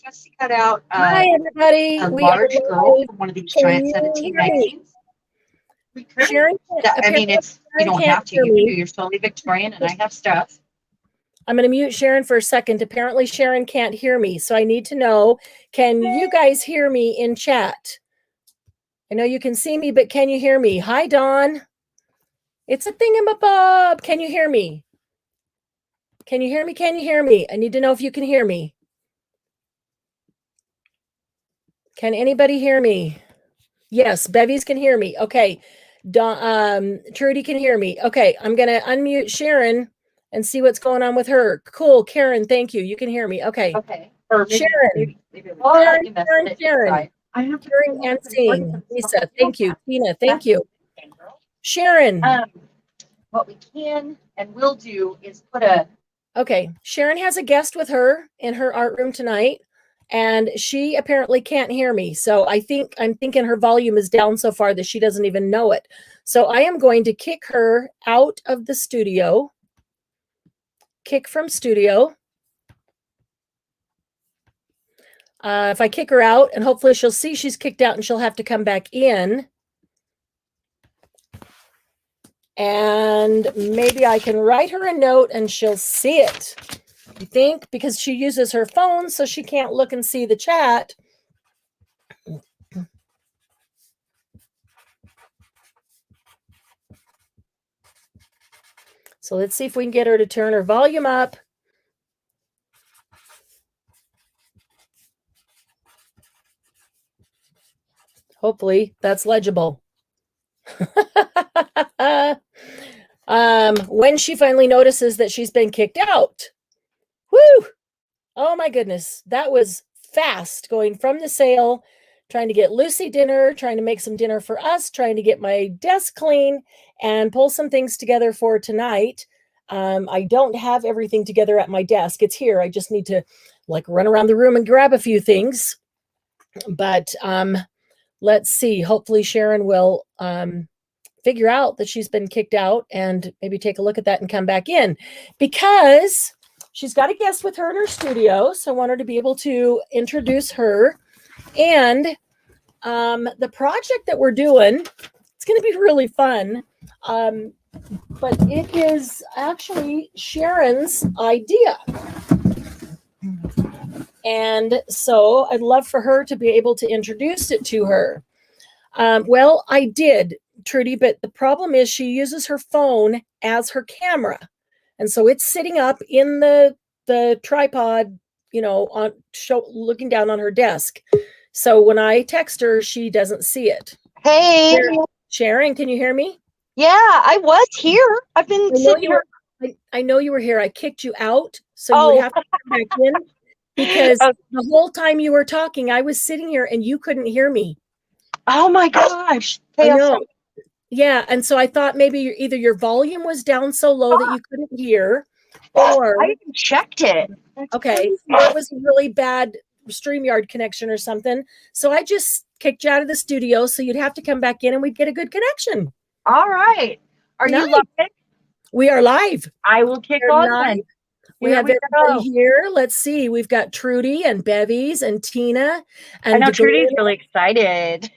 Jesse cut out Hi, everybody. a We are large girl live. from one of these Can giant you 17 hear me? magazines. We could. Sharon, I mean, it's you Sharon don't can't have to. hear You can do me. your solely Victorian, and I have stuff. I'm going to mute Sharon for a second. Apparently, Sharon can't hear me, so I need to know, can you guys hear me in chat? I know you can see me, but can you hear me? Hi, Dawn. It's a thingamabob. Can you hear me? Can you hear me? Can you hear me? I need to know if you can hear me. Can anybody hear me? Yes, Bevies can hear me. Okay. Trudy can hear me. Okay, I'm going to unmute Sharon and see what's going on with her. Cool. Karen, thank you. You can hear me. Okay. Okay. Or maybe, Sharon. Sharon. I have to Hearing and seeing. Lisa, thank you. Tina, thank you. Sharon. What we can and will do is put a... Okay, Sharon has a guest with her in her art room tonight, and she apparently can't hear me. So I'm thinking her volume is down so far that she doesn't even know it. So I am going to kick her out of the studio. Kick from studio. If I kick her out, and hopefully she'll see she's kicked out and she'll have to come back in. And maybe I can write her a note and she'll see it. I think because she uses her phone, so she can't look and see the chat. So let's see if we can get her to turn her volume up. Hopefully that's legible. When she finally notices that she's been kicked out. Woo! Oh my goodness. That was fast, going from the sale, trying to get Lucy dinner, trying to make some dinner for us, trying to get my desk clean and pull some things together for tonight. I don't have everything together at my desk. It's here. I just need to run around the room and grab a few things. But let's see. Hopefully Sharon will figure out that she's been kicked out and maybe take a look at that and come back in, because she's got a guest with her in her studio. So I want her to be able to introduce her. And the project that we're doing, it's going to be really fun. But it is actually Sharon's idea. And so I'd love for her to be able to introduce it to her. Well, I did, Trudy, but the problem is she uses her phone as her camera. And so it's sitting up in the tripod, looking down on her desk. So when I text her, she doesn't see it. Hey. Sharon, can you hear me? Yeah, I was here. I've been sitting here. I know you were here. I kicked you out, so you would have to come back in, because the whole time you were talking, I was sitting here and you couldn't hear me. Oh my gosh. I know. Yeah, and so I thought maybe either your volume was down so low that you couldn't hear, or I even checked it. Okay, or it was a really bad StreamYard connection or something. So I just kicked you out of the studio, so you'd have to come back in and we'd get a good connection. All right. Are you live? We are live. I will kick on then. We have everybody here. Let's see. We've got Trudy and Bevies and Tina. And I know Trudy's really excited.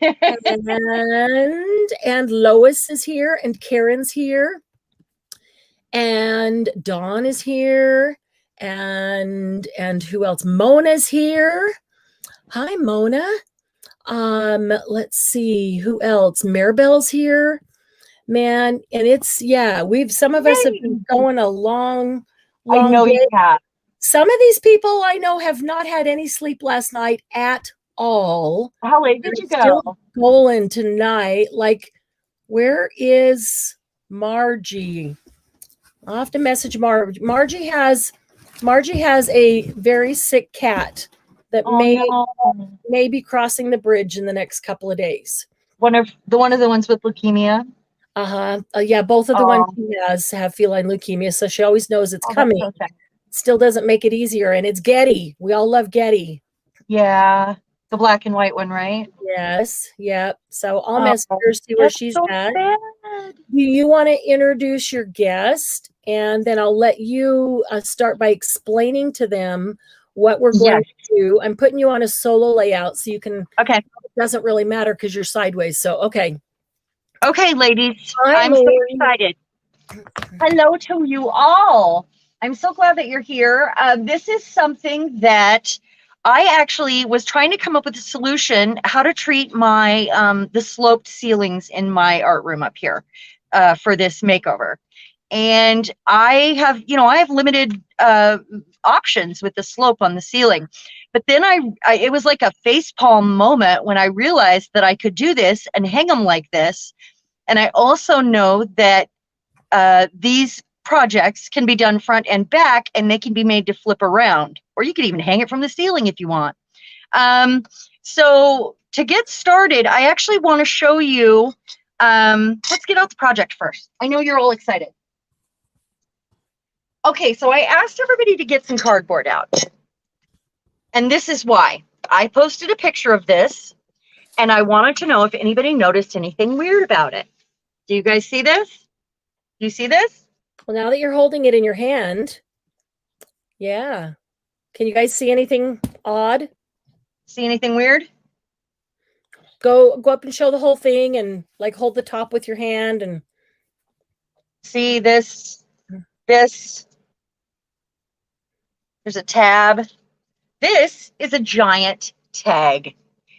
and Lois is here, and Karen's here. And Dawn is here. And who else? Mona's here. Hi, Mona. Let's see. Who else? Maribel's here. Man, and some of us have been going a long I know you have. Some of these people I know have not had any sleep last night at all. How late did you go? Still going tonight. Where is Margie? I'll have to message Margie. Margie has a very sick cat that may be crossing the bridge in the next couple of days. One of the ones with leukemia. Yeah, both of the ones she have feline leukemia, so she always knows it's coming. So still doesn't make it easier, and it's Getty. We all love Getty. Yeah, the black and white one, right? Yes, yep. So I'll message her, see where she's at. Do you want to introduce your guest, and then I'll let you start by explaining to them what we're going Yes. to do. I'm putting you on a solo layout so you can, Okay. it doesn't really matter because you're sideways. So, okay. Okay, ladies. Hi, I'm so Lori. excited. Hello to you all. I'm so glad that you're here. This is something that I actually was trying to come up with a solution how to treat my the sloped ceilings in my art room up here for this makeover. And I have limited options with the slope on the ceiling. But then it was like a facepalm moment when I realized that I could do this and hang them like this. And I also know that these projects can be done front and back, and they can be made to flip around, or you could even hang it from the ceiling if you want. So to get started, I actually want to show you, let's get out the project first. I know you're all excited. Okay, so I asked everybody to get some cardboard out. And this is why. I posted a picture of this, and I wanted to know if anybody noticed anything weird about it. Do you guys see this? Do you see this? Well, now that you're holding it in your hand, yeah. Can you guys see anything odd? See anything weird? Go up and show the whole thing and like hold the top with your hand and See this? There's a tab. This is a giant tag.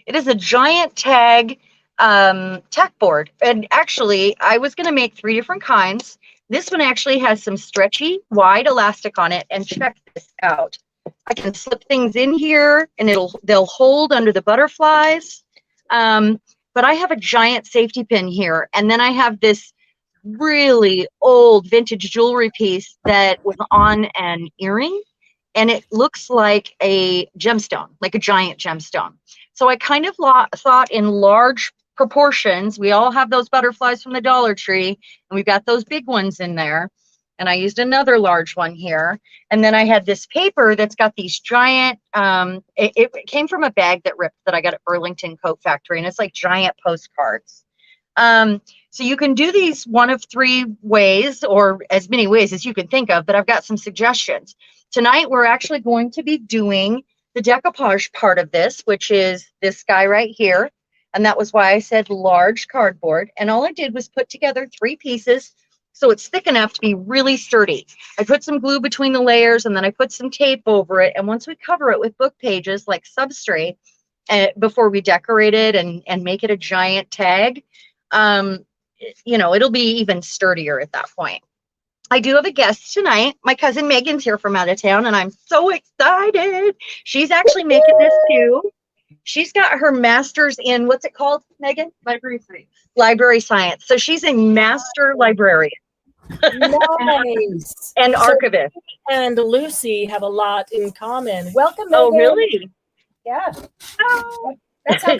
It is a giant tag tack board. And actually, I was going to make 3 different kinds. This one actually has some stretchy, wide elastic on it. And check this out. I can slip things in here, and they'll hold under the butterflies. But I have a giant safety pin here, and then I have this really old vintage jewelry piece that was on an earring, and it looks like a gemstone, like a giant gemstone. So I kind of thought in large proportions. We all have those butterflies from the Dollar Tree, and we've got those big ones in there. And I used another large one here. And then I had this paper that's got these giant, it came from a bag that ripped that I got at Burlington Coat Factory, and it's like giant postcards. So you can do these one of 3 ways, or as many ways as you can think of, but I've got some suggestions. Tonight, we're actually going to be doing the decoupage part of this, which is this guy right here. And that was why I said large cardboard. And all I did was put together 3 pieces so it's thick enough to be really sturdy. I put some glue between the layers, and then I put some tape over it. And once we cover it with book pages like substrate, before we decorate it and make it a giant tag, it'll be even sturdier at that point. I do have a guest tonight. My cousin Megan's here from out of town, and I'm so excited. She's actually making this too. She's got her master's in, what's it called, Megan? Library science. Library science. So she's a master librarian. nice. And archivist. And Lucy have a lot in common. Welcome, Megan. Oh, really? Yeah. Oh. That's how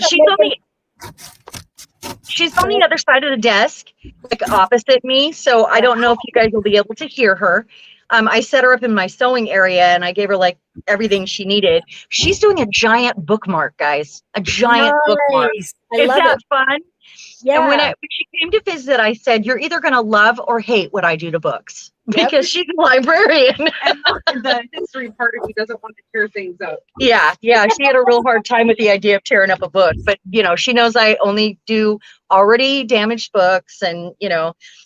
She's on the other side of the desk, like opposite me. So I don't know if you guys will be able to hear her. I set her up in my sewing area, and I gave her like everything she needed. She's doing a giant bookmark, guys. A giant bookmark. Is that fun? Yeah. And when she came to visit, I said, "You're either going to love or hate what I do to books," because she's a librarian. And the history part of me doesn't want to tear things up. Yeah. She had a real hard time with the idea of tearing up a book, but she knows I only do already damaged books, and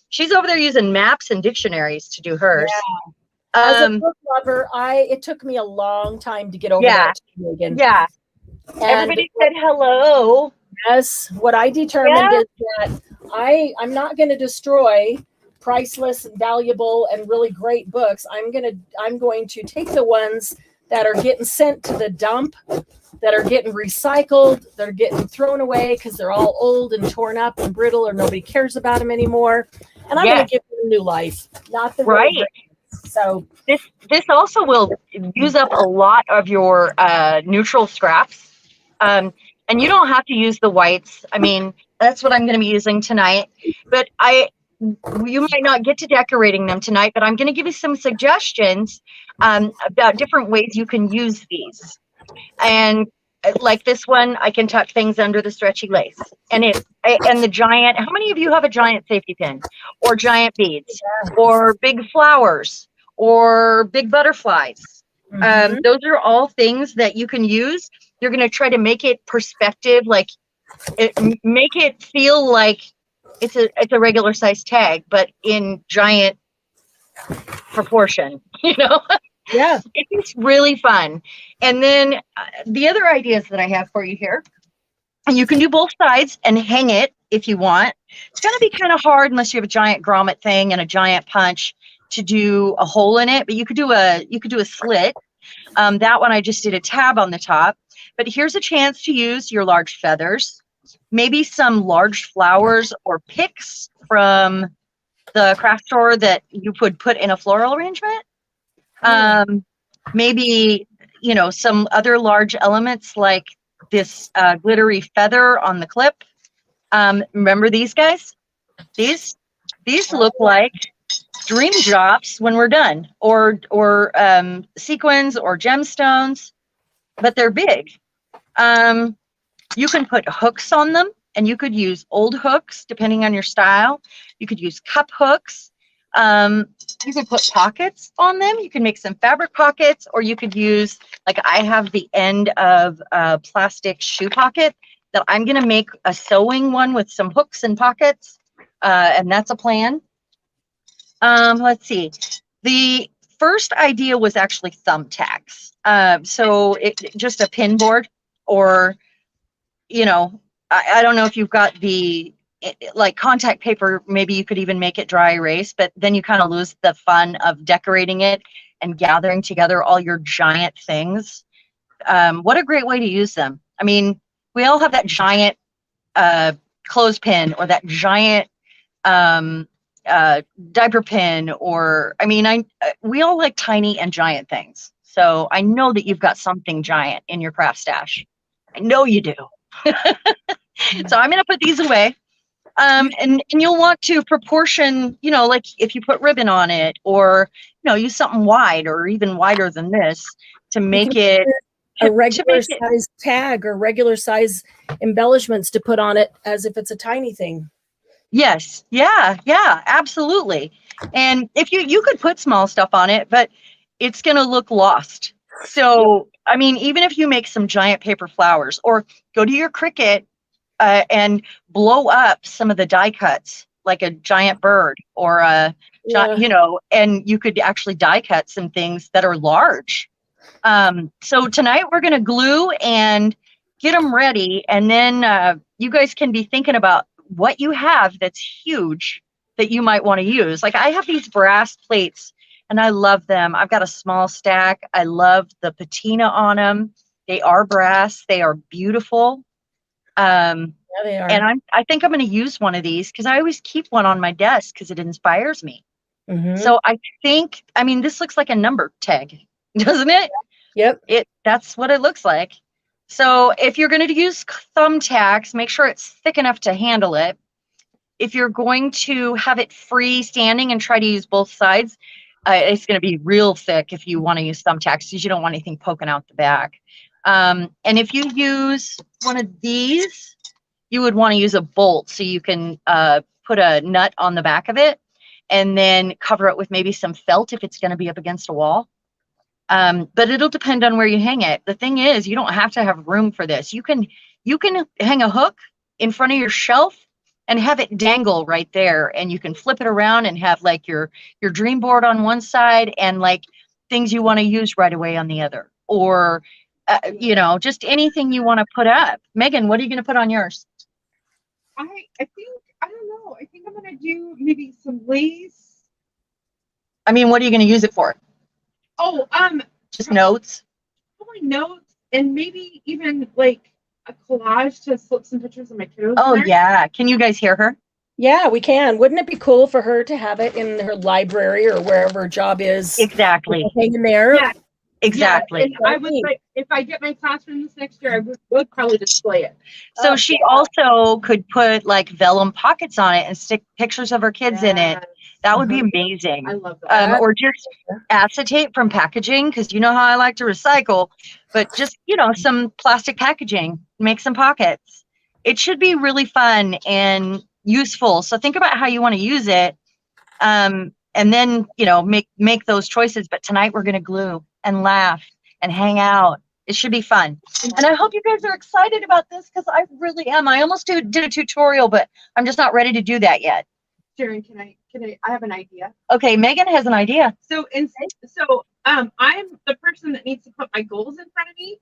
she's over there using maps and dictionaries to do hers. Yeah. As a book lover, it took me a long time to get over that, Megan. Yeah. And everybody said hello. Yes. What I determined is that I'm not going to destroy priceless and valuable and really great books. I'm going to take the ones that are getting sent to the dump, that are getting recycled, that are getting thrown away because they're all old and torn up and brittle, or nobody cares about them anymore. And I'm going to give them a new life, not the right. So this also will use up a lot of your neutral scraps. And you don't have to use the whites. I mean, that's what I'm going to be using tonight. But you might not get to decorating them tonight, but I'm going to give you some suggestions about different ways you can use these. And like this one, I can tuck things under the stretchy lace. And the giant, how many of you have a giant safety pin, or giant beads, or big flowers, or big butterflies? Mhm. Those are all things that you can use. You're going to try to make it perspective, like make it feel like it's a regular size tag, but in giant proportion, Yeah. It's really fun. And then the other ideas that I have for you here, and you can do both sides and hang it if you want. It's going to be kind of hard unless you have a giant grommet thing and a giant punch to do a hole in it, but you could do a slit. That one I just did a tab on the top, but here's a chance to use your large feathers, maybe some large flowers or picks from the craft store that you would put in a floral arrangement. Maybe, some other large elements like this glittery feather on the clip. Remember these guys? These look like dream drops when we're done, or sequins or gemstones, but they're big. You can put hooks on them, and you could use old hooks depending on your style. You could use cup hooks. You could put pockets on them. You can make some fabric pockets, or you could use, like I have the end of a plastic shoe pocket that I'm going to make a sewing one with some hooks and pockets, and that's a plan. Let's see. The first idea was actually thumbtacks. So just a pin board, or, I don't know if you've got the like contact paper, maybe you could even make it dry erase, but then you kind of lose the fun of decorating it and gathering together all your giant things. What a great way to use them. I mean, we all have that giant clothespin, or that giant diaper pin, or we all like tiny and giant things. So I know that you've got something giant in your craft stash. I know you do. So I'm going to put these away. And you'll want to proportion, like if you put ribbon on it, or, use something wide or even wider than this to make it a regular size tag or regular size embellishments to put on it as if it's a tiny thing. Yes. Yeah, absolutely. And if you could put small stuff on it, but it's going to look lost. So, even if you make some giant paper flowers, or go to your Cricut and blow up some of the die cuts, like a giant bird or and you could actually die cut some things that are large. So tonight we're going to glue and get them ready. And then you guys can be thinking about what you have that's huge that you might want to use. Like I have these brass plates and I love them. I've got a small stack. I love the patina on them. They are brass. They are beautiful. Yeah, they are. And I think I'm going to use one of these because I always keep one on my desk because it inspires me. Mm-hmm. So I think, this looks like a number tag, doesn't it? Yep. That's what it looks like. So if you're going to use thumbtacks, make sure it's thick enough to handle it. If you're going to have it freestanding and try to use both sides, it's going to be real thick if you want to use thumbtacks, because you don't want anything poking out the back. And if you use one of these, you would want to use a bolt so you can put a nut on the back of it and then cover it with maybe some felt if it's going to be up against a wall. But it'll depend on where you hang it. The thing is, you don't have to have room for this. You can hang a hook in front of your shelf and have it dangle right there, and you can flip it around and have like your dream board on one side and like things you want to use right away on the other, or just anything you want to put up. Megan, what are you going to put on yours? I think, I don't know. I think I'm going to do maybe some lace. What are you going to use it for? Oh, just notes. Probably notes, and maybe even like a collage to slip some pictures of my kiddos. Oh yeah. Can you guys hear her? Yeah, we can. Wouldn't it be cool for her to have it in her library or wherever her job is? Exactly. Hanging there. Yeah. Exactly. Yeah, and I would like, if I get my classroom this next year, I would probably display it. So she also could put like vellum pockets on it and stick pictures of her kids in it. That would be amazing. I love that. Or just acetate from packaging, because you know how I like to recycle, but just, some plastic packaging, make some pockets. It should be really fun and useful. So think about how you want to use it. And then, make those choices. But tonight we're going to glue. and laugh and hang out. It should be fun. And I hope you guys are excited about this because I really am. I almost did a tutorial, but I'm just not ready to do that yet. Sharon, I have an idea. Okay, Megan has an idea. I'm the person that needs to put my goals in front of me.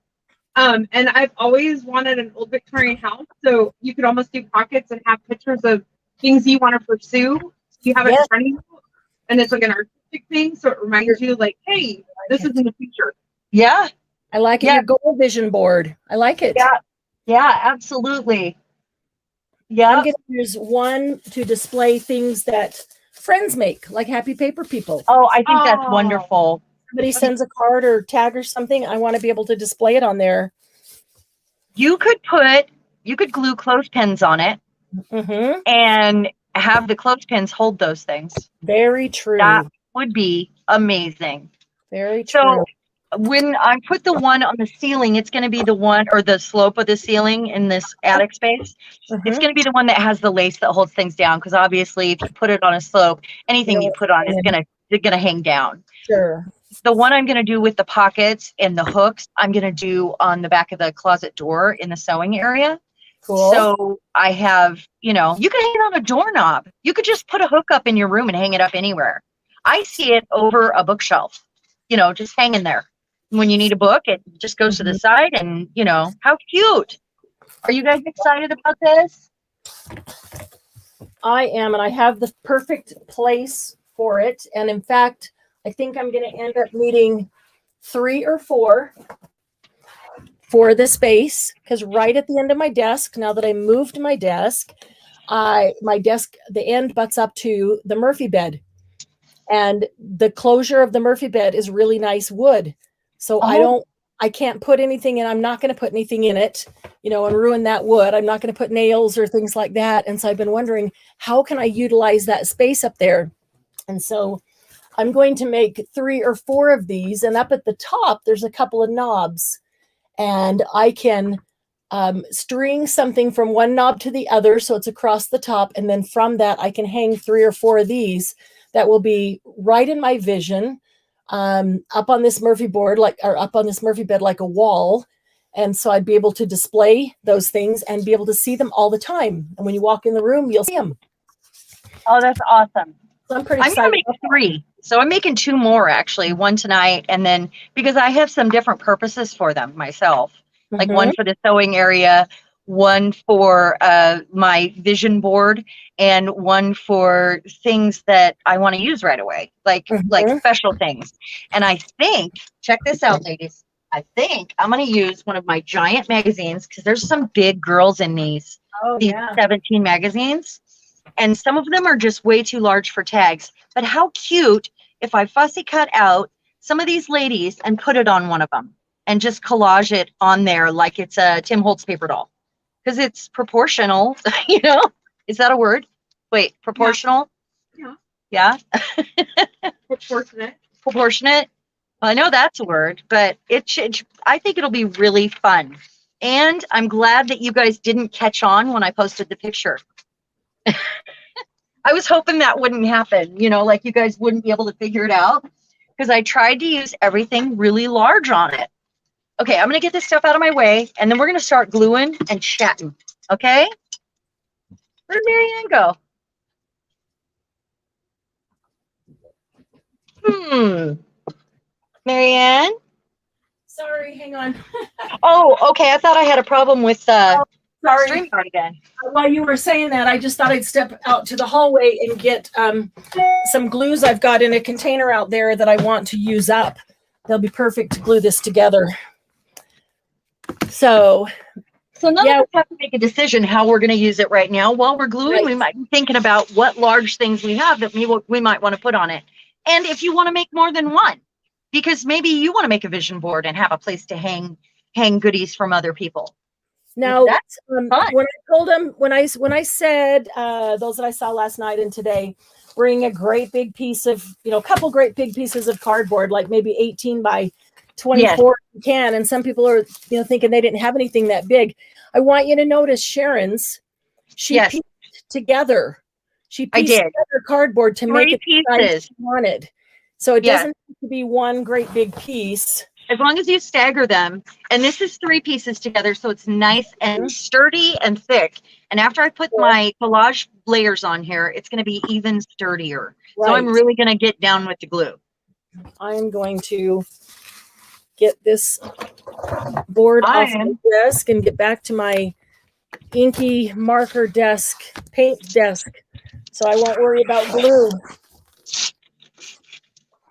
And I've always wanted an old Victorian house. So you could almost do pockets and have pictures of things you want to pursue. You have it in front of you. And it's like an artistic thing. So it reminds you like, hey, this is in the future. Yeah. I like it. Your goal vision board. I like it. Yeah. Yeah, absolutely. Yeah. I'm going to use one to display things that friends make, like happy paper people. Oh, I think that's wonderful. Somebody sends a card or tag or something. I want to be able to display it on there. You could glue clothespins on it and have the clothespins hold those things. Very true. That would be amazing. Very true. So when I put the one on the ceiling, it's going to be the one, or the slope of the ceiling in this attic space. It's going to be the one that has the lace that holds things down. Because obviously, if you put it on a slope, anything you put on is going to hang down. Sure. The one I'm going to do with the pockets and the hooks, I'm going to do on the back of the closet door in the sewing area. Cool. So I have, you can hang it on a doorknob. You could just put a hook up in your room and hang it up anywhere. I see it over a bookshelf, just hanging there. When you need a book, it just goes to the side and, how cute. Are you guys excited about this? I am, and I have the perfect place for it. And in fact, I think I'm going to end up needing 3 or 4 for the space, because right at the end of my desk, now that I moved my desk, my desk, the end butts up to the Murphy bed. And the closure of the Murphy bed is really nice wood. So I can't put anything in. I'm not going to put anything in it, and ruin that wood. I'm not going to put nails or things like that. And so I've been wondering, how can I utilize that space up there? And so I'm going to make 3 or 4 of these. And up at the top, there's a couple of knobs. And I can string something from one knob to the other, so it's across the top. And then from that, I can hang 3 or 4 of these that will be right in my vision, up on this Murphy board, up on this Murphy bed, like a wall. And so I'd be able to display those things and be able to see them all the time. And when you walk in the room, you'll see them. Oh, that's awesome. So I'm pretty excited. I'm going to make 3. So I'm making 2 more, actually, one tonight. And then because I have some different purposes for them myself, like one for the sewing area, one for my vision board, and one for things that I want to use right away, like special things. And I think, check this out, ladies. I think I'm going to use one of my giant magazines, because there's some big girls in these 17 magazines. And some of them are just way too large for tags. But how cute if I fussy cut out some of these ladies and put it on one of them and just collage it on there like it's a Tim Holtz paper doll. Because it's proportional, Is that a word? Wait, proportional? Yeah. Proportionate. Well, I know that's a word, but I think it'll be really fun. And I'm glad that you guys didn't catch on when I posted the picture. I was hoping that wouldn't happen, like you guys wouldn't be able to figure it out, because I tried to use everything really large on it. Okay, I'm going to get this stuff out of my way, and then we're going to start gluing and chatting, okay? Where'd Marianne go? Marianne? Sorry, hang on. Oh, okay, I thought I had a problem with sorry. StreamYard again. While you were saying that, I just thought I'd step out to the hallway and get some glues I've got in a container out there that I want to use up. They'll be perfect to glue this together. So none of us have to make a decision how we're going to use it right now. While we're gluing, we might be thinking about what large things we have that we might want to put on it. And if you want to make more than one, because maybe you want to make a vision board and have a place to hang goodies from other people. Now, when I told them, when I said those that I saw last night and today, bring a great big piece of, a couple great big pieces of cardboard, like maybe 18 by 24 if you can. And some people are, thinking they didn't have anything that big. I want you to notice Sharon's. She pieced together. She pieced together cardboard to make it the size she wanted. So it Yes. doesn't have to be one great big piece. As long as you stagger them. And this is 3 pieces together, so it's nice and sturdy and thick. And after I put my collage layers on here, it's going to be even sturdier. So I'm Right. really going to get down with the glue. I'm going to get this board off the desk and get back to my inky marker desk, paint desk, so I won't worry about glue.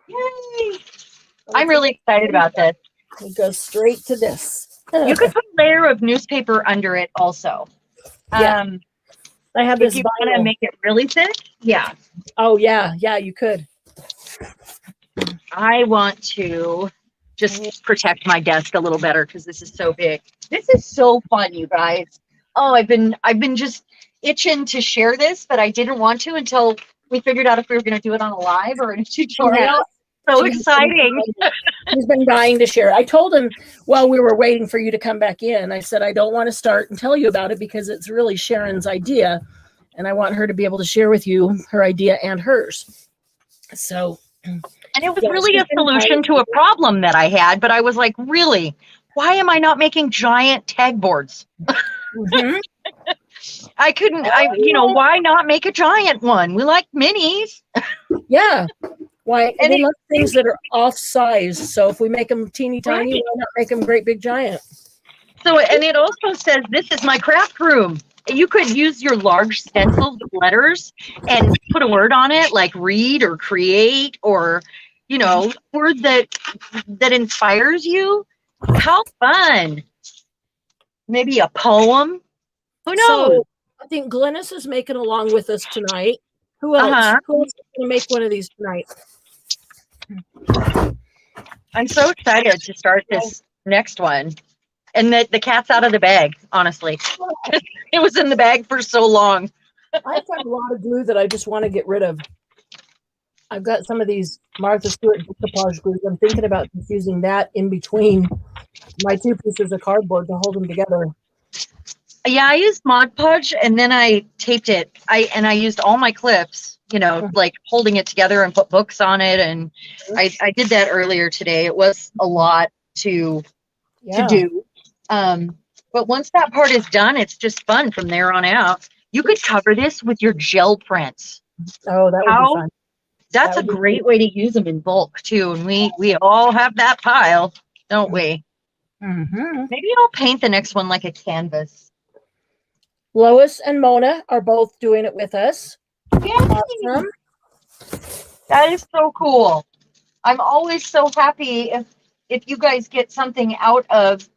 Yay! I'm really excited about this. We go straight to this. You could put a layer of newspaper under it also. Yeah. I have If this you want to vinyl. make it really thick, yeah. Oh yeah, you could. I want to just protect my desk a little better because this is so big. This is so fun, you guys. Oh, I've been just itching to share this, but I didn't want to until we figured out if we were going to do it on a live or in a tutorial. So exciting. He's been dying to share. I told him while we were waiting for you to come back in, I said, I don't want to start and tell you about it because it's really Sharon's idea. And I want her to be able to share with you her idea and hers. So. And it was really a solution to a problem that I had, but I was like, really, why am I not making giant tag boards? Mm-hmm. I couldn't, why not make a giant one? We like minis. Yeah. Why? And they love things that are off size. So if we make them teeny tiny, Right. why not make them great big giant? So, and it also says, this is my craft room. You could use your large stenciled letters and put a word on it, like read or create, or, word that inspires you. How fun. Maybe a poem. Who knows? So I think Glennis is making along with us tonight. Who else? Uh-huh. Who else is going to make one of these tonight? I'm so excited to start this next one. And the cat's out of the bag, honestly. It was in the bag for so long. I've got a lot of glue that I just want to get rid of. I've got some of these Martha Stewart podge glues. I'm thinking about just using that in between my 2 pieces of cardboard to hold them together. Yeah, I used Mod Podge and then I taped it. I used all my clips, like holding it together and put books on it. And I did that earlier today. It was a lot to do. But once that part is done, it's just fun from there on out. You could cover this with your gel prints. Oh, that would be fun. That's a great way to use them in bulk too. And we all have that pile, don't we? Mm-hmm. Maybe I'll paint the next one like a canvas. Lois and Mona are both doing it with us. Yay! Awesome. That is so cool. I'm always so happy if you guys get something out of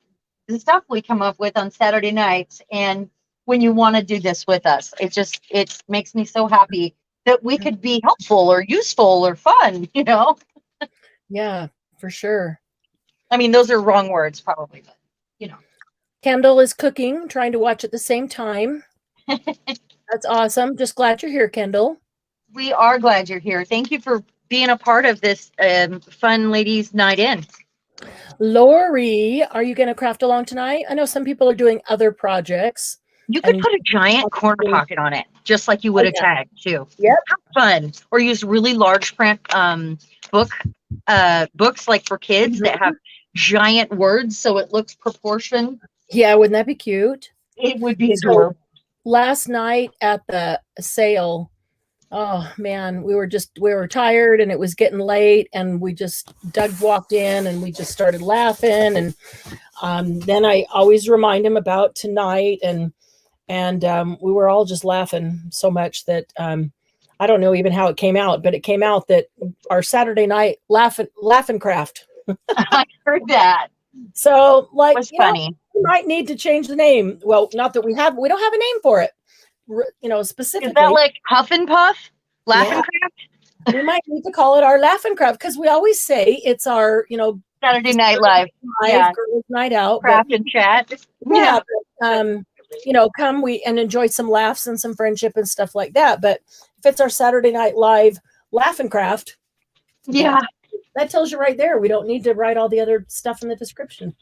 the stuff we come up with on Saturday nights, and when you want to do this with us, it makes me so happy that we could be helpful or useful or fun, Yeah, for sure. I mean, those are wrong words probably, but Kendall is cooking, trying to watch at the same time. That's awesome. Just glad you're here, Kendall. We are glad you're here. Thank you for being a part of this fun ladies night in. Lori, are you going to craft along tonight? I know some people are doing other projects. You could put a giant corner pocket on it, just like you would a tag too. Yep. Have fun. Or use really large print books like for kids that have giant words so it looks proportioned. Yeah, wouldn't that be cute? It would be adorable. Last night at the sale, oh man, we were tired and it was getting late, and Doug walked in and we just started laughing, and then I always remind him about tonight, and we were all just laughing so much that I don't know even how it came out, but it came out that our Saturday night laughing craft. I heard that. So It was funny. We might need to change the name. Well, not that we don't have a name for it. Specifically. Is that like Huff and Puff? Laughing Craft? We might need to call it our Laughing Craft, because we always say it's our, Saturday Night Live. Yeah. girls' night out. Craft and chat. Yeah. But, come and enjoy some laughs and some friendship and stuff like that. But if it's our Saturday Night Live Laughing Craft, Yeah. that tells you right there. We don't need to write all the other stuff in the description.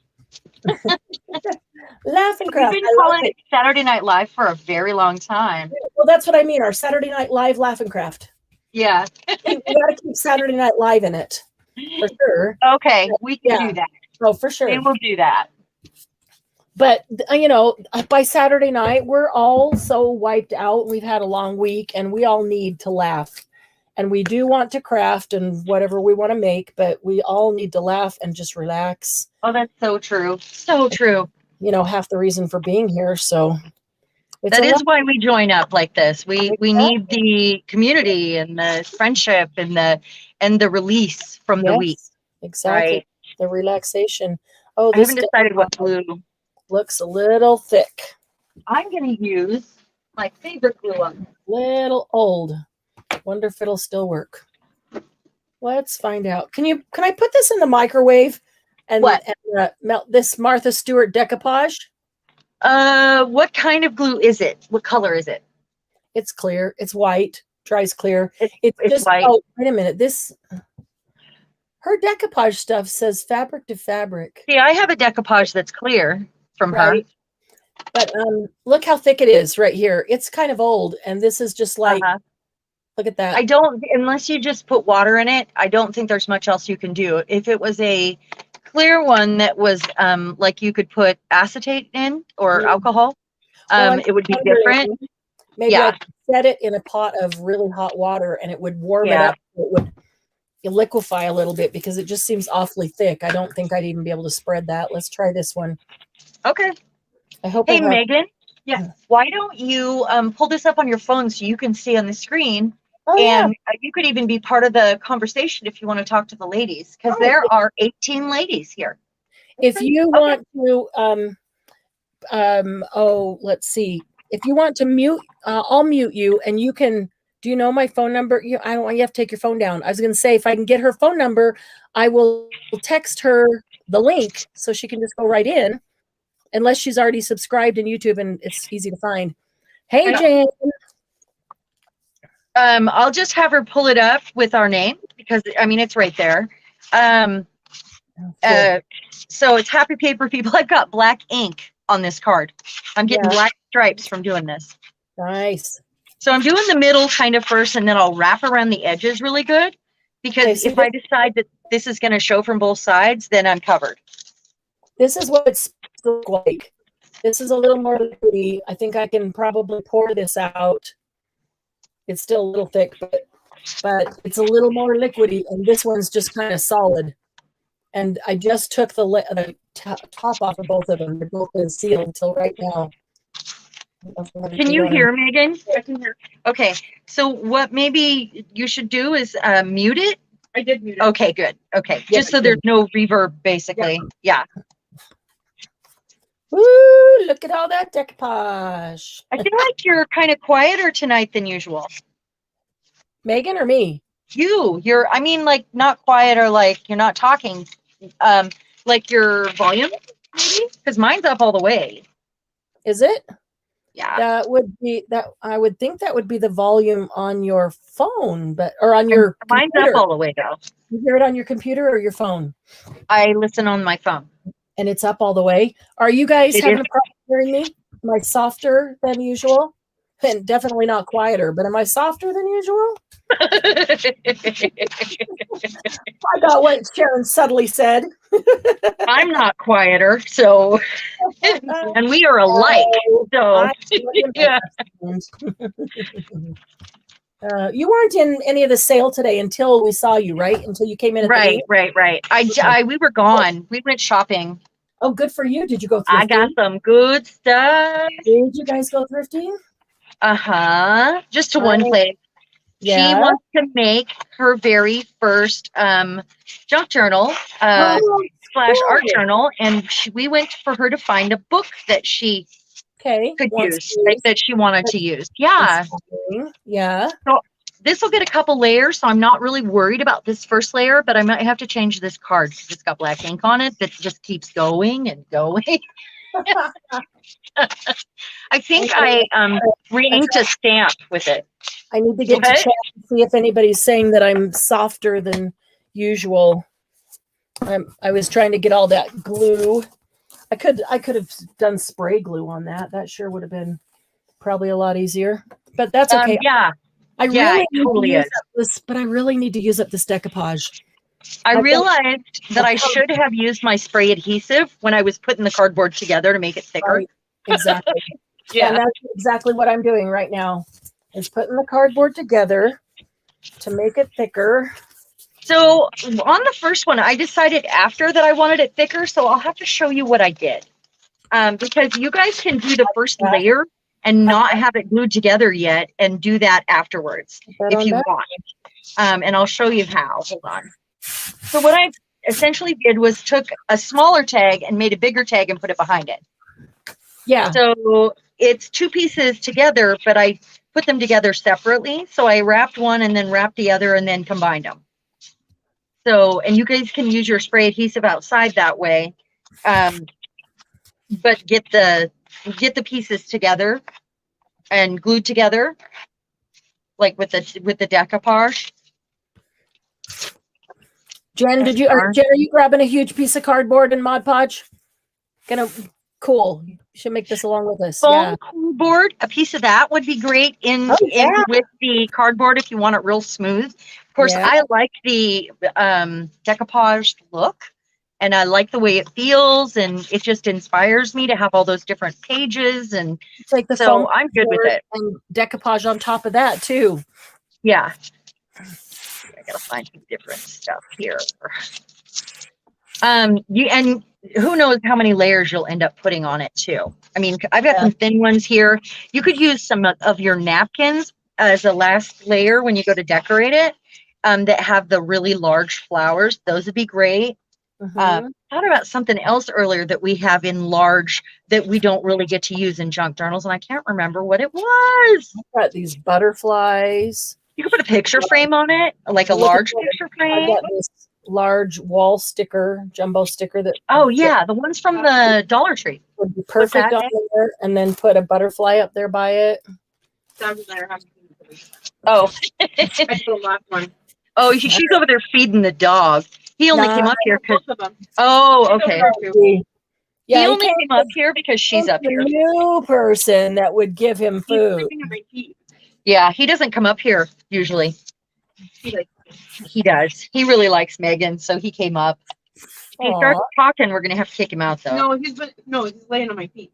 Laughing Craft. We've been calling it Saturday Night Live for a very long time. Well, that's what I mean. Our Saturday Night Live Laughing Craft. Yeah. We got to keep Saturday Night Live in it for sure. Okay, we can Yeah. do that. Oh, for We sure. will do that. But you know, by Saturday night, we're all so wiped out. We've had a long week, and we all need to laugh. And we do want to craft and whatever we want to make, but we all need to laugh and just relax. Oh, that's so true. So true. You know, half the reason for being here. So it's That a is lot. why we join up like this. We need the community and the friendship and the release from the week. Yes, exactly. Right. The relaxation. Oh, I this haven't decided what glue. looks a little thick, I'm going to use my favorite glue on. little old. Wonder if it'll still work. Let's find out. Can I put this in the microwave and, What? melt this Martha Stewart decoupage? What kind of glue is it? What color is it? It's clear. It's white. Dries clear. It's just white. Oh, wait a minute. Her decoupage stuff says fabric to fabric. See, I have a decoupage that's clear from Right. But look how thick it is right here. It's kind of old, and this is just her. like look at that. I don't, unless you just put water in it, I don't think there's much else you can do. If it was a clear one that was like you could put acetate in or alcohol, Well, it would be wondering, different. Maybe Yeah. I could set it in a pot of really hot water, and it would warm it Yeah. up. It would liquefy a little bit because it just seems awfully thick. I don't think I'd even be able to spread that. Let's try this one. Okay. I hope. Hey, I have, Megan, Yes. why don't you pull this up on your phone so you can see on the screen? oh yeah. And you could even be part of the conversation if you want to talk to the ladies, because Oh, there are 18 ladies here. If you want to, let's see. If you want to mute, I'll mute you, and you can. Do you know my phone number? I don't want you have to take your phone down. I was going to say if I can get her phone number, I will text her the link so she can just go right in, unless she's already subscribed in YouTube and it's easy to find. Hey, Jane. I'll just have her pull it up with our name because I mean it's right there. So it's happy paper people. I've got black ink on this card. I'm getting black stripes from doing this. Nice. So I'm doing the middle kind of first, and then I'll wrap around the edges really good. Because if I decide that this is going to show from both sides, then I'm covered. This is what it's like. This is a little more liquidy. I think I can probably pour this out. It's still a little thick, but it's a little more liquidy, and this one's just kind of solid. And I just took the top off of both of them. They're both been sealed until right now. Can you hear, Megan? I can hear. Okay, so what maybe you should do is mute it. I did mute it. Okay, good. Okay, Yeah, just so there's no reverb, basically. Yeah. Woo! Look at all that decoupage. I feel like you're kind of quieter tonight than usual. Megan or me? You're, I mean, like not quiet or like you're not talking, like your volume, maybe? Because mine's up all the way. Is it? Yeah. That would be that. I would think that would be the volume on your phone, or on your Mine's computer. up all the way though. You hear it on your computer or your phone? I listen on my phone. And it's up all the way. Are you guys It having is. a problem hearing me? Am I softer than usual? And definitely not quieter, but am I softer than usual? I got what Sharon subtly said. I'm not quieter, so and we are alike. So yeah. You weren't in any of the sale today until we saw you, right? Until you came in at the Right. We were gone. We went shopping. Oh, good for you. Did you go thrifting? I got some good stuff. Did you guys go thrifting? Just to one place. Yeah. She wants to make her very first junk journal / art journal, and we went for her to find a book that she could use, like that she wanted to use. Yeah. Yeah. So this will get a couple layers, so I'm not really worried about this first layer, but I might have to change this card because it's got black ink on it that just keeps going and going. I think I re-inked a stamp with it. I need to get to chat and see if anybody's saying that I'm softer than usual. I was trying to get all that glue. I could have done spray glue on that. That sure would have been probably a lot easier. But that's okay. Yeah. I Yeah, really it need totally to use is. up this, but I really need to use up this decoupage. I I've got- realized that I should have used my spray adhesive when I was putting the cardboard together to make it thicker. Right, exactly. Yeah. And that's exactly what I'm doing right now. Is putting the cardboard together to make it thicker. So on the first one, I decided after that I wanted it thicker, so I'll have to show you what I did. Because you guys can do the first layer and not have it glued together yet and do that afterwards if you want. And I'll show you how. Hold on. So what I essentially did was took a smaller tag and made a bigger tag and put it behind it. Yeah. So it's two pieces together, but I put them together separately. So I wrapped one and then wrapped the other and then combined them. So, and you guys can use your spray adhesive outside that way. But get the pieces together and glued together, like with the decoupage. Jen, are you grabbing a huge piece of cardboard and Mod Podge? Cool. You should make this along with us. Foam board, a piece of that would be great in with the cardboard if you want it real smooth. Of course, I like the decoupage look, and I like the way it feels, and it just inspires me to have all those different pages, and like the so I'm good with it. And decoupage on top of that too. Yeah. I gotta find some different stuff here. And who knows how many layers you'll end up putting on it too. I mean, I've got some thin ones here. You could use some of your napkins as a last layer when you go to decorate it, that have the really large flowers. Those would be great. Thought about something else earlier that we have in large that we don't really get to use in junk journals, and I can't remember what it was. I've got these butterflies. You can put a picture frame on it, like a large picture frame. I've got this large wall sticker, jumbo sticker that. Oh yeah, the ones from the Dollar Tree would be perfect on there, and then put a butterfly up there by it. Oh, I did the last one. Oh, she's over there feeding the dog. He only came up here because. Both of them. Oh, okay. Yeah, he only came up here because she's up here. New person that would give him food. Yeah, he doesn't come up here usually. He does. He really likes Megan, so he came up. If he starts talking, we're gonna have to kick him out, though. No, he's laying on my feet.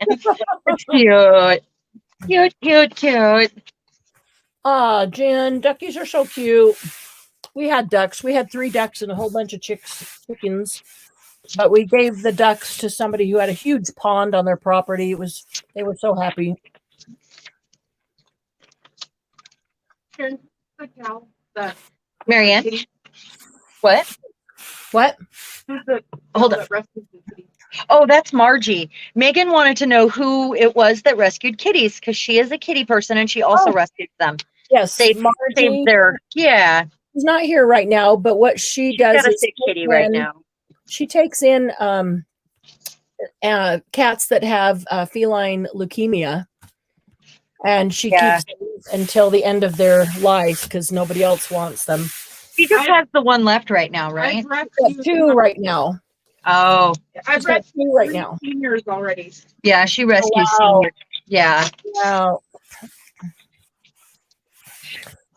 It's cute. Cute. Ah, Jen, duckies are so cute. We had ducks. We had 3 ducks and a whole bunch of chickens. But we gave the ducks to somebody who had a huge pond on their property. They were so happy. Marianne? What? Hold on. Oh, that's Margie. Megan wanted to know who it was that rescued kitties because she is a kitty person and she also rescued them. Yes, Margie. Yeah. She's not here right now, but what she does got a is sick kitty right now. She takes in cats that have feline leukemia, and she keeps them until the end of their life because nobody else wants them. She just has the one left right now, right? I've got 2 right now. Oh, I've got 2 right now. Seniors already. Yeah, she rescues seniors. Yeah. Wow.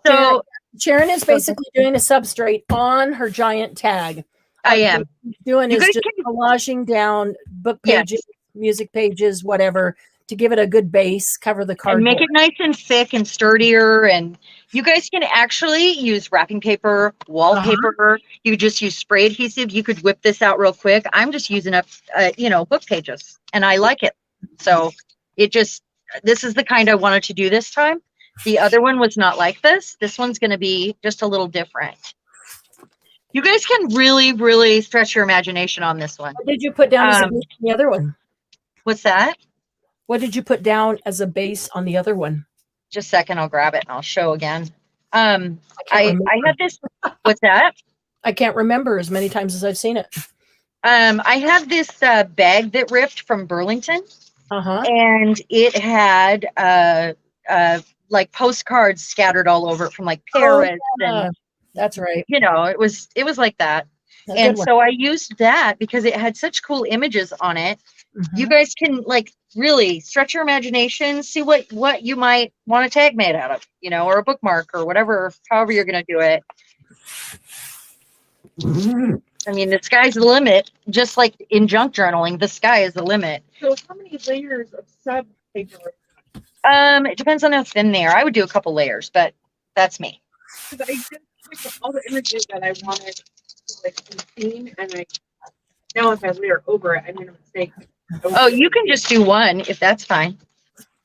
So Sharon is basically doing a substrate on her giant tag. I am. What she's doing is just collaging down book pages, music pages, whatever, to give it a good base, cover the cardboard. And make it nice and thick and sturdier. And you guys can actually use wrapping paper, wallpaper. You could just use spray adhesive. You could whip this out real quick. I'm just using up, book pages, and I like it. So this is the kind I wanted to do this time. The other one was not like this. This one's going to be just a little different. You guys can really, really stretch your imagination on this one. What did you put down as a base on the other one? What's that? What did you put down as a base on the other one? Just a second, I'll grab it and I'll show again. I had this. What's that? I can't remember as many times as I've seen it. I have this bag that ripped from Burlington, and it had like postcards scattered all over it from like Paris and. That's right. It was like that. And so I used that because it had such cool images on it You guys can like really stretch your imagination, see what you might want a tag made out of, you know, or a bookmark or whatever, however you're going to do it. I mean, the sky's the limit, just like in junk journaling, the sky is the limit. So how many layers of sub paper? It depends on how thin they are. I would do a couple layers, but that's me. Because I just picked all the images that I wanted to like be seen, and I now if I layer over it, I made a mistake. Oh, you can just do one if that's fine.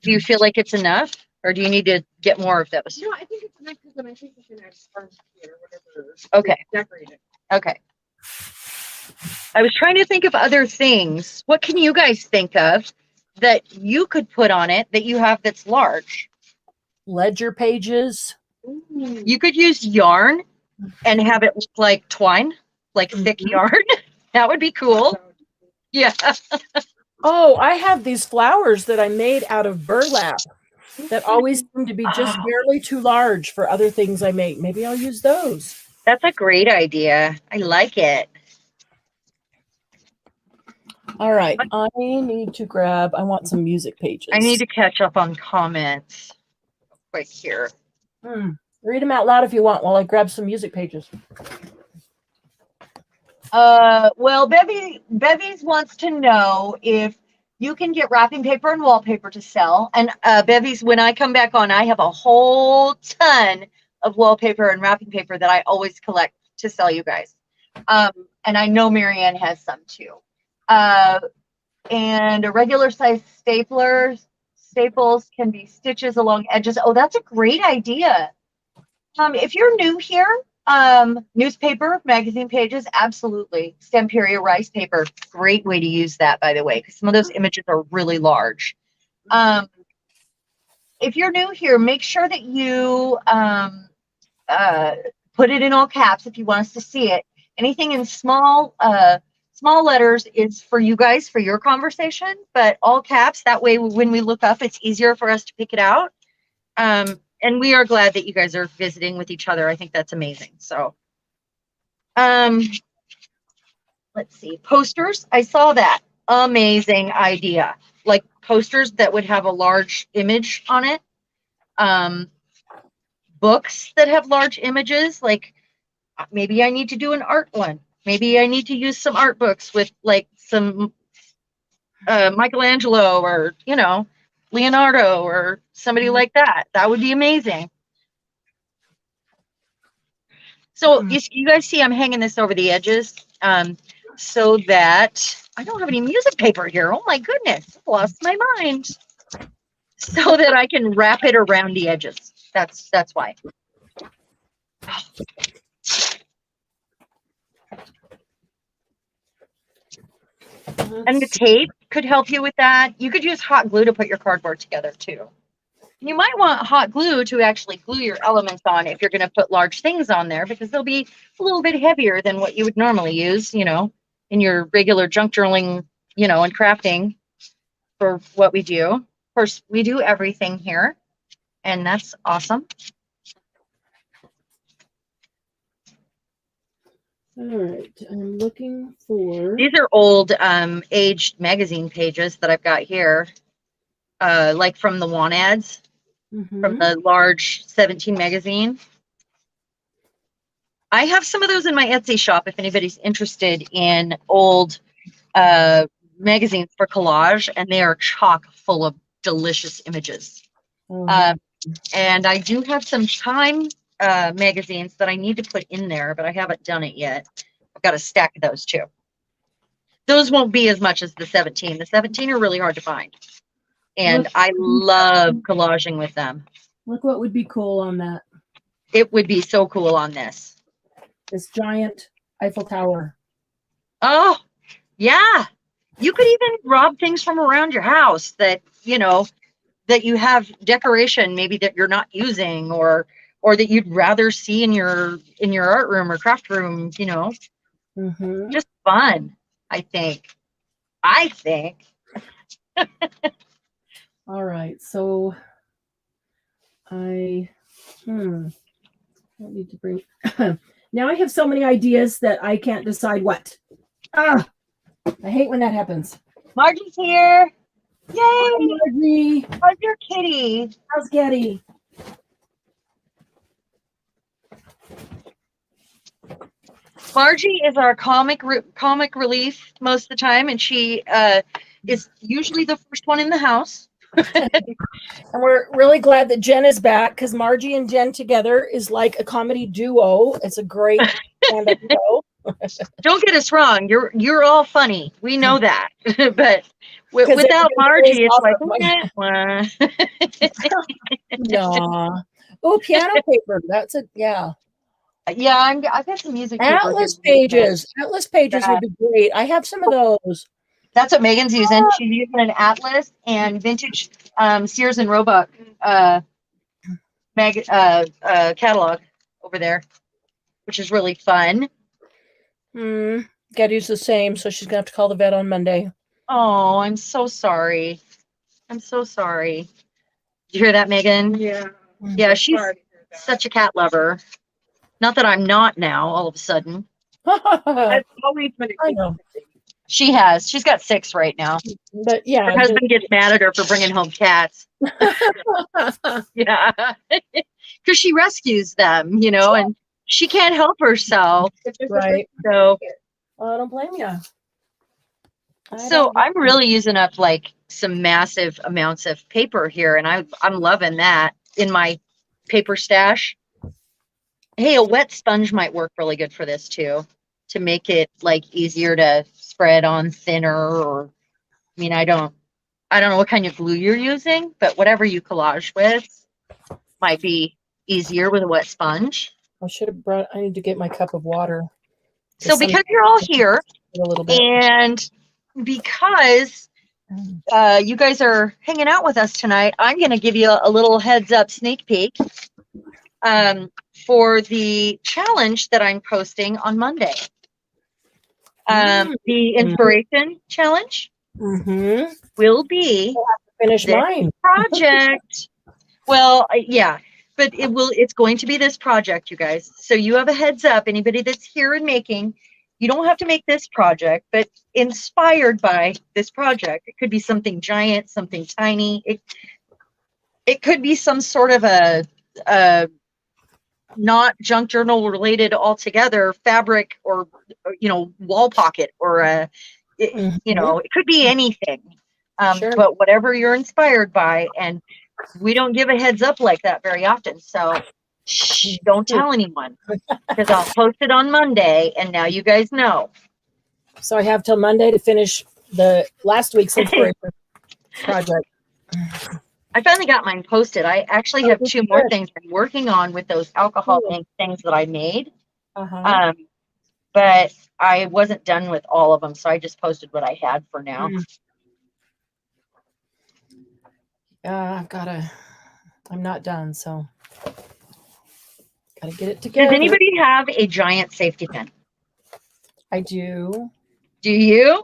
Do you feel like it's enough, or do you need to get more of those? No, I think it's enough because then I think we can add sponge or whatever. Okay. Decorate it. Okay. I was trying to think of other things. What can you guys think of that you could put on it that you have that's large? Ledger pages. Ooh. You could use yarn and have it look like twine, like thick yarn. That would be cool. Yeah. Oh, I have these flowers that I made out of burlap that always seem to be just barely too large for other things I make. Maybe I'll use those. That's a great idea. I like it. All right. I need to grab, I want some music pages. I need to catch up on comments quick here. Read them out loud if you want while I grab some music pages. Well, Bevy's wants to know if you can get wrapping paper and wallpaper to sell. And Bevy's, when I come back on, I have a whole ton of wallpaper and wrapping paper that I always collect to sell you guys. And I know Marianne has some too. And a regular size staples can be stitches along edges. Oh, that's a great idea. If you're new here, newspaper, magazine pages, absolutely. Stemperia rice paper, great way to use that, by the way, because some of those images are really large. If you're new here, make sure that you put it in all caps if you want us to see it. Anything in small letters is for you guys, for your conversation, but all caps, that way when we look up, it's easier for us to pick it out. And we are glad that you guys are visiting with each other. I think that's amazing. So, let's see, posters. I saw that. Amazing idea. Like posters that would have a large image on it. Books that have large images. Like maybe I need to do an art one. Maybe I need to use some art books with like some Michelangelo or, you know, Leonardo or somebody like that. That would be amazing. So you guys see I'm hanging this over the edges so that I don't have any music paper here. Oh my goodness, I've lost my mind. So that I can wrap it around the edges. That's why. And the tape could help you with that. You could use hot glue to put your cardboard together too. You might want hot glue to actually glue your elements on if you're going to put large things on there, because they'll be a little bit heavier than what you would normally use, you know, in your regular junk journaling, you know, and crafting for what we do. Of course, we do everything here, and that's awesome. All right, I'm looking for... These are old aged magazine pages that I've got here, like from the Want ads, from the large 17 magazine. I have some of those in my Etsy shop if anybody's interested in old magazines for collage, and they are chock full of delicious images. And I do have some Time magazines that I need to put in there, but I haven't done it yet. I've got a stack of those too. Those won't be as much as the 17. The 17 are really hard to find. And I love collaging with them. Look what would be cool on that. It would be so cool on this. This giant Eiffel Tower. Oh, yeah. You could even rob things from around your house that, you know, that you have decoration maybe that you're not using, or that you'd rather see in your art room or craft room, you know. Just fun, I think. All right, so I need to bring now I have so many ideas that I can't decide what. I hate when that happens. Margie's here. Hi, Yay! Margie. How's your kitty? How's Getty? Margie is our comic relief most of the time, and she is usually the first one in the house. And we're really glad that Jen is back because Margie and Jen together is like a comedy duo. It's a great stand-up show. Don't get us wrong, you're all funny. We know that, but 'Cause without everybody Margie, it's like awesome. Nah. Oh, piano paper. That's it. Yeah. yeah. I've got some music paper here. Atlas pages. Atlas pages Yeah. would be great. I have some of those. That's what Megan's using. She's using an Atlas and vintage Sears and Roebuck catalog over there, which is really fun. Getty's the same, so she's gonna have to call the vet on Monday. Oh, I'm so sorry. I'm so sorry. Did you hear that, Megan? Yeah. Yeah, she's Sorry to hear that. such a cat lover. Not that I'm not now, all of a sudden. I've always been I know. She has. She's got 6 right now. But yeah, Her husband gets mad at her for bringing home cats. Yeah. Because she rescues them, and she can't help herself. right. So I don't blame you. So I'm really using up like some massive amounts of paper here, and I'm loving that in my paper stash. Hey, a wet sponge might work really good for this too, to make it like easier to spread on thinner. Or, I mean, I don't know what kind of glue you're using, but whatever you collage with might be easier with a wet sponge. I should have brought. I need to get my cup of water. So because you're all here, A little bit. and because you guys are hanging out with us tonight, I'm going to give you a little heads up sneak peek for the challenge that I'm posting on Monday. The inspiration challenge will be Finish this mine. project. Well, yeah, but it's going to be this project, you guys. So you have a heads up. Anybody that's here and making, you don't have to make this project, but inspired by this project. It could be something giant, something tiny. It could be some sort of a not junk journal related altogether fabric, or wall pocket, or it could be anything. Sure. But whatever you're inspired by, and we don't give a heads up like that very often. So don't tell anyone, because I'll post it on Monday, and now you guys know. So I have till Monday to finish the last week's inspiration project. I finally got mine posted. I actually have 2 more things I'm working on with those alcohol ink things that I made. But I wasn't done with all of them, so I just posted what I had for now. I'm not done, so gotta get it together. Does anybody have a giant safety pin? I do. Do you?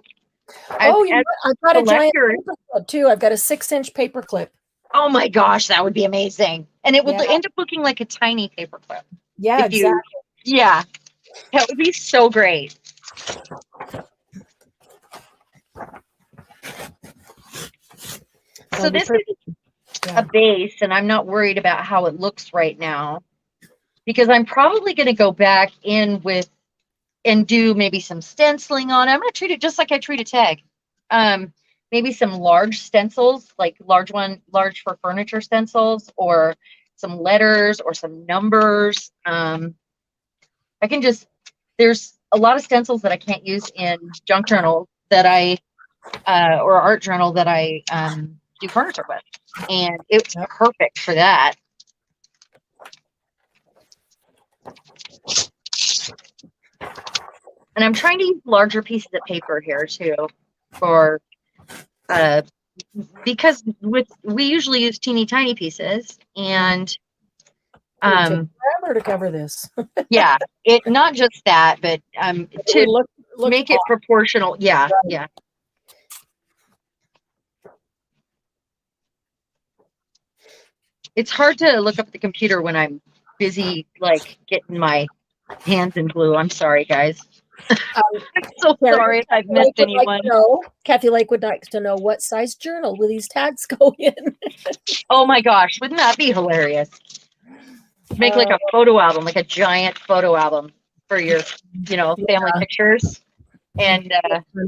You know what? I've got a giant paper clip too. I've got a 6-inch paper clip. Oh my gosh, that would be amazing. And it would end up looking like a tiny paper clip. Yeah, exactly. Yeah, that would be so great. So this is a base, and I'm not worried about how it looks right now, because I'm probably going to go back in with and do maybe some stenciling on it. I'm going to treat it just like I treat a tag. Maybe some large stencils, like large for furniture stencils, or some letters or some numbers. There's a lot of stencils that I can't use in junk journal that or art journal that I do furniture with, and it's perfect for that. And I'm trying to use larger pieces of paper here too, for because we usually use teeny tiny pieces, and forever to cover this. yeah, it not just that, but to look make it proportional. Yeah, yeah. It's hard to look up the computer when I'm busy, like getting my hands in glue. I'm sorry, guys. I'm so Karen, sorry if I've Kathy Lake missed would like anyone. to know- Kathy Lake would like to know what size journal will these tags go in? Oh my gosh, wouldn't that be hilarious? Make like a photo album, like a giant photo album for your, family pictures. And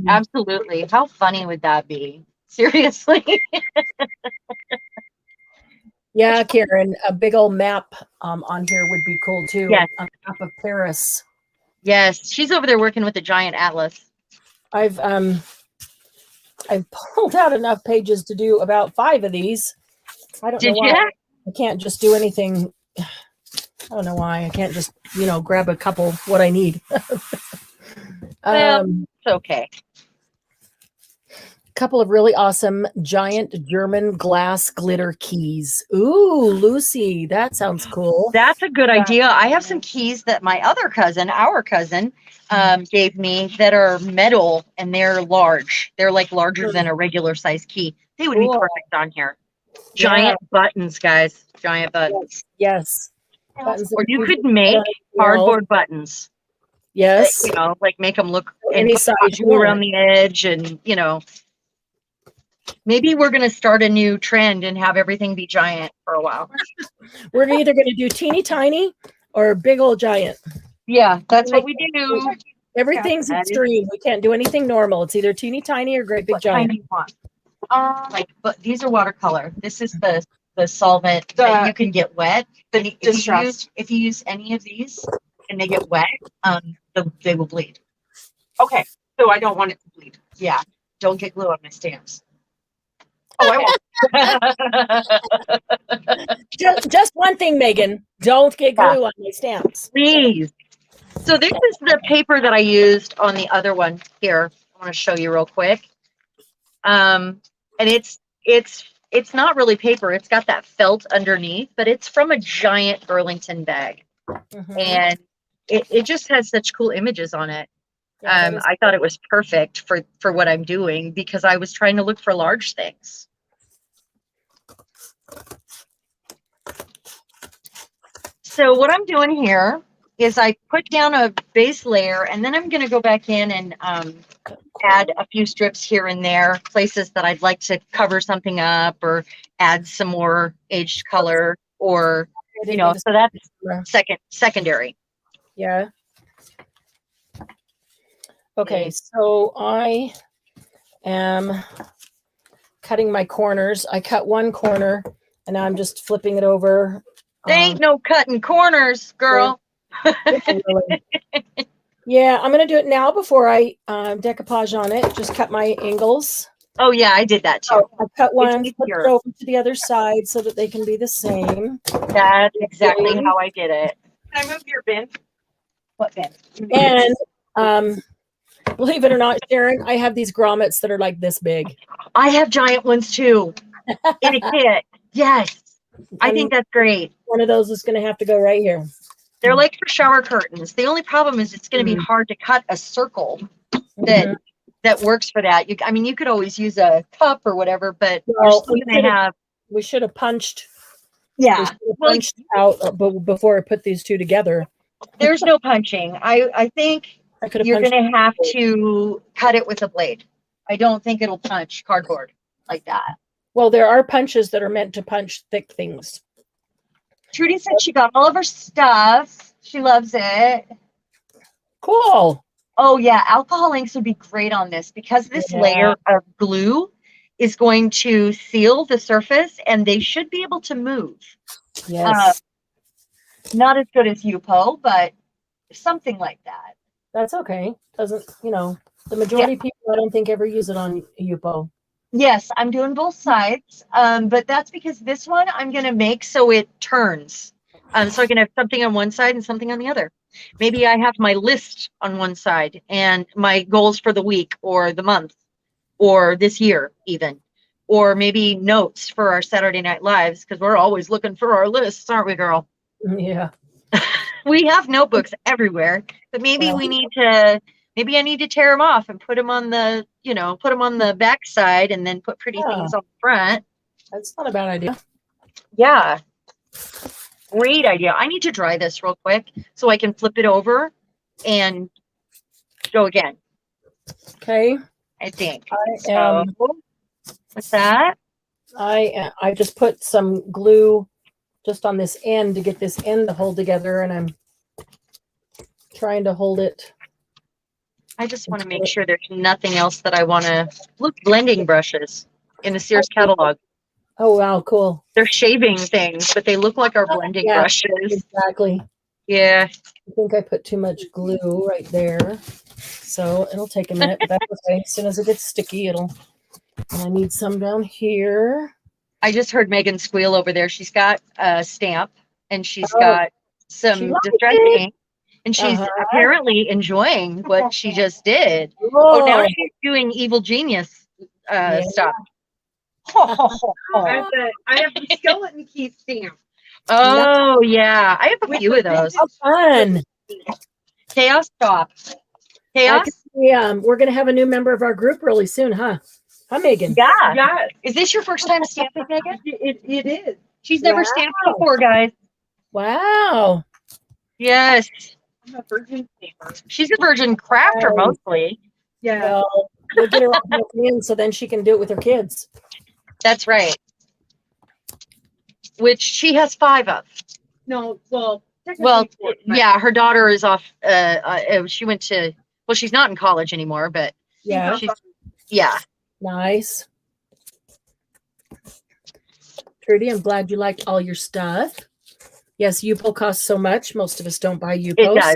absolutely, how funny would that be? Seriously. Yeah, Karen, a big old map on here would be cool too. Yes. A map of Paris. Yes, she's over there working with the giant atlas. I've pulled out enough pages to do about 5 of these. I don't know Did why you? I can't just do anything. I don't know why I can't just, grab a couple what I need. Well, it's okay. Couple of really awesome giant German glass glitter keys. Ooh, Lucy, that sounds cool. That's a good idea. I have some keys that my other cousin, our cousin, gave me that are metal and they're large. They're like larger than a regular size key. They would be Cool. perfect on here. Giant buttons, guys. Giant buttons. Yes. Buttons Or that you you could can make put on your cardboard buttons. Yes. Like make them look Any and size put you glue want. around the edge and, maybe we're going to start a new trend and have everything be giant for a while. We're either going to do teeny tiny or big old giant. Yeah, that's what we do. Everything's extreme. We can't do anything normal. It's either teeny tiny or great big What giant. kind do you want? But these are watercolor. This is the solvent that you can get wet. But if you use any of these and they get wet, they will bleed. Okay, so I don't want it to bleed. Yeah, don't get glue on my stamps. Oh, I won't. Just one thing, Megan. Don't get glue on my stamps. Please. So this is the paper that I used on the other one here. I want to show you real quick. And it's not really paper. It's got that felt underneath, but it's from a giant Burlington bag. Mhm. And it just has such cool images on it. Yeah, that is I thought it was perfect for what I'm doing because I was trying to look for large things. So what I'm doing here is I put down a base layer and then I'm going to go back in and add a few strips here and there, places that I'd like to cover something up or add some more aged color or, so that's secondary. Yeah. Okay, so I am cutting my corners. I cut one corner and now I'm just flipping it over. There ain't no cutting corners, girl. Yeah, I'm going to do it now before I decoupage on it. Just cut my angles. Oh, yeah, I did that too. So I cut one, It's flip easier. it over to the other side so that they can be the same. That's exactly how I did it. Can I move your bin? What bin? And believe it or not, Sharon, I have these grommets that are like this big. I have giant ones too in a kit. Yes. I think that's great. One of those is going to have to go right here. They're like for shower curtains. The only problem is it's going to be hard to cut a circle that works for that. You could always use a cup or whatever, but you're still going to have. We should have punched. Yeah. Punched out before I put these two together. There's no punching. I think you're going to have to cut it with a blade. I don't think it'll punch cardboard like that. Well, there are punches that are meant to punch thick things. Trudy said she got all of her stuff. She loves it. Cool. Oh, yeah. Alcohol inks would be great on this because this layer of glue is going to seal the surface and they should be able to move. Yes. Not as good as Yupo, but something like that. That's okay. Doesn't, the majority of people I don't think ever use it on Yupo. Yes, I'm doing both sides, but that's because this one I'm going to make so it turns. So I can have something on one side and something on the other. Maybe I have my list on one side and my goals for the week or the month or this year even. Or maybe notes for our Saturday Night Lives because we're always looking for our lists, aren't we, girl? Yeah. We have notebooks everywhere, but maybe maybe I need to tear them off and put them on the back side and then put pretty things on the front. That's not a bad idea. Yeah. Great idea. I need to dry this real quick so I can flip it over and go again, Okay. I think. I am. What's that? I just put some glue just on this end to get this end to hold together, and I'm trying to hold it. I just want to make sure there's nothing else that I want to look. Blending brushes in the Sears catalog. Oh wow, cool. They're shaving things, but they look like our blending Yeah, brushes. exactly. Yeah. I think I put too much glue right there, so it'll take a minute. But that's okay. As soon as it gets sticky, it'll. And I need some down here. I just heard Megan squeal over there. She's got a stamp and she's Oh, got she some liked distress it. ink, and she's apparently enjoying what she just did. Whoa. Oh, now she's doing evil genius Yeah. stuff. I have the skeleton key stamp. Oh yeah, I have a With few the of those. How fun. Chaos stop. I Chaos. can see, we're going to have a new member of our group really soon, huh? Huh, Megan? Yeah. Yes, Is this your first time stamping, Megan? it is. She's never Wow. stamped before, guys. Wow. Yes. I'm a virgin stamper. She's a virgin crafter mostly. Yeah. Well, we'll get her in so then she can do it with her kids. That's right. Which she has 5 of. No, well, technically Well, four, but yeah, her daughter is off. She went to. Well, she's not in college anymore, but Yeah. she's. Yeah. Nice. Trudy, I'm glad you liked all your stuff. Yes, Yupo costs so much. Most of us don't buy Yupo. It does.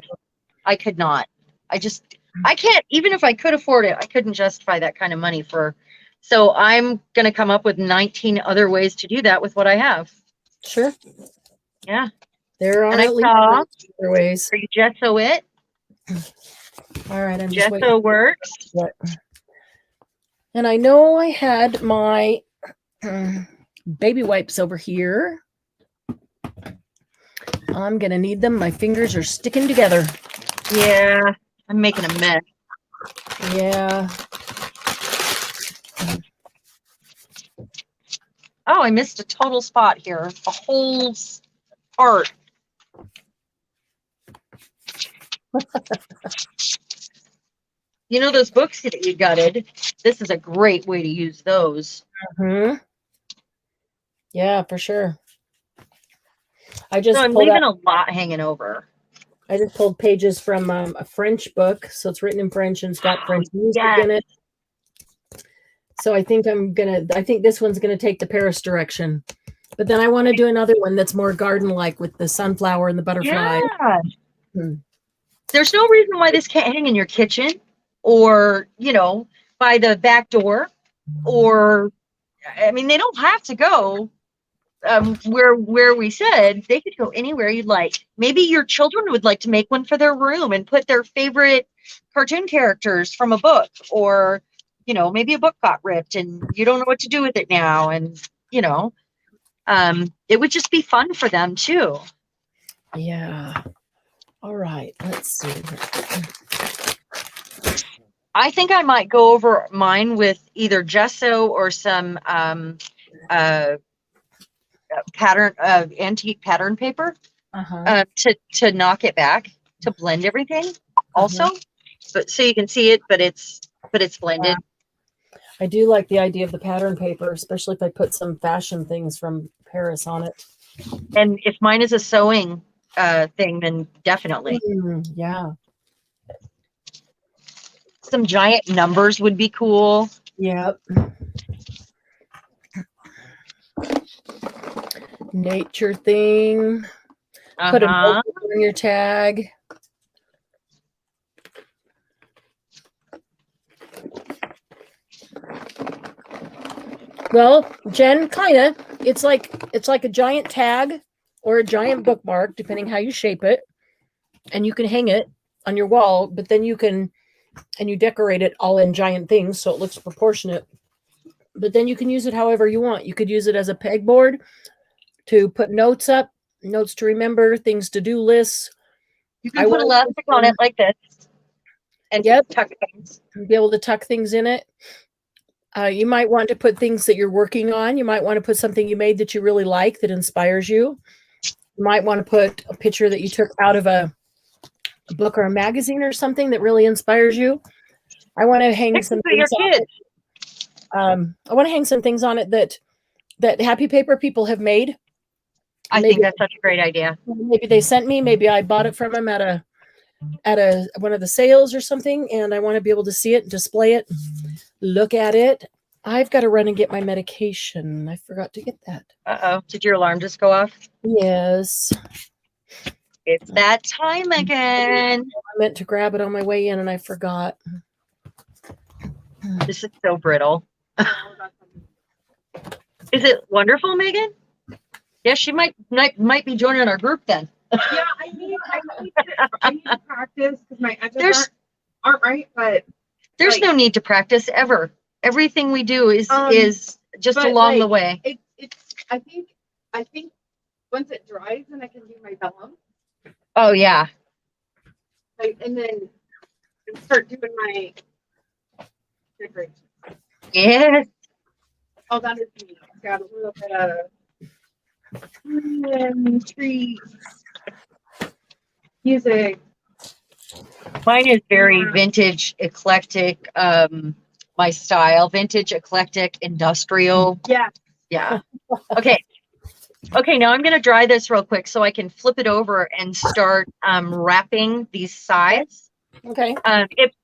I could not. I can't. Even if I could afford it, I couldn't justify that kind of money for. So I'm gonna come up with 19 other ways to do that with what I have. Sure. Yeah. There are And I at least saw. other ways. Are you gesso it? All right, I'm just waiting. Gesso works. And I know I had my baby wipes over here. I'm going to need them. My fingers are sticking together. Yeah, I'm making a mess. Yeah. Oh, I missed a total spot here. A whole part. You know those books that you gutted? This is a great way to use those. Mm-hmm. Yeah, for sure. I just So I'm pulled leaving out, a lot hanging over. I just pulled pages from a French book, so it's written in French and it's got French music yes. in it. So I think I think this one's gonna take the Paris direction. But then I want to do another one that's more garden-like with the sunflower and the butterfly. Yeah. Hmm. There's no reason why this can't hang in your kitchen or, by the back door, or, I mean, they don't have to go where we said. They could go anywhere you'd like. Maybe your children would like to make one for their room and put their favorite cartoon characters from a book, or, maybe a book got ripped and you don't know what to do with it now. And, it would just be fun for them too. Yeah. All right. Let's see. I think I might go over mine with either gesso or some pattern antique pattern paper to knock it back, to blend everything also. But so you can see it, but it's blended. I do like the idea of the pattern paper, especially if I put some fashion things from Paris on it. And if mine is a sewing thing, then definitely. Yeah. Some giant numbers would be cool. Yep. Nature thing. Put a note on your tag. Well, Jen, kinda. It's like a giant tag or a giant bookmark, depending how you shape it. And you can hang it on your wall, but then you decorate it all in giant things so it looks proportionate. But then you can use it however you want. You could use it as a pegboard to put notes up, notes to remember, things to do lists. You can put elastic on it like this. And tuck things. Be able to tuck things in it. You might want to put things that you're working on. You might want to put something you made that you really like that inspires you. You might want to put a picture that you took out of a a book or a magazine or something that really inspires you. I want to hang some Pictures of your things on kids. it. I want to hang some things on it that Happy Paper people have made. I think that's such a great idea. Maybe they sent me, maybe I bought it from them at a one of the sales or something, and I want to be able to see it, display it, look at it. I've got to run and get my medication. I forgot to get that. Uh-oh. Did your alarm just go off? Yes. It's that time again. I meant to grab it on my way in and I forgot. This is so brittle. Is it wonderful, Megan? Yeah, she might be joining our group then. Yeah, I need to practice because my edges aren't right, but There's no need to practice ever. Everything we do is just but, along the way. it's I think once it dries, then I can do my vellum. Oh yeah. And then start doing my decorations. Yes. Oh, that is me. It's got a little bit of trees, music. Mine is very vintage, eclectic. My style, vintage, eclectic, industrial. Yeah. Yeah. Okay. Okay, now I'm going to dry this real quick so I can flip it over and start wrapping these sides. Okay.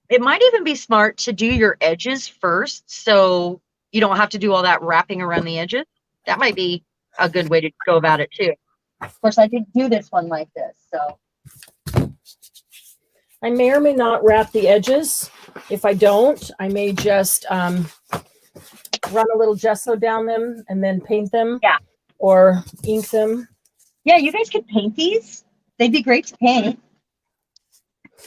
It might even be smart to do your edges first so you don't have to do all that wrapping around the edges. That might be a good way to go about it too. Of course, I didn't do this one like this, so. I may or may not wrap the edges. If I don't, I may just run a little gesso down them and then paint them. Yeah. Or ink them. Yeah, you guys could paint these. They'd be great to paint.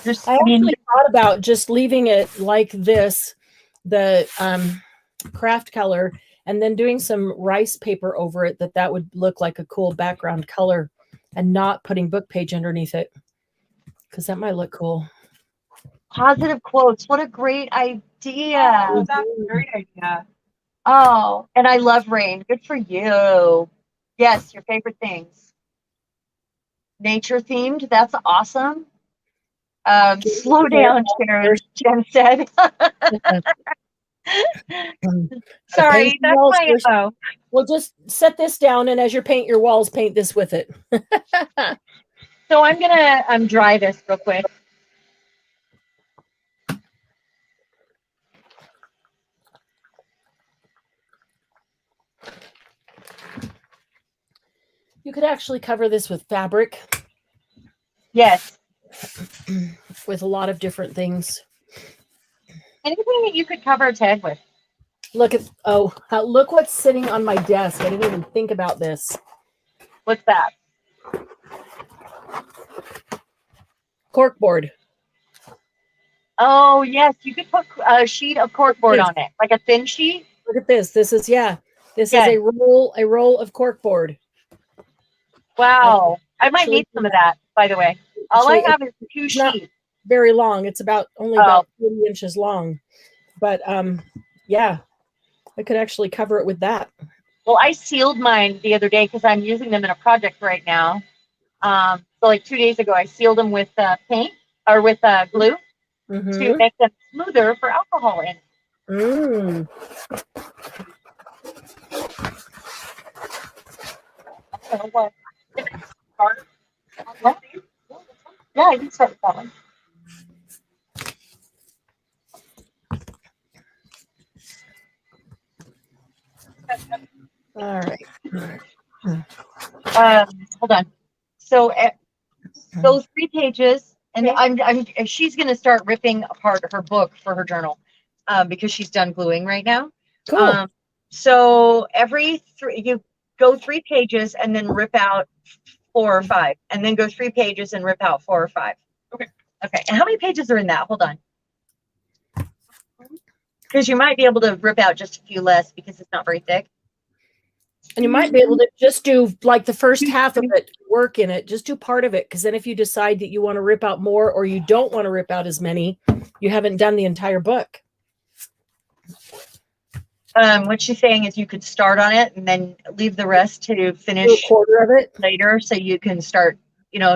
I actually thought about just leaving it like this, the craft color, and then doing some rice paper over it that would look like a cool background color and not putting book page underneath it because that might look cool. Positive quotes. What a great idea. Oh, that's a great idea. Oh, and I love rain. Good for you. Yes, your favorite things. Nature themed. That's awesome. Slow down, Jen said. Sorry, that's my info. We'll just set this down, and as you paint your walls, paint this with it. So I'm gonna dry this real quick. You could actually cover this with fabric. Yes. With a lot of different things. Anything that you could cover a tag with. Look what's sitting on my desk. I didn't even think about this. What's that? Corkboard. Oh yes, you could put a sheet of corkboard on it, like a thin sheet. Look at this. This is is a roll of corkboard. Wow, I might need some of that. By the way, all I have is 2 sheets. Very long. It's about 40 inches long, but yeah, I could actually cover it with that. Well, I sealed mine the other day because I'm using them in a project right now. So like 2 days ago, I sealed them with paint or with glue to make them smoother for alcohol in. Mm. Okay, well, can I start on one of these? Yeah, I can start with that one. All right. Hold on. So those 3 pages, and she's going to start ripping apart her book for her journal because she's done gluing right now. Cool. So you go 3 pages and then rip out 4 or 5, and then go 3 pages and rip out 4 or 5. Okay. Okay. And how many pages are in that? Hold on. Because you might be able to rip out just a few less because it's not very thick. And you might be able to just do like the first half of it, work in it, just do part of it. Because then if you decide that you want to rip out more or you don't want to rip out as many, you haven't done the entire book. What she's saying is you could start on it and then leave the rest to finish a quarter of it later so you can start,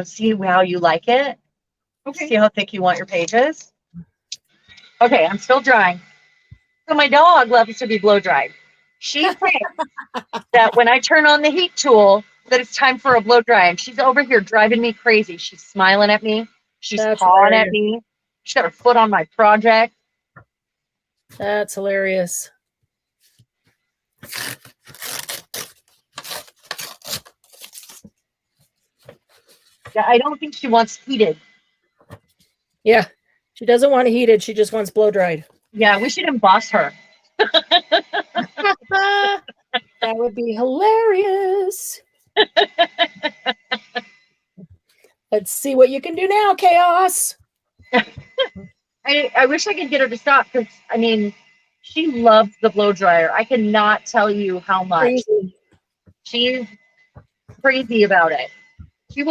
see how you like it. Okay. See how thick you want your pages? Okay, I'm still drying. So my dog loves to be blow dried. She thinks that when I turn on the heat tool, that it's time for a blow dry. And she's over here driving me crazy. She's smiling at me. She's That's pawing at hilarious. me. She's got her foot on my project. That's hilarious. Yeah, I don't think she wants heated. Yeah. She doesn't want it heated. She just wants blow dried. Yeah, we should emboss her. That would be hilarious. Let's see what you can do now, Chaos. I wish I could get her to stop because, I mean, she loves the blow dryer. I cannot tell you how much. Crazy. She's crazy about it. She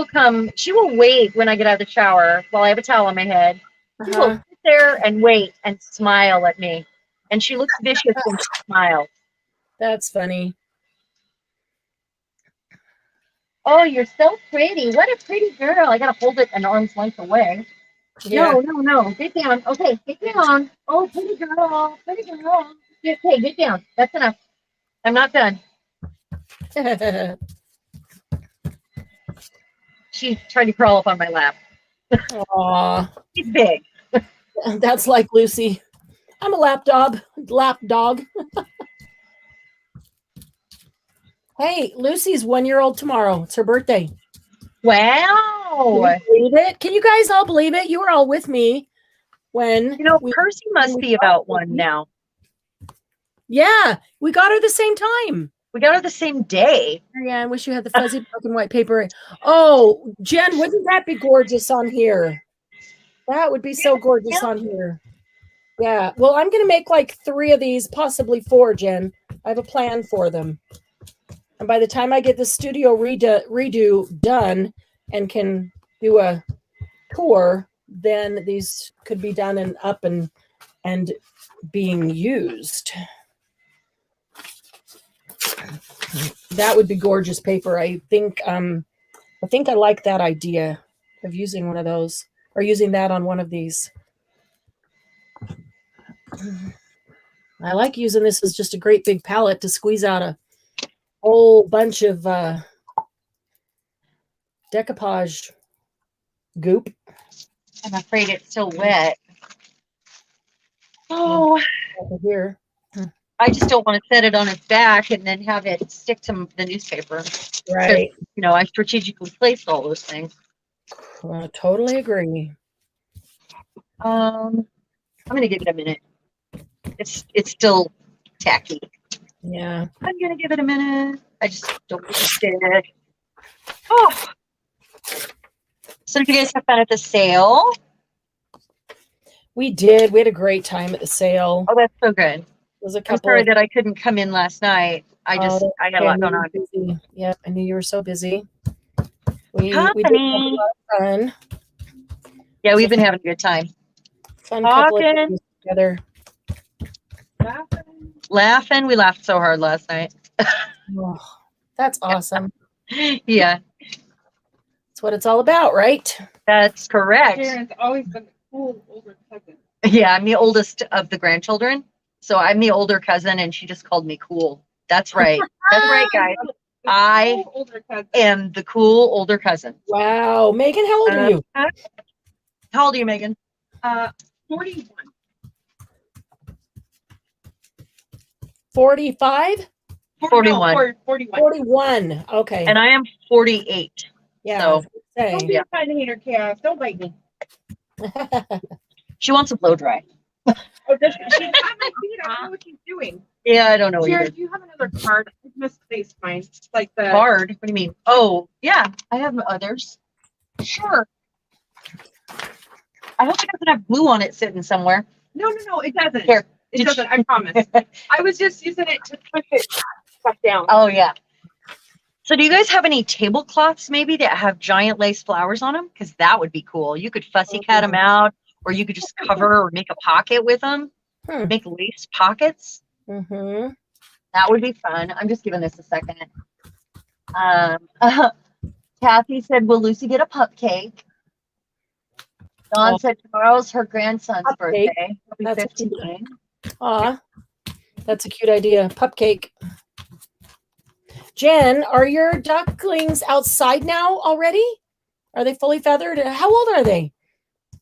will wait when I get out of the shower while I have a towel on my head. She will sit there and wait and smile at me. And she looks vicious when she smiles. That's funny. Oh, you're so pretty. What a pretty girl. I got to hold it an arm's length away. Yeah. No. Get down. Okay, get down. Oh, pretty girl. Pretty girl. Okay, get down. That's enough. I'm not done. She tried to crawl up on my lap. Aw. She's big. That's like Lucy. I'm a lap dog. Hey, Lucy's 1 year old tomorrow. It's her birthday. Wow. Can you believe it? Can you guys all believe it? You were all with me when Percy must be about one now. Yeah, we got her the same time. We got her the same day. Yeah, I wish you had the fuzzy black and white paper. Oh, Jen, wouldn't that be gorgeous on here? That would be so gorgeous on here. Yeah. Well, I'm going to make like 3 of these, possibly 4, Jen. I have a plan for them. And by the time I get the studio redo done and can do a tour, then these could be done and up and being used. That would be gorgeous paper. I think I like that idea of using one of those or using that on one of these. I like using this as just a great big palette to squeeze out a whole bunch of decoupage goop. I'm afraid it's still wet. Oh, Over here. I just don't want to set it on its back and then have it stick to the newspaper. Right. I strategically placed all those things. I totally agree. I'm gonna give it a minute. It's still tacky. Yeah. I'm gonna give it a minute. I just don't understand. Oh. So did you guys have fun at the sale? We did. We had a great time at the sale. Oh, that's so good. It was a I'm couple sorry of that I couldn't come in last night. I got a lot going on. Busy. Yep, I knew you were so busy. We did have a Company. lot of fun. Yeah, we've been having a good time. Fun couple of Talking. days together. Laughing. We laughed so hard last night. Oh, that's awesome. Yeah, That's what it's all about, right? that's correct. Sharon's always been the cool older cousin. Yeah, I'm the oldest of the grandchildren. So I'm the older cousin, and she just called me cool. That's right. That's right, guys. The I cool older cousin. am the cool older cousin. Wow. Megan, how old are you? How old are you, Megan? 41. 45? 41. 41. 41. Okay. And I am 48. Yeah. so- I was gonna Don't say. be a fun hater, Chaos. Don't bite me. She wants a blow dry. Oh, does she? She's on my feet. I don't know what she's doing. Yeah, I don't know Sharon, either. do you have another card? I misplaced mine. It's like the Hard? What do you mean? Oh, yeah. I have others. Sure. I hope it doesn't have glue on it sitting somewhere. No, it doesn't. Here. It Did doesn't. I promise. I was just using it to push it stuff down. Oh, yeah. So do you guys have any tablecloths maybe that have giant lace flowers on them? Because that would be cool. You could fussy cut them out, or you could just cover or make a pocket with them. Make lace pockets. Mm-hmm. That would be fun. I'm just giving this a second. Kathy said, will Lucy get a pup cake? Dawn said tomorrow's her grandson's Cupcake. birthday. He'll be That's a cute 15. Aw, that's a cute idea. Pupcake. Jen, are your ducklings outside now already? Are they fully feathered? How old are they?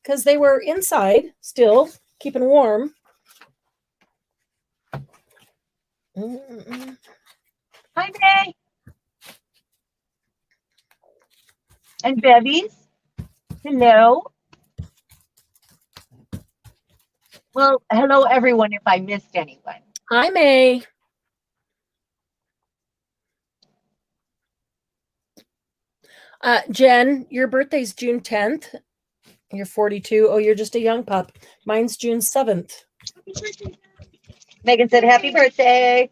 Because they were inside still, keeping warm. Mm-mm. Hi, May. And Bevies. Hello. Well, hello, everyone, if I missed anyone. Hi, May. Jen, your birthday's June 10th. You're 42. Oh, you're just a young pup. Mine's June 7th. Megan said, happy birthday.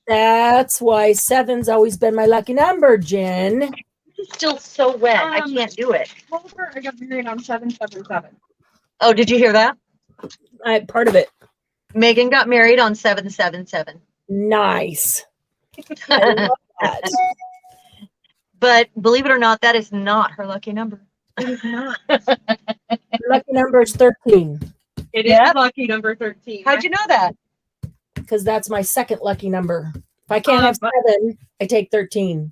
That's why 7's always been my lucky number, Jen. It's still so wet. I can't do it. Oliver, I got married on 7/7/7. Oh, did you hear that? Part of it. Megan got married on 7/7/7. Nice. I love that. But believe it or not, that is not her lucky number. It is not. Lucky number is 13 It is Yep. lucky number 13. How'd you know that? because that's my second lucky number. If I can't have 7, I take 13.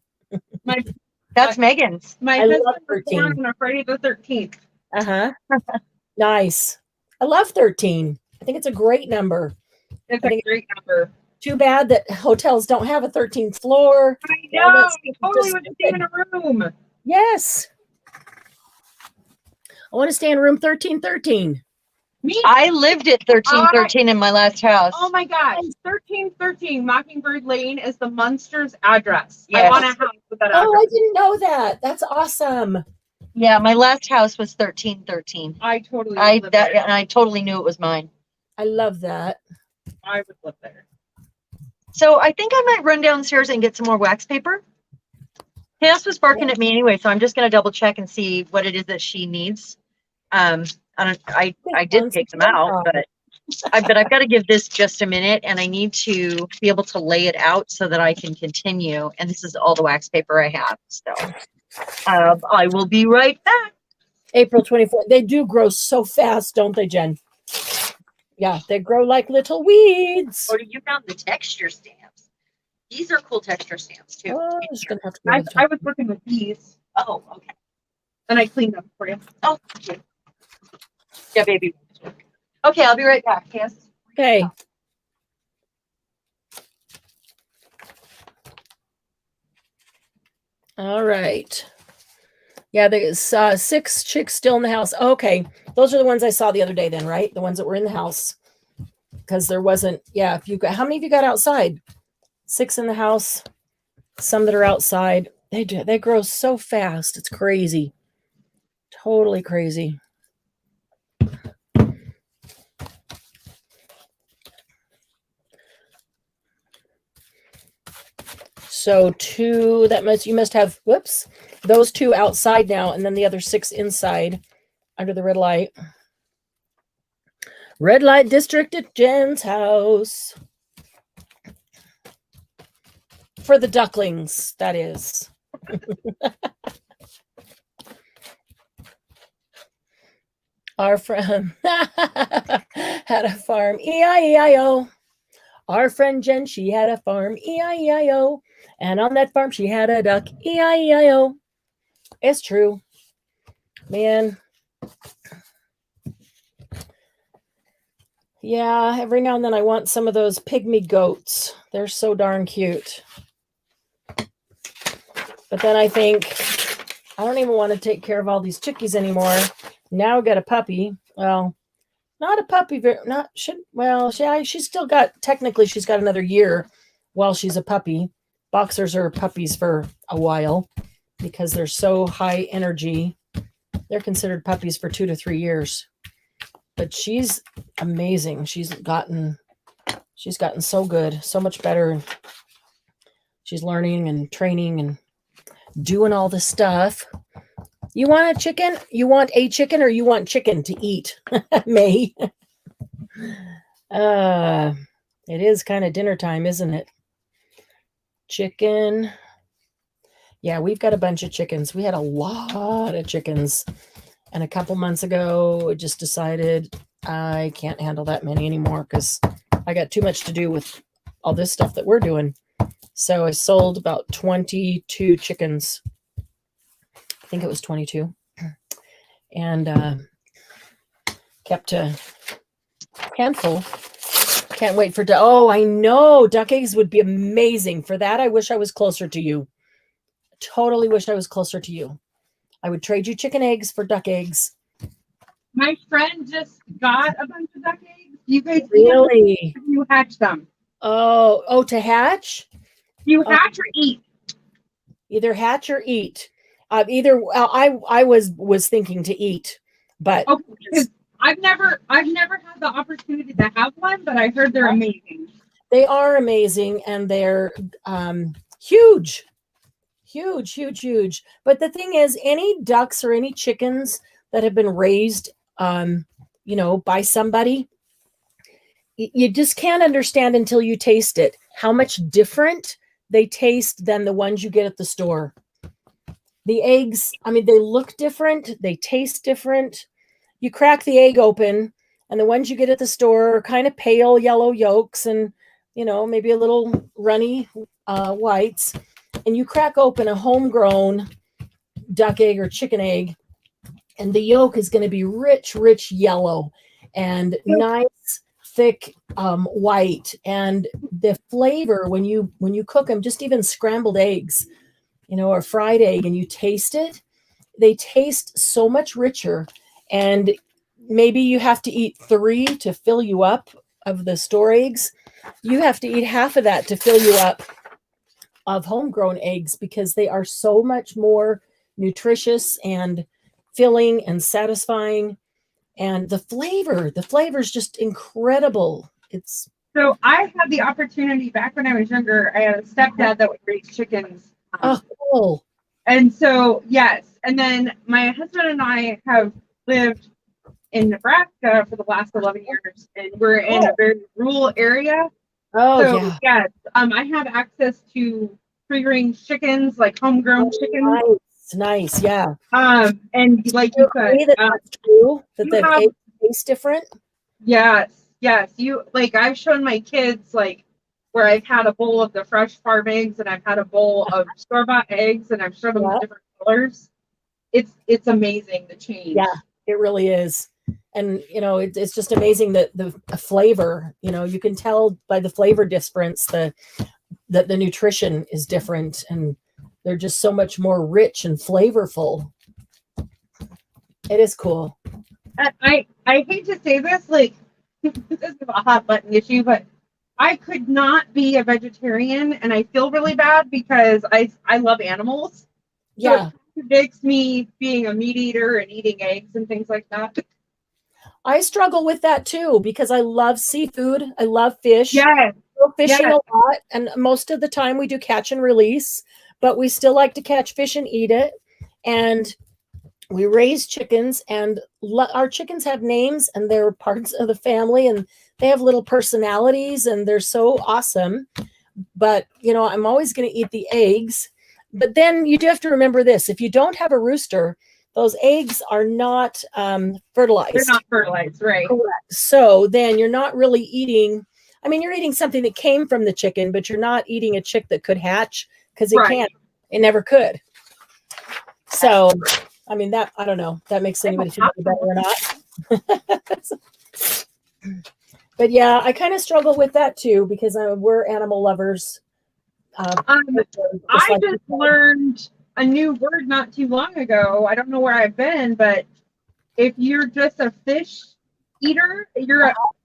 That's Megan's. My I love husband was 13. born on a Friday the 13th. Uh-huh. Nice. I love 13. I think it's a great number. It's I a think- great number. Too bad that hotels don't have a 13th floor. I Yeah, know. that's Totally just want to stay in a room. Yes. I want to stay in room 1313. Me. I lived at 1313 in my last house. Oh my gosh. 1313 Mockingbird Lane is the Munsters address. I Yes. want a house with that Oh, I address. didn't know that. That's awesome. Yeah, my last house was 1313. I totally I would live there. and I totally knew it was mine. I love that. I would live there. So I think I might run downstairs and get some more wax paper. Cass was barking at me anyway, so I'm just gonna double check and see what it is that she needs. I did take them out, but I've got to give this just a minute, and I need to be able to lay it out so that I can continue. And this is all the wax paper I have. So I will be right back. April 24th. They do grow so fast, don't they, Jen? Yeah, they grow like little weeds. Or you found the texture stamps. These are cool texture stamps too. Oh, I'm just gonna have to go I, to the I top. was working with these Oh, okay. and I cleaned them for you. Oh, thank you. Yeah, baby. Okay, I'll be right back. Yes. Okay. All right. Yeah, there's 6 chicks still in the house. Okay. Those are the ones I saw the other day then, right? The ones that were in the house. Because there wasn't, yeah, if you got, how many of you got outside? 6 in the house, some that are outside. They grow so fast. It's crazy. Totally crazy. So 2, you must have, whoops, those 2 outside now, and then the other 6 inside under the red light. Red light district at Jen's house. For the ducklings, that is. Our friend had a farm, E-I-E-I-O. Our friend Jen, she had a farm, E-I-E-I-O. And on that farm, she had a duck, E-I-E-I-O. It's true. Man. Yeah, every now and then I want some of those pygmy goats. They're so darn cute. But then I think, I don't even want to take care of all these chickies anymore. Now I got a puppy. Well, not a puppy. She's still got, technically she's got another year while she's a puppy. Boxers are puppies for a while because they're so high energy. They're considered puppies for 2 to 3 years. But she's amazing. She's gotten so good, so much better. She's learning and training and doing all this stuff. You want a chicken? You want a chicken or you want chicken to eat? May. It is kind of dinner time, isn't it? Chicken. Yeah, we've got a bunch of chickens. We had a lot of chickens. And a couple months ago, I just decided I can't handle that many anymore because I got too much to do with all this stuff that we're doing. So I sold about 22 chickens. I think it was 22. And kept a handful. Can't wait for oh, I know duck eggs would be amazing. For that, I wish I was closer to you. Totally wish I was closer to you. I would trade you chicken eggs for duck eggs. My friend just got a bunch of duck eggs. You guys Really? You hatch them. Oh, to hatch? You hatch or eat? Either hatch or eat. I was thinking to eat, but okay, I've never had the opportunity to have one, but I heard they're amazing. They are amazing, and they're huge. Huge. But the thing is, any ducks or any chickens that have been raised, by somebody, you just can't understand until you taste it how much different they taste than the ones you get at the store. The eggs, they look different. They taste different. You crack the egg open, and the ones you get at the store are kind of pale yellow yolks and, maybe a little runny whites. And you crack open a homegrown duck egg or chicken egg, and the yolk is going to be rich yellow and nice, thick white. And the flavor when you cook them, just even scrambled eggs, or fried egg, and you taste it, they taste so much richer. And maybe you have to eat 3 to fill you up of the store eggs. You have to eat half of that to fill you up of homegrown eggs, because they are so much more nutritious and filling and satisfying. And the flavor is just incredible. So I had the opportunity back when I was younger. I had a stepdad that would raise chickens. Oh, cool. And so, yes. And then my husband and I have lived in Nebraska for the last 11 years, and we're in a very rural area. Oh, so, yeah. Yes, I have access to free-range chickens, like homegrown chickens. Nice, yeah. And like you said, that's true, that the eggs taste different. Yes. I've shown my kids, where I've had a bowl of the fresh farm eggs and I've had a bowl of store-bought eggs, and I've shown them the different colors. It's amazing, the change. Yeah, it really is. And, it's just amazing that the flavor, you can tell by the flavor difference that the nutrition is different, and they're just so much more rich and flavorful. It is cool. I hate to say this, this is a hot button issue, but I could not be a vegetarian, and I feel really bad because I love animals. Yeah. So it contradicts me being a meat eater and eating eggs and things like that. I struggle with that too, because I love seafood. I love fish. Yes. We're fishing a lot, and most of the time we do catch and release, but we still like to catch fish and eat it. And we raise chickens, and our chickens have names, and they're parts of the family, and they have little personalities, and they're so awesome. But, I'm always going to eat the eggs. But then you do have to remember this. If you don't have a rooster, those eggs are not fertilized. They're not fertilized, right? Correct. So then you're not really eating, you're eating something that came from the chicken, but you're not eating a chick that could hatch, because it can't. It never could. So, that, I don't know, that makes anybody feel better or not. But yeah, I kind of struggle with that too, because we're animal lovers. I just learned a new word not too long ago. I don't know where I've been, but if you're just a fish eater, you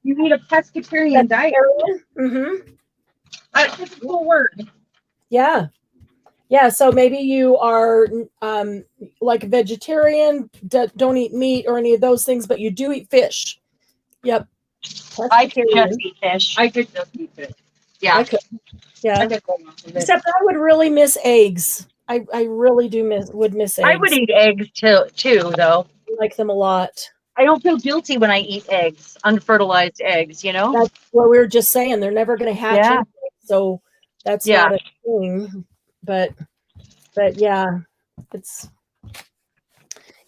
eat a pescatarian diet. Mm-hmm. That's just a cool word. Yeah. So maybe you are like a vegetarian, don't eat meat or any of those things, but you do eat fish. Yep. I could just eat fish. I could just eat fish. Yeah. I could. Yeah. Except I would really miss eggs. I really would miss eggs. I would eat eggs too, though. I like them a lot. I don't feel guilty when I eat eggs, unfertilized eggs, That's what we were just saying. They're never going to hatch. Yeah. Anyway, so that's not a thing. But But yeah, it's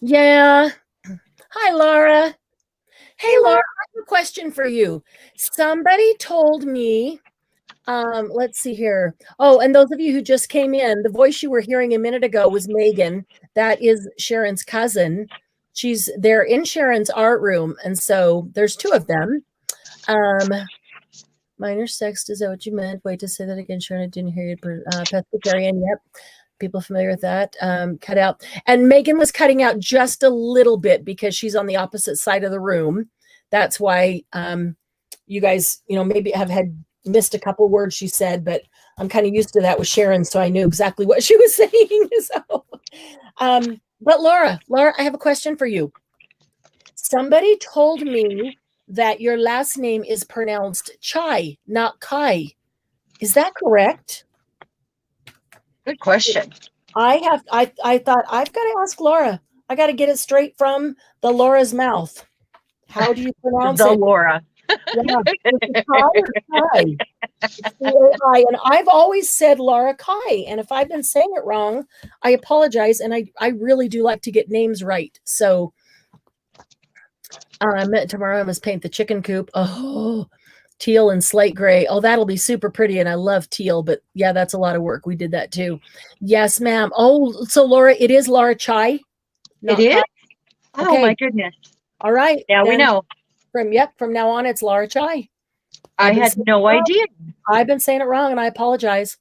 yeah. Hi, Laura. Hey, Laura, I have a question for you. Somebody told me, let's see here. Oh, and those of you who just came in, the voice you were hearing a minute ago was Megan. That is Sharon's cousin. They're in Sharon's art room, and so there's two of them. Minor sext, is that what you meant? Wait to say that again, Sharon. I didn't hear you. Pescatarian, yep. People familiar with that. Cut out. And Megan was cutting out just a little bit because she's on the opposite side of the room. That's why you guys, maybe have had missed a couple words she said, but I'm kind of used to that with Sharon, so I knew exactly what she was saying. So, but Laura, I have a question for you. Somebody told me that your last name is pronounced Chai, not Kai. Is that correct? Good question. I thought I've got to ask Laura. I got to get it straight from the Laura's mouth. How do you pronounce The it? Laura. Yeah. Kai or Kai? C-A-I. And I've always said Laura Kai. And if I've been saying it wrong, I apologize. And I really do like to get names right. So tomorrow I must paint the chicken coop. Oh, teal and slate gray. Oh, that'll be super pretty. And I love teal, but yeah, that's a lot of work. We did that too. Yes, ma'am. Oh, so Laura, it is Laura Chai. It is? Kai. Oh Okay. my goodness. All right. Now we know. From now on, it's Laura Chai. I had no idea. I've been saying it wrong and I apologize.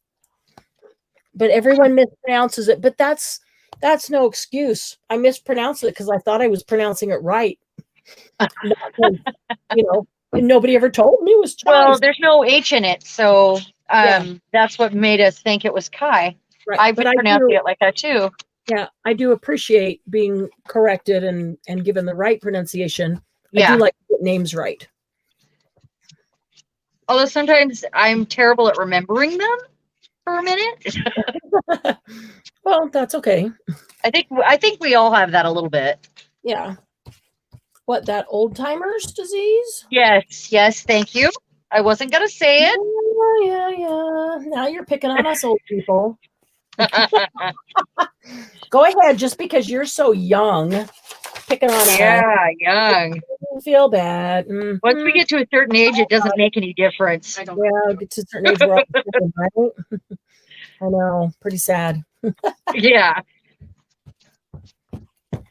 But everyone mispronounces it. But that's no excuse. I mispronounced it because I thought I was pronouncing it right. Nobody ever told me it was Chai. Well, there's no H in it, so that's what made us think it was Kai. Right. I've been pronouncing it like that too. Yeah, I do appreciate being corrected and given the right pronunciation. Yeah. I do like to get names right. Although sometimes I'm terrible at remembering them for a minute. Well, that's okay. I think we all have that a little bit. Yeah. What, that old timers disease? Yes, thank you. I wasn't gonna say it. Yeah. Now you're picking on us old people. Go ahead, just because you're so young, picking on us. Yeah, young. I feel bad. Once we get to a certain age, it doesn't make any difference. Yeah, get to a certain age, we're all different, right? I know, pretty sad. Yeah.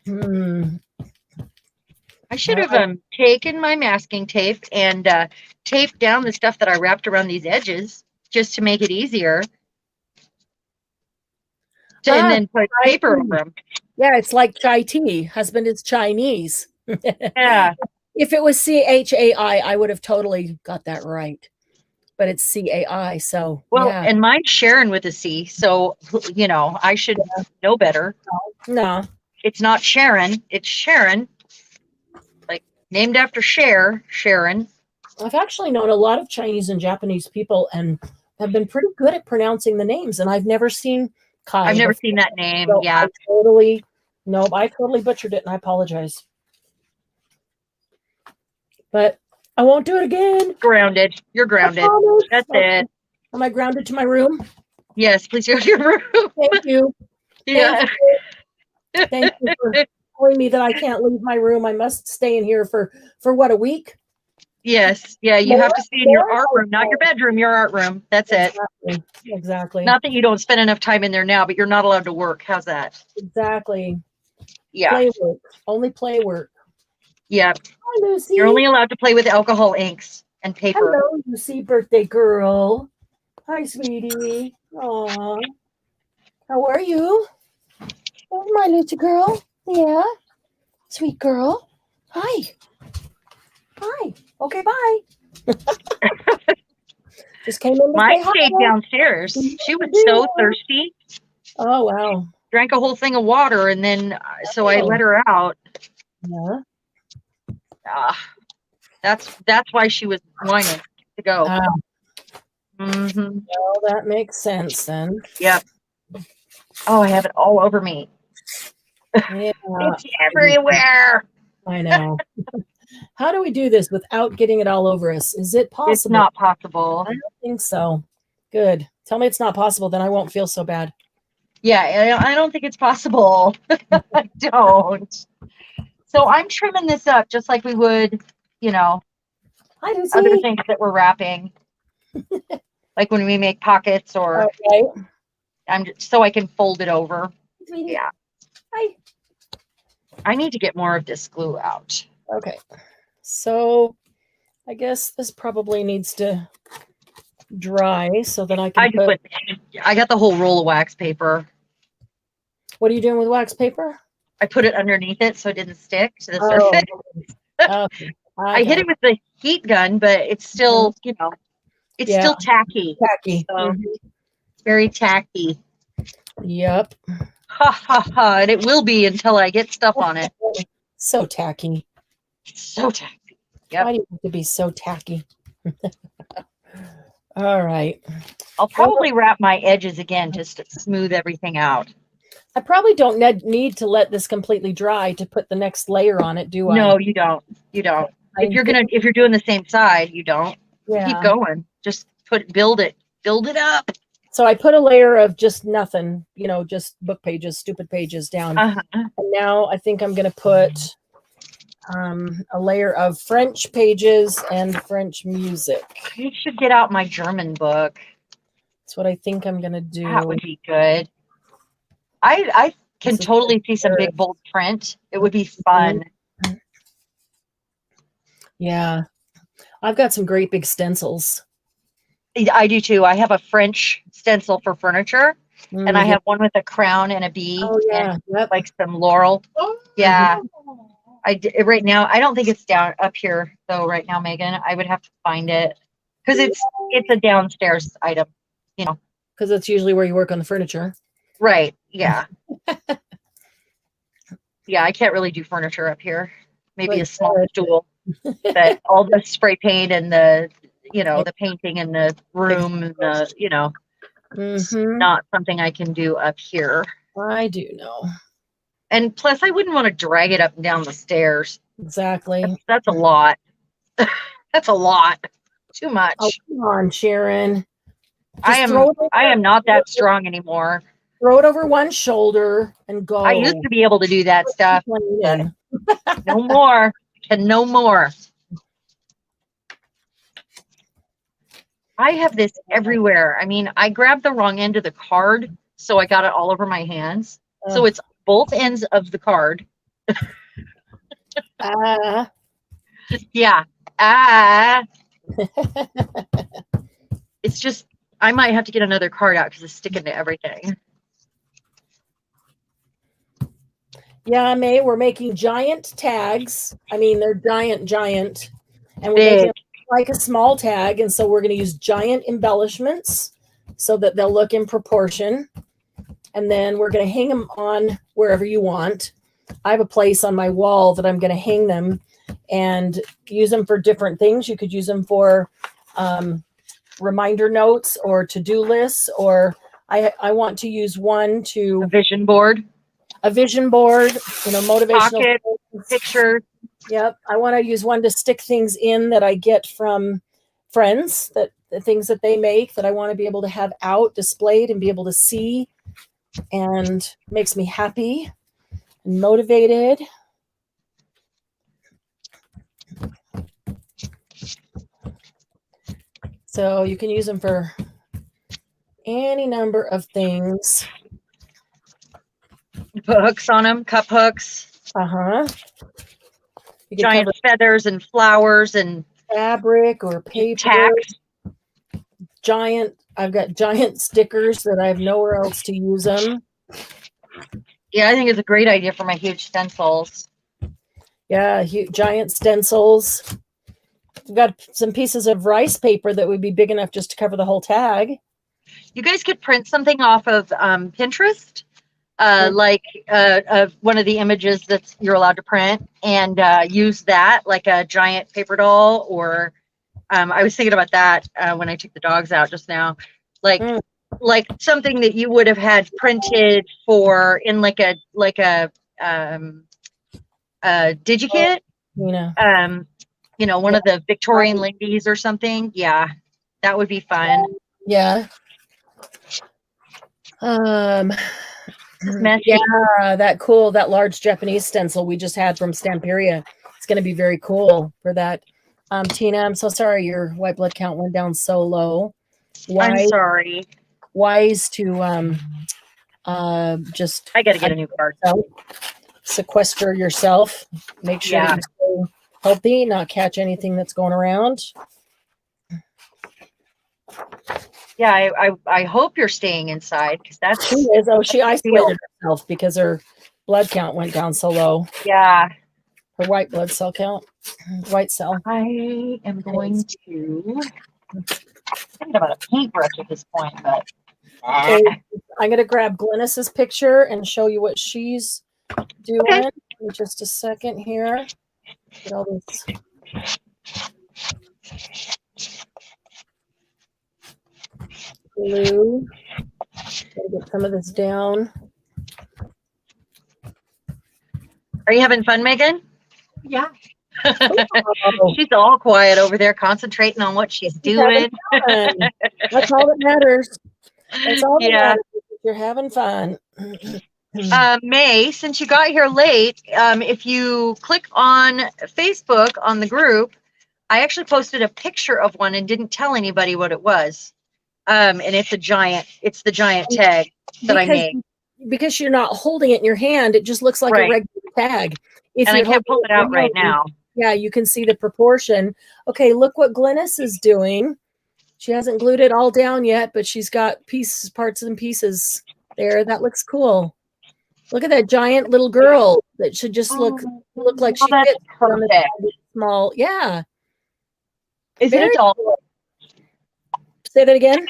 Hmm. I should have taken my masking tape and taped down the stuff that I wrapped around these edges just to make it easier. And then put paper over them. Yeah, it's like chai tea. Husband is Chinese. Yeah. If it was C-H-A-I, I would have totally got that right. But it's C-A-I, so Well, yeah. and mine's Sharon with a C, so I should know better. No. It's not Sharon, it's Sharon. Like named after Sharon. I've actually known a lot of Chinese and Japanese people and have been pretty good at pronouncing the names, and I've never seen Kai. I've never seen that name. So yeah. I totally butchered it and I apologize. But I won't do it again. Grounded. You're grounded. That's it. Am I grounded to my room? Yes, please go to your room. Thank you. Yeah. Thank you for telling me that I can't leave my room. I must stay in here for what, a week? Yes. Yeah, you have to stay in your art room, not your bedroom, your art room. That's it. Exactly. Not that you don't spend enough time in there now, but you're not allowed to work. How's that? Exactly. Yeah. Play work. Only play work. Yeah. Hi, Lucy. You're only allowed to play with alcohol inks and paper. Hello, Lucy, birthday girl. Hi, sweetie. Aw. How are you? Oh, my Lucy girl. Yeah. Sweet girl. Hi. Hi. Okay, bye. Just came in to Mine say stayed hi. downstairs. She was so thirsty. Oh, wow. Drank a whole thing of water, and then so I let her out. Yeah. That's why she was whining to go. Well, that makes sense then. Yep. Oh, I have it all over me. Yeah. It's everywhere. I know. How do we do this without getting it all over us? Is it possible? It's not possible. I don't think so. Good. Tell me it's not possible, then I won't feel so bad. Yeah, I don't think it's possible. I don't. So I'm trimming this up just like we would, you know, Hi, other Lucy. things that we're wrapping. Like when we make pockets or Okay. so I can fold it over. Sweetie. Yeah. Hi. I need to get more of this glue out. Okay. So I guess this probably needs to dry so that I can I got the whole roll of wax paper. What are you doing with wax paper? I put it underneath it so it didn't stick to the Oh, surface. okay. I hit it with the heat gun, but it's still, you know, it's Yeah. still tacky. Tacky. So it's very tacky. Yep. Ha ha ha. And it will be until I get stuff on it. So tacky. It's so tacky. Yep. Why do you have to be so tacky? All right. I'll probably wrap my edges again just to smooth everything out. I probably don't need to let this completely dry to put the next layer on it, do I? No, you don't. You don't. If you're doing the same side, you don't. Yeah. Keep going. Just build it up. So I put a layer of just nothing, you know, just book pages, stupid pages down. And now I think I'm going to put a layer of French pages and French music. You should get out my German book. That's what I think I'm going to do. That would be good. I can totally see some big bold print. It would be fun. Yeah. I've got some great big stencils. I do too. I have a French stencil for furniture, and I have one with a crown and a bee, and like some laurel. Yeah. Right now, I don't think it's down up here though. Right now, Megan, I would have to find it because it's a downstairs item, you know. Because that's usually where you work on the furniture. Right. Yeah. Yeah, I can't really do furniture up here. Maybe a small stool, but all the spray paint and the, you know, the painting in the room, and the, you know, it's not something I can do up here. I do know. And plus, I wouldn't want to drag it up and down the stairs. Exactly. That's a lot. That's a lot. Too much. Oh, come on, Sharon. I am not that strong anymore. Throw it over one shoulder and go. I used to be able to do that stuff. No more. No more. I have this everywhere. I mean, I grabbed the wrong end of the card, so I got it all over my hands. So it's both ends of the card. Yeah. It's just, I might have to get another card out because it's sticking to everything. Yeah, May, we're making giant tags. I mean, they're giant, and we're making like a small tag, and so we're going to use giant embellishments so that they'll look in proportion, and then we're going to hang them on wherever you want. I have a place on my wall that I'm going to hang them and use them for different things. You could use them for reminder notes or to-do lists, or I want to use one to a vision board, you know, motivational pictures. Yep. I want to use one to stick things in that I get from friends, that the things that they make that I want to be able to have out displayed and be able to see, and makes me happy and motivated. So you can use them for any number of things. You put hooks on them, cup hooks. Giant feathers and flowers and fabric or paper. Tacks. I've got giant stickers that I have nowhere else to use them. Yeah, I think it's a great idea for my huge stencils. Yeah, giant stencils. We've got some pieces of rice paper that would be big enough just to cover the whole tag. You guys could print something off of Pinterest, like one of the images that you're allowed to print, and use that like a giant paper doll. Or I was thinking about that when I took the dogs out just now, like something that you would have had printed for in like a DigiKit. You know, one of the Victorian ladies or something. Yeah, that would be fun. Yeah. This is messy. Yeah, that large Japanese stencil we just had from Stamperia. It's going to be very cool for that. Tina, I'm so sorry your white blood count went down so low. I'm sorry. Wise to just I got to get a new card. sequester yourself. Make sure that you stay healthy, not catch anything that's going around. Yeah, I hope you're staying inside because that's. She is. Oh, she isolated herself because her blood count went down so low. Yeah. Her white blood cell count. White cell. I am going to. I'm thinking about a paintbrush at this point, but. Okay, I'm going to grab Glynis's picture and show you what she's doing. Okay. In just a second here. Get all this. Glue. Gotta get some of this down. Are you having fun, Megan? Yeah. Oh, She's all quiet over there, concentrating on what she's doing. that's all that matters. That's all that matters. You're having fun. May, since you got here late, if you click on Facebook on the group, I actually posted a picture of one and didn't tell anybody what it was. And it's the giant tag that I made. Because you're not holding it in your hand, it just looks like a regular tag. If And I can't pull it out right now. Yeah, you can see the proportion. Okay, look what Glynis is doing. She hasn't glued it all down yet, but she's got parts and pieces there. That looks cool. Look at that giant little girl. That should just look like she fits on the small. Yeah. Is it a doll? Cool. Say that again.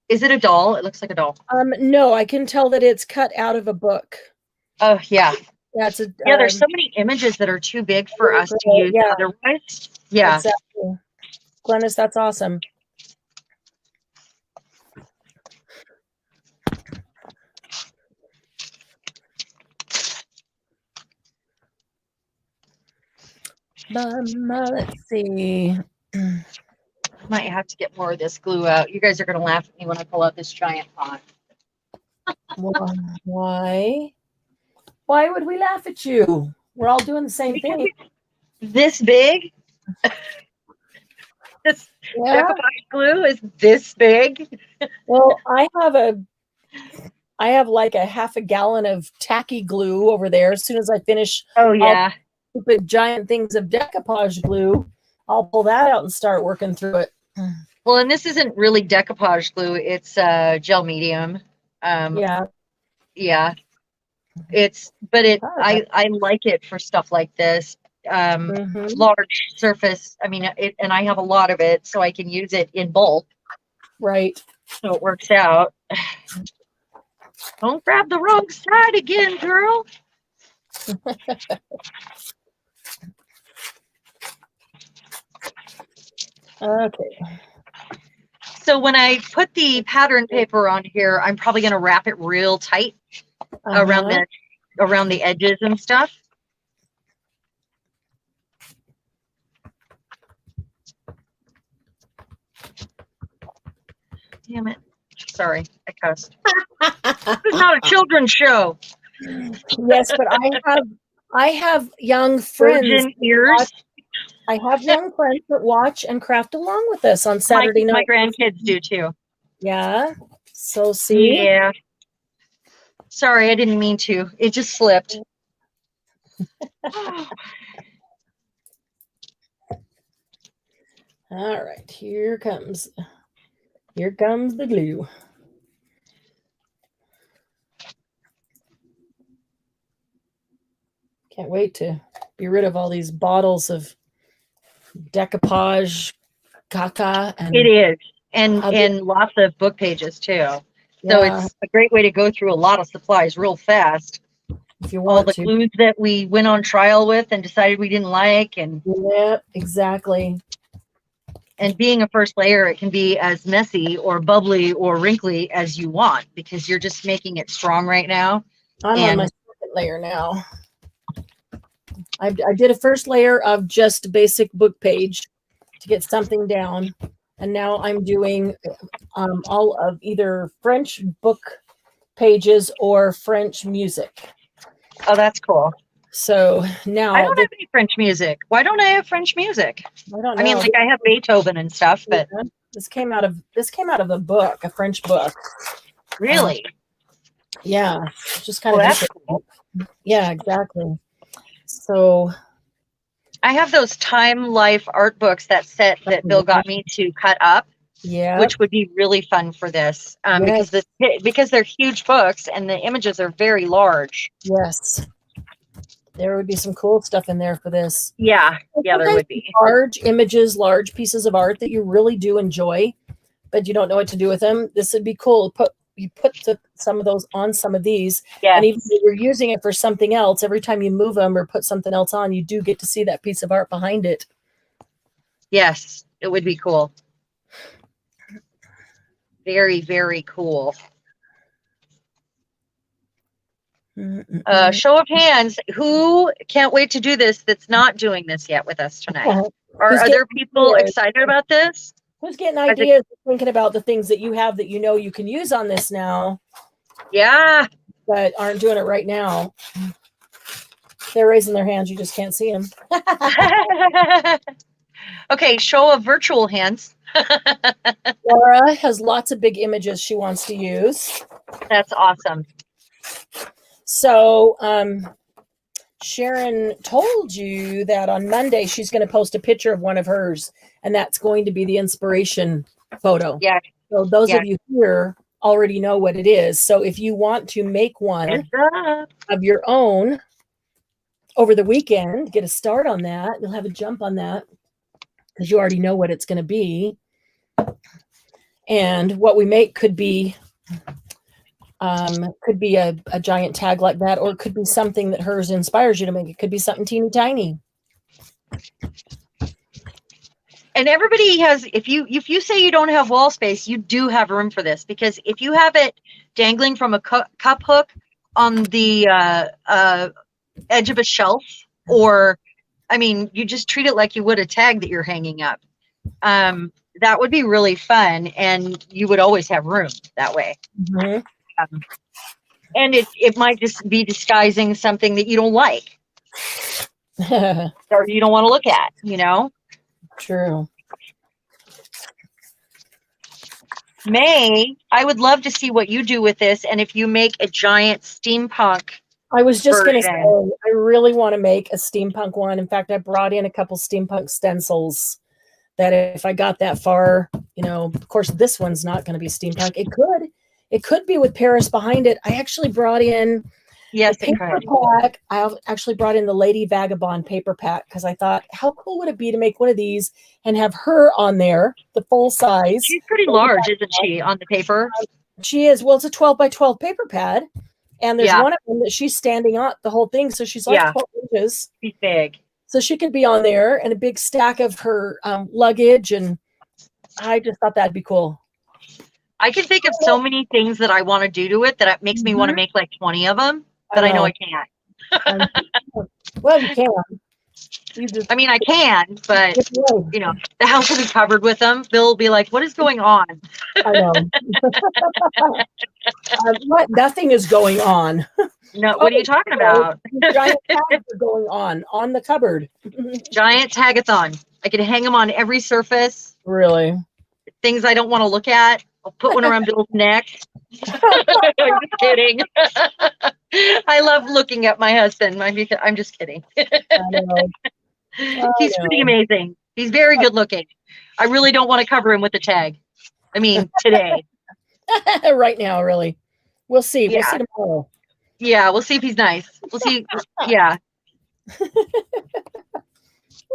Is it a doll? It looks like a doll. No, I can tell that it's cut out of a book. Oh yeah. Yeah, there's so many images that are too big for us to use otherwise. Yeah. Exactly. Glynis, that's awesome. Let's see. Might have to get more of this glue out. You guys are going to laugh at me when I pull out this giant pot. Why? Why would we laugh at you? We're all doing the same thing. This big? This decoupage glue is this big? Well, I have like a half a gallon of tacky glue over there. As soon as I finish stupid giant things of decoupage glue, I'll pull that out and start working through it. Well, and this isn't really decoupage glue. It's gel medium. Yeah. I like it for stuff like this. Large surface. I mean, and I have a lot of it, so I can use it in bulk. Right. So it works out. Don't grab the wrong side again, girl. Okay. So when I put the pattern paper on here, I'm probably going to wrap it real tight around the edges and stuff. Damn it. Sorry, I cussed. This is not a children's show. Yes, but I have young friends. Virgin ears. I have young friends that watch and craft along with us on Saturday night. My grandkids do too. Yeah. So see. Yeah. Sorry, I didn't mean to. It just slipped. All right, here comes the glue. Can't wait to be rid of all these bottles of decoupage caca. And it is. And lots of book pages too. So it's a great way to go through a lot of supplies real fast. If you want all the glues that we went on trial with and decided we didn't like. And yep, exactly. And being a first layer, it can be as messy or bubbly or wrinkly as you want because you're just making it strong right now. I'm on my second layer now. I did a first layer of just basic book page to get something down. And now I'm doing all of either French book pages or French music. Oh, that's cool. So now I don't have any French music. Why don't I have French music? I don't know. I mean, like I have Beethoven and stuff, but this came out of a book, a French book. really, Yeah, just kind well, of that's interesting. cool. Yeah, exactly. So I have those Time Life art books that Bill got me to cut up, yeah, which would be really fun for this Yes. because they're huge books and the images are very large. yes, there would be some cool stuff in there for this. Yeah, there Sometimes would be. large images, large pieces of art that you really do enjoy, but you don't know what to do with them. This would be cool. You put some of those on some of these, Yeah, and even if you're using it for something else, every time you move them or put something else on, you do get to see that piece of art behind it. yes, it would be cool. Very, very cool. Show of hands. Who can't wait to do this that's not doing this yet with us tonight? Are other people excited about this? Who's getting ideas, thinking about the things that you have that you know you can use on this now, Yeah. but aren't doing it right now? They're raising their hands. You just can't see them. Okay, show of virtual hands. Laura has lots of big images she wants to use. That's awesome. So Sharon told you that on Monday she's going to post a picture of one of hers, and that's going to be the inspiration photo. Yeah. So those of you here already know what it is. So if you want to make one of your own over the weekend, get a start on that. You'll have a jump on that because you already know what it's going to be. And what we make could be a giant tag like that, or it could be something that hers inspires you to make. It could be something teeny tiny. And everybody has, if you say you don't have wall space, you do have room for this, because if you have it dangling from a cup hook on the edge of a shelf, or I mean, you just treat it like you would a tag that you're hanging up. That would be really fun, and you would always have room that way. Mm-hmm. And it might just be disguising something that you don't like or you don't want to look at, you know? True. May, I would love to see what you do with this, and if you make a giant steampunk. I was just going to say, version. I really want to make a steampunk one. In fact, I brought in a couple steampunk stencils that if I got that far, you know, of course, this one's not going to be steampunk. It could be with Paris behind it. I actually brought in the paper pack. I actually brought in the Lady Vagabond paper pack because I thought, how cool would it be to make one of these and have her on there, the full size. She's pretty large, isn't she, on the paper? She is. Well, it's a 12 by 12 paper pad. And there's one of them that she's standing on the whole thing. So she's like 12 inches. She's big. So she could be on there, and a big stack of her luggage. And I just thought that'd be cool. I can think of so many things that I want to do to it that makes me want to make like 20 of them, but I know I can't. Well, you can. I mean, I can, but you know, the house will be covered with them. Bill will be like, "What is going on?" I know. What? Nothing is going on. No, what are you talking about? Giant tags are going on the cupboard. Giant tagathon. I could hang them on every surface. Really? Things I don't want to look at. I'll put one around Bill's neck. I'm just kidding. I love looking at my husband. I'm just kidding. He's pretty amazing. He's very good looking. I really don't want to cover him with a tag. I mean, today. Right now, really. We'll see. Yeah. We'll see tomorrow. Yeah, we'll see if he's nice. We'll see. Yeah. We'll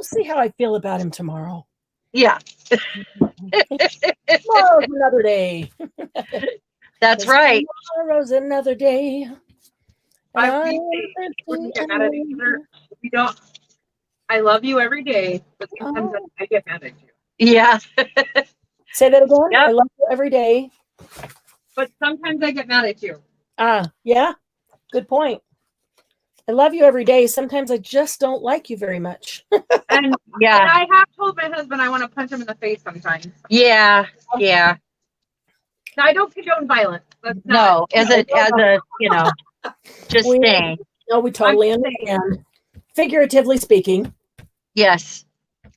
see how I feel about him tomorrow. Yeah. Tomorrow's another day. That's right. Tomorrow's another day. I love you every day, but sometimes I get mad at you. Yeah. Say that again. Yep. I love you every day. But sometimes I get mad at you. Yeah. Good point. I love you every day. Sometimes I just don't like you very much. And yeah. And I have told my husband I want to punch him in the face sometimes. Yeah. Yeah. Now, I don't condone violence. That's No, not, as a, just We- saying. No, we totally I'm just understand. Figuratively speaking. Yes.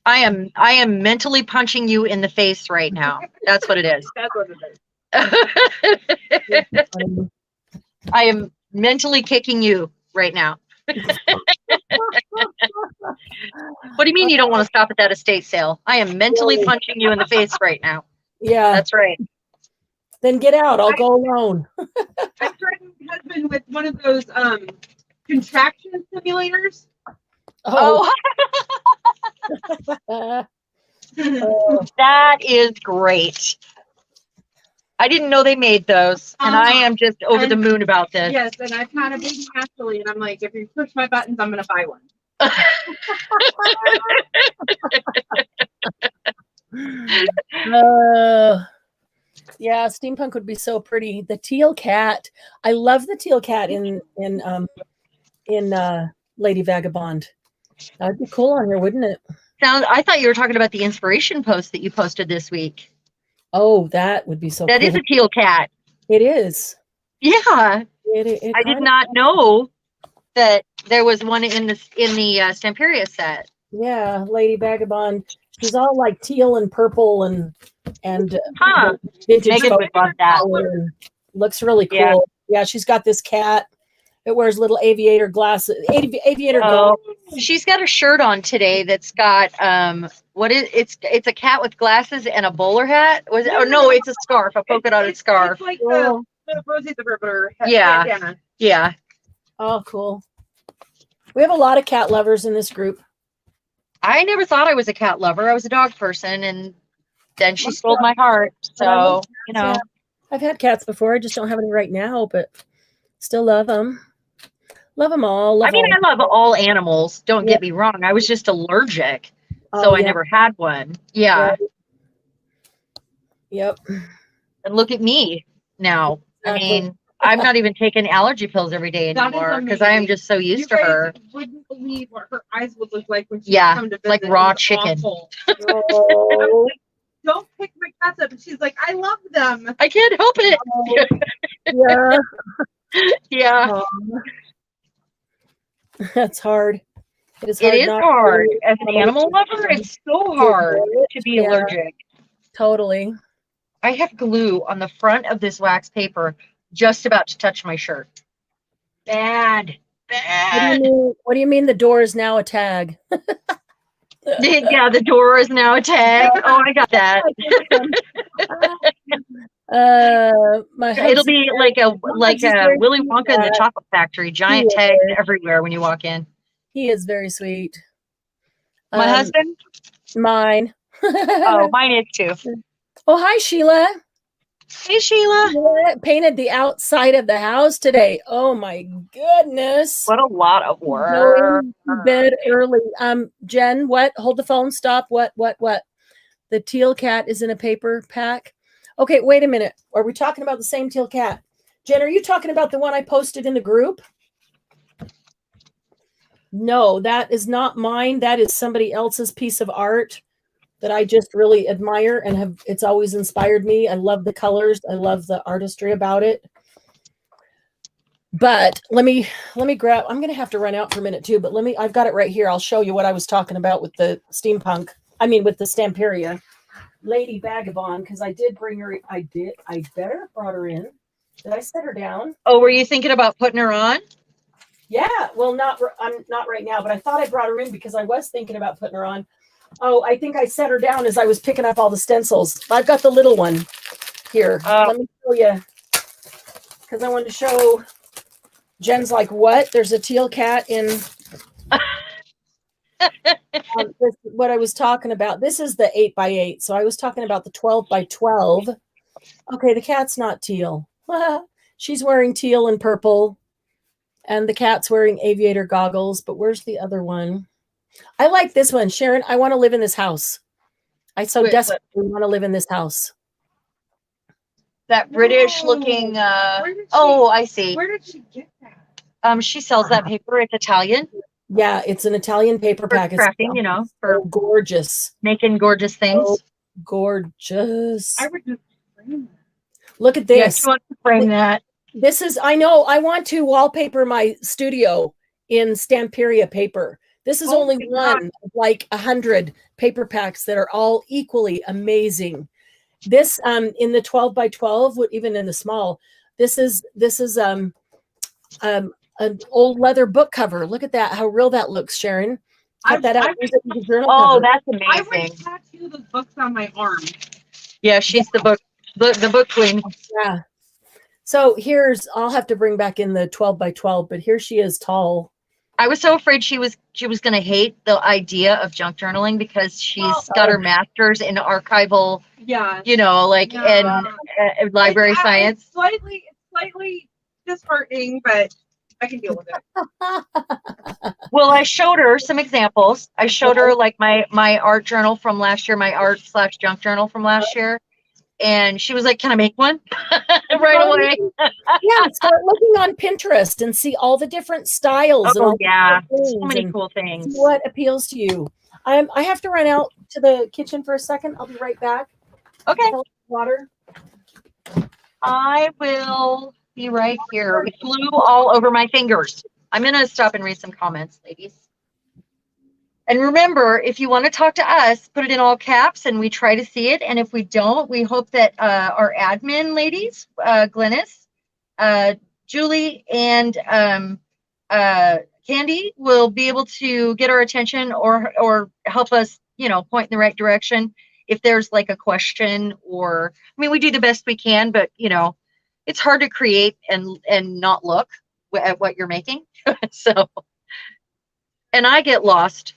I am mentally punching you in the face right now. That's what it is. that's what it is. I am mentally kicking you right now. What do you mean you don't want to stop at that estate sale? I am mentally punching you in the face right now. Yeah. That's right. Then get out. I'll go alone. I threatened my husband with one of those contraction simulators. Oh, that is great. I didn't know they made those, and I am just over the moon about this. Yes, and I've had a baby naturally, and I'm like, if you push my buttons, I'm gonna buy one. Yeah, steampunk would be so pretty. The teal cat. I love the teal cat in Lady Vagabond. That'd be cool on here, wouldn't it? I thought you were talking about the inspiration post that you posted this week. Oh, that would be so That cool. is a teal cat. It is. Yeah. It I did not know that there was one in the Stamperia set. Yeah, Lady Vagabond. She's all like teal and purple and Huh. vintage Megan would love that. color. Looks really cool. Yeah. Yeah, she's got this cat. It wears little aviator glasses. Aviator Oh, goggles. she's got a shirt on today that's got it's a cat with glasses and a bowler hat. Was it? Oh no, it's a scarf, a polka dotted scarf. It's like Oh. the Rosie the Riveter. Yeah. bandana. Yeah. Oh, cool. We have a lot of cat lovers in this group. I never thought I was a cat lover. I was a dog person, and then she stole my heart. So, Yeah. I've had cats before. I just don't have any right now, but still love them. Love them all. I mean, I love all animals. Don't get me wrong. I was just allergic, so I never had one. Yeah. Right. Yep. And look at me now. Exactly. I mean, I'm not even taking allergy pills every day That is anymore because I am amazing. just so used You to guys her. wouldn't believe what her eyes would look like when she Yeah, come to visit. like It raw was chicken. awful. Oh, Don't pick my cats up. And she's like, I love them. I can't help it. yeah. Yeah, That's hard. it is not hard. to- As an animal lover, it's so hard to be Yeah. allergic. Totally. I have glue on the front of this wax paper just about to touch my shirt. Bad. Bad. What do you mean the door is now a tag? Yeah, the door is now a tag. Oh, I got that. My It'll husband, be like a very Willy sweet Wonka in the guy. Chocolate Factory. Giant He tags is. everywhere when you walk in. He is very sweet. My husband? Mine. Oh, mine is too. Oh, hi, Sheila. Hey, Sheila. Yeah, painted the outside of the house today. Oh my goodness. What a lot of work. Going to bed early. Jen, what? Hold the phone. Stop. What? The teal cat is in a paper pack. Okay, wait a minute. Are we talking about the same teal cat? Jen, are you talking about the one I posted in the group? No, that is not mine. That is somebody else's piece of art that I just really admire and it's always inspired me. I love the colors. I love the artistry about it. But let me grab, I'm going to have to run out for a minute too, but I've got it right here. I'll show you what I was talking about with the steampunk. I mean, with the Stamperia Lady Vagabond, because I did bring her. I better have brought her in. Did I set her down? Oh, were you thinking about putting her on? Yeah. Well, I'm not right now, but I thought I brought her in because I was thinking about putting her on. Oh, I think I set her down as I was picking up all the stencils. I've got the little one here. Let me show you because I wanted to show. Jen's like, what? There's a teal cat in. What I was talking about. This is the 8x8. So I was talking about the 12x12. Okay, the cat's not teal. She's wearing teal and purple. And the cat's wearing aviator goggles. But where's the other one? I like this one. Sharon, I want to live in this house. I desperately want to live in this house. That British looking. I see. Where did she get that? She sells that paper. It's Italian. Yeah, it's an Italian paper For pack. It's crafting, for gorgeous. making gorgeous things. Oh, gorgeous. I would just frame that. Look at Yeah, this. she wants to frame that. This is, I know, I want to wallpaper my studio in Stamperia paper. This is Oh only my one of like 100 paper packs that are all equally amazing. This in the 12 by 12, even in the small, this is an old leather book cover. Look at that, how real that looks, Sharon. Cut that out. Use it as a journal Oh, cover. that's I would amazing. tattoo the books on my arm. Yeah, she's the book queen. Yeah. So here's, I'll have to bring back in the 12 by 12, but here she is tall. I was so afraid she was going to hate the idea of junk journaling because she's got her master's in archival, Yeah. you know, like Yeah. and library It's science. slightly disheartening, but I can deal with it. Well, I showed her some examples. I showed her like my art journal from last year, my art/junk journal from last year, and she was like, "Can I make one?" Right away. Yeah, start looking on Pinterest and see all the different styles and Oh all yeah, the so things many and cool see things. what appeals to you. I have to run out to the kitchen for a second. I'll be right back. Okay, Fill up water. I will be right here. We flew all over my fingers. I'm gonna stop and read some comments, ladies. And remember, if you want to talk to us, put it in all caps and we try to see it. And if we don't, we hope that our admin ladies, Glynis, Julie, and Candy will be able to get our attention or help us, you know, point in the right direction. If there's like a question or, I mean, we do the best we can, but you know, it's hard to create and not look at what you're making. So, and I get lost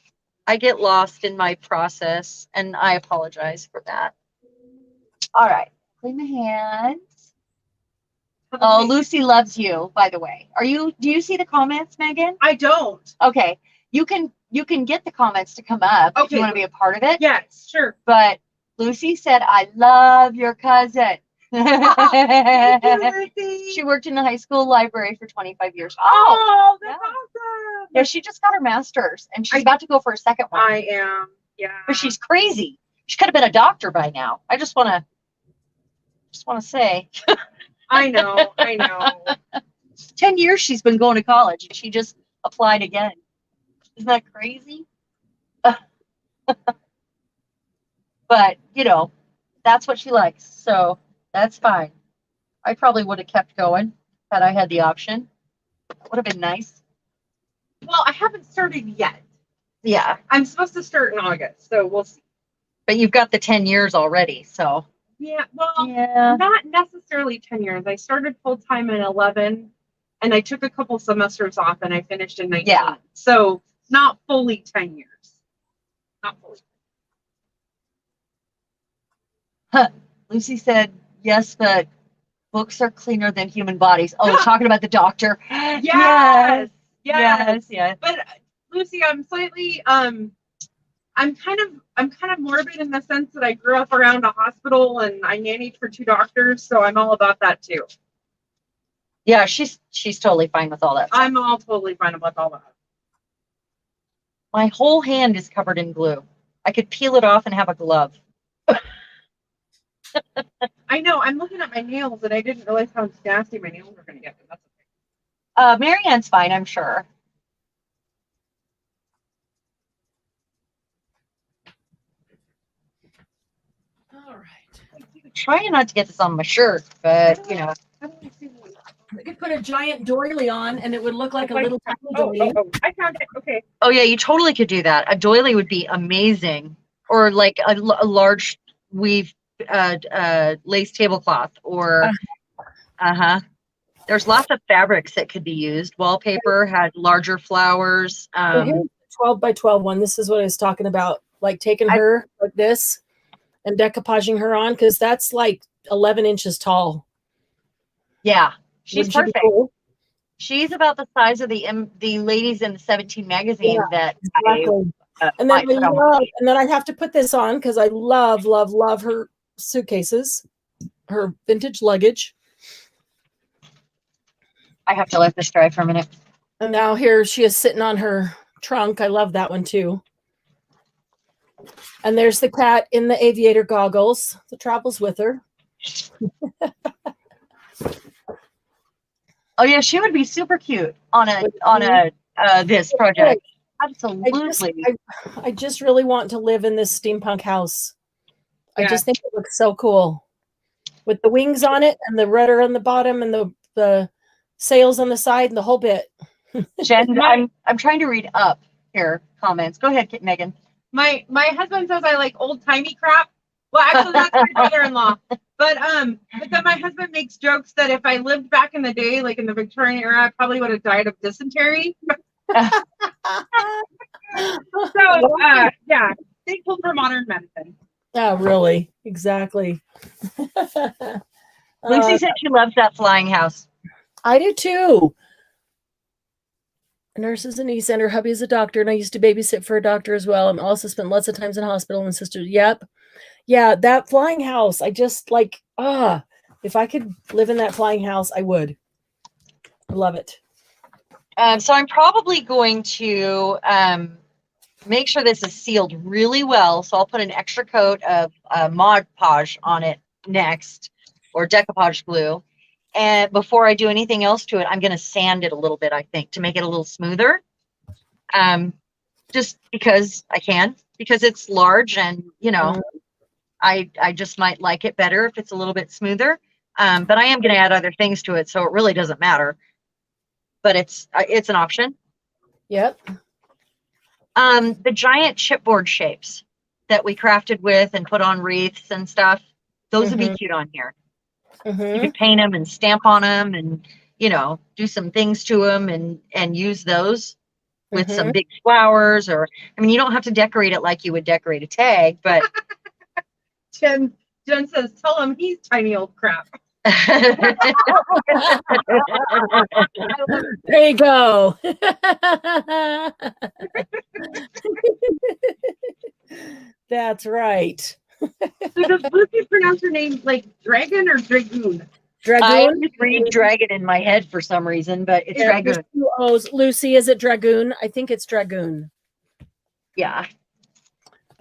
in my process, and I apologize for that. All right, clean the hands. Oh, Lucy loves you, by the way. Do you see the comments, Megan? I don't. Okay. You can get the comments to come up if you want to be a part of it. Yes, sure. But Lucy said, I love your cousin. Thank you, Lucy. She worked in the high school library for 25 years. Oh, that's yeah. awesome. Yeah, she just got her master's and she's about to go for a second one. I am. Yeah. But she's crazy. She could have been a doctor by now. I just want to say. I know. 10 years she's been going to college and she just applied again. Isn't that crazy? But, you know, that's what she likes. So that's fine. I probably would have kept going had I had the option. Would have been nice. Well, I haven't started yet. Yeah. I'm supposed to start in August, so we'll see. But you've got the 10 years already, so. Yeah, well, Yeah. not necessarily 10 years. I started full-time in 11, and I took a couple semesters off, and I finished in 19. Yeah. So not fully 10 years. Not fully. Lucy said, yes, but books are cleaner than human bodies. Oh, talking about the doctor. Yes. Yes. But Lucy, I'm slightly I'm kind of morbid in the sense that I grew up around a hospital and I nannied for 2 doctors, so I'm all about that too. Yeah, she's totally fine with all that stuff. I'm all totally fine with all that. My whole hand is covered in glue. I could peel it off and have a glove. I know. I'm looking at my nails and I didn't realize how nasty my nails were going to get. But that's okay. Marianne's fine, I'm sure. All right. Trying not to get this on my shirt, but you know. I could put a giant doily on and it would look like a little tiny doily. I found it. Okay. Oh yeah, you totally could do that. A doily would be amazing, or like a large weave lace tablecloth, or There's lots of fabrics that could be used. Wallpaper had larger flowers. So here's the 12 by 12 one. This is what I was talking about, like taking her like this and decoupaging her on, because that's like 11 inches tall. Yeah, she's Wouldn't she be perfect. cool? She's about the size of the ladies in the 17 magazine that Exactly. And then I have to put this on because I love her suitcases, her vintage luggage. I have to let this dry for a minute. And now here she is sitting on her trunk. I love that one too. And there's the cat in the aviator goggles that travels with her. Oh yeah, she would be super cute on this project. Absolutely. I just really want to live in this steampunk house. I Yeah. just think it looks so cool with the wings on it and the rudder on the bottom and the sails on the side and the whole bit. Jen, I'm trying to read up here comments. Go ahead, Megan. My husband says I like old timey crap. Well, actually, that's my brother-in-law. But then my husband makes jokes that if I lived back in the day, like in the Victorian era, I probably would have died of dysentery. So yeah, thankful for modern medicine. Oh, really? Exactly. Lucy said she loves that flying house. I do too. A nurse is a niece and her hubby is a doctor, and I used to babysit for a doctor as well. And also spent lots of times in hospital and sisters. Yep. Yeah, that flying house. I just like, if I could live in that flying house, I would. I love it. So I'm probably going to make sure this is sealed really well. So I'll put an extra coat of Mod Podge on it next, or decoupage glue. And before I do anything else to it, I'm going to sand it a little bit, I think, to make it a little smoother. Just because I can, because it's large and, you know, I just might like it better if it's a little bit smoother. But I am going to add other things to it, so it really doesn't matter. But it's an option. Yep. The giant chipboard shapes that we crafted with and put on wreaths and stuff, those would be cute on here. You could paint them and stamp on them and, you know, do some things to them and use those with some big flowers, or, I mean, you don't have to decorate it like you would decorate a tag, but. Jen says, tell him he's tiny old crap. There you go. That's right. So does Lucy pronounce her name like Dragon or Dragoon? Dragoon? I always read dragon in my head for some reason, but it's Dragoon. Lucy, is it Dragoon? I think it's Dragoon. Yeah.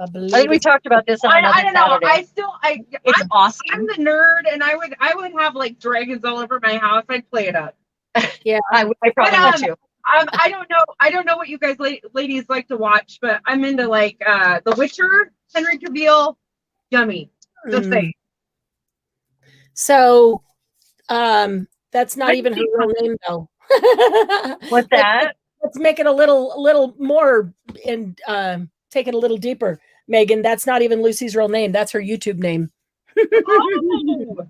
I think we talked about this on another I don't know. Saturday. It's awesome. I'm the nerd, and I would have like dragons all over my house. I'd play it up. Yeah, I probably would too. I don't know what you guys ladies like to watch, but I'm into like The Witcher, Henry Cavill, yummy. Just say. So, that's not even her real name though. What's that? Let's make it a little more and take it a little deeper. Megan, that's not even Lucy's real name. That's her YouTube name. Oh.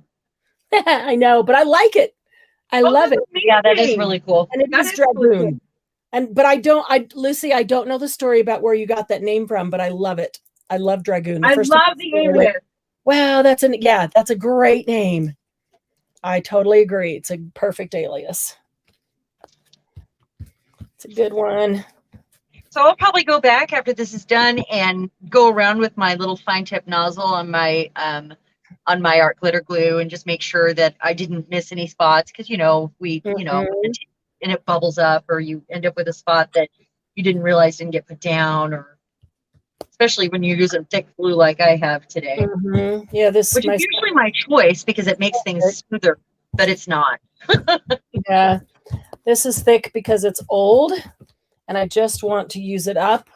I know, but I like it. I love it. Yeah, that is really cool. And it is Dragoon. Lucy, I don't know the story about where you got that name from, but I love it. I love Dragoon. I love the alias. Wow, that's a great name. I totally agree. It's a perfect alias. It's a good one. So I'll probably go back after this is done and go around with my little fine tip nozzle on my art glitter glue and just make sure that I didn't miss any spots, because and it bubbles up, or you end up with a spot that you didn't realize didn't get put down, or especially when you're using thick glue like I have today. Yeah, which is usually my choice because it makes things smoother, but it's not. Yeah, this is thick because it's old, and I just want to use it up.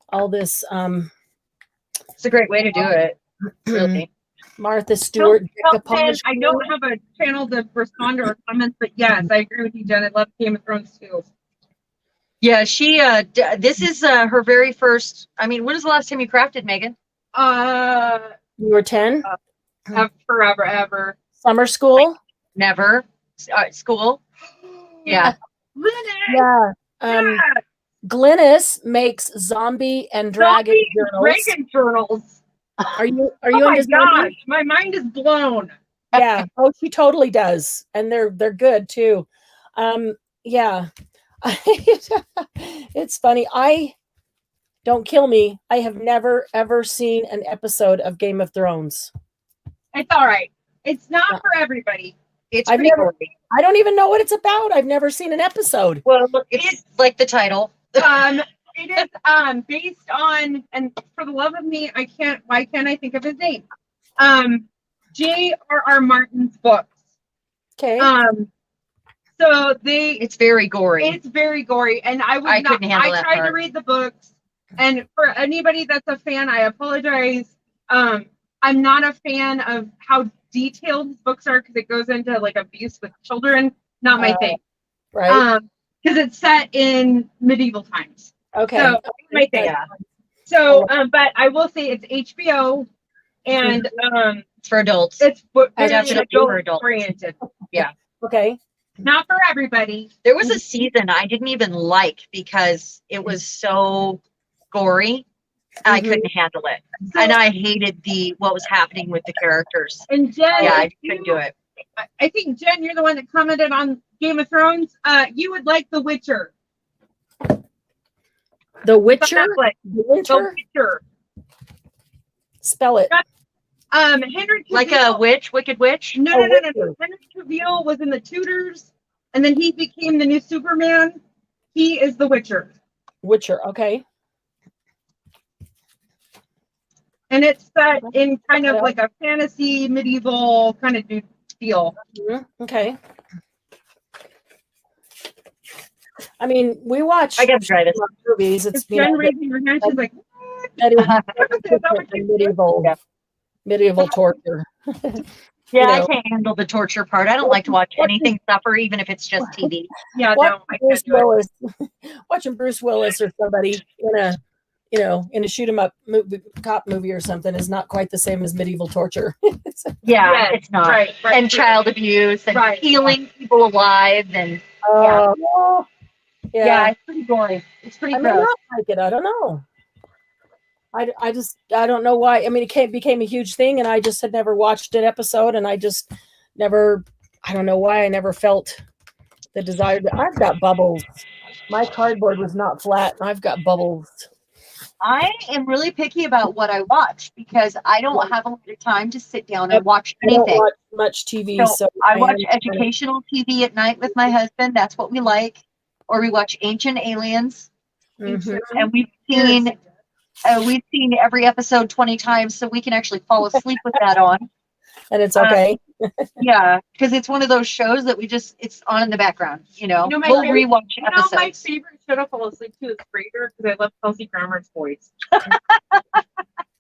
All this. It's a great way to do it. Really. Martha Stewart. I don't have a channel to respond to her comments, but yes, I agree with you, Jen. I love Game of Thrones too. Yeah, she. This is her very first. I mean, when was the last time you crafted, Megan? You were 10. Forever, ever. Summer school. Never. School. Yeah. Yeah. Glynis makes zombie and dragon journals. Are you Oh my into gosh, my mind is blown. Yeah. Oh, she totally does, and they're good too. Yeah. It's funny. Don't kill me. I have never ever seen an episode of Game of Thrones. It's all right. It's not for everybody. It's I don't even know what it's about. I've never seen an episode. Well, it's like the title. It is based on, and for the love of me, why can't I think of his name? J.R.R. Martin's books. Okay. So they, It's very gory. it's very gory, and I I couldn't handle I that tried to part. read the books, and for anybody that's a fan, I apologize. I'm not a fan of how detailed these books are because it goes into like abuse with children. Not my thing. Right. Because it's set in medieval times. Okay. So my thing. Yeah. So, but I will say it's HBO, and It's for adults. it's very Definitely for adults. oriented. Okay. Not for everybody. There was a season I didn't even like because it was so gory. I Mhm. couldn't handle it. So- And I hated what was happening with the characters. And Jen, Yeah, I if couldn't you- do it. I think Jen, you're the one that commented on Game of Thrones. You would like The Witcher. The Witcher. Netflix. The The Witcher. Witcher. Spell it. Henry Cavill. Like a witch, wicked witch. No. Witcher. Henry Cavill was in the Tudors, and then he became the new Superman. He is the Witcher, Witcher. Okay. and it's set in kind of like a fantasy medieval kind of deal. Mhm. Okay. I mean, we watch I gotta try this. movies. It's It's you Jen know, raising her hand. She's like, that is Is that what different you than do? medieval Yeah. medieval torture. Yeah, know. I can't handle the torture part. I don't like to watch anything suffer, even if it's just TV. Yeah, Watching no, I Bruce can't do it. Willis, watching Bruce Willis or somebody in a shoot 'em up cop movie or something is not quite the same as medieval torture. Yeah, Yes, it's not. Right. And child abuse and Right. killing people alive and Oh, yeah, it's pretty gory. It's pretty I may gross. not like it. I don't know. I don't know why. I mean, it became a huge thing, and I just had never watched an episode, and I just never. I don't know why I never felt the desire. I've got bubbles. My cardboard was not flat, and I've got bubbles. I am really picky about what I watch because I don't have a lot of time to sit down and Yep. watch I don't anything. watch much TV, so I watch am- educational TV at night with my husband. That's what we like. Or we watch Ancient Aliens, Mhm. and we've seen every episode 20 times, so we can actually fall asleep with that on. And it's okay. Yeah, because it's one of those shows that it's on in the background. You know, my we'll favorite- rewatch You know, my episodes. favorite show to fall asleep to is Frasier because I love Kelsey Grammer's voice.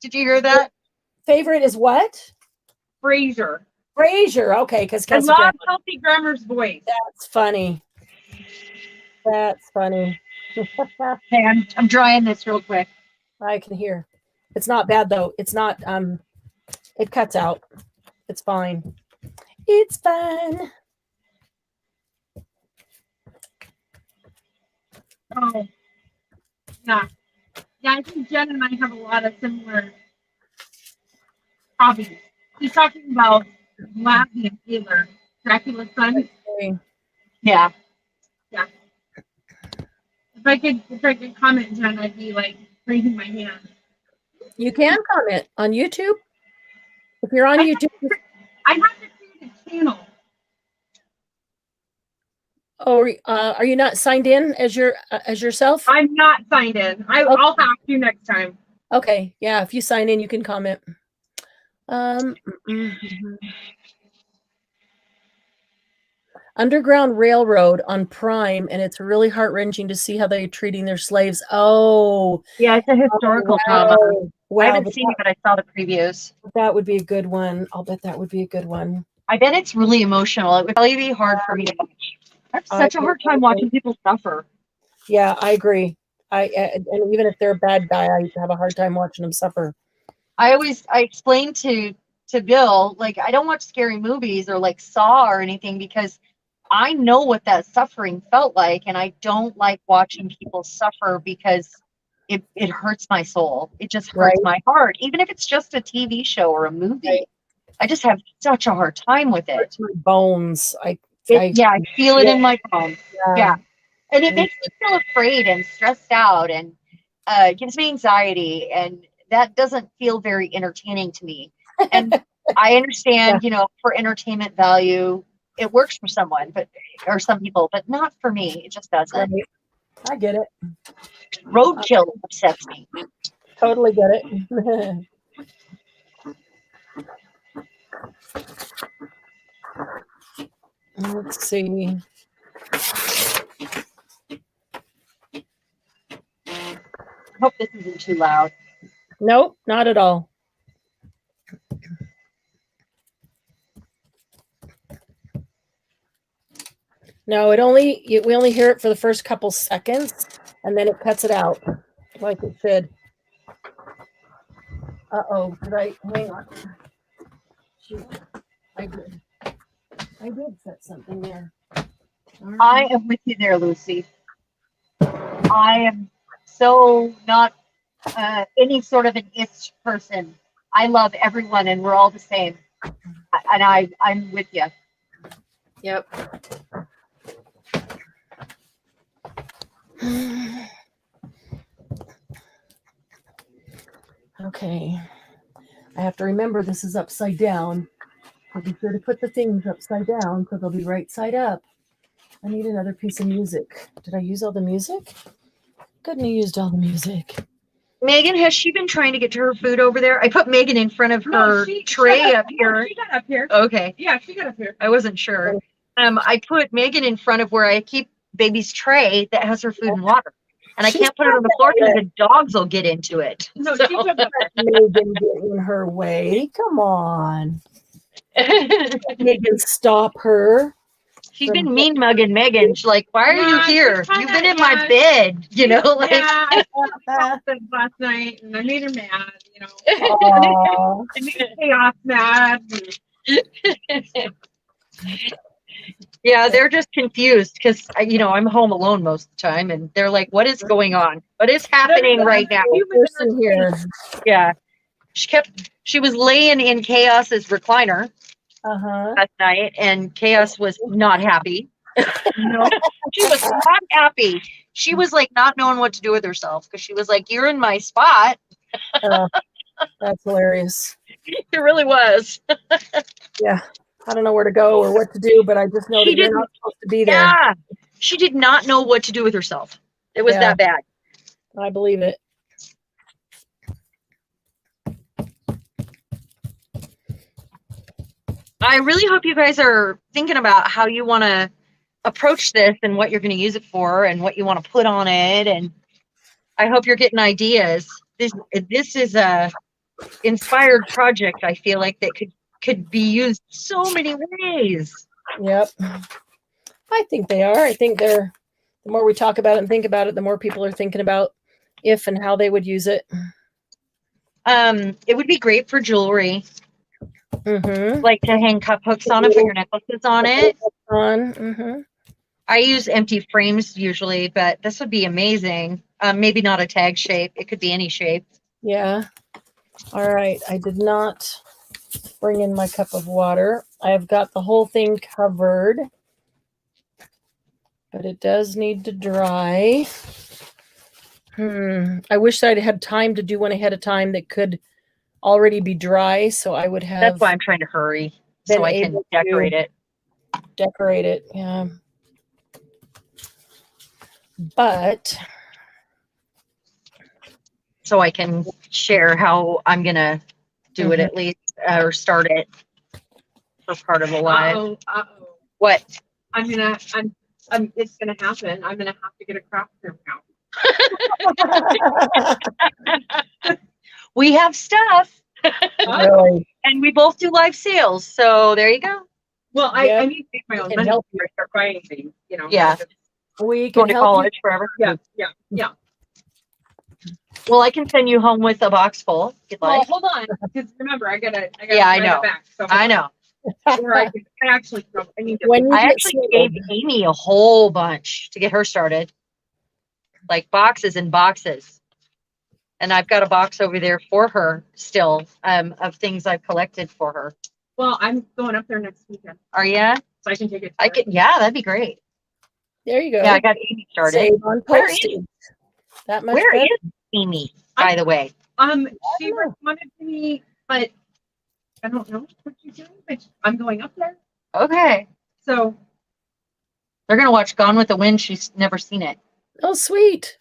Did you hear that? Favorite is what? Frasier. Frasier. Okay, because I love Kelsey Grammer's voice. that's funny. That's funny. Okay, I'm drying this real quick. I can hear. It's not bad though. It's not. It cuts out. It's fine. It's fine. Oh, yeah. Yeah, I think Jen and I have a lot of similar hobbies. She's talking about Lassie and Taylor, Dracula's son. Okay. Yeah. If I could comment, Jen, I'd be like raising my hand. You can comment on YouTube. If you're on YouTube, I have to create a channel. are you not signed in as yourself? I'm not signed in. I'll have to next time. Okay, yeah. If you sign in, you can comment. Underground Railroad on Prime, and it's really heart-wrenching to see how they're treating their slaves. Oh, Yeah, it's a historical drama. wow, I haven't but seen it, but I saw the previews. that would be a good one. I'll bet that would be a good one. I bet it's really emotional. It would probably be hard for me to watch. I have such a hard time watching people suffer. Yeah, I agree. And even if they're a bad guy, I have a hard time watching them suffer. I explain to Bill, like, I don't watch scary movies or like Saw or anything because I know what that suffering felt like, and I don't like watching people suffer because it hurts my soul. It just hurts my heart, even if it's just a TV show or a movie. Right. I just have such a hard time with it. It's my bones. I feel it in my bones. Yeah. And it Me makes me feel afraid and stressed out, and it gives me anxiety, and that doesn't feel very entertaining to me. And I understand, for entertainment value, it works for someone, or some people, but not for me. It just doesn't. Right. I get it. Roadkill upsets me. Totally get it. Let's see. I hope this isn't too loud. Nope, not at all. No, we only hear it for the first couple seconds, and then it cuts it out like it should. Uh-oh, hang on. Shoot, I did set something there. I am with you there, Lucy. I am so not any sort of an ish person. I love everyone, and we're all the same. And I'm with you. Yep. Okay. I have to remember this is upside down. I'll be sure to put the things upside down so they'll be right side up. I need another piece of music. Did I use all the music? Couldn't have used all the music. Megan, has she been trying to get to her food over there? I put Megan in front of her tray up here. She got up here. Okay. Yeah, she got up here. I wasn't sure. I put Megan in front of where I keep baby's tray that has her food and water. And I can't put it on the floor because the dogs will get into it. No, So- she took up Megan get in her way. Come on. Megan, stop her. She's been mean mugging Megan. She's like, why are you Yeah, here? she's You've kinda- been in my yeah. bed, you know, like Yeah, I talked to them last night, and I made her mad. You know, Aw. I made chaos mad. yeah, they're just confused because I'm home alone most of the time, and they're like, what is going on? What is happening right now? Person here. Yeah. She was laying in Chaos's recliner Uh-huh. last night, and Chaos was not happy. No, she was not happy. She was like not knowing what to do with herself because she was like, you're in my spot. That's hilarious. It really was. Yeah. I don't know where to go or what to do, but I just know that you're not supposed to be there. Yeah. She did not know what to do with herself. It was Yeah. that bad. I believe it. I really hope you guys are thinking about how you want to approach this and what you're going to use it for and what you want to put on it. And I hope you're getting ideas. This is a inspired project. I feel like that could be used so many ways. Yep. I think they are. I think the more we talk about it and think about it, the more people are thinking about if and how they would use it. It would be great for jewelry, Mm-hmm. like to hang cup hooks on it, put your necklaces on it. Mm-hmm. I use empty frames usually, but this would be amazing. Maybe not a tag shape. It could be any shape. Yeah. All right. I did not bring in my cup of water. I have got the whole thing covered, but it does need to dry. I wish I'd had time to do one ahead of time that could already be dry, so I would have That's why I'm trying to hurry so been I can able to decorate it. decorate it. Yeah. But So I can share how I'm gonna do it at least, or start it for part of the live. Uh-oh. What? It's gonna happen. I'm gonna have to get a craft room now. We have stuff, really, and we both do live sales. So there you go. Well, Yeah. I need to make my own Can money help before I start buying things, you know. Yeah. we Going can to help you. college forever. Yeah. Well, I can send you home with a box full if you'd Well, like. hold on, because remember, I gotta Yeah, I write know. it back. So I know. Or I actually need to. When you I get actually gave settled. Amy a whole bunch to get her started, like boxes and boxes. And I've got a box over there for her still, of things I've collected for her. Well, I'm going up there next weekend, Are ya? so I can take it. I could, yeah, that'd be great. There you go. Yeah, I got Amy started. Save on Where is- postage. That much Where better. is Amy, by the way? She responded to me, but I don't know what she's doing. But I'm going up there, Okay. so They're gonna watch Gone with the Wind. She's never seen it. Oh, sweet.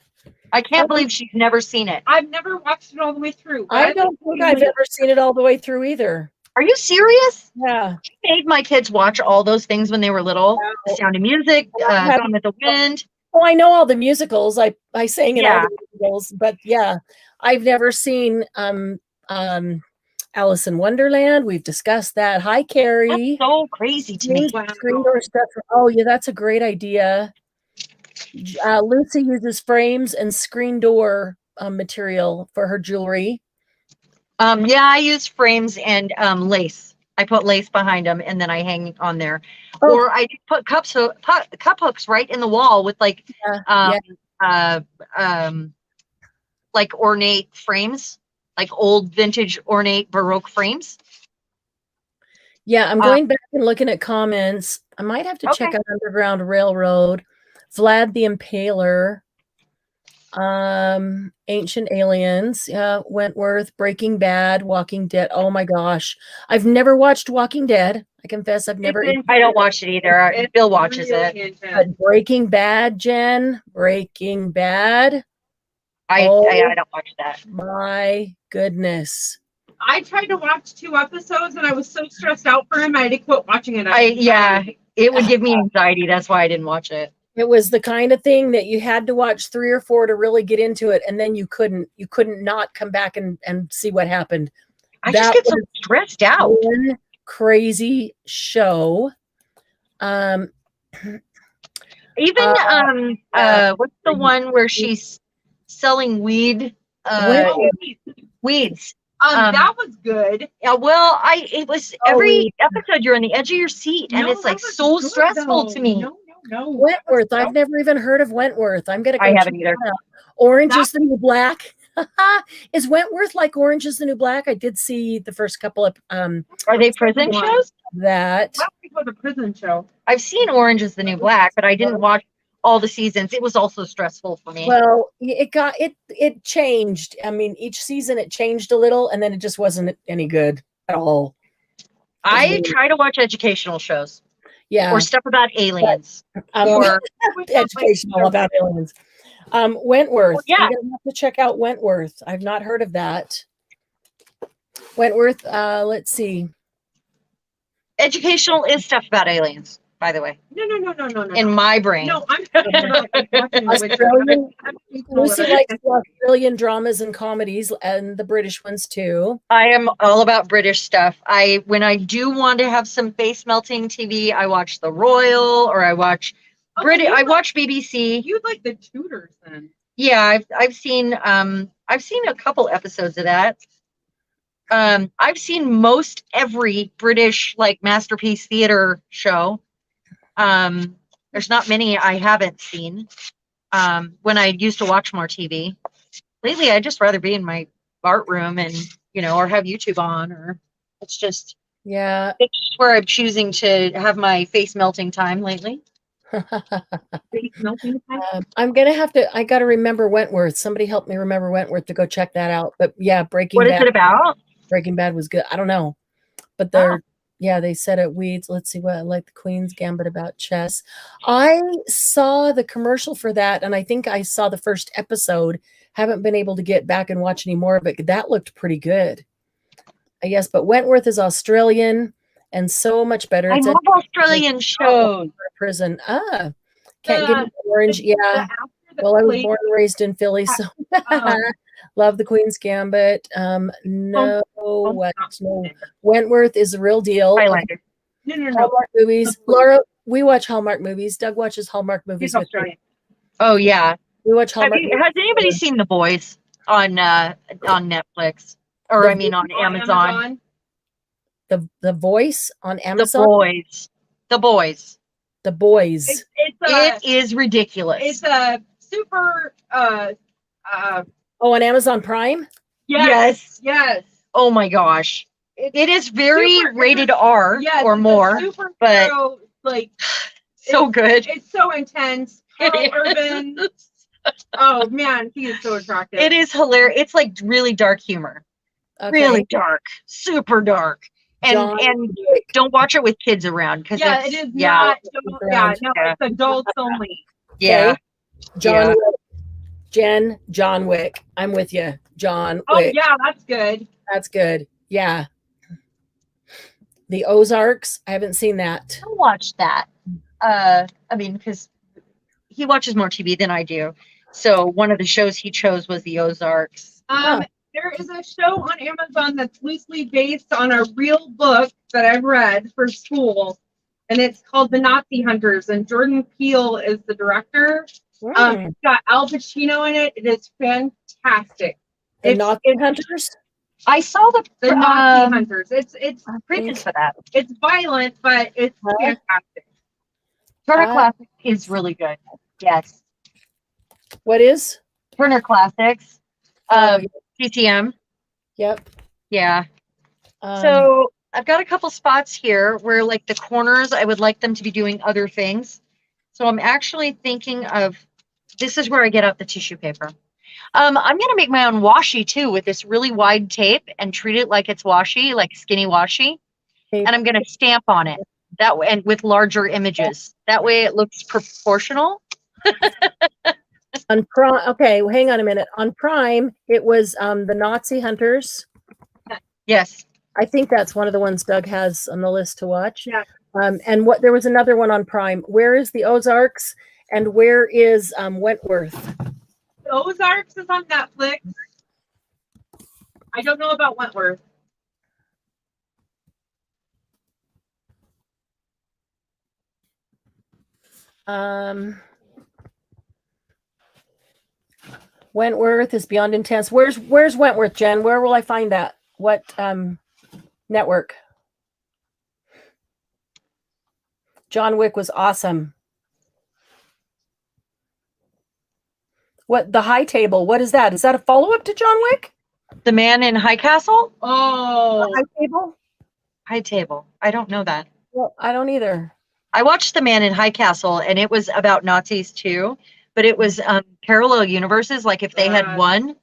I can't believe she's never seen it. I've never watched it all the way through. I don't think I've ever seen it all the way through either. Are you serious? Yeah. I made my kids watch all those things when they were little. The Sound of Music, Gone with the Wind. Oh, I know all the musicals. I sang in all Yeah. the musicals, but yeah, I've never seen Alice in Wonderland. We've discussed that. Hi, Carrie. That's so crazy to me. Screen door stuff. Oh, yeah, that's a great idea. Lucy uses frames and screen door material for her jewelry. Yeah, I use frames and lace. I put lace behind them and then I hang on there. Oh. Or I put cup hooks right in the wall with like like ornate frames, like old vintage ornate Baroque frames. Yeah, I'm going back and looking at comments. I might have to check out Underground Railroad, Vlad the Impaler, Ancient Aliens, Wentworth, Breaking Bad, Walking Dead. Oh my gosh. I've never watched Walking Dead. I confess I've never. I don't watch it either. Bill watches it. But Breaking Bad, Jen, Breaking Bad. I don't watch that. My goodness. I tried to watch 2 episodes and I was so stressed out for him, I had to quit watching it. It would give me anxiety. That's why I didn't watch it. It was the kind of thing that you had to watch 3 or 4 to really get into it, and then you couldn't not come back and see what happened. I just get so stressed out. One crazy show. Even what's the one where she's selling weed? Weeds. That was good. Yeah, well, it was every episode you're on the edge of your seat, and it's like so stressful to me. No. Wentworth. I've never even heard of Wentworth. I'm gonna. I haven't either. Orange is the New Black. Is Wentworth like Orange is the New Black? I did see the first couple of. Are they prison shows? That was a prison show. I've seen Orange is the New Black, but I didn't watch all the seasons. It was also stressful for me. Well, it changed. I mean, each season it changed a little, and then it just wasn't any good at all. I try to watch educational shows. Yeah. Or stuff about aliens. Or educational about aliens. Wentworth. Well, yeah. I'm gonna have to check out Wentworth. I've not heard of that. Wentworth, let's see. Educational is stuff about aliens, by the way. No. In my brain. No, I'm watching Australian. Lucy likes the Australian dramas and comedies, and the British ones too. I am all about British stuff. When I do want to have some face melting TV, I watch The Royal, or I watch I watch BBC. You like the Tudors then? Yeah, I've seen a couple episodes of that. I've seen most every British like masterpiece theater show. There's not many I haven't seen. When I used to watch more TV. Lately, I'd just rather be in my art room and or have YouTube on, or it's just it's where I'm choosing to have my face melting time lately. I'm gonna have to. I gotta remember Wentworth. Somebody help me remember Wentworth to go check that out. But yeah, Breaking Bad. What is it about? Breaking Bad was good. I don't know, but they said it weeds. Let's see what I like. The Queen's Gambit about chess. I saw the commercial for that, and I think I saw the first episode. Haven't been able to get back and watch any more of it. That looked pretty good. I guess, but Wentworth is Australian and so much better. I love Australian shows. Prison. Can't get into Orange. Yeah. Well, I was born and raised in Philly, so love the Queen's Gambit. No. Wentworth is the real deal. Highlander. No. Hallmark movies. Laura, we watch Hallmark movies. Doug watches Hallmark movies with me. Oh yeah. We watch Hallmark. Has anybody seen The Boys on Netflix? Or I mean on Amazon. The Voice on Amazon. The Boys. It is ridiculous. It's a super on Amazon Prime? Yes. Oh my gosh. It is very rated R or more, but so good. It's so intense. Urban. Oh man, he is so attractive. It is hilarious. It's like really dark humor. Okay. Really dark, super dark. And don't watch it with kids around because it is not. It's adults only. Yeah. John Wick. I'm with you. John Wick. Oh yeah, that's good. That's good. Yeah. The Ozarks. I haven't seen that. I'll watch that. I mean, because he watches more TV than I do. So one of the shows he chose was the Ozarks. There is a show on Amazon that's loosely based on a real book that I've read for school, and it's called The Nazi Hunters, and Jordan Peele is the director. It's got Al Pacino in it. It is fantastic. The Nazi Hunters. I saw the Nazi Hunters. It's previews for that. It's violent, but it's fantastic. Turner Classics is really good. Yes. What is? Turner Classics. CCM. Yep. Yeah. So I've got a couple spots here where like the corners, I would like them to be doing other things. So I'm actually thinking of, this is where I get out the tissue paper. I'm going to make my own washi too with this really wide tape and treat it like it's washi, like skinny washi. And I'm going to stamp on it that way, and with larger images. That way it looks proportional. On Prime, okay, well, hang on a minute. On Prime, it was the Nazi Hunters. Yes. I think that's one of the ones Doug has on the list to watch. Yeah. And there was another one on Prime. Where is the Ozarks and where is Wentworth? The Ozarks is on Netflix. I don't know about Wentworth. Wentworth is Beyond Intense. Where's Wentworth, Jen? Where will I find that? What network? John Wick was awesome. What, the High Table? What is that? Is that a follow-up to John Wick? The Man in High Castle? Oh. The High Table? High Table. I don't know that. Well, I don't either. I watched The Man in High Castle, and it was about Nazis too, but it was parallel universes. Like if they had one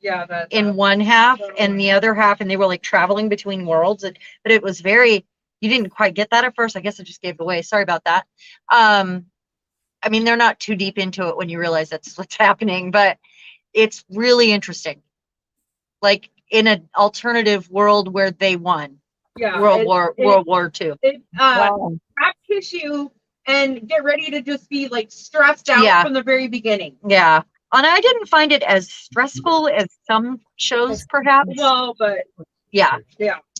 in one half and the other half, and they were like traveling between worlds. But it was very, you didn't quite get that at first. I guess I just gave it away. Sorry about that. I mean, they're not too deep into it when you realize that's what's happening, but it's really interesting. Like in an alternative world where they won. Yeah. World War II. Wow. Wrap tissue and get ready to just be like stressed out from the very beginning. Yeah. And I didn't find it as stressful as some shows, perhaps. Well, but yeah.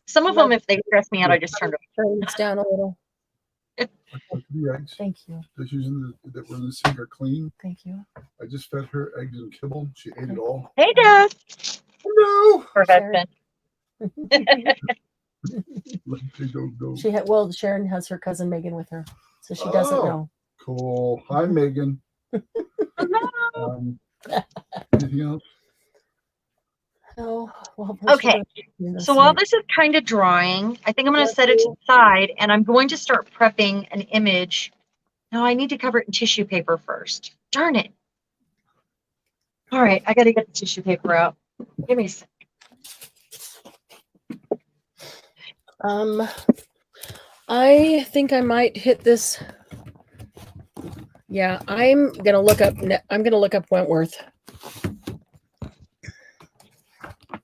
Some of them, if they stress me out, I just turn this down a little. The eggs Thank you. that she's that were in the sink are clean. Thank you. I just fed her eggs and kibble. She ate it all. Hey, Dad. No. Her husband. Like they don't know. Sharon has her cousin Megan with her, so she doesn't know. Cool. Hi, Megan. Anything else? Oh, well, Okay. So while this is kind of drying, I think I'm going to set it to the side, and I'm going to start prepping an image. No, I need to cover it in tissue paper first. Darn it. All right, I got to get the tissue paper out. Give me a sec. I think I might hit this. Yeah, I'm gonna look up Wentworth.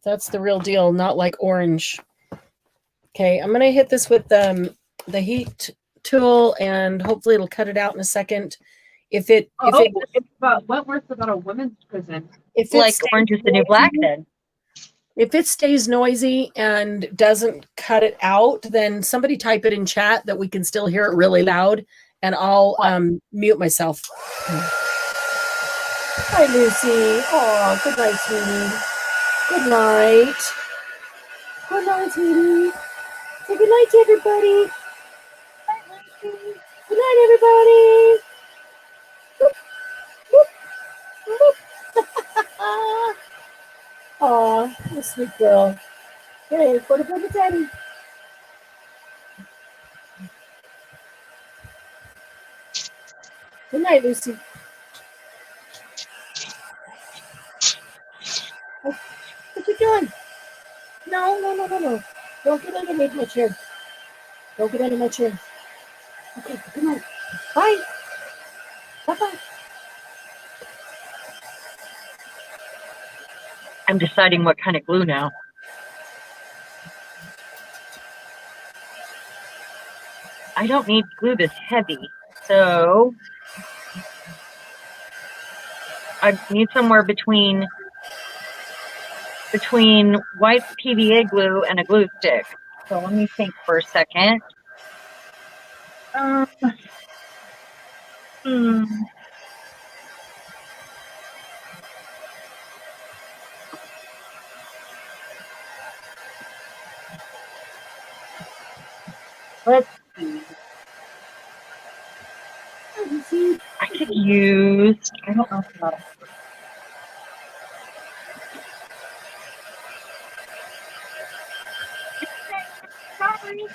That's the real deal, not like orange. Okay, I'm gonna hit this with the heat tool, and hopefully it'll cut it out in a second. it's about Wentworth's about a women's prison. If like Orange is the New Black, then. If it stays noisy and doesn't cut it out, then somebody type it in chat that we can still hear it really loud, and I'll mute myself. Hi, Lucy. Oh, good night, sweetie. Good night. Good night, sweetie. Say good night to everybody. Good night, everybody. Boop, boop, boop. Aw, you sweet girl. Hey, go to bed with Daddy. Good night, Lucy. What you doing? No. Don't get underneath my chair. Don't get under my chair. Okay, good night. Bye. Bye-bye. I'm deciding what kind of glue now. I don't need glue this heavy, so I need somewhere between white PVA glue and a glue stick. So let me think for a second. Hmm. Let's see. I could use, I don't know if that'll work. Sorry.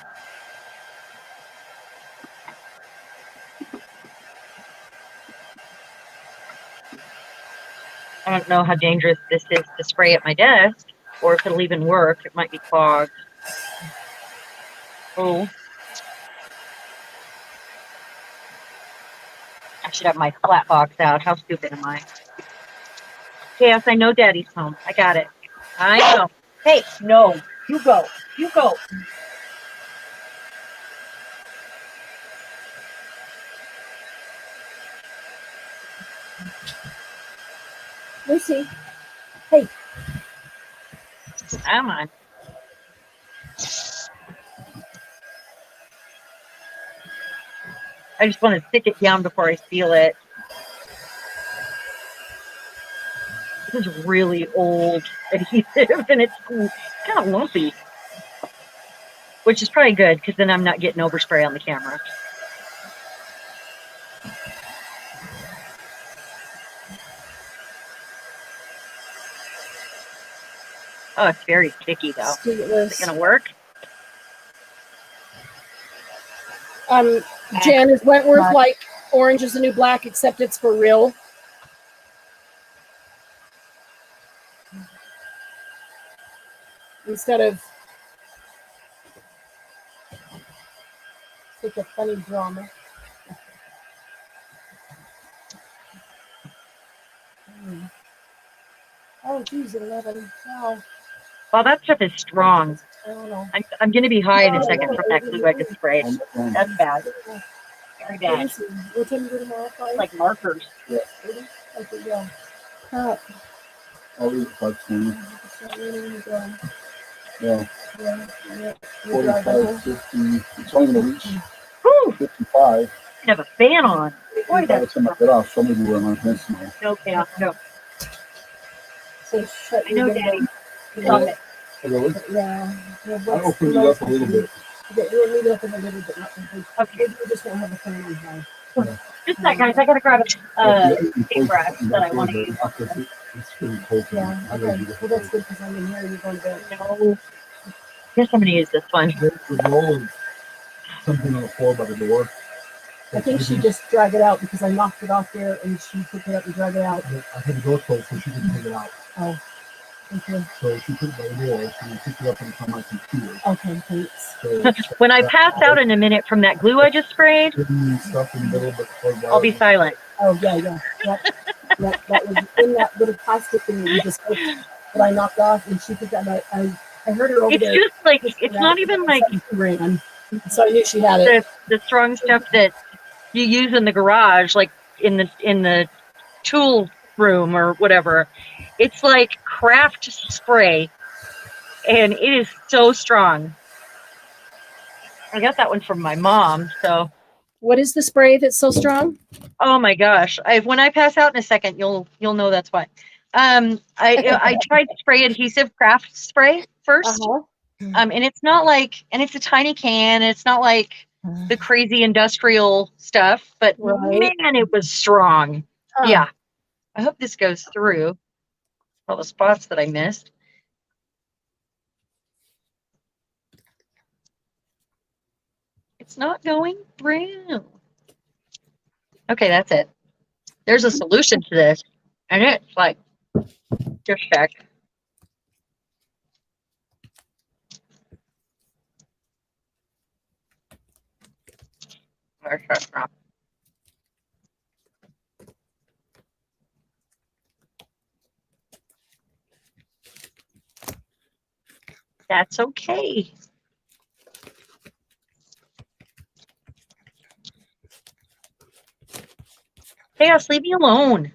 I don't know how dangerous this is to spray at my desk, or if it'll even work. It might be clogged. Oh. I should have my flat box out. How stupid am I? Yes, I know Daddy's home. I got it. I know. Hey, no. You go. You go. Lucy. Hey. Come on. I just want to stick it down before I seal it. This is really old adhesive, and it's kind of lumpy. Which is probably good, because then I'm not getting overspray on the camera. Oh, it's very sticky, though. Is it going to work? Jen, is Wentworth like orange is the new black, except it's for real? Instead of such a funny drama. Oh, geez, 11. Wow. Well, that stuff is strong. I don't know. I'm going to be high in a second from that glue I just sprayed. That's bad. Very bad. What time do you tomorrow? Like markers. Yeah. Okay, yeah. I'll leave it 5:20. Yeah. 45, 50. It's only going to reach Whew! 55. I have a fan on. Boy, By the that's time I get off, so maybe we're on this now. no chaos. No. So shut I know, your Daddy. window. Stop it. Really? Yeah. I opened it up a little bit. We'll leave it up in a little bit, not completely. Okay. We just don't have a fan on high. Just a sec, guys. I got to grab a paintbrush that I want to use. It's really cold. Yeah. Okay. Well, that's good because I'm in here. You're going to bed. No. Guess I'm going to use this one. There's a roll of something on the floor by the door. I think she just dragged it out because I knocked it off there and she picked it up and dragged it out. I had the door closed, so she didn't take it out. Oh. Okay. So she put it by the door, so we picked it up and it's on my computer. Okay, thanks. So When I pass out in a minute from that glue I just sprayed, hidden stuff in the middle, but I'll be silent. Oh, yeah. That was in that little plastic thing that you just put, that I knocked off and she picked that up. I heard her over It's there. just like, it's not even like She ran. So I knew she had it. the strong stuff that you use in the garage, like in the tool room or whatever. It's like craft spray, and it is so strong. I got that one from my mom. So, What is the spray that's so strong? oh my gosh! When I pass out in a second, you'll know that's what. I tried spray adhesive craft spray first. Uh-huh. And it's not like, and it's a tiny can, and it's not like the crazy industrial stuff, but Right. man, it was strong. Huh. Yeah. I hope this goes through all the spots that I missed. It's not going through. Okay, that's it. There's a solution to this, and it's like, just check. That's okay. Chaos, leave me alone.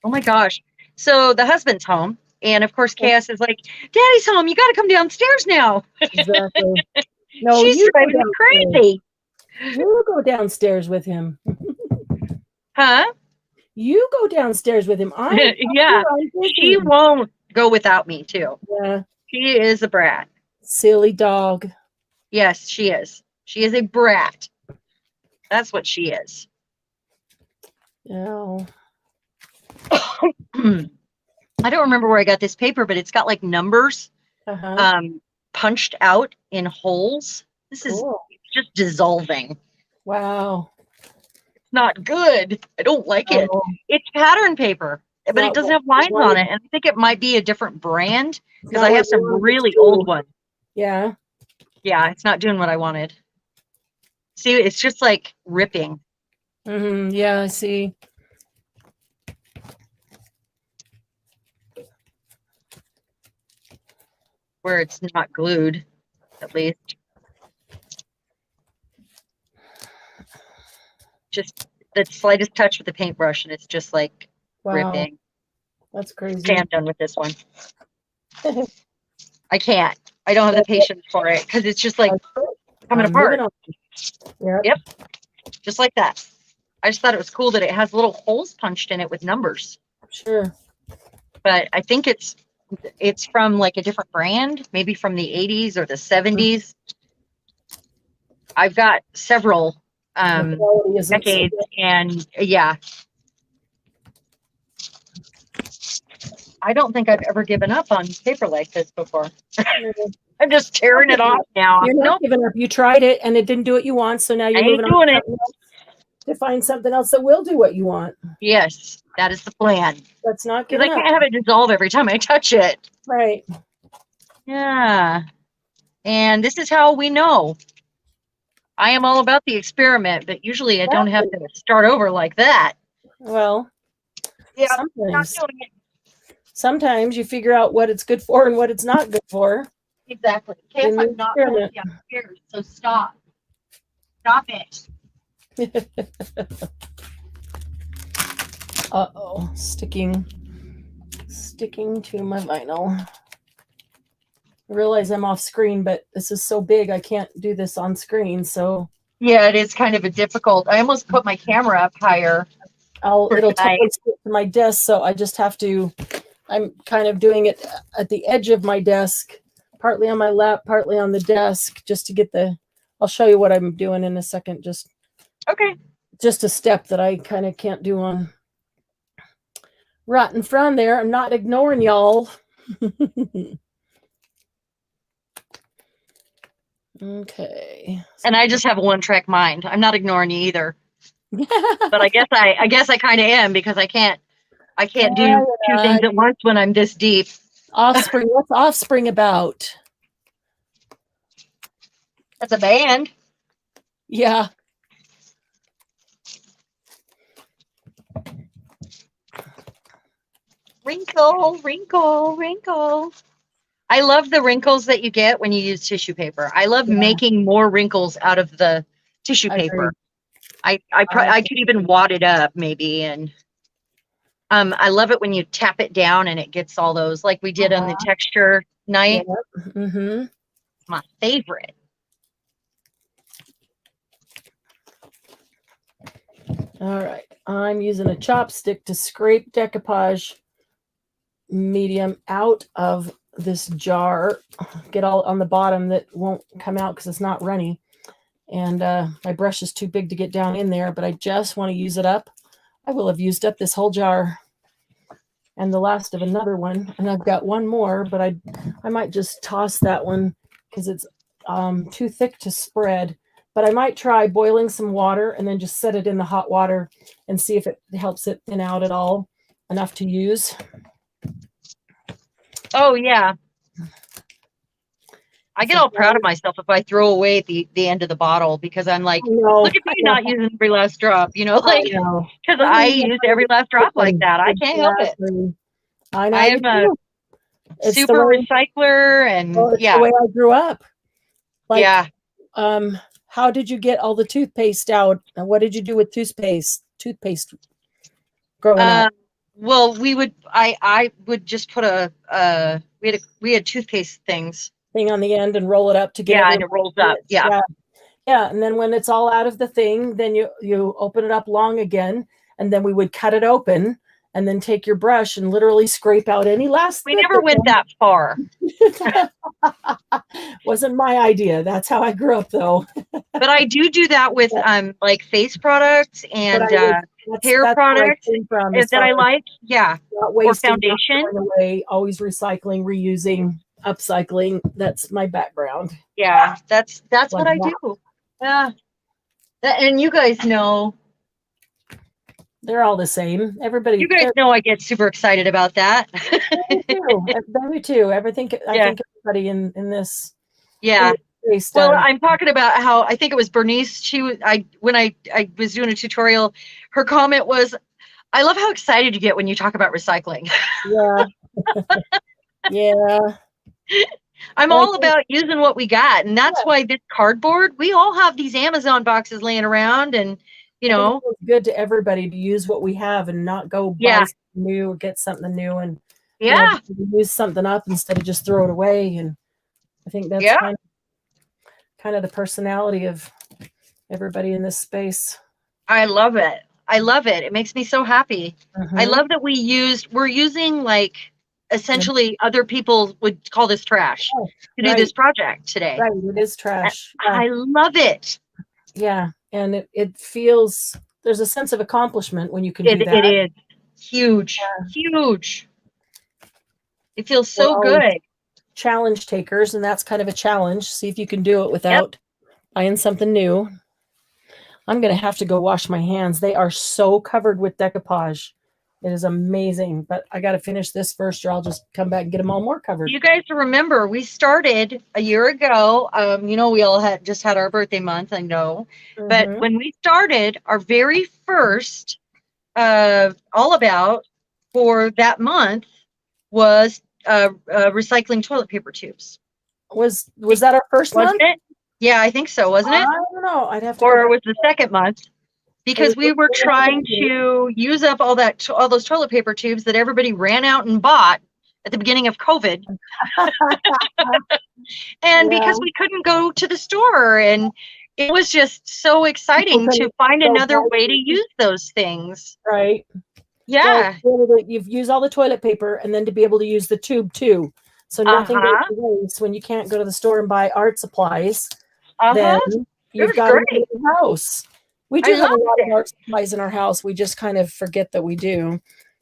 Oh my gosh. So the husband's home. And of course, Chaos is like, Daddy's home. You got to come downstairs now. Exactly. No, She's you go driving me downstairs. crazy. You go downstairs with him. Huh? You go downstairs with him. I'm Yeah. I'm busy. She won't go without me, too. Yeah, She is a brat. silly dog. Yes, she is. She is a brat. That's what she is. No. I don't remember where I got this paper, but it's got like numbers Uh-huh. punched out in holes. This is Cool. just dissolving. Wow. Not good. I don't like it. Oh, It's pattern paper, but not it doesn't what have lines you on wanted. it. And I think it might be a different brand because Not I what have you some wanted really to old do. ones. Yeah. Yeah, it's not doing what I wanted. See, it's just like ripping. Yeah, I see. Where it's not glued, at least. Just the slightest touch with the paintbrush, and it's just like Wow. ripping. That's crazy. Okay, I'm done with this one. I can't. I don't have the patience for it because it's just like coming apart. Yeah. Yep, just like that. I just thought it was cool that it has little holes punched in it with numbers. Sure. But I think it's from like a different brand, maybe from the 80s or the 70s. I've got several The quality isn't so decades, good. and yeah, I don't think I've ever given up on paper like this before. I'm just tearing it off now. You're not Nope, giving up. You tried it and it didn't do what you want, so now I you're ain't moving on doing to it. something else to find something else that will do what you want. Yes, that is the plan. That's not Because I giving up. can't have it dissolve every time I touch it. Right. Yeah. And this is how we know. I am all about the experiment, but usually I don't have to start over like that. Well, Yeah, not sometimes, doing it. sometimes you figure out what it's good for and what it's not good for. Exactly. In Chaos, the I'm not going experiment. downstairs, so stop. Stop it. Uh-oh, sticking to my vinyl. I realize I'm off screen, but this is so big I can't do this on screen, so Yeah, it is kind of a difficult. I almost put my camera up higher. For it'll tonight. totally stick to my desk, so I just have to, I'm kind of doing it at the edge of my desk, partly on my lap, partly on the desk, just to get I'll show you what I'm doing in a second, just Okay. a step that I kind of can't do on right in front there. I'm not ignoring y'all. Okay. And I just have a one-track mind. I'm not ignoring you either. But I guess I kind of am because I can't do two things at once when I'm this deep. Offspring. What's Offspring about? That's a band. Yeah. Wrinkle, wrinkle, wrinkle. I love the wrinkles that you get when you use tissue paper. I love making more wrinkles out of the tissue paper. I could even wad it up maybe, and I love it when you tap it down and it gets all those like we did on the texture night. Yeah. Mm-hmm. My favorite. All right. I'm using a chopstick to scrape decoupage medium out of this jar, get all on the bottom that won't come out because it's not runny. And my brush is too big to get down in there, but I just want to use it up. I will have used up this whole jar and the last of another one. And I've got one more, but I might just toss that one because it's too thick to spread. But I might try boiling some water and then just set it in the hot water and see if it helps it thin out at all enough to use. Oh yeah. I get all proud of myself if I throw away the end of the bottle because I'm like, look at me not using every last drop, like because I use every last drop like that. I can't help it. I know. I am a super recycler, and it's the way I grew up. Like, yeah. How did you get all the toothpaste out? And what did you do with toothpaste? growing up? Well, I would just put we had toothpaste things. Thing on the end and roll it up to get Yeah, every and it rolls up. Yeah. yeah. Yeah, and then when it's all out of the thing, then you open it up long again, and then we would cut it open and then take your brush and literally scrape out any last We bit never went that far. Wasn't my idea. That's how I grew up, though. But I do that with like face products and hair that's where I products came from, as that far I as like. Yeah. not wasting, not foundation. throwing away, always recycling, reusing, upcycling. That's my background. Yeah, that's Like what I that. do. Yeah. And you guys know. They're all the same. Everybody. You guys know I get super excited about that. Me too. Me too. I think everybody in this. Yeah. In this space Well, does. I'm talking about how I think it was Bernice. When I was doing a tutorial, her comment was, "I love how excited you get when you talk about recycling." Yeah. Yeah. I'm all about using what we got, and that's why this cardboard. We all have these Amazon boxes laying around, and I think it's good to everybody to use what we have and not go buy something new or get something new and use something up instead of just throw it away. And I think that's kind of the personality of everybody in this space. I love it. I love it. It makes me so happy. I love that we're using like essentially other people would call this trash to do this project today. Right, it is trash. I love it. Yeah, and it feels, there's a sense of accomplishment when you can do that. It is huge, huge. It feels so good. Challenge takers, and that's kind of a challenge. See if you can do it without buying something new. I'm going to have to go wash my hands. They are so covered with decoupage. It is amazing, but I got to finish this first or I'll just come back and get them all more covered. You guys remember we started a year ago. We all had just had our birthday month, I know. But when we started, our very first all about for that month was recycling toilet paper tubes. Was that our first month? It? Yeah, I think so, wasn't it? I don't know. I'd have to. Or it was the second month. Because we were trying to use up all those toilet paper tubes that everybody ran out and bought at the beginning of COVID. And because we couldn't go to the store, and it was just so exciting to find another way to use those things. Right. Yeah. Well, you've used all the toilet paper and then to be able to use the tube too. So nothing goes to waste when you can't go to the store and buy art supplies. Then you've got it in your house. We do have a lot of art supplies in our house. We just kind of forget that we do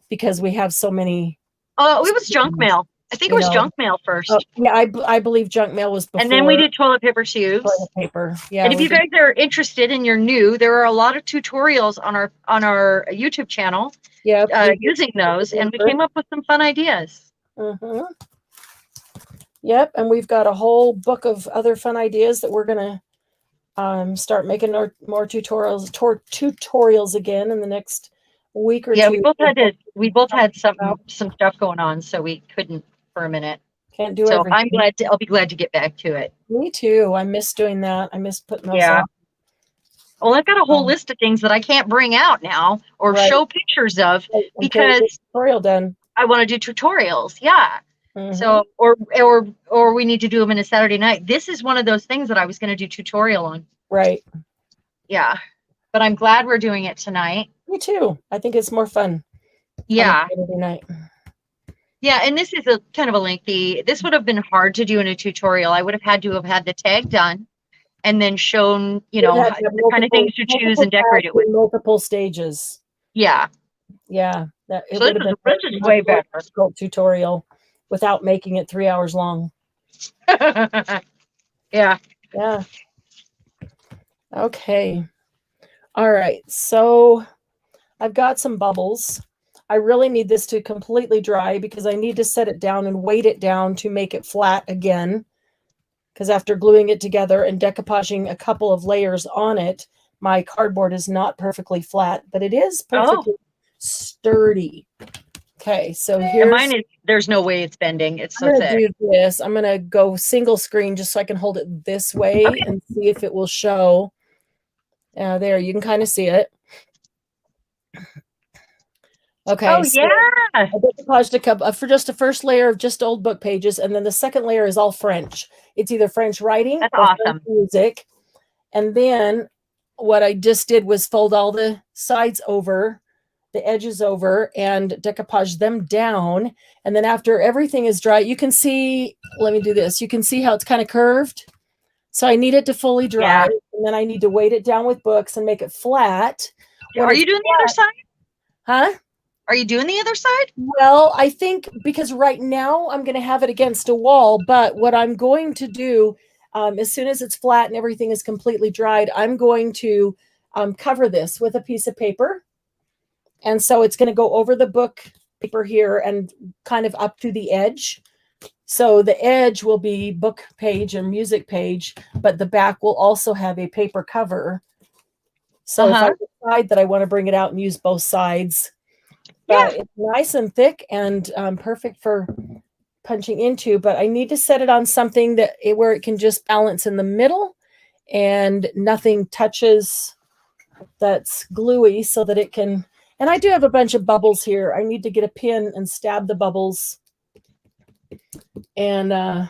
because we have so many. Oh, it was junk mail. I think it was junk mail first. Yeah, I believe junk mail was before. And then we did toilet paper tubes. Toilet paper. Yeah. And if you guys are interested and you're new, there are a lot of tutorials on our YouTube channel. Yeah. Using those, and we came up with some fun ideas. Yep, and we've got a whole book of other fun ideas that we're gonna start making more tutorials again in the next week or two. Yeah, we both had some stuff going on, so we couldn't for a minute. Can't do everything. So I'll be glad to get back to it. Me too. I miss doing that. I miss putting those out. Well, I've got a whole list of things that I can't bring out now or show pictures of because tutorial done. I want to do tutorials. Yeah. So, or we need to do them in a Saturday night. This is one of those things that I was going to do tutorial on. Right. Yeah. But I'm glad we're doing it tonight. Me too. I think it's more fun. Yeah. Saturday night. Yeah. And this is this would have been hard to do in a tutorial. I would have had to have had the tag done and then shown, the kind of things to choose and decorate it with. Multiple stages. Yeah. Yeah. This is way better. Tutorial without making it 3 hours long. Yeah. Yeah. Okay. All right. So I've got some bubbles. I really need this to completely dry because I need to set it down and weight it down to make it flat again. Because after gluing it together and decoupaging a couple of layers on it, my cardboard is not perfectly flat, but it is perfectly sturdy. Okay, so here's mine is. There's no way it's bending. It's so thick. I'm gonna do this. I'm gonna go single screen just so I can hold it this way and see if it will show. There, you can kind of see it. Okay, Oh so yeah. I decoupaged a couple for just a first layer of just old book pages, and then the second layer is all French. It's either French writing That's or French awesome. music. And then what I just did was fold all the sides over, the edges over, and decoupage them down. And then after everything is dry, you can see, let me do this. You can see how it's kind of curved. So I need it to fully dry, and then I need to weight it down with books and make it flat. When Are it's you doing flat, the other side? huh? Are you doing the other side? Well, I think because right now I'm going to have it against a wall, but what I'm going to do, as soon as it's flat and everything is completely dried, I'm going to cover this with a piece of paper. And so it's going to go over the book paper here and kind of up to the edge. So the edge will be book page and music page, but the back will also have a paper cover. So if I decide that I want to bring it out and use both sides, but it's nice and thick and perfect for punching into, but I need to set it on something that where it can just balance in the middle and nothing touches that's gluey so that it can, and I do have a bunch of bubbles here. I need to get a pin and stab the bubbles and,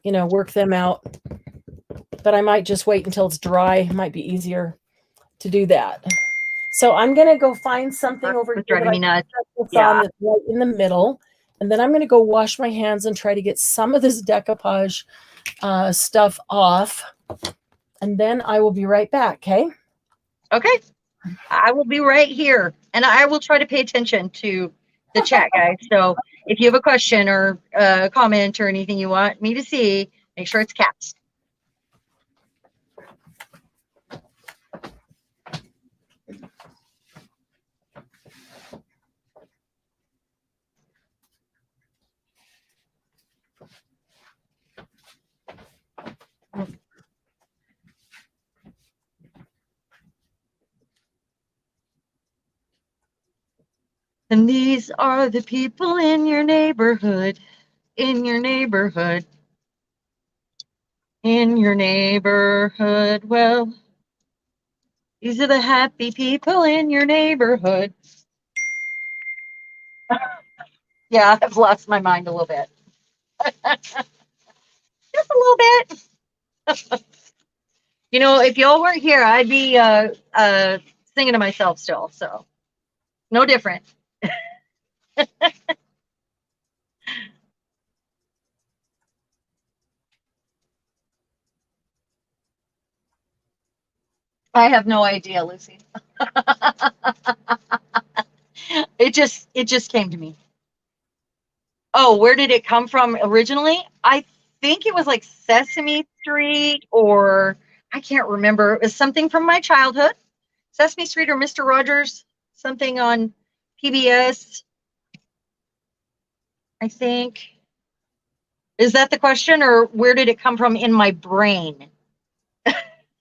work them out. But I might just wait until it's dry. It might be easier to do that. So I'm going to go find something over here that I can set this on that's right in the middle. And then I'm going to go wash my hands and try to get some of this decoupage stuff off. And then I will be right back, okay? Okay. I will be right here. And I will try to pay attention to the chat, guys. So if you have a question or a comment or anything you want me to see, make sure it's caps. And these are the people in your neighborhood, in your neighborhood, in your neighborhood. Well, these are the happy people in your neighborhood. Yeah, I've lost my mind a little bit. Just a little bit. If y'all weren't here, I'd be singing to myself still. So no different. I have no idea, Lucy. It just came to me. Oh, where did it come from originally? I think it was like Sesame Street, or I can't remember. It was something from my childhood. Sesame Street or Mr. Rogers, something on PBS, I think. Is that the question, or where did it come from in my brain?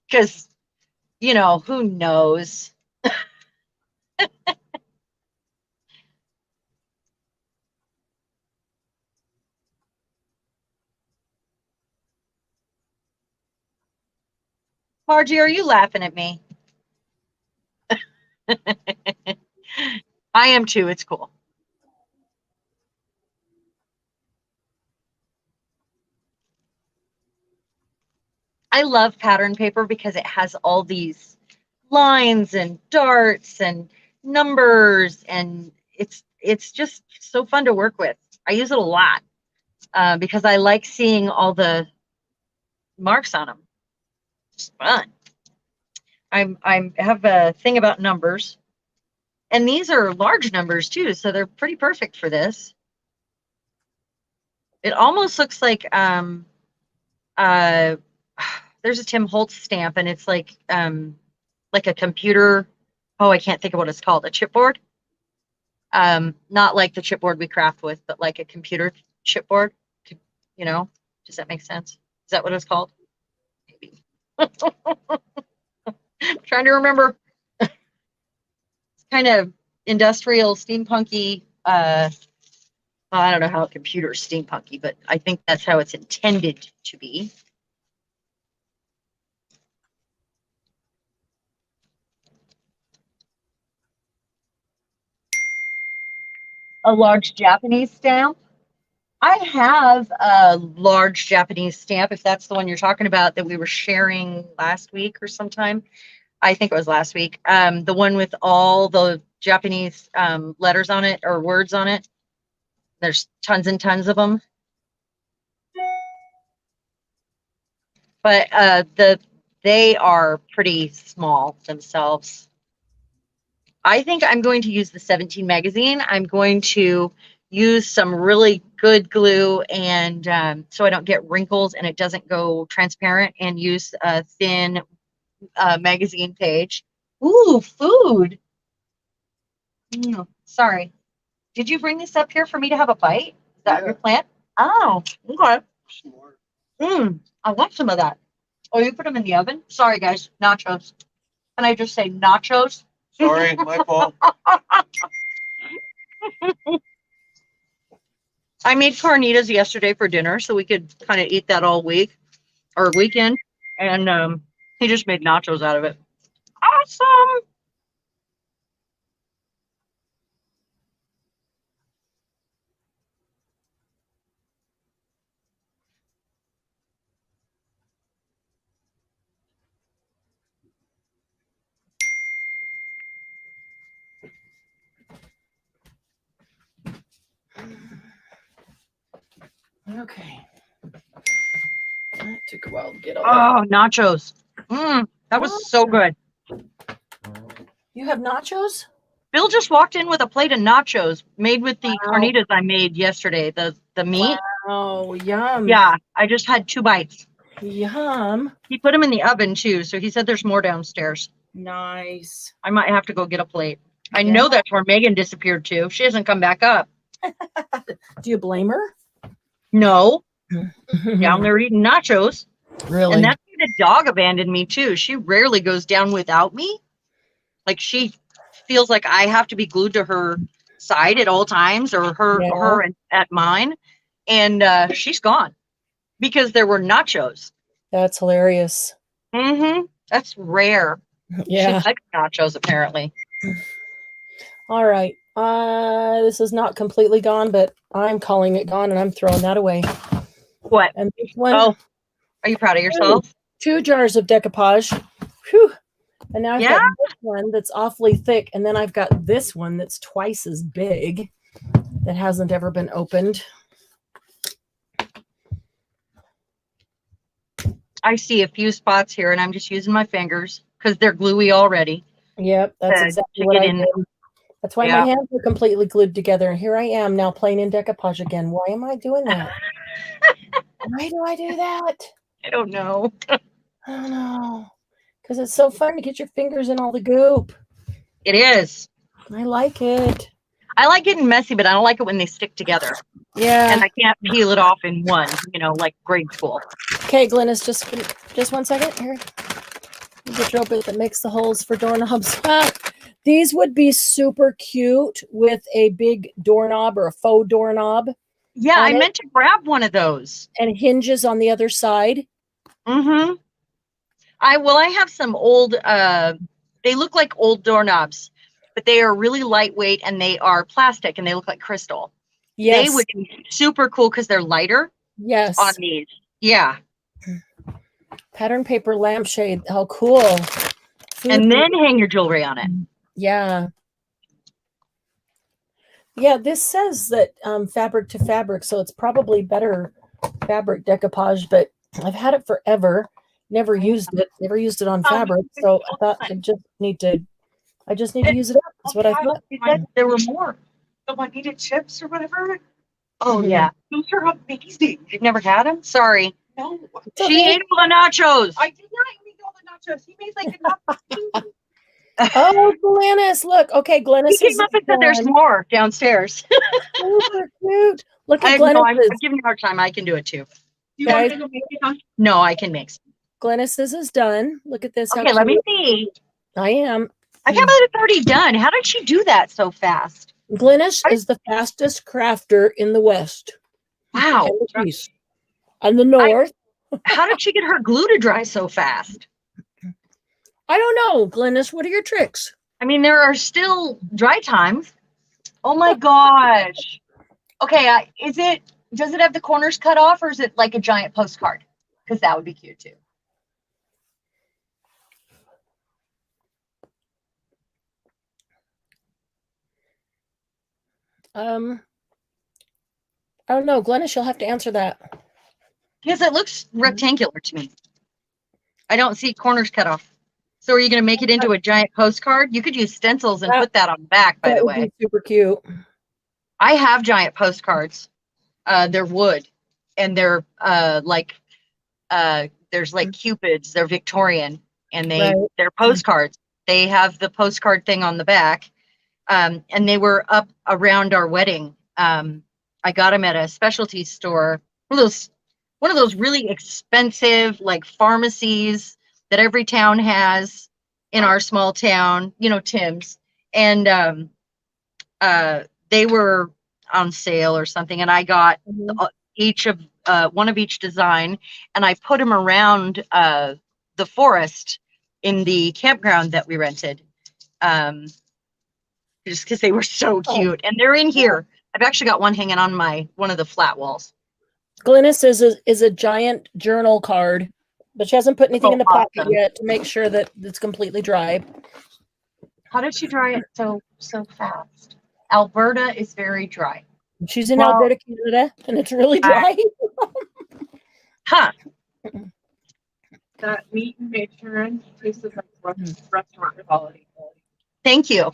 Because, who knows? Margie, are you laughing at me? I am too. It's cool. I love pattern paper because it has all these lines and darts and numbers, and it's just so fun to work with. I use it a lot because I like seeing all the marks on them. It's fun. I have a thing about numbers, and these are large numbers too, so they're pretty perfect for this. It almost looks like there's a Tim Holtz stamp, and it's like a computer. Oh, I can't think of what it's called. A chipboard. Not like the chipboard we craft with, but like a computer chipboard. Does that make sense? Is that what it's called? Maybe. I'm trying to remember. It's kind of industrial, steampunky. I don't know how a computer's steampunky, but I think that's how it's intended to be. a large Japanese stamp. I have a large Japanese stamp, if that's the one you're talking about that we were sharing last week or sometime. I think it was last week. The one with all the Japanese letters on it or words on it. There's tons and tons of them. But they are pretty small themselves. I think I'm going to use the 17 magazine. I'm going to use some really good glue and so I don't get wrinkles and it doesn't go transparent, and use a thin magazine page. Ooh, food. Sorry. Did you bring this up here for me to have a bite? Is that your plan? Oh, okay. Smart. I want some of that. Oh, you put them in the oven? Sorry, guys. Nachos. Can I just say nachos? Sorry, my fault. I made carnitas yesterday for dinner so we could kind of eat that all week or weekend. And he just made nachos out of it. Awesome. Okay. That took a while to get all Oh, nachos. That was so good. You have nachos? Bill just walked in with a plate of nachos made with the carnitas I made yesterday. The meat. Oh, yum. Yeah, I just had 2 bites. Yum. He put them in the oven too, so he said there's more downstairs. Nice. I might have to go get a plate. I know that's where Megan disappeared to. She hasn't come back up. Do you blame her? No, down there eating nachos. Really? And that's why the dog abandoned me too. She rarely goes down without me. Like she feels like I have to be glued to her side at all times, or her at mine. And she's gone because there were nachos. That's hilarious. That's rare. Yeah. She likes nachos apparently. All right. This is not completely gone, but I'm calling it gone, and I'm throwing that away. What? And this one. Oh, are you proud of yourself? 2 jars of decoupage. Whew. And now I've Yeah? got this one that's awfully thick, and then I've got this one that's twice as big that hasn't ever been opened. I see a few spots here, and I'm just using my fingers because they're gluey already. Yep, that's exactly what I did. That's why my hands are completely glued together. And here I am now playing in decoupage again. Why am I doing that? Why do I do that? I don't know. I don't know. Because it's so fun to get your fingers in all the goop. It is. I like it. I like getting messy, but I don't like it when they stick together. Yeah. And I can't peel it off in one, like grade school. Okay, Glennis, just 1 second. Here. The drill bit that makes the holes for doorknobs. These would be super cute with a big doorknob or a faux doorknob. Yeah, I meant to grab one of those. And hinges on the other side. I have some old, they look like old doorknobs, but they are really lightweight and they are plastic and they look like crystal. Yes. They would be super cool because they're lighter. Yes. On these. Yeah. Pattern paper lampshade. How cool. And then hang your jewelry on it. Yeah. Yeah, this says that fabric to fabric, so it's probably better fabric decoupage, but I've had it forever. Never used it on fabric, so I thought I just need to use it up. That's what I thought. You said there were more. Someone needed chips or whatever. Oh yeah. Those are amazing. You've never had them? Sorry. No. She ate all the nachos. I did not eat all the nachos. He made like enough. Oh, Glennis, look. Okay, Glennis. He came up and said there's more downstairs. Super cute. Look at I'm Glennis. giving you a hard time. I can do it too. You want to go make it on? No, I can make some. Glennis's is done. Look at this. Okay, let me see. I am. I can't believe it's already done. How did she do that so fast? Glennis is the fastest crafter in the West. Wow. And the East. And the North. How did she get her glue to dry so fast? I don't know, Glennis. What are your tricks? I mean, there are still dry times. Oh my gosh. Okay, does it have the corners cut off, or is it like a giant postcard? Because that would be cute too. I don't know, Glennis, you'll have to answer that. Because it looks rectangular to me. I don't see corners cut off. So are you going to make it into a giant postcard? You could use stencils and put that on the back, by the way. Be super cute. I have giant postcards. They're wood, and they're there's like cupids. They're Victorian, and they're postcards. They have the postcard thing on the back, and they were up around our wedding. I got them at a specialty store, one of those really expensive like pharmacies that every town has in our small town, Tim's, and they were on sale or something, and I got one of each design, and I put them around the forest in the campground that we rented, just because they were so cute. And they're in here. I've actually got one hanging on one of the flat walls. Glennis is a giant journal card, but she hasn't put anything in the pocket yet to make sure that it's completely dry. How did she dry it so fast? Alberta is very dry. She's in Alberta, Canada, and it's really dry. Huh. That meat and bacon tasted like restaurant quality. Thank you.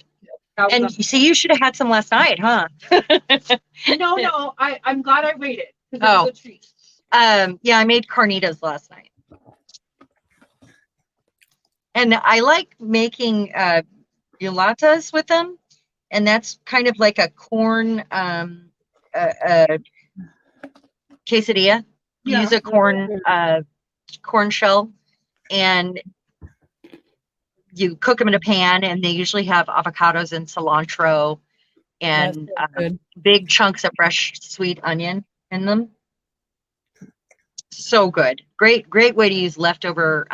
And you see, you should have had some last night, huh? No, I'm glad I waited because it was a treat. Yeah, I made carnitas last night. And I like making gelatas with them. And that's kind of like a corn quesadilla. You use a corn shell, and you cook them in a pan, and they usually have avocados and cilantro and big chunks of fresh sweet onion in them. So good. Great way to use leftover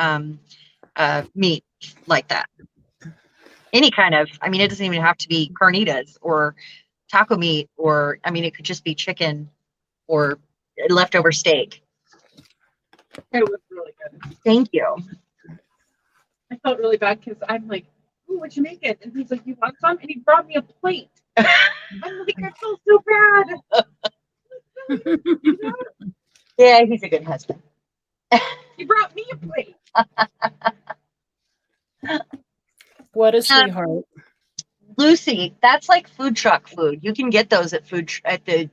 meat like that. Any kind of, it doesn't even have to be carnitas or taco meat, or, it could just be chicken or leftover steak. It was really good. Thank you. I felt really bad because I'm like, "Ooh, what'd you make it?" And he's like, "You want some?" And he brought me a plate. I'm like, I feel so bad. Yeah, he's a good husband. He brought me a plate. What a sweetheart. Lucy, that's like food truck food. You can get those at the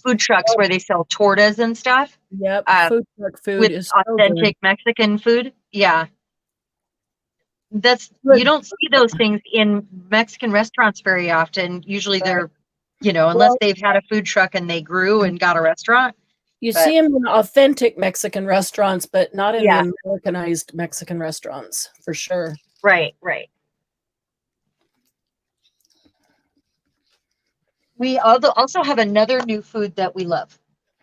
food trucks where they sell tortas and stuff. Yep, food truck food with is authentic Mexican food. Yeah, you don't see those things in Mexican restaurants very often. Usually they're, unless they've had a food truck and they grew and got a restaurant. You see them in authentic Mexican restaurants, but not in the Americanized Mexican restaurants, for sure. Right. We also have another new food that we love.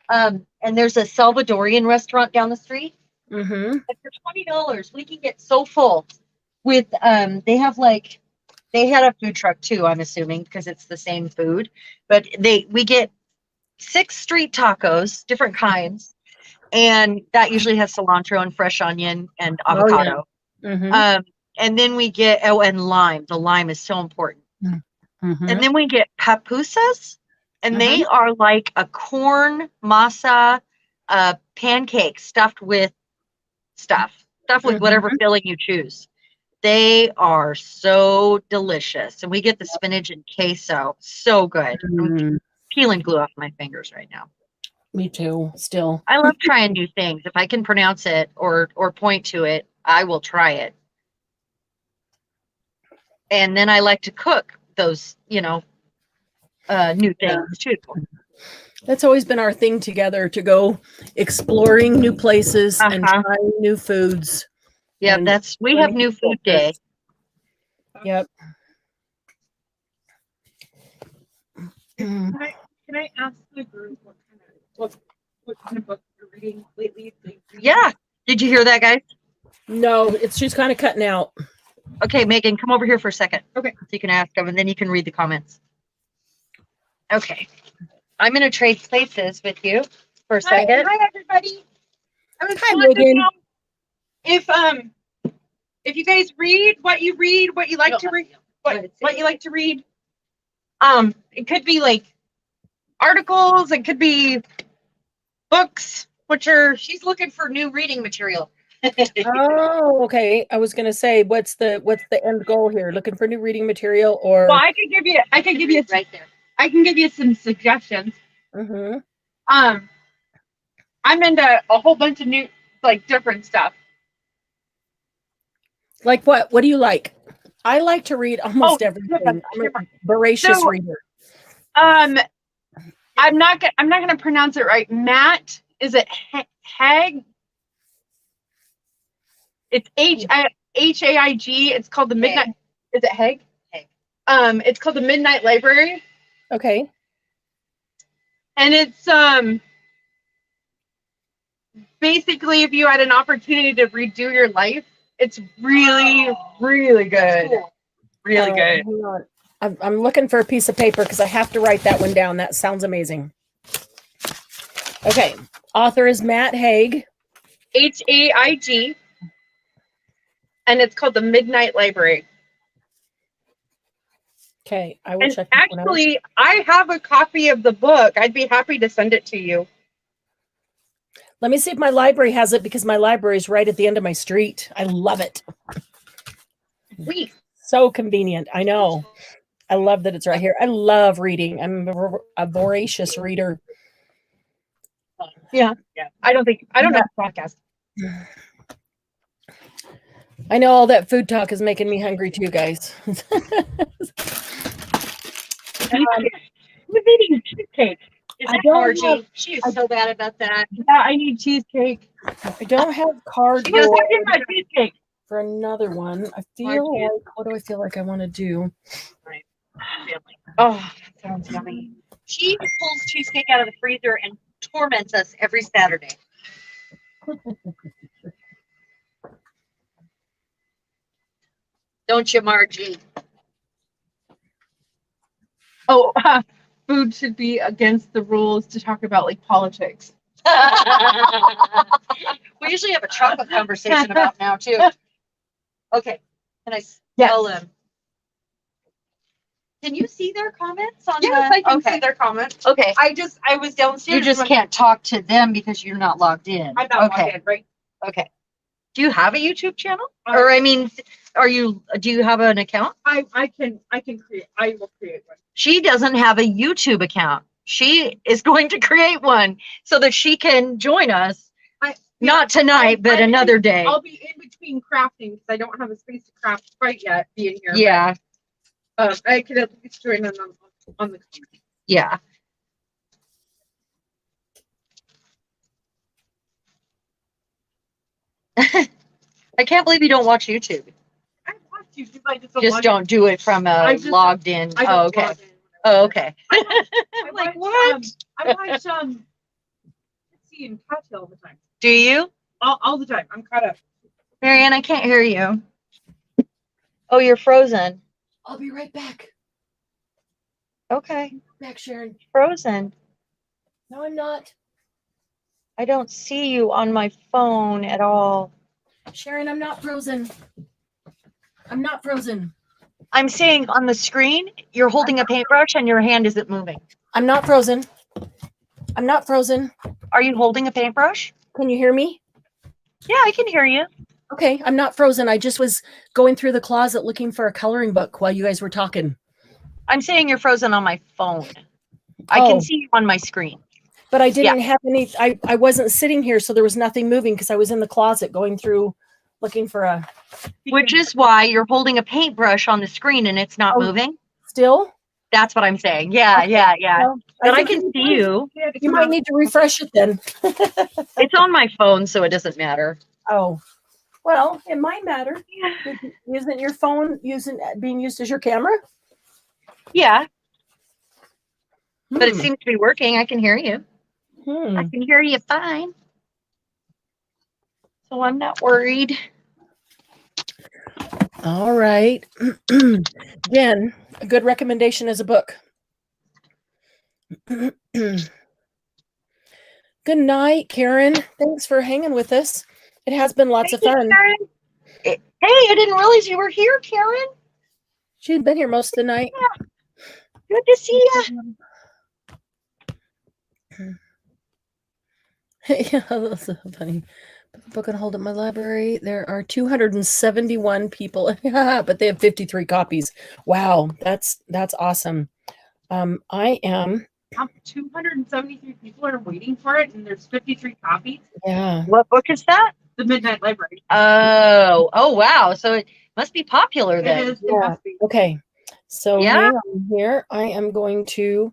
And there's a Salvadorian restaurant down the street. Mm-hmm. And for $20, we can get so full with, they had a food truck too, I'm assuming, because it's the same food, but we get 6 street tacos, different kinds. And that usually has cilantro and fresh onion and avocado. Oh, yeah. Mm-hmm. And then we get, and lime. The lime is so important. Mm-hmm. And then we get pupusas, and they are like a corn masa pancake stuffed with whatever filling you choose. They are so delicious. And we get the spinach and queso. So good. I'm peeling glue off my fingers right now. Me too, still. I love trying new things. If I can pronounce it or point to it, I will try it. And then I like to cook those, new things too. That's always been our thing together, to go exploring new places and trying new foods. Yeah, we have new food day. Yep. Can I ask the group what kind of books you're reading lately? Yeah. Did you hear that, guys? No, she's kind of cutting out. Okay, Megan, come over here for a second. Okay. So you can ask them and then you can read the comments. Okay. I'm going to trade places with you for a second. Hi everybody. I was Hi, wanting to Megan. know if you guys read, what you like to read, what you like to read. It could be like articles, it could be books, She's looking for new reading material. Oh, okay. I was gonna say, what's the end goal here? Looking for new reading material or? well, I can give you right there. I can give you some suggestions. Mhm. I'm into a whole bunch of new, like different stuff. Like what? What do you like? I like to read almost everything. I'm a voracious So- reader. I'm not gonna pronounce it right. Matt, is it Hag? It's Haig. It's called the Midnight. Is it Hag? Hag. It's called the Midnight Library, Okay. and it's basically if you had an opportunity to redo your life, it's really good. Cool. Really Oh, good. hang on. I'm looking for a piece of paper because I have to write that one down. That sounds amazing. Okay. Author is Matt Haig. Haig, and it's called the Midnight Library. Okay. I will And check that one out. actually, I have a copy of the book. I'd be happy to send it to you. Let me see if my library has it because my library is right at the end of my street. I love it. Sweet. So convenient. I know. I love that it's right here. I love reading. I'm a voracious reader. I don't have a podcast. I know all that food talk is making me hungry too, guys. Who's eating cheesecake? Is I that don't Margie? know. She is so bad about that. Yeah, I need cheesecake. I don't have She does cardboard talking about cheesecake. for another one. I feel like, what do I feel like I want to do? Oh, that sounds yummy. She pulls cheesecake out of the freezer and torments us every Saturday. Don't you, Margie? Oh, food should be against the rules to talk about like politics. We usually have a chocolate conversation about now too. Okay, can I tell them? Can you see their comments on Yes, the? I can Okay. see their comments. Okay, I was downstairs. you just when- can't talk to them because you're not logged in. I'm not okay. logged in, right? Okay. Do you have a YouTube channel? Or I mean, do you have an account? I will create one. She doesn't have a YouTube account. She is going to create one so that she can join us. Not tonight, but another day. I'll be in between crafting because I don't have a space to craft quite yet being here. Yeah, But, I could at least join them on the comment. yeah. I can't believe you don't watch YouTube. I watch YouTube. I Just don't do it from I a just- logged in. I Oh, don't okay. log in. Oh, okay. I like, watch, what? I watch Tootsie and Catch all the time. Do you? All the time. I'm caught up. Marianne, I can't hear you. Oh, you're frozen. I'll be right back. Okay. Back, Sharon. Frozen. No, I'm not. I don't see you on my phone at all. Sharon, I'm not frozen. I'm not frozen. I'm seeing on the screen, you're holding a paintbrush and your hand isn't moving. I'm not frozen. I'm not frozen. Are you holding a paintbrush? Can you hear me? Yeah, I can hear you. Okay, I'm not frozen. I just was going through the closet looking for a coloring book while you guys were talking. I'm saying you're frozen on my phone. I Oh. can see you on my screen. But I didn't have any, I wasn't sitting here, so there was nothing moving because I was in the closet going through looking for a Which is why you're holding a paintbrush on the screen and it's not Oh. moving. still. That's what I'm saying. Yeah, Okay. yeah, yeah. Well, But I think can see you. You might need to refresh it then. It's on my phone, so it doesn't matter. Oh, well, it might matter. Isn't your phone being used as your camera? Yeah, but it Hmm. seems to be working. I can hear you. Hmm. I can hear you fine. So I'm not worried. All right. Jen, a good recommendation is a book. Good night, Karen. Thanks for hanging with us. It has been lots of fun. Karen. Hey, I didn't realize you were here, Karen. She'd been here most of the night. Good to see you. Yeah, that's so funny. Put the book on hold at my library. There are 271 people, but they have 53 copies. Wow, that's awesome. I am. 273 people are waiting for it, and there's 53 copies. Yeah. What book is that? The Midnight Library. Oh, wow. So it must be popular It then. is. It Yeah. must be. Okay. So Yeah. hang on here. I am going to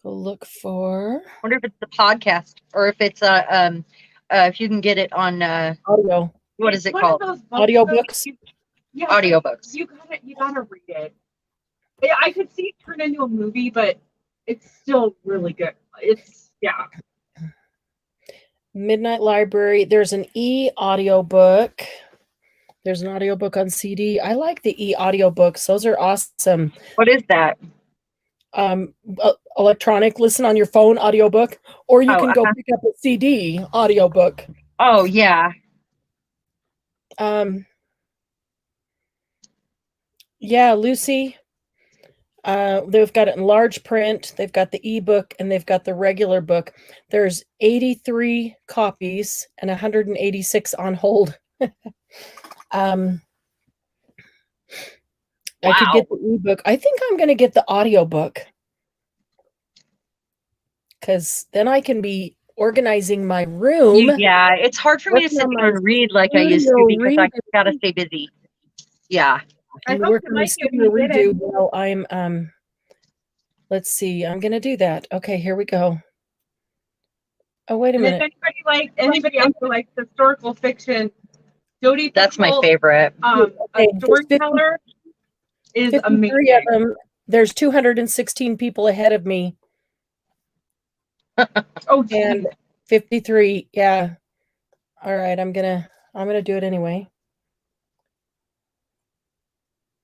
go look for Wonder if it's the podcast or if it's if you can get it on audio. what is It's it one of called? those Audiobooks? Yeah, Audiobooks. You gotta read it. Yeah, I could see it turn into a movie, but it's still really good. It's Midnight Library. There's an e-audiobook. There's an audiobook on CD. I like the e-audiobooks. Those are awesome. What is that? Electronic, listen on your phone audiobook, or you Oh, can go pick up a CD audiobook. Oh, yeah. Yeah, Lucy. They've got it in large print. They've got the ebook and they've got the regular book. There's 83 copies and 186 on hold. I could get the ebook. I think I'm going to get the audiobook because then I can be organizing my room. Yeah, it's hard for me to sit down and read like I used to because I gotta stay busy. Yeah. And work on my studio redo while I'm let's see, I'm gonna do that. Okay, here we go. Oh, wait a minute. If anybody else who likes historical fiction, Jodi That's my Picoult, favorite. A storyteller is 53 amazing. of them. There's 216 people ahead of me. Oh, and 53. Yeah. All right, I'm gonna do it anyway.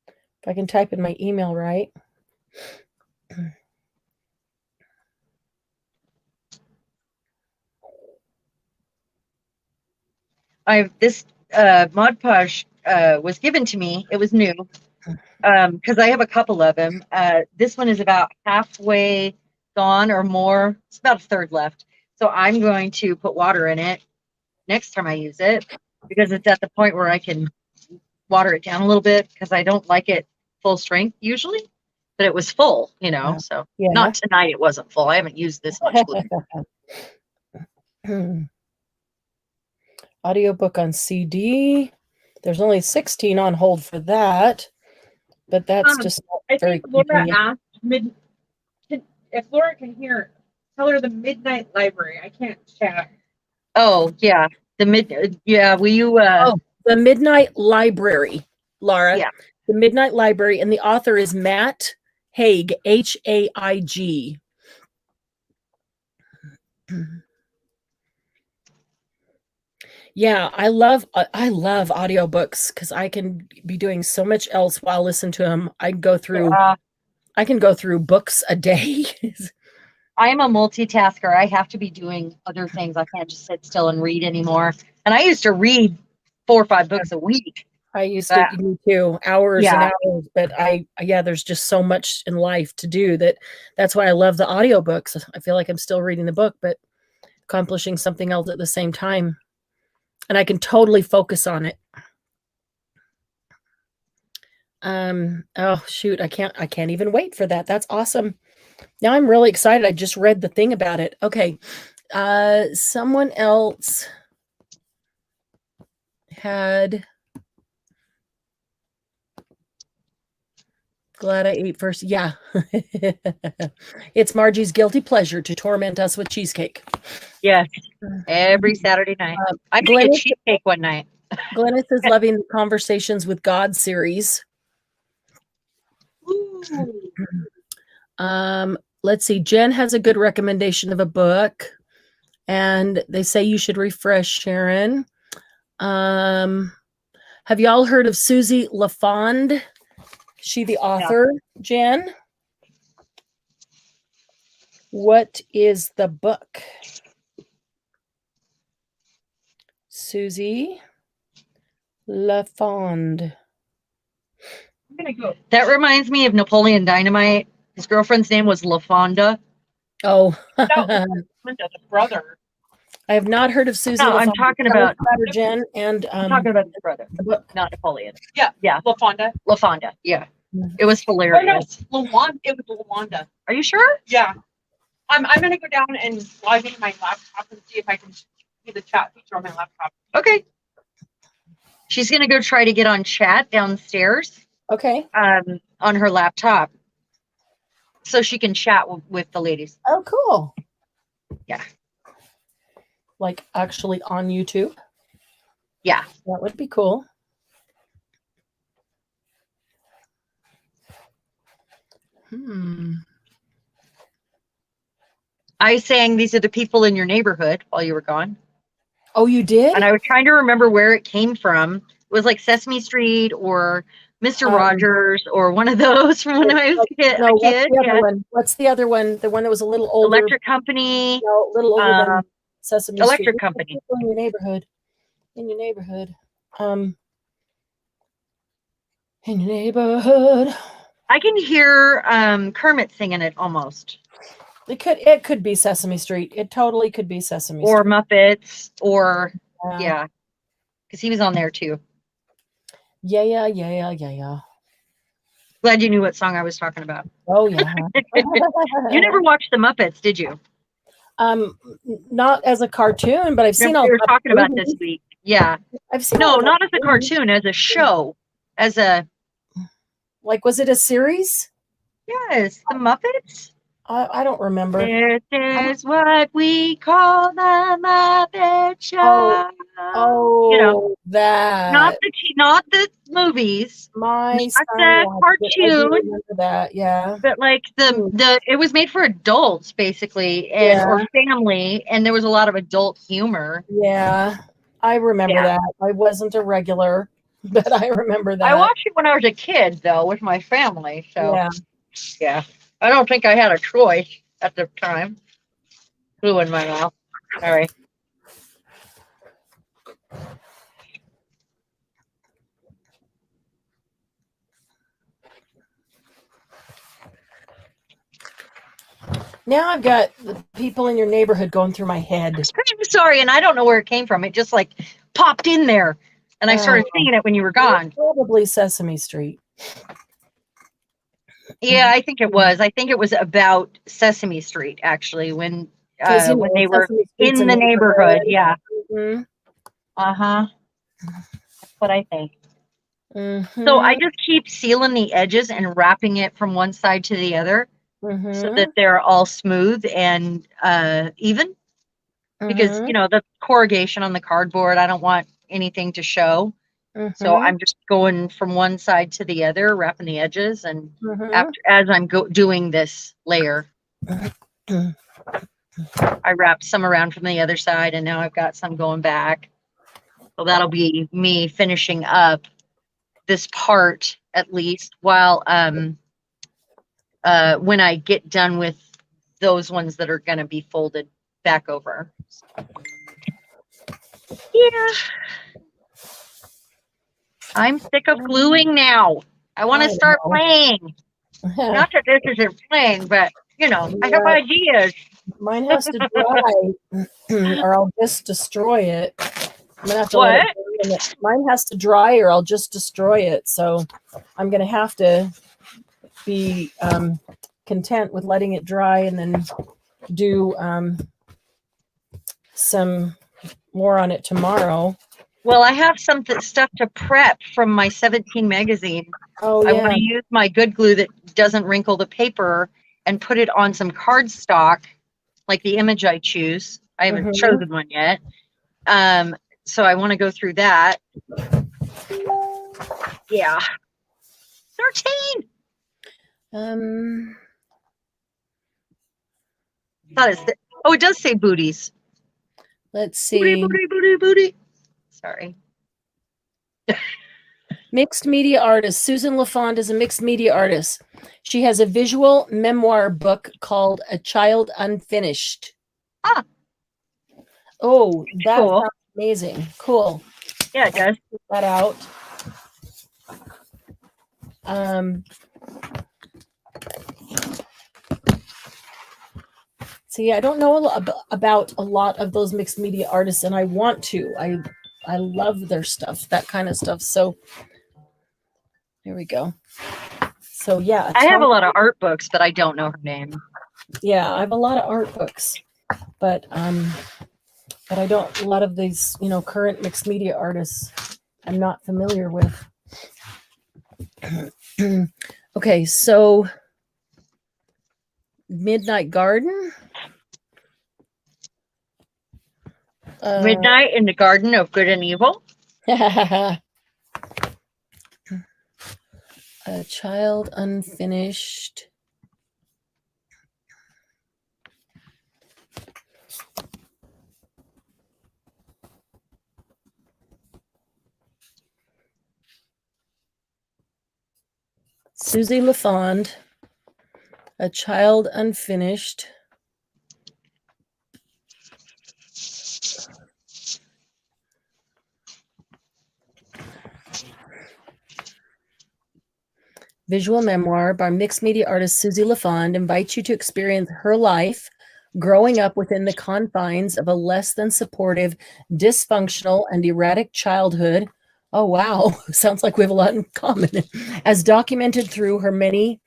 If I can type in my email right. This Mod Podge was given to me. It was new because I have a couple of them. This one is about halfway gone or more. It's about a third left. So I'm going to put water in it next time I use it because it's at the point where I can water it down a little bit because I don't like it full strength usually. But it was full, so Yeah. not tonight. It wasn't full. I haven't used this much glue. Audiobook on CD. There's only 16 on hold for that, but that's just I very think Laura convenient. asked if Laura can hear, tell her the Midnight Library. I can't chat. Oh yeah, will you The Midnight Library, Laura. Yeah. The Midnight Library, and the author is Matt Haig, Haig. Yeah, I love audiobooks because I can be doing so much else while listening to them. I can go through books a day. I am a multitasker. I have to be doing other things. I can't just sit still and read anymore. And I used to read 4 or 5 books a week. I used to do too, hours Yeah. and hours, but there's just so much in life to do that's why I love the audiobooks. I feel like I'm still reading the book, but accomplishing something else at the same time. And I can totally focus on it. Oh shoot, I can't even wait for that. That's awesome. Now I'm really excited. I just read the thing about it. Okay. Someone else had glad I ate first. Yeah. It's Margie's guilty pleasure to torment us with cheesecake. Yes. Every Saturday night. I made a cheesecake one night. Glennis is loving the Conversations with God series. Let's see. Jen has a good recommendation of a book, and they say you should refresh, Sharon. Have y'all heard of Susie LaFond? She the author, Jen? What is the book? Susie LaFond. I'm gonna go. That reminds me of Napoleon Dynamite. His girlfriend's name was LaFonda. Oh, That was Linda, the brother. I have not heard of Susie No, LaFond. I'm talking Tell us about her, Jen, and I'm talking about his brother, the book. not Napoleon. LaFonda. LaFonda. Yeah. Mhm. It was Or no, hilarious. LaWanda. It was LaWanda. Are you sure? Yeah. I'm gonna go down and log into my laptop and see if I can do the chat feature on my laptop. Okay. She's gonna go try to get on chat downstairs Okay. on her laptop so she can chat with the ladies. Oh, cool. Yeah. Like actually on YouTube? Yeah. That would be cool. I sang These Are the People in Your Neighborhood while you were gone. Oh, you did? And I was trying to remember where it came from. It was like Sesame Street or Mr. Rogers or one of those from when I was a kid. No, what's the other Yeah. one? What's the other one? The one that was a little older. Electric Company. No, a little older than Sesame Electric Street. Company. People in your neighborhood. In your neighborhood. In your neighborhood. I can hear Kermit singing it almost. It could be Sesame Street. It totally could be Sesame Or Street. Muppets or yeah. Because he was on there too. Yeah. Glad you knew what song I was talking about. Oh yeah. You never watched the Muppets, did you? Not as a cartoon, but I've seen all we were the talking about movies. this week. Yeah. I've seen No, all the not as a movies. cartoon, as a show. As a Like, was it a series? yes, the Muppets. I don't remember. This is what we call the Muppet Show. Oh, you know, that. not the movies, My not son the watched it. I do cartoon, remember that. Yeah. but like the it was made for adults basically and Yeah. or family, and there was a lot of adult humor. Yeah. I remember Yeah. that. I wasn't a regular, but I remember that. I watched it when I was a kid though with my family, so Yeah. I don't think I had a choice at the time. Glue in my mouth. All right. Now I've got the people in your neighborhood going through my head. I'm sorry, and I don't know where it came from. It just like popped in there, and I started singing it when you were gone. Probably Sesame Street. Yeah, I think it was. I think it was about Sesame Street actually when they were Sesame Street's in the a neighborhood. Yeah. Mhm. Uh-huh. That's what I think. So Mhm. I just keep sealing the edges and wrapping it from one side to the other so Mhm. that they're all smooth and even. Because, Mhm. you know, the corrugation on the cardboard, I don't want anything to show. So Mhm. I'm just going from one side to the other, wrapping the edges, and Mhm. as I'm doing this layer, I wrapped some around from the other side, and now I've got some going back. So that'll be me finishing up this part at least while when I get done with those ones that are going to be folded back over. Yeah. I'm sick of gluing now. I want to start playing. Not that this isn't playing, but you know, I have ideas. Mine has to dry, or I'll just destroy it. I'm gonna have to let it burn in it. Mine has to dry, or I'll just destroy it. So I'm gonna have to be content with letting it dry, and then do some more on it tomorrow. Well, I have some stuff to prep from my 17 magazine. Oh, yeah. I want to use my good glue that doesn't wrinkle the paper and put it on some cardstock, like the image I choose. I haven't chosen one yet. So I want to go through that. Yeah. 13. It does say booties. Let's see. Booty. Sorry. Mixed media artist. Susan LaFond is a mixed media artist. She has a visual memoir book called A Child Unfinished. Ah. Oh, that Cool. sounds amazing. Cool. Yeah, it does. Check that out. See, I don't know about a lot of those mixed media artists, and I want to. I love their stuff, that kind of stuff. So here we go. So yeah, I have a lot of art books, but I don't know her name. Yeah, I have a lot of art books, but I don't. A lot of these, current mixed media artists, I'm not familiar with. Okay, so Midnight Garden. Midnight in the Garden of Good and Evil. A Child Unfinished. Susie LaFond, A Child Unfinished. Visual memoir by mixed media artist Susie LaFond invites you to experience her life growing up within the confines of a less than supportive, dysfunctional, and erratic childhood. Oh, wow. Sounds like we have a lot in common. As documented through her many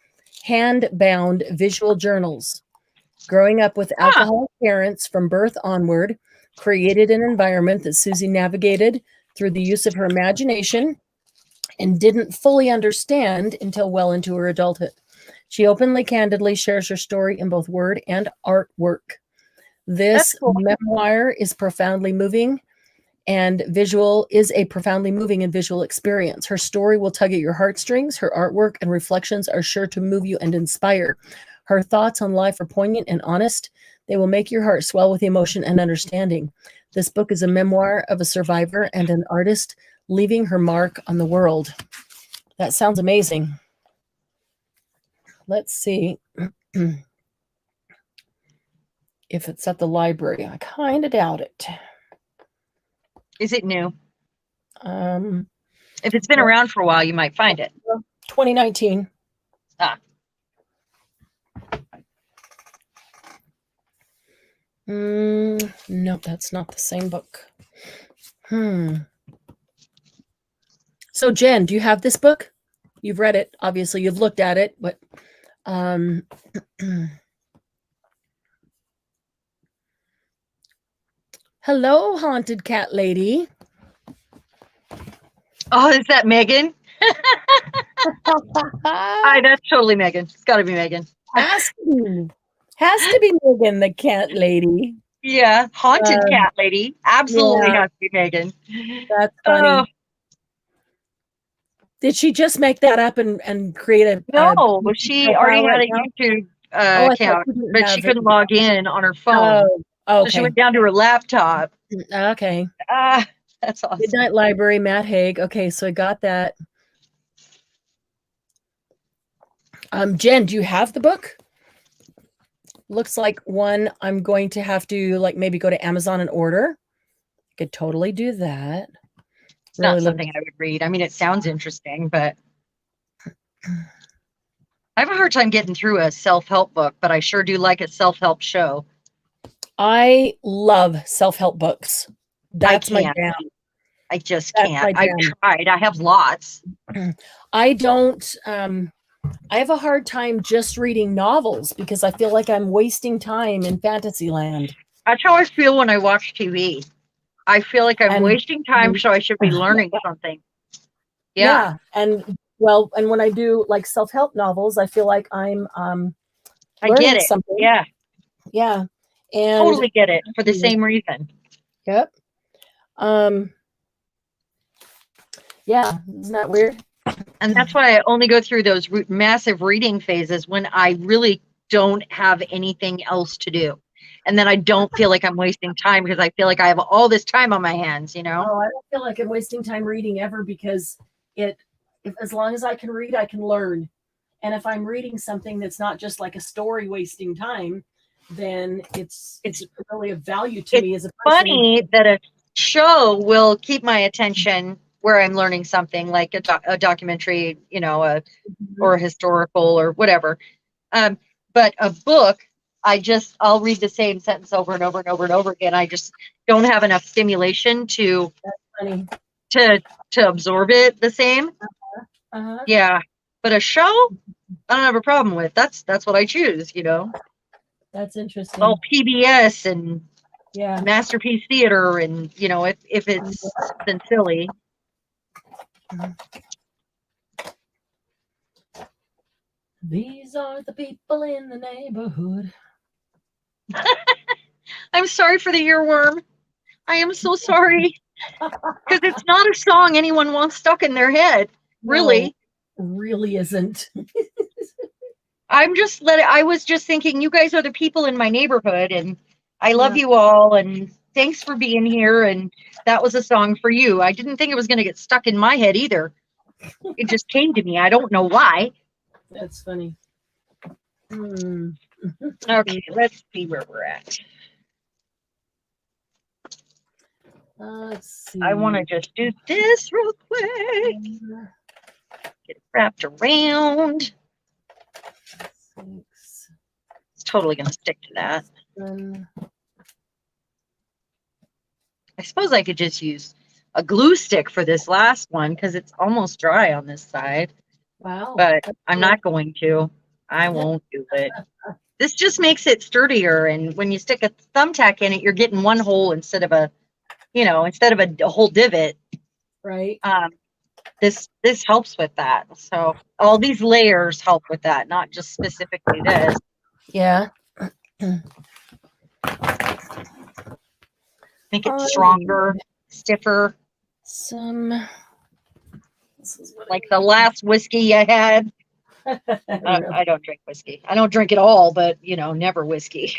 hand-bound visual journals. Growing up with alcoholic parents from birth onward created an environment that Susie navigated through the use of her imagination and didn't fully understand until well into her adulthood. She openly, candidly shares her story in both word and artwork. This memoir is profoundly moving and is a profoundly moving and visual experience. Her story will tug at your heartstrings. Her artwork and reflections are sure to move you and inspire. Her thoughts on life are poignant and honest. They will make your heart swell with emotion and understanding. This book is a memoir of a survivor and an artist leaving her mark on the world. That sounds amazing. Let's see if it's at the library. I kind of doubt it. Is it new? If it's been around for a while, you might find it. 2019. No, that's not the same book. So Jen, do you have this book? You've read it, obviously. You've looked at it, but hello, haunted cat lady. Oh, is that Megan? Hi, that's totally Megan. It's got to be Megan. Has to be Megan, the cat lady. Yeah, haunted cat lady. Absolutely has to be Megan. That's funny. Did she just make that up and create a? No, she already had a YouTube account, but she couldn't log in on her phone. Oh, okay. So she went down to her laptop. Okay. That's awesome. Midnight Library, Matt Haig. Okay, so I got that. Jen, do you have the book? Looks like one I'm going to have to maybe go to Amazon and order. Could totally do that. It's not something I would read. I mean, it sounds interesting, but I have a hard time getting through a self-help book, but I sure do like a self-help show. I love self-help books. That's my jam. I just can't. I've tried. I have lots. I don't. I have a hard time just reading novels because I feel like I'm wasting time in fantasy land. That's how I feel when I watch TV. I feel like I'm wasting time, so I should be learning something. Yeah. And when I do self-help novels, I feel like I'm I get it. Something. Yeah. Yeah. And totally get it for the same reason. Yep. Yeah, isn't that weird? And that's why I only go through those massive reading phases when I really don't have anything else to do. And then I don't feel like I'm wasting time because I feel like I have all this time on my hands, Oh, I don't feel like I'm wasting time reading ever because as long as I can read, I can learn. And if I'm reading something that's not just like a story wasting time, then it's really of value to me as a person. Funny that a show will keep my attention where I'm learning something like a documentary, you know, or a historical or whatever. But a book, I'll read the same sentence over and over and over and over again. I just don't have enough stimulation to absorb it the same. Yeah. But a show, I don't have a problem with. That's what I choose, you know. That's interesting. All PBS and yeah, Masterpiece Theater, and you know, if it's been silly. These are the people in the neighborhood. I'm sorry for the earworm. I am so sorry. Because it's not a song anyone wants stuck in their head. Really. No, really isn't. I was just thinking, you guys are the people in my neighborhood, and I love you all, and thanks for being here. And that was a song for you. I didn't think it was going to get stuck in my head either. It just came to me. I don't know why. That's funny. Okay, let's see where we're at. Let's see. I want to just do this real quick. Get it wrapped around. 6, It's totally going to stick to that. 7. I suppose I could just use a glue stick for this last one because it's almost dry on this side. Wow. But I'm not going to. I won't do it. This just makes it sturdier. And when you stick a thumbtack in it, you're getting one hole instead of a whole divot. Right. This helps with that. So all these layers help with that, not just specifically this. Yeah. Make it stronger, stiffer. This is what Like the last whiskey I had. I don't drink whiskey. I don't drink it all, but you know, never whiskey.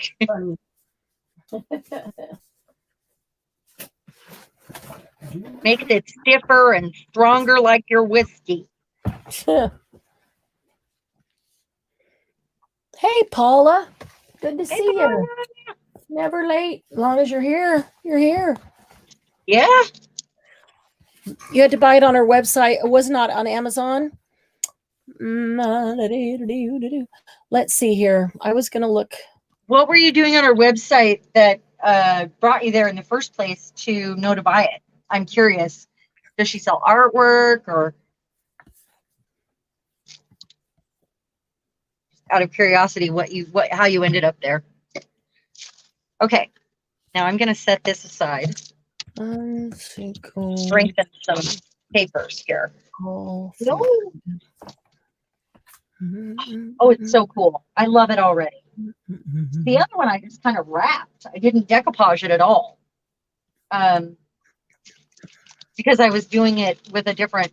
Makes it stiffer and stronger like your whiskey. Hey, Paula. Good to see you. Never late. As long as you're here, you're here. Yeah. You had to buy it on our website. It was not on Amazon. Let's see here. I was going to look. What were you doing on our website that brought you there in the first place to know to buy it? I'm curious. Does she sell artwork, or out of curiosity, how you ended up there? Okay. Now I'm going to set this aside. Strengthen some papers here. Oh, it's so cool. I love it already. The other one I just kind of wrapped. I didn't decoupage it at all. Because I was doing it with a different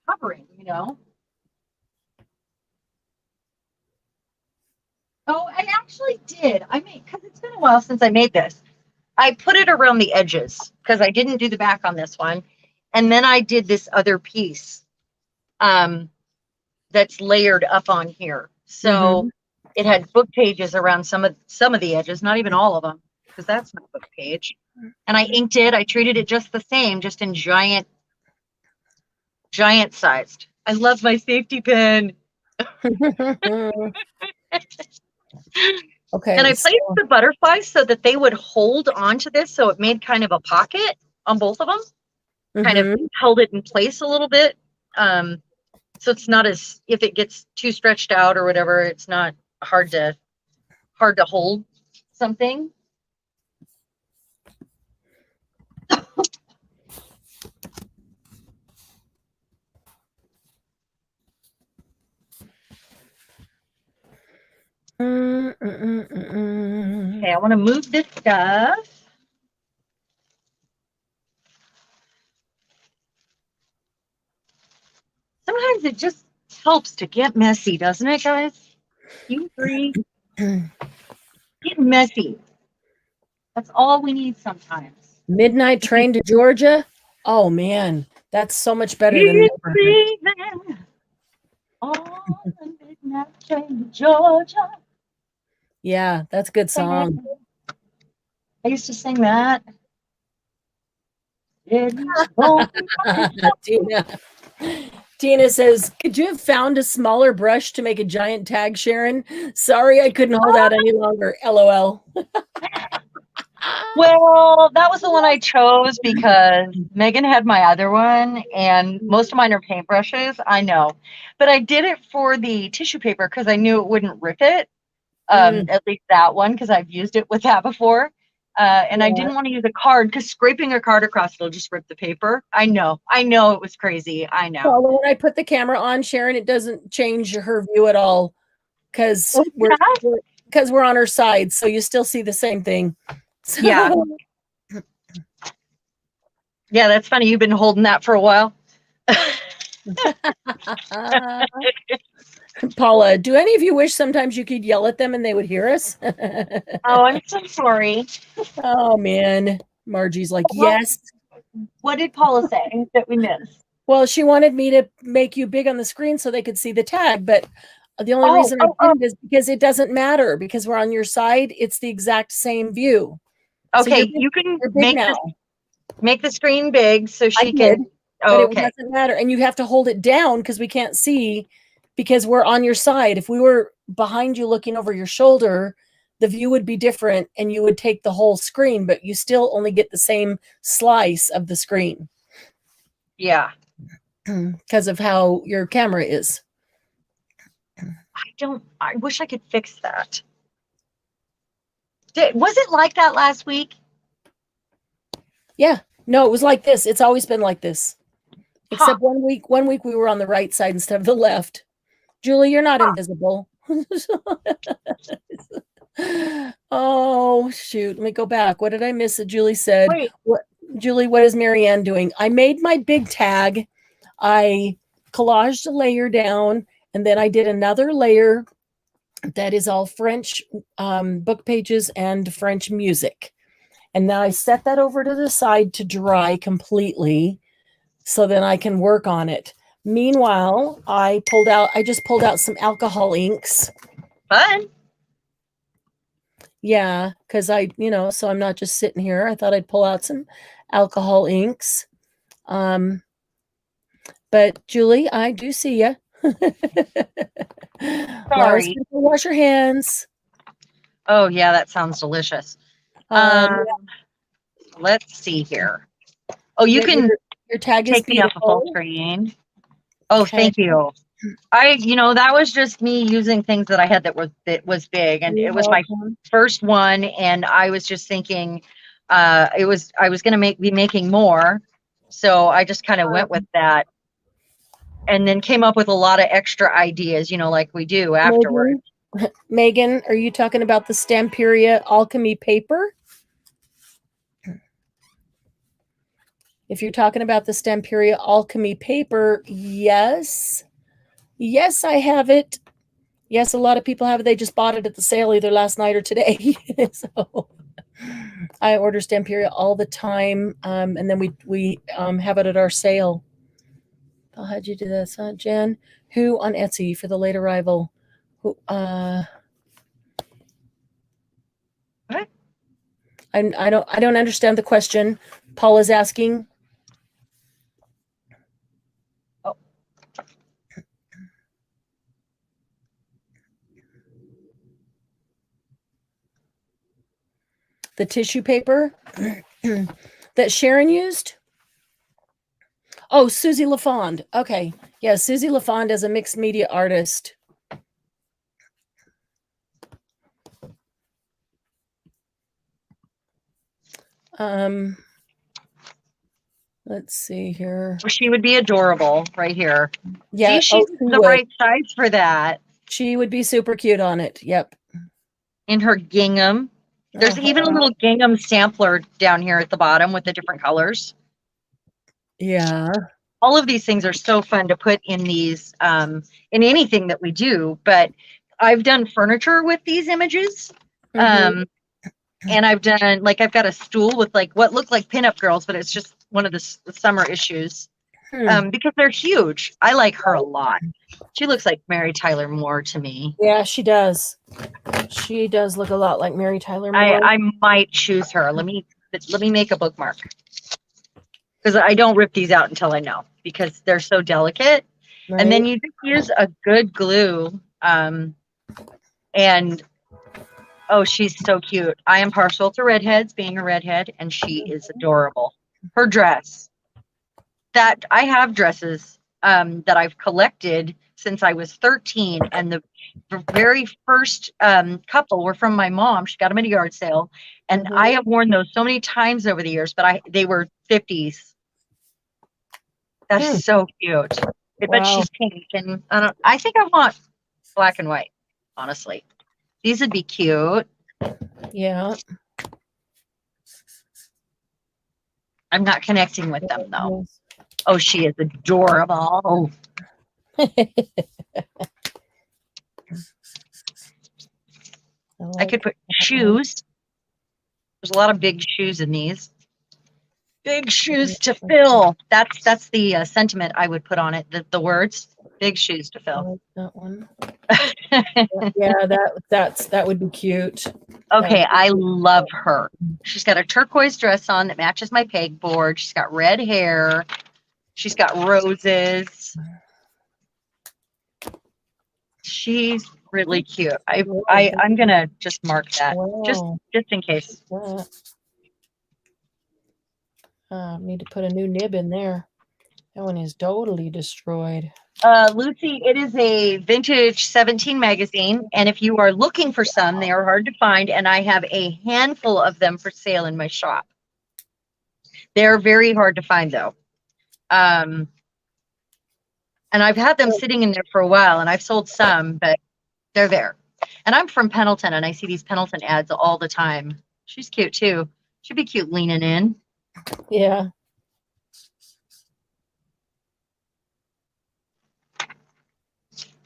covering, you know. Oh, I actually did. Because it's been a while since I made this. I put it around the edges because I didn't do the back on this one. And then I did this other piece that's layered up on here. So it had book pages around some of the edges, not even all of them, because that's not book page. And I inked it. I treated it just the same, just in giant sized. I love my safety pin. Okay. And I placed the butterflies so that they would hold onto this, so it made kind of a pocket on both of them. Kind of held it in place a little bit. So it's not as, if it gets too stretched out or whatever, it's not hard to hold something. Okay, I want to move this stuff. Sometimes it just helps to get messy, doesn't it, guys? You agree? Get messy. That's all we need sometimes. Midnight train to Georgia. Oh man, That's so much better than Neighborhood. Breathing on the midnight train to Georgia. Yeah, that's a good song. I used to sing that. Tina says, could you have found a smaller brush to make a giant tag, Sharon? Sorry, I couldn't hold out any longer. LOL. Well, that was the one I chose because Megan had my other one, and most of mine are paintbrushes. I know, but I did it for the tissue paper because I knew it wouldn't rip it. At least that one, because I've used it with that before. And I didn't want to use a card because scraping a card across it'll just rip the paper. I know it was crazy. I know. Well, when I put the camera on, Sharon, it doesn't change her view at all because we're on her side, so you still see the same thing. So, Yeah. Yeah, that's funny. You've been holding that for a while. Paula, do any of you wish sometimes you could yell at them and they would hear us? Oh, I'm so sorry. Oh man, Margie's like, yes. What did Paula say that we missed? Well, she wanted me to make you big on the screen so they could see the tag, but the only reason I didn't is because it doesn't matter because we're on your side. It's the exact same view. Okay, So you can make the screen big so she can. can. But Okay. It doesn't matter, and you have to hold it down because we can't see because we're on your side. If we were behind you looking over your shoulder, the view would be different, and you would take the whole screen, but you still only get the same slice of the screen. Yeah. Because of how your camera is. I wish I could fix that. Was it like that last week? Yeah. No, it was like this. It's always been like this. Except 1 week we were on the right side instead of the left. Julie, you're not invisible. Oh, shoot. Let me go back. What did I miss that Julie said? Wait. Julie, what is Marianne doing? I made my big tag. I collaged a layer down, and then I did another layer that is all French book pages and French music. And now I set that over to the side to dry completely so then I can work on it. Meanwhile, I just pulled out some alcohol inks. Fun. Yeah, because so I'm not just sitting here. I thought I'd pull out some alcohol inks. But Julie, I do see you. Sorry. Wash your hands. Oh yeah, that sounds delicious. Let's see here. Oh, you can your tag take me up a full screen. Oh, okay. Thank you. That was just me using things that I had that was big, and it was my first one, and I was just thinking I was going to be making more, so I just kind of went with that, and then came up with a lot of extra ideas, like we do afterwards. Megan, are you talking about the Stamperia alchemy paper? If you're talking about the Stamperia alchemy paper, yes. Yes, I have it. Yes, a lot of people have it. They just bought it at the sale either last night or today. So I order Stamperia all the time. And then we have it at our sale. Oh, how'd you do this, huh, Jen? Who on Etsy for the late arrival? Who, what? I don't understand the question. Paul is asking. The tissue paper that Sharon used? Oh, Susie LaFond. Okay. Yeah, Susie LaFond is a mixed media artist. Let's see here. She would be adorable right here. Yeah, she's the right size for that. She would be super cute on it. Yep. In her gingham. There's even a little gingham sampler down here at the bottom with the different colors. Yeah. All of these things are so fun to put in these, in anything that we do. But I've done furniture with these images. Mm-hmm. And I've done, I've got a stool with what look like pinup girls, but it's just one of the summer issues. because they're huge. I like her a lot. She looks like Mary Tyler Moore to me. Yeah, she does. She does look a lot like Mary Tyler Moore. I might choose her. Let me make a bookmark, because I don't rip these out until I know, because they're so delicate. Right? And then you just use a good glue. And oh, she's so cute. I am partial to redheads, being a redhead, and she is adorable. Her dress. That I have dresses that I've collected since I was 13, and the very first couple were from my mom. She got them at a yard sale, and I have worn those so many times over the years, but they were 50s. That's so cute. But she's pink, and I think I want black and white, honestly. These would be cute. Yeah. I'm not connecting with them though. Oh, she is adorable. I could put shoes. There's a lot of big shoes in these. Big shoes to fill. That's the sentiment I would put on it. The words, big shoes to fill. That one. Yeah, that would be cute. Okay, I love her. She's got a turquoise dress on that matches my pegboard. She's got red hair. She's got roses. She's really cute. I'm gonna just mark that just in case. Need to put a new nib in there. That one is totally destroyed. Lucy, it is a vintage 17 magazine, and if you are looking for some, they are hard to find, and I have a handful of them for sale in my shop. They're very hard to find, though. And I've had them sitting in there for a while, and I've sold some, but they're there. And I'm from Pendleton, and I see these Pendleton ads all the time. She's cute, too. She'd be cute leaning in. Yeah.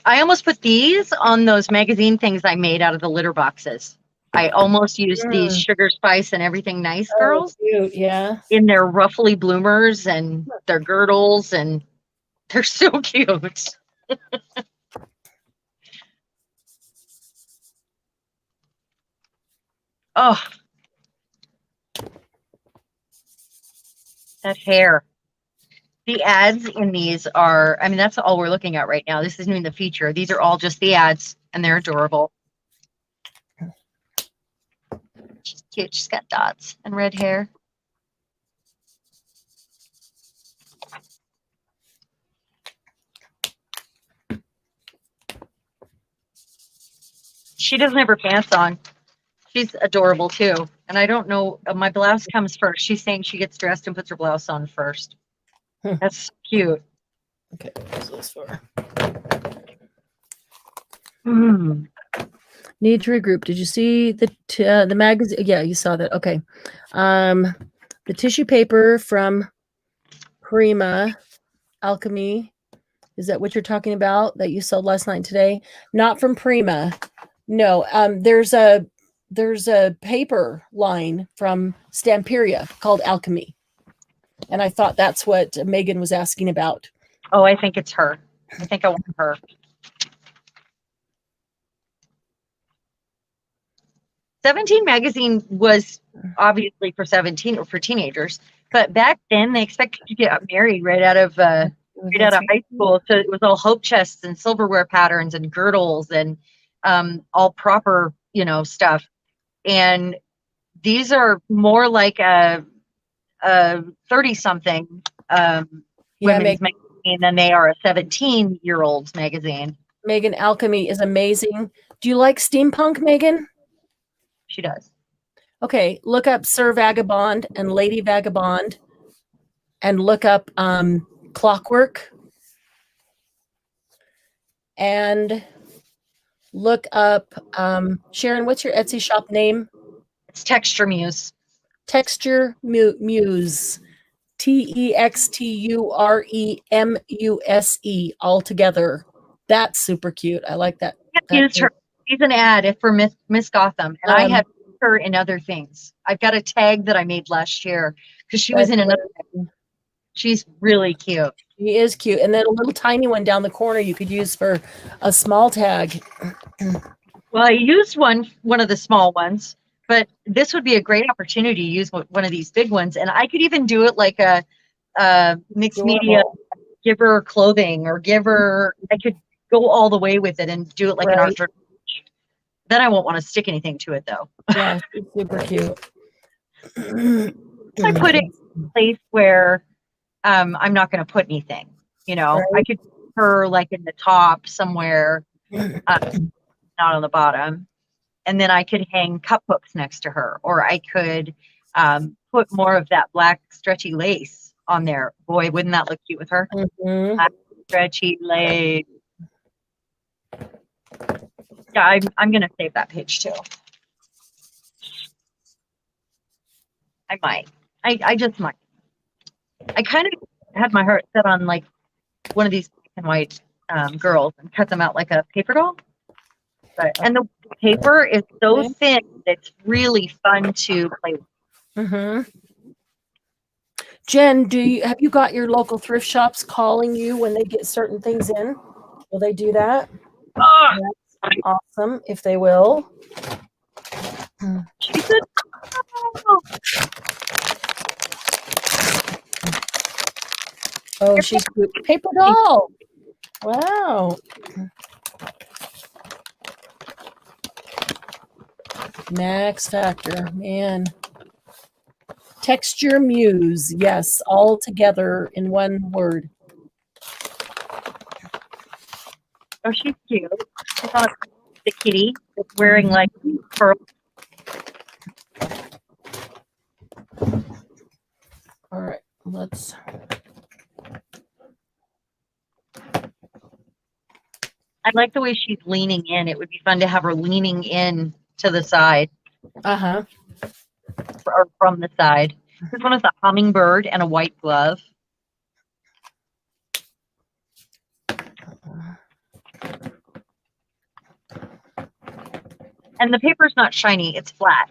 I almost put these on those magazine things I made out of the litter boxes. I almost used these sugar spice and everything nice girls. Cute, yeah. In their ruffly bloomers and their girdles, and they're so cute. Oh, that hair. The ads in these are, I mean, that's all we're looking at right now. This isn't even the feature. These are all just the ads, and they're adorable. She's cute. She's got dots and red hair. She doesn't have her pants on. She's adorable too. And I don't know, my blouse comes first. She's saying she gets dressed and puts her blouse on first. That's cute. Okay, what's this for? Need to regroup. Did you see the magazine? Yeah, you saw that. Okay. The tissue paper from Prima Alchemy. Is that what you're talking about that you sold last night and today? Not from Prima. No. There's a paper line from Stamperia called Alchemy. And I thought that's what Megan was asking about. Oh, I think it's her. I think I want her. "17" magazine was obviously for 17 or for teenagers, but back then they expected you to get married right out of high school. So it was all hope chests and silverware patterns and girdles and all proper, stuff. And these are more like a 30-something women's magazine than they are a 17-year-old's magazine. Megan, Alchemy is amazing. Do you like steampunk, Megan? She does. Okay, look up Sir Vagabond and Lady Vagabond and look up Clockwork and look up Sharon, what's your Etsy shop name? It's Texture Muse. Texture Muse. TEXTUREMUSE all together. That's super cute. I like that. Use her. She's an ad for Miss Gotham, and I have her in other things. I've got a tag that I made last year because she was in another. She's really cute. She is cute. And then a little tiny one down the corner you could use for a small tag. Well, I used one of the small ones, but this would be a great opportunity to use one of these big ones. And I could even do it like a mixed media, Adorable. give her clothing or give her, I could go all the way with it and do it like an Right. Arthur. Then I won't want to stick anything to it though. Yeah, she's super cute. I put it in a place where I'm not going to put anything, you know, Right. I could put her like in the top somewhere, not on the bottom. And then I could hang cup hooks next to her, or I could put more of that black stretchy lace on there. Boy, wouldn't that look cute with her? Mhm. Black stretchy lace. Yeah, I'm going to save that page too. I might. I just might. I kind of had my heart set on like one of these black and white girls and cut them out like a paper doll. And the paper is so thin, it's really fun to play with. Mm-hmm. Jen, have you got your local thrift shops calling you when they get certain things in? Will they do that? Ah, That's awesome if they will. she said, oh, Oh, she's cute. Paper doll. Wow. Max Factor, man. Texture Muse, yes, all together in one word. oh, she's cute. She's on the kitty wearing like pearl. All right, let's. I like the way she's leaning in. It would be fun to have her leaning in to the side Uh-huh. or from the side. This one is a hummingbird and a white glove. And the paper's not shiny, it's flat.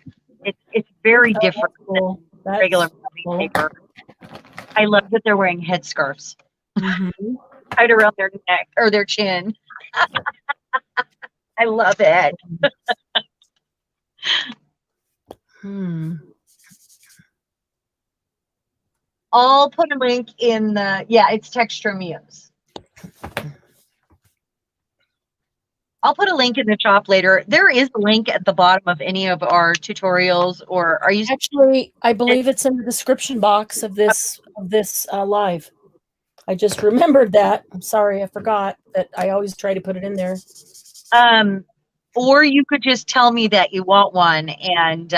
It's very different Cool. than regular cool. paper. I love that they're wearing headscarves Mhm. tied around their neck or their chin. I love it. I'll put a link in the, yeah, it's Texture Muse. I'll put a link in the shop later. There is a link at the bottom of any of our tutorials, or are you? Actually, I believe it's in the description box of this live. I just remembered that. I'm sorry, I forgot that. I always try to put it in there. Or you could just tell me that you want one, and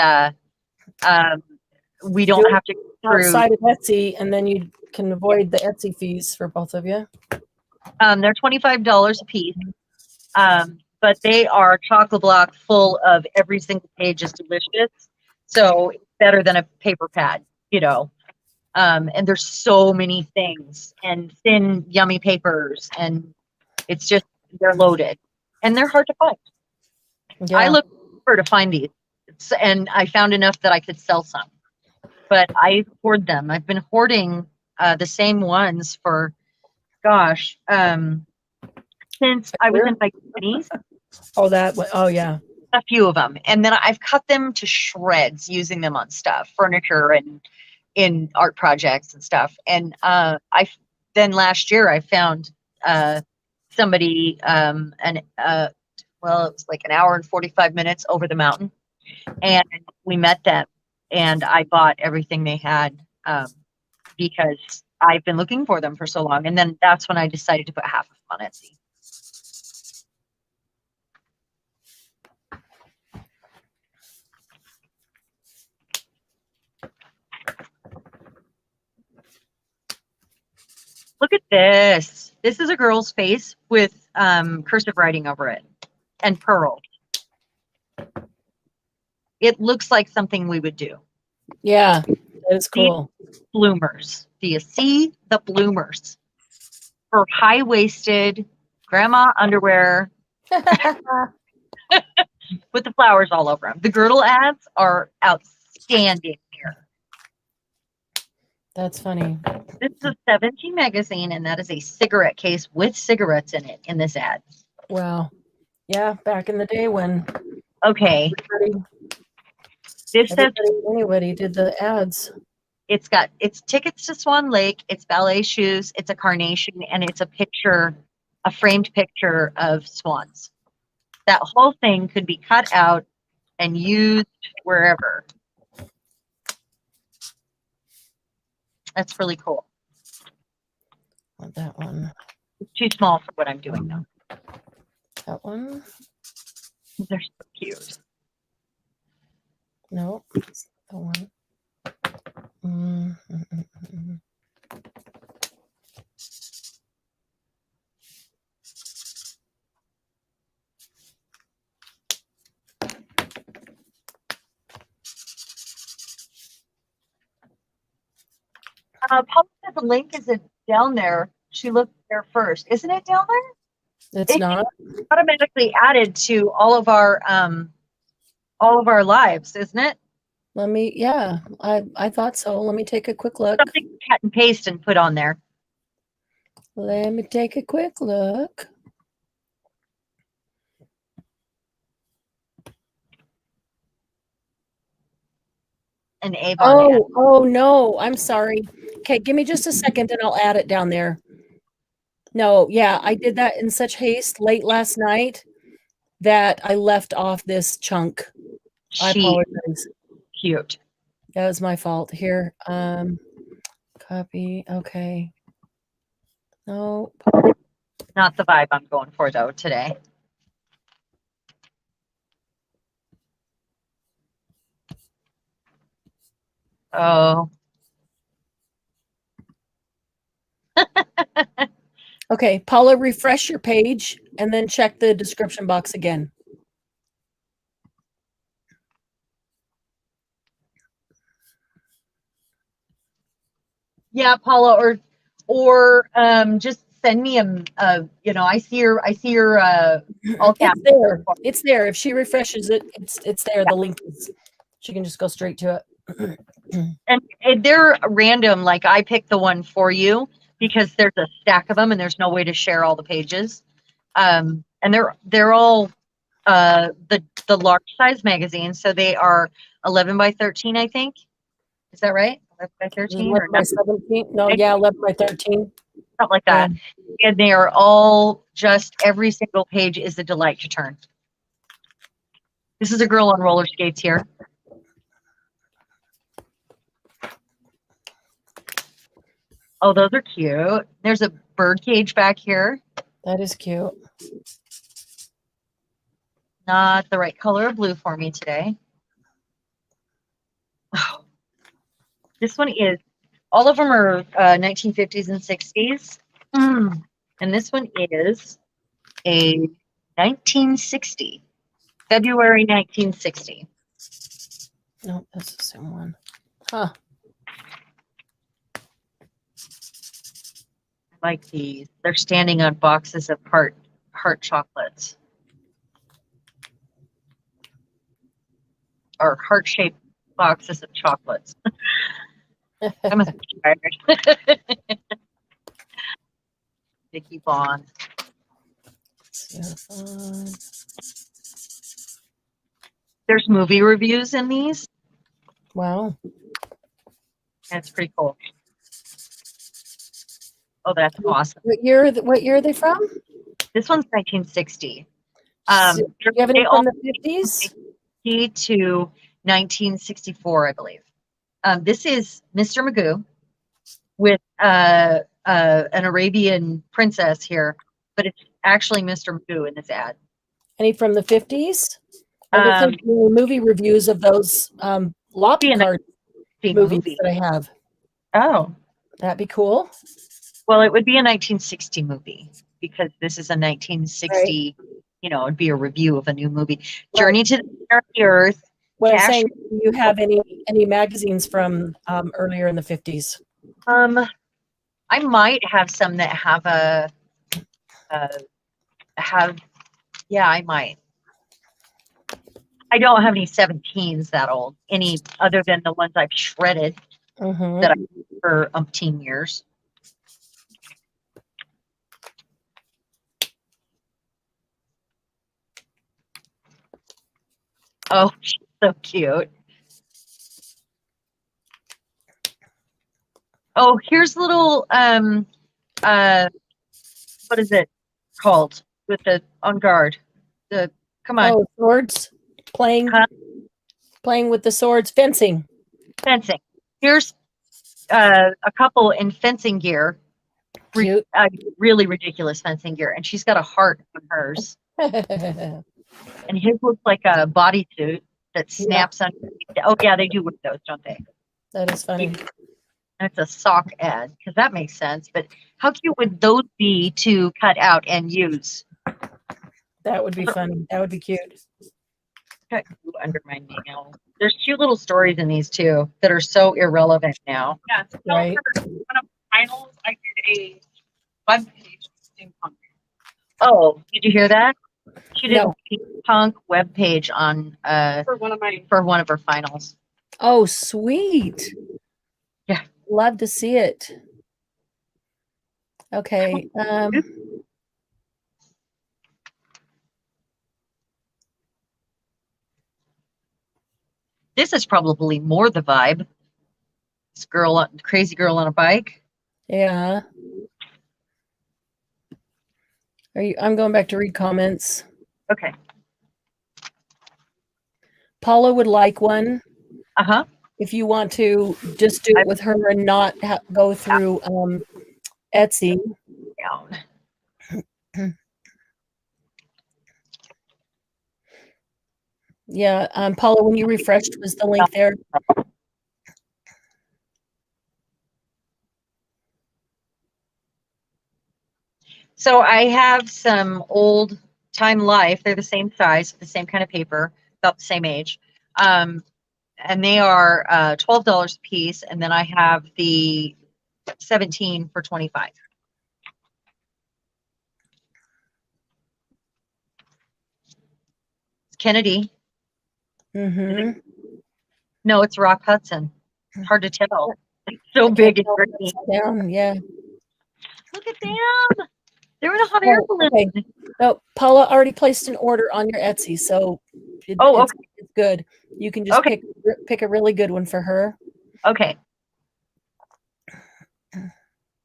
we don't have to go through. Outside of Etsy, and then you can avoid the Etsy fees for both of you. They're $25 a piece, but they are chocolate block full of every single page is delicious. So it's better than a paper pad, you know. And there's so many things and thin, yummy papers, and it's just, they're loaded and they're hard to find. Yeah. I look for to find these, and I found enough that I could sell some, but I hoard them. I've been hoarding the same ones for, gosh, since I was in my 20s. Oh yeah. A few of them, and then I've cut them to shreds using them on stuff, furniture and in art projects and stuff. And then last year I found somebody well, it was like an hour and 45 minutes over the mountain, and we met them, and I bought everything they had because I've been looking for them for so long. And then that's when I decided to put half of them on Etsy. Look at this. This is a girl's face with cursive writing over it and pearls. It looks like something we would do. Yeah, that is cool. Bloomers. Do you see the bloomers? For high-waisted grandma underwear with the flowers all over them. The girdle ads are outstanding here. That's funny. This is a 17 magazine, and that is a cigarette case with cigarettes in it in this ad. Wow. Yeah, back in the day when Okay, everybody, this says anybody did the ads. it's tickets to Swan Lake, it's ballet shoes, it's a carnation, and it's a picture, a framed picture of swans. That whole thing could be cut out and used wherever. That's really cool. Want that one. It's too small for what I'm doing though. That one. They're so cute. No, it's the one. Mm, mm, mm, mm. Paula said the link is down there. She looked there first. Isn't it down there? It's not. Automatically added to all of our lives, isn't it? Let me. Yeah, I thought so. Let me take a quick look. Something to cut and paste and put on there. Let me take a quick look. An Avon ad. Oh no, I'm sorry. Okay, give me just a second and I'll add it down there. No, yeah, I did that in such haste late last night that I left off this chunk. I She apologize. cute. That was my fault. Here, copy. Okay. No. Not the vibe I'm going for though today. Oh. Okay, Paula, refresh your page and then check the description box again. Yeah, Paula, or just send me I see your all caps. It's there. It's there. If she refreshes it, it's there. The link is. She can just go straight to it. And they're random. Like I picked the one for you because there's a stack of them and there's no way to share all the pages. And they're all the large size magazines, so they are 11 by 13, I think. Is that right? 11 by 13 or 11 by 17? No, yeah, 11 by 13. Something like that. Yeah. And they are all just, every single page is a delight to turn. This is a girl on roller skates here. Oh, those are cute. There's a bird cage back here. That is cute. Not the right color of blue for me today. Oh, this one is, all of them are 1950s and 60s. And this one is a 1960, February 1960. No, that's the same one. Huh. I like these. They're standing on boxes of heart chocolates. Or heart-shaped boxes of chocolates. I'm tired. Vicky Vaughn. There's movie reviews in these. Wow. That's pretty cool. Oh, that's awesome. What year are they from? This one's 1960. Do you have any from the 50s? To 1964, I believe. This is Mr. Magoo with an Arabian princess here, but it's actually Mr. Magoo in this ad. Any from the 50s? Are there movie reviews of those lobby card movies that I have? Oh. That'd be cool. Well, it would be a 1960 movie because this is a 1960, right. It'd be a review of a new movie. Right. Journey to the Center of the Earth. What I'm saying, do you have any magazines from earlier in the 50s? I might have some that have I might. I don't have any 17s that old, any other than the ones I've shredded. Mhm. that I for umpteen years. Oh, she's so cute. Oh, here's little what is it called with the on guard? The come on, Oh, swords. Playing Huh? playing with the swords, fencing. fencing. Here's a couple in fencing gear, Cute. really ridiculous fencing gear, and she's got a heart on hers, and his looks like a bodysuit that snaps underneath. Oh yeah, they do wear those, don't they? That is funny. And it's a sock ad because that makes sense. But how cute would those be to cut out and use? That would be funny. That would be cute. Got glue under my nail. There's cute little stories in these too that are so irrelevant now. Yeah. So Right. for one of the finals, I did a web page steampunk. Oh, did you hear that? She did No. a punk web page on For one of my for one of her finals. Oh, sweet. Yeah. Love to see it. Okay. This is probably more the vibe. This girl, crazy girl on a bike. Yeah. I'm going back to read comments. Okay. Paula would like one. Uh-huh. If you want to just do it with her and not go through Etsy. Down. Yeah, Paula, when you refreshed, was the link there? So I have some old Time Life. They're the same size, the same kind of paper, about the same age. And they are $12 a piece. And then I have the 17 for 25. Kennedy. Mm-hmm. No, it's Rock Hudson. Hard to tell. It's so big and pretty. Down, yeah. Look at them. They're in a hot air balloon. Okay. No, Paula already placed an order on your Etsy, so Okay. it's good. You can just pick a really good one for her. Okay.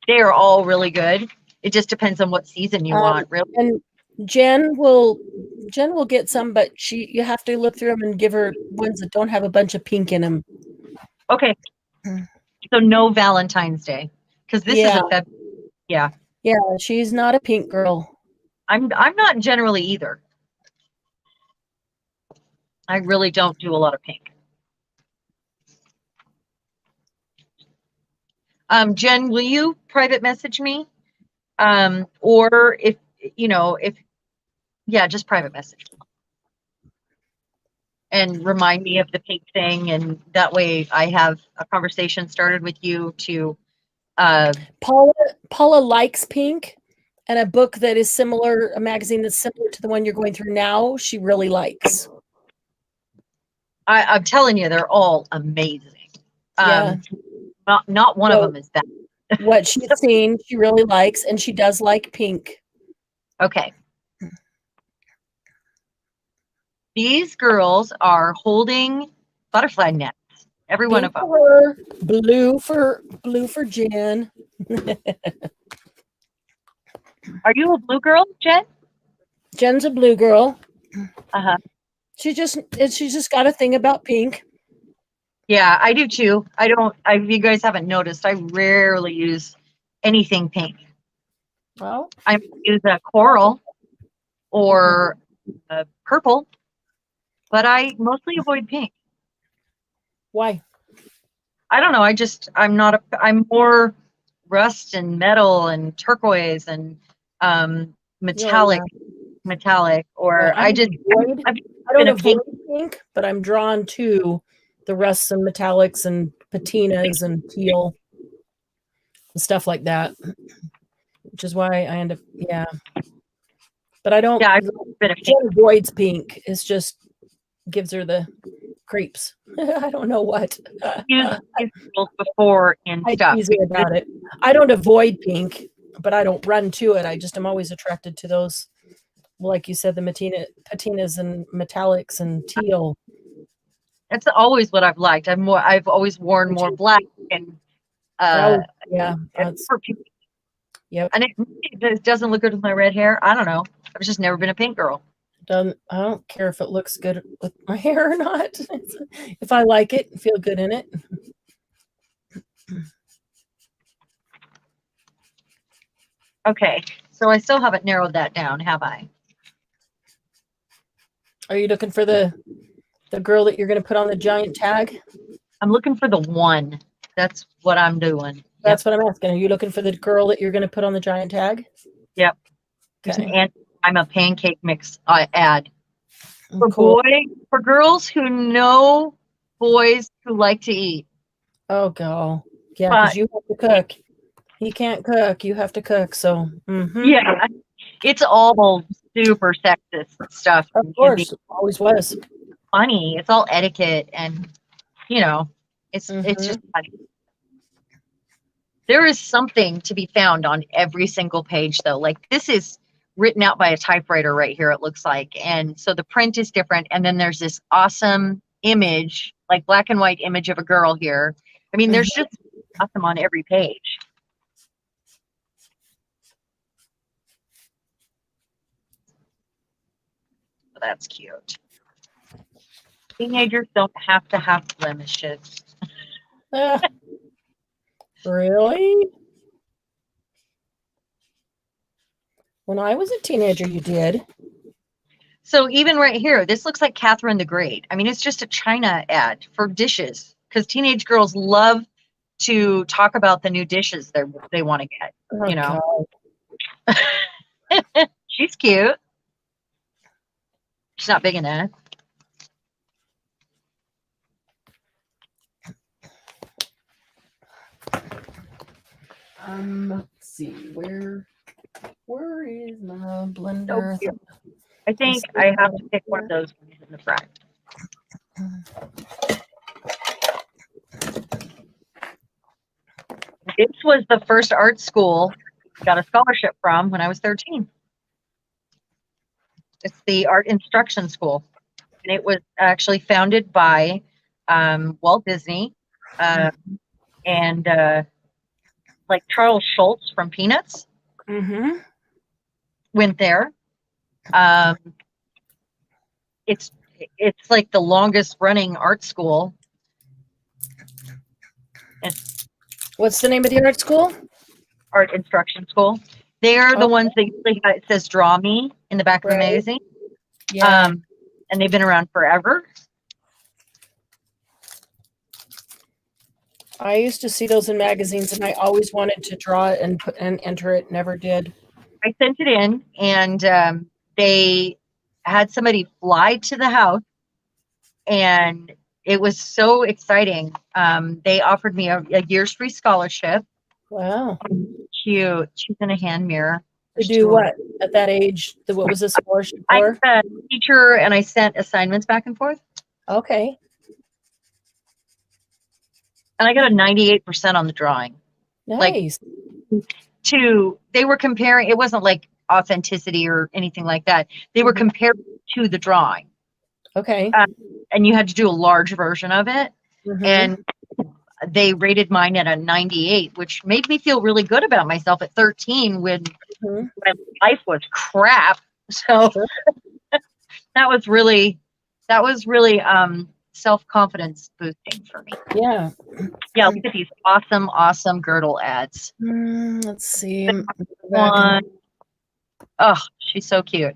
They are all really good. It just depends on what season you want, really. And Jen will get some, but you have to look through them and give her ones that don't have a bunch of pink in them. Okay. So no Valentine's Day, because this is a February. Yeah. Yeah, she's not a pink girl. I'm not generally either. I really don't do a lot of pink. Jen, will you private message me? Or if just private message me. And remind me of the pink thing, and that way I have a conversation started with you to Paula likes pink, and a book that is similar, a magazine that's similar to the one you're going through now, she really likes. I'm telling you, they're all amazing. Yeah. Not one of them is bad. What she's seen, she really likes, and she does like pink. Okay. These girls are holding butterfly nets. Every one of them. Blue for Jen. Are you a blue girl, Jen? Jen's a blue girl. Uh-huh. She's just got a thing about pink. Yeah, I do too. If you guys haven't noticed, I rarely use anything pink. Well, I use a coral or a purple, but I mostly avoid pink. Why? I don't know. I'm more rust and metal and turquoise and metallic, or I don't avoid pink, but I'm drawn to the rusts and metallics and patinas and teal and stuff like that, which is why I end up, but I don't. Yeah, I've been a Jen avoids pink. It's just gives her the creeps. I don't know what. Used these girls before and I stuff. tease her about it. I don't avoid pink, but I don't run to it. I just am always attracted to those, like you said, the patinas and metallics and teal. That's always what I've liked. I've always worn more black and Yeah. for pink. Yep. And it doesn't look good with my red hair. I don't know. I've just never been a pink girl. I don't care if it looks good with my hair or not. If I like it and feel good in it. Okay, so I still haven't narrowed that down, have I? Are you looking for the girl that you're going to put on the giant tag? I'm looking for the one. That's what I'm doing. That's what I'm asking. Are you looking for the girl that you're going to put on the giant tag? Yep. There's Okay. an I'm a pancake mix ad. For Cool. for girls who know boys who like to eat. Oh, God. Yeah, because you have to cook. He can't cook. You have to cook. So, Yeah, it's all super sexist stuff. Of course. Always was. Funny. It's all etiquette and, it's just funny. There is something to be found on every single page, though. Like, this is written out by a typewriter right here, it looks like. And so the print is different. And then there's this awesome image, like black and white image of a girl here. I mean, there's just awesome on every page. So that's cute. Teenagers don't have to have blemishes. Really? When I was a teenager, you did. So even right here, this looks like Catherine the Great. I mean, it's just a China ad for dishes because teenage girls love to talk about the new dishes they want to get. She's cute. She's not big enough. Let's see, where is my blender? So I think I have to pick one of those in the front. This was the first art school I got a scholarship from when I was 13. It's the Art Instruction School. And it was actually founded by Walt Disney and like Charles Schultz from Peanuts went there. It's like the longest running art school. What's the name of the art school? Art Instruction School. They're the ones that usually it says "Draw Me" in the back of the magazine. Yeah. And they've been around forever. I used to see those in magazines, and I always wanted to draw it and enter it. Never did. I sent it in, and they had somebody fly to the house, and it was so exciting. They offered me a year's free scholarship. Wow. Cute. She's in a hand mirror. To do what at that age? What was the scholarship for? I was a teacher, and I sent assignments back and forth. Okay. And I got a 98% on the drawing. Nice. They were comparing, it wasn't like authenticity or anything like that. They were comparing to the drawing. Okay. And you had to do a large version of it. And they rated mine at a 98, which made me feel really good about myself at 13 when my life was crap. So that was really self-confidence boosting for me. Yeah. Yeah, look at these awesome girdle ads. Let's see. One. Oh, she's so cute.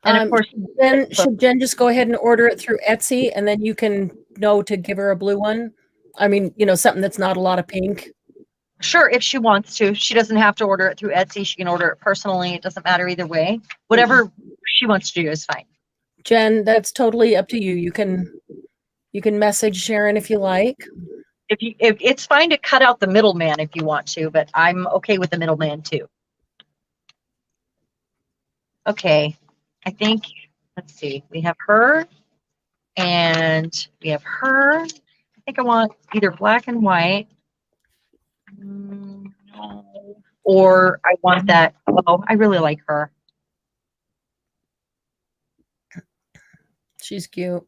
And of course, then should Jen just go ahead and order it through Etsy, and then you can know to give her a blue one? I mean, something that's not a lot of pink. Sure, if she wants to. She doesn't have to order it through Etsy. She can order it personally. It doesn't matter either way. Whatever she wants to do is fine. Jen, that's totally up to you. You can message Sharon if you like. If it's fine to cut out the middleman if you want to, but I'm okay with the middleman too. Okay, I think let's see, we have her and we have her. I think I want either black and white. No. Or I want that. Oh, I really like her. She's cute.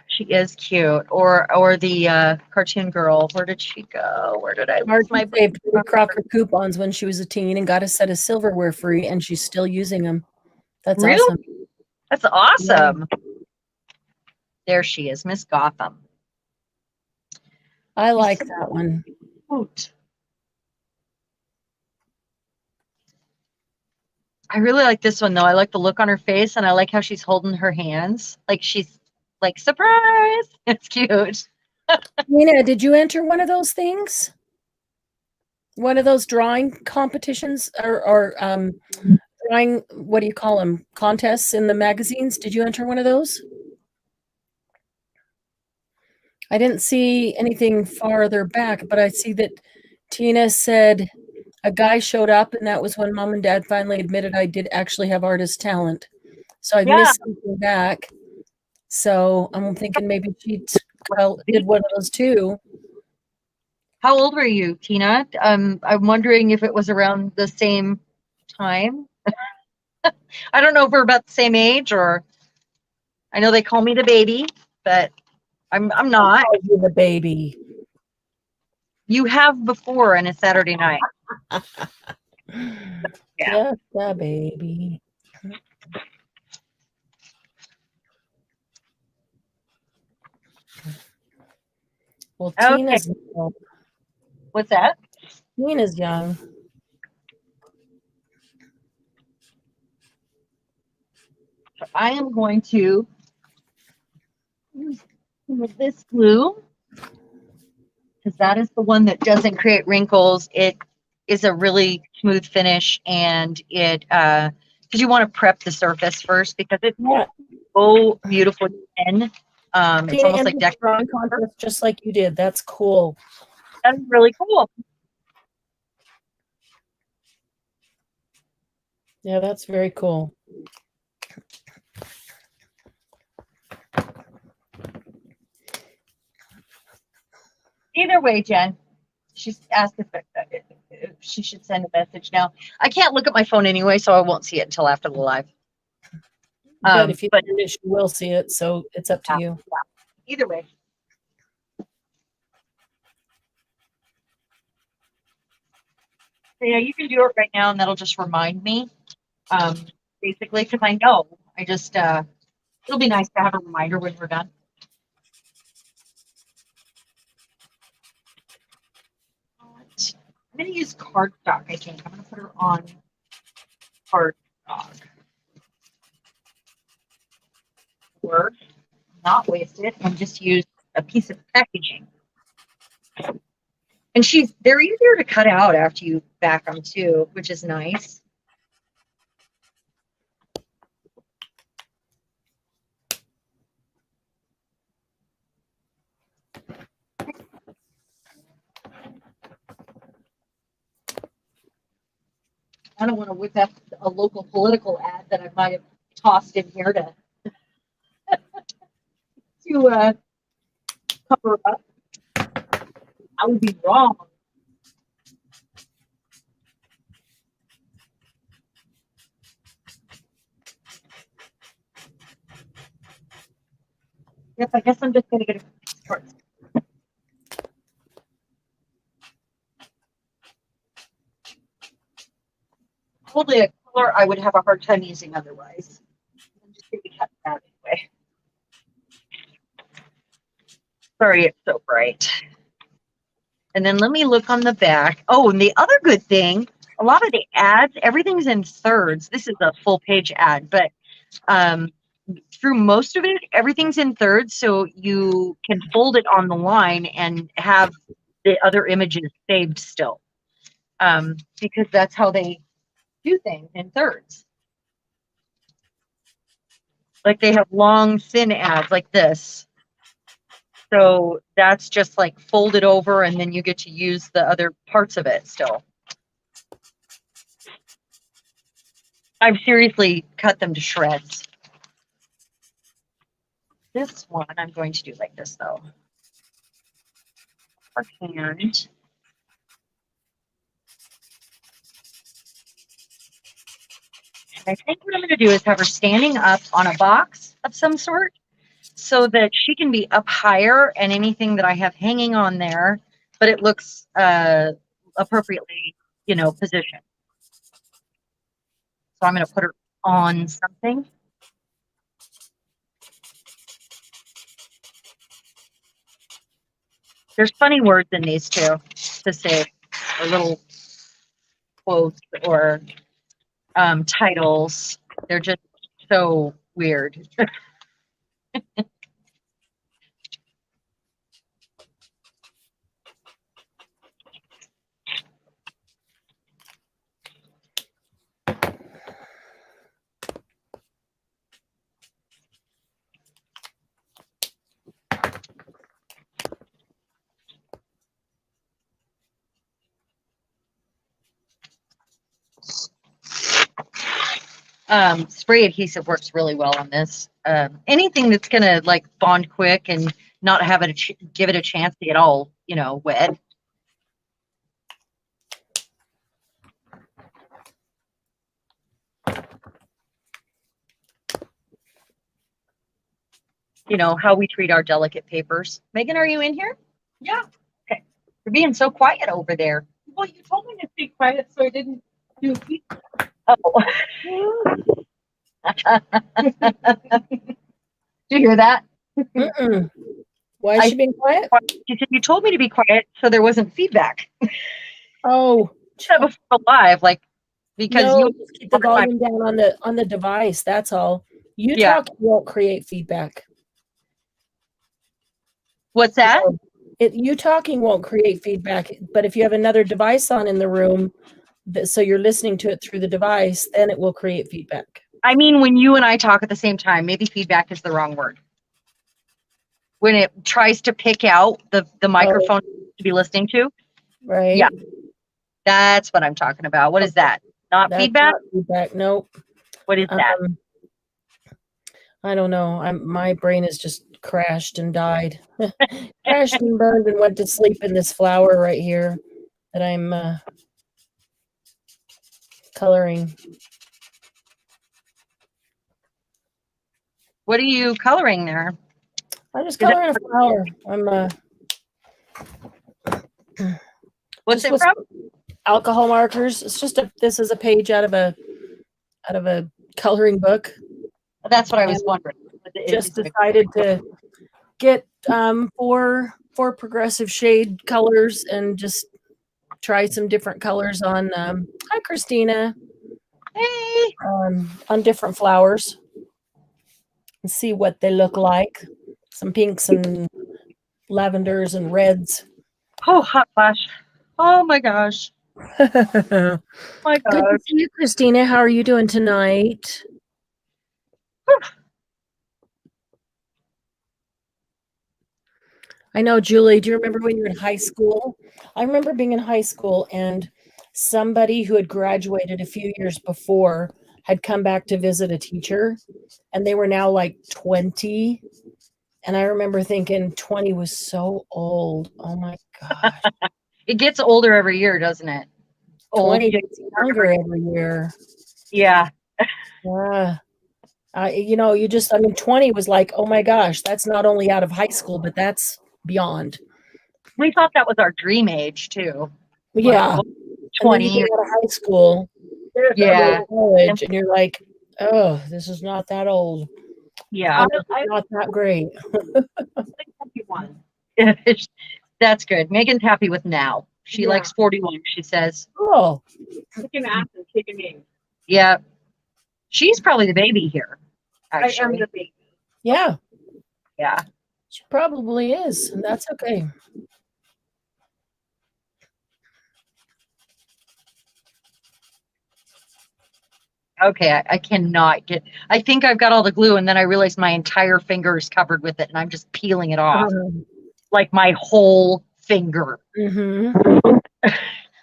She is cute. Or the cartoon girl. Where did she go? Where did I lose Margie my saved Betty Crocker coupons when she was a teen and got a set of silverware free, and she's still using them. That's Really? awesome. That's awesome. There she is, Miss Gotham. I like that one. Cute. I really like this one though. I like the look on her face and I like how she's holding her hands. Like she's like, surprise. It's cute. Nina, did you enter one of those things? One of those drawing competitions or drawing, what do you call them? Contests in the magazines? Did you enter one of those? I didn't see anything farther back, but I see that Tina said a guy showed up, and that was when Mom and Dad finally admitted I did actually have artist talent. So I missed something back. So I'm thinking maybe she did one of those too. How old were you, Tina? I'm wondering if it was around the same time. I don't know if we're about the same age, or I know they call me the baby, but I'm not. You're the baby. You have before on a Saturday night. Yeah. Just the baby. Well, Okay. Tina's What's that? young. So I am going to use this glue because that is the one that doesn't create wrinkles. It is a really smooth finish, and it because you want to prep the surface first because it's so beautiful thin. It's almost like drawing contest just like you did. That's cool. That's really cool. Yeah, that's very cool. Either way, Jen, she's asked if she should send a message now. I can't look at my phone anyway, so I won't see it until after the live. But if you send it, you will see it, so it's up to you. Yeah. Either way. So yeah, you can do it right now, and that'll just remind me, basically, because I know. I just, it'll be nice to have a reminder when we're done. I'm going to use cardstock, I think. I'm going to put her on cardstock. Or not waste it and just use a piece of packaging. And they're easier to cut out after you back them too, which is nice. I don't want to whip up a local political ad that I might have tossed in here to cover up. I would be wrong. Yep, I guess I'm just going to get a start. Probably a color I would have a hard time using otherwise. I'm just going to cut that anyway. Sorry, it's so bright. And then let me look on the back. Oh, and the other good thing, a lot of the ads, everything's in thirds. This is a full page ad, but through most of it, everything's in thirds, so you can fold it on the line and have the other images saved still, because that's how they do things, in thirds. Like they have long, thin ads like this. So that's just like folded over, and then you get to use the other parts of it still. I've seriously cut them to shreds. This one I'm going to do like this though. Her hand. I think what I'm going to do is have her standing up on a box of some sort so that she can be up higher and anything that I have hanging on there, but it looks appropriately, positioned. So I'm going to put her on something. There's funny words in these too to say, or little quotes or titles. They're just so weird. Spray adhesive works really well on this. Anything that's gonna like bond quick and not have it give it a chance to get all wet. How we treat our delicate papers. Megan, are you in here? Yeah. Okay. You're being so quiet over there. Well, you told me to be quiet, so I didn't do it. Oh. Did you hear that? Mm-mm. Why is she being quiet? She said, you told me to be quiet so there wasn't feedback. Oh, Before live, because no, you just keep the volume down on the device. That's all. You talk won't create feedback. What's that? So you talking won't create feedback, but if you have another device on in the room, so you're listening to it through the device, then it will create feedback. I mean, when you and I talk at the same time, maybe feedback is the wrong word. When it tries to pick out the microphone to be listening to. Right. Yeah. That's what I'm talking about. What is that? That's feedback? Not feedback. Nope. What is that? I don't know. My brain has just crashed and died. Crashed and burned and went to sleep in this flower right here that I'm coloring. What are you coloring there? I'm just coloring a flower. What's it from? Alcohol markers. It's just this is a page out of a coloring book. That's what I was wondering. Just decided to get 4 progressive shade colors and just try some different colors on hi Christina. Hey. On different flowers and see what they look like. Some pinks and lavenders and reds. Oh, hot flash. Oh my gosh. My gosh. Good to see you, Christina. How are you doing tonight? I know, Julie, do you remember when you were in high school? I remember being in high school and somebody who had graduated a few years before had come back to visit a teacher, and they were now like 20. And I remember thinking 20 was so old. Oh my gosh. It gets older every year, doesn't it? 20 gets younger every year. Yeah. Yeah. 20 was like, oh my gosh, that's not only out of high school, but that's beyond. We thought that was our dream age too. Yeah. 20 out of high school. Yeah. College, and you're like, oh, this is not that old. Yeah. Not that great. That's good. Megan's happy with now. She likes 41, she says. Oh. Kicking ass and kicking in. Yeah. She's probably the baby here. Actually. I am the baby. Yeah. Yeah. She probably is, and that's okay. Okay, I cannot get, I think I've got all the glue, and then I realized my entire finger is covered with it, and I'm just peeling it off. Like my whole finger. Mm-hmm.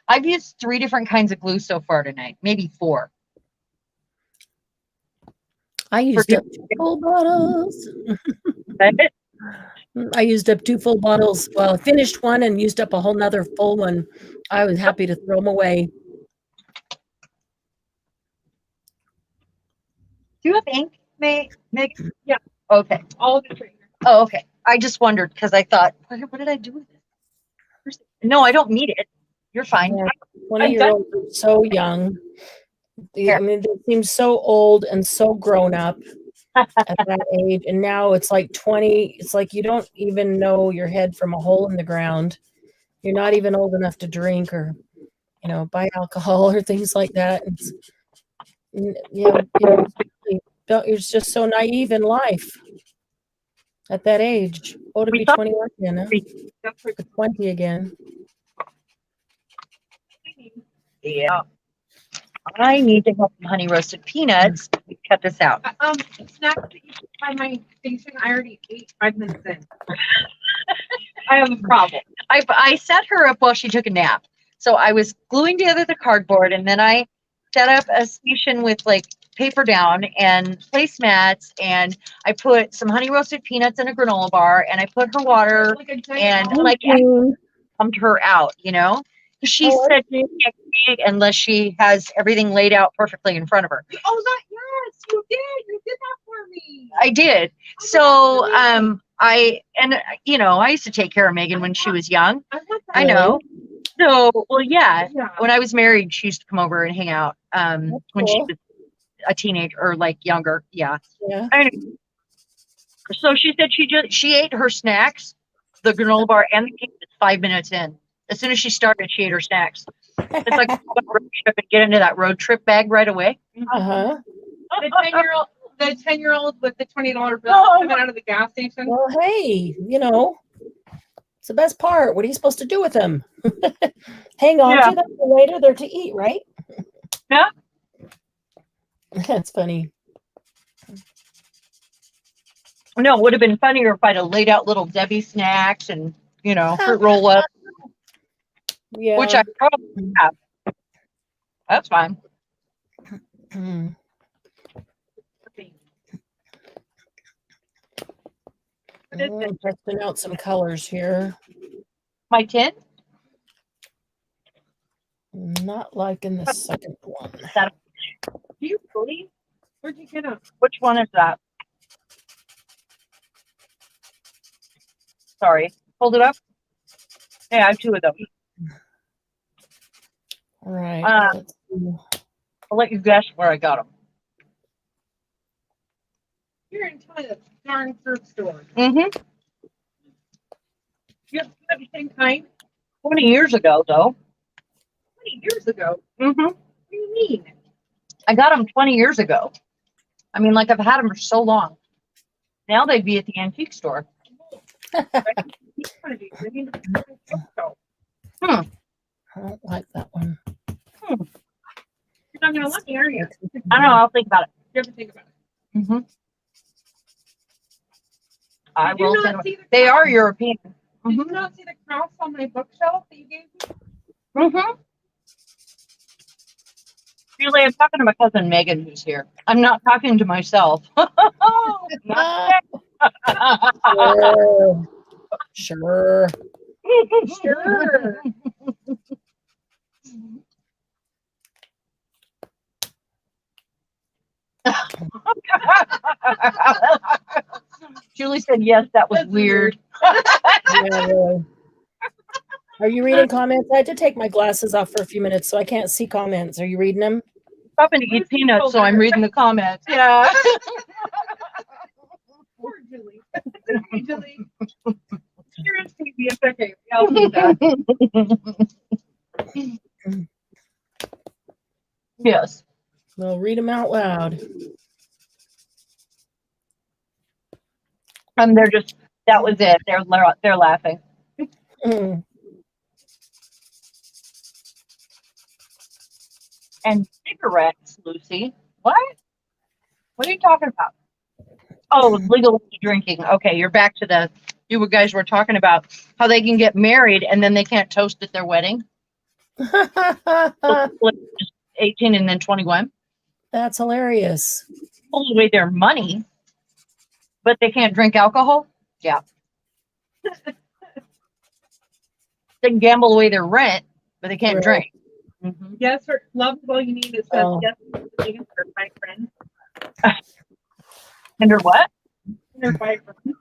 I've used 3 different kinds of glue so far tonight, maybe 4. I used full bottles. I used up 2 full bottles. Well, I finished one and used up a whole nother full one. I was happy to throw them away. Do you have ink, Meg? Yeah. Okay. All of it's right here. Oh, okay. I just wondered because I thought, what did I do with it? No, I don't need it. You're fine. Yeah, I'm 20-year-olds are so young. I mean, they seem so old and so grown up at that age. And now it's like 20. It's like you don't even know your head from a hole in the ground. You're not even old enough to drink or, buy alcohol or things like that. You're just so naive in life at that age. Oh, to We be thought- 21 again, huh? That's for 20 again. Yeah. I need to have some honey roasted peanuts. Cut this out. Snacks that you should by my station. I already ate 5 minutes in. I have a problem. I set her up while she took a nap. So I was gluing together the cardboard, and then I set up a station with like paper down and placemats, and I put some honey roasted peanuts in a granola bar, and I put her water Like a giant and ball. like pumped her out, 'Cause she Oh, said she can't eat unless she has everything laid out perfectly in front of her. Oh, yes, you did. You did that for me. I did. So I used to take care of Megan when she was young. I want that. I know. So, well, yeah. Yeah. When I was married, she used to come over and hang out when she cool. was a teenager or like younger. Yeah. Yeah. So she said she ate her snacks, the granola bar and the cake 5 minutes in. As soon as she started, she ate her snacks. It's like road trip and get into that road trip bag right away. Uh-huh. The 10-year-old with the $20 bill coming out of the gas station. Well, hey, it's the best part. What are you supposed to do with them? Hang on Yeah. to them for later. They're to eat, right? Yeah. That's funny. No, it would have been funnier if I'd have laid out little Debbie snacks and, fruit roll up, Yeah. which I probably have. That's fine. Mm. I'm testing out some colors here. My tin? Not liking the second one. That, Do you believe? Where'd you get them? which one is that? Sorry. Hold it up. Yeah, I have 2 of them. All right. Let's see. I'll let you guess where I got them. You're in the darn fruit store. Mm-hmm. You have the same kind 20 years ago, though. 20 years ago. Mm-hmm. What do you mean? I got them 20 years ago. I mean, like I've had them for so long. Now they'd be at the antique store. I don't like that one. You're not gonna let me, are you? I don't know. I'll think about it. You ever think about it? Mm-hmm. I Did you will. not Think about see it. the They cross? are European. Did you not see the cross on my bookshelf that you gave me? Mm-hmm. Julie, I'm talking to my cousin Megan, who's here. I'm not talking to myself. Not Sure. Sure. Julie said, yes, that was That's weird. Yeah, really. Are you reading comments? I had to take my glasses off for a few minutes, so I can't see comments. Are you reading them? Stopping to eat peanuts, so I'm reading the comments. Yeah. Poor Julie. Hey, Julie. Sure is TV. It's okay. I'll do that. Yes. Well, read them out loud. They're just, that was it. They're laughing. Mm. And cigarettes, Lucy. What? What are you talking about? Oh, legal drinking. Okay, you're back to you guys were talking about how they can get married and then they can't toast at their wedding. So just 18 and then 21. That's hilarious. Pull away their money. But they can't drink alcohol? Yeah. They can gamble away their rent, but they can't Right. drink. Mhm. Yes, or love is all you need. It says Oh. yes, the biggest hurt, my friend. And they're what? They're my friend.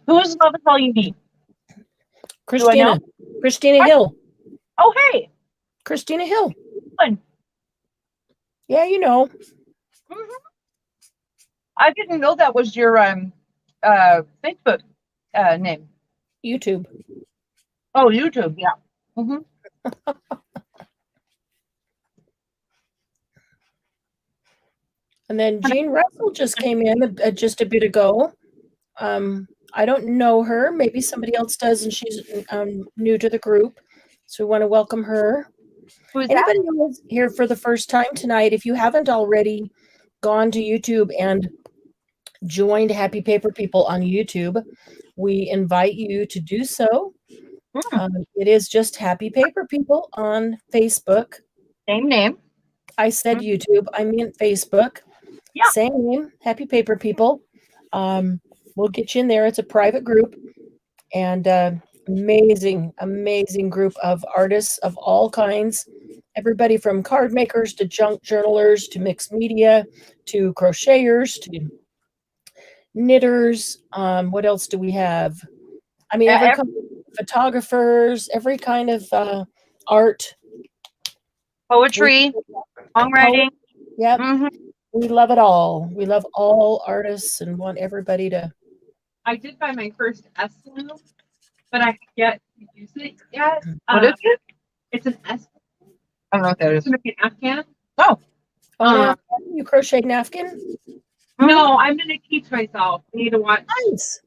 Who's love is all you need? Christina. Christina Hill. Oh, hey. Christina Hill. Fun. Yeah, you know. Mhm. I didn't know that was your Facebook name. YouTube. Oh, YouTube. Yeah. hmm And then Jean Russell just came in just a bit ago. I don't know her. Maybe somebody else does, and she's new to the group. So we want to welcome her. Who's that? Anybody who is here for the first time tonight, if you haven't already gone to YouTube and joined Happy Paper People on YouTube, we invite you to do so. It is just Happy Paper People on Facebook. Same name. I said YouTube. I meant Facebook. Yeah. Same name, Happy Paper People. We'll get you in there. It's a private group, and amazing group of artists of all kinds. Everybody from card makers to junk journalers to mixed media to crocheters to knitters. What else do we have? I mean, every kind of photographers, every kind of art. Poetry, songwriting. Yep. hmm We love it all. We love all artists and want everybody to. I did buy my first S glue, but I have yet to use it yet. What is it? It's an S I don't know what that is. to make an Afghan. Oh, Uh, you crochet napkin? No, I'm gonna teach myself. I need to watch. Nice.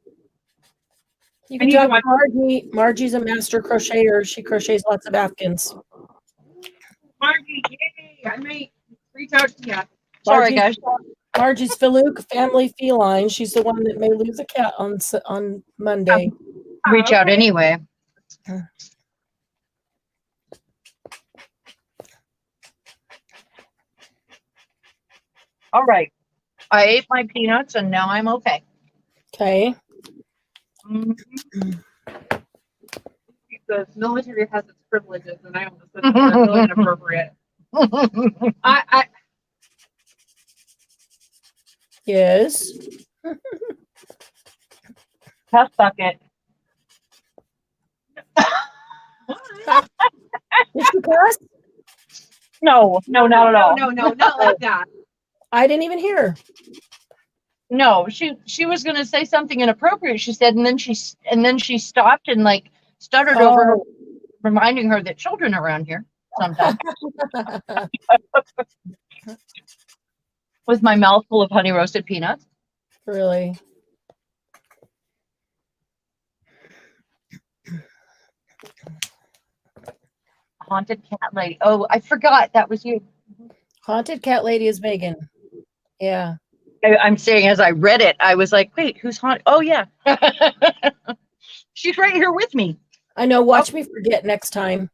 You I can need to talk to watch- Margie. Margie's a master crocheter. She crochets lots of Afghans. Margie, yay! I might reach out to you. Sorry, guys. Margie's Filouk family feline. She's the one that may lose a cat on Monday. Reach out anyway. All right. I ate my peanuts and now I'm okay. Okay. The military has its privileges, and I almost said they're really inappropriate. I Yes. Test bucket. Did you cuss? No, not at all. No, not like that. I didn't even hear. No, she was gonna say something inappropriate. She said, and then she stopped and like stuttered over her, reminding her that children are around here sometimes. With my mouth full of honey roasted peanuts. Really? Haunted cat lady. Oh, I forgot that was you. Haunted cat lady is Megan. Yeah. I'm saying as I read it, I was like, wait, who's haunted? Oh yeah. She's right here with me. I know. Watch me forget next time.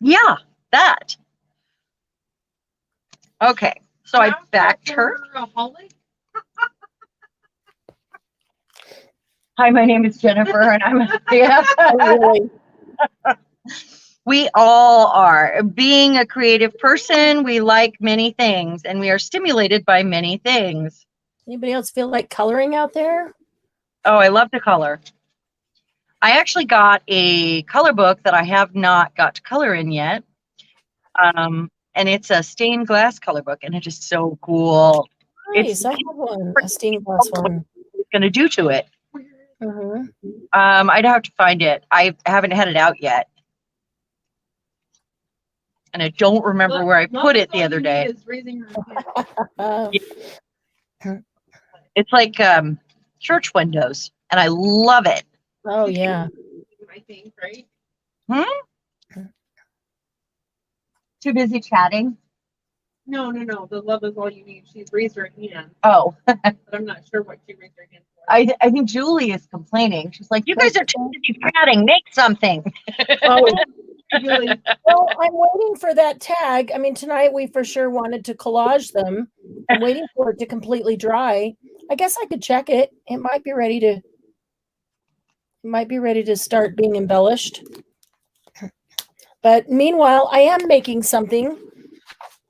Yeah, that. Okay, so I backed her. Hi, my name is Jennifer, and I'm yeah. Really? We all are. Being a creative person, we like many things, and we are stimulated by many things. Anybody else feel like coloring out there? Oh, I love to color. I actually got a color book that I have not got to color in yet. And it's a stained glass color book, and it is so cool. Nice. I have one. A stained glass one. It's going to do to it. Mm-hmm. I'd have to find it. I haven't had it out yet. And I don't remember where I put it the other day. Is raising her hand. It's like church windows, and I love it. Oh yeah. I think, right? Too busy chatting. No. The love is all you need. She's raised her hand, Oh, but I'm not sure what she raised her hand for. I think Julie is complaining. She's like, you guys are too busy chatting. Make something. Oh, Julie. Well, I'm waiting for that tag. I mean, tonight we for sure wanted to collage them. I'm waiting for it to completely dry. I guess I could check it. It might be ready to start being embellished. But meanwhile, I am making something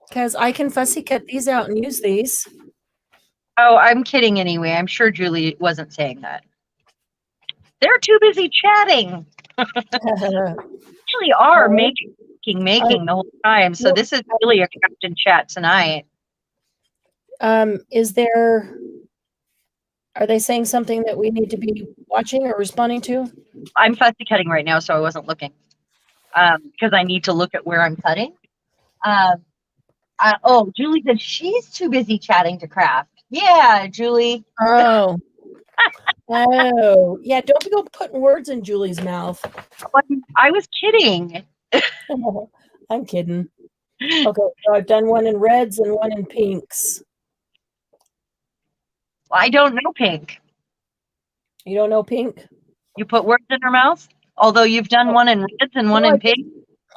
because I can fussy cut these out and use these. Oh, I'm kidding anyway. I'm sure Julie wasn't saying that. They're too busy chatting. Really are making the whole time. So this is really a captain chat tonight. Are they saying something that we need to be watching or responding to? I'm fussy cutting right now, so I wasn't looking. Because I need to look at where I'm cutting. Julie said she's too busy chatting to craft. Yeah, Julie. Oh. Oh, yeah. Don't go putting words in Julie's mouth. I was kidding. I'm kidding. Okay, so I've done one in reds and one in pinks. I don't know pink. You don't know pink? You put words in her mouth? Although you've done one in reds and one in pink?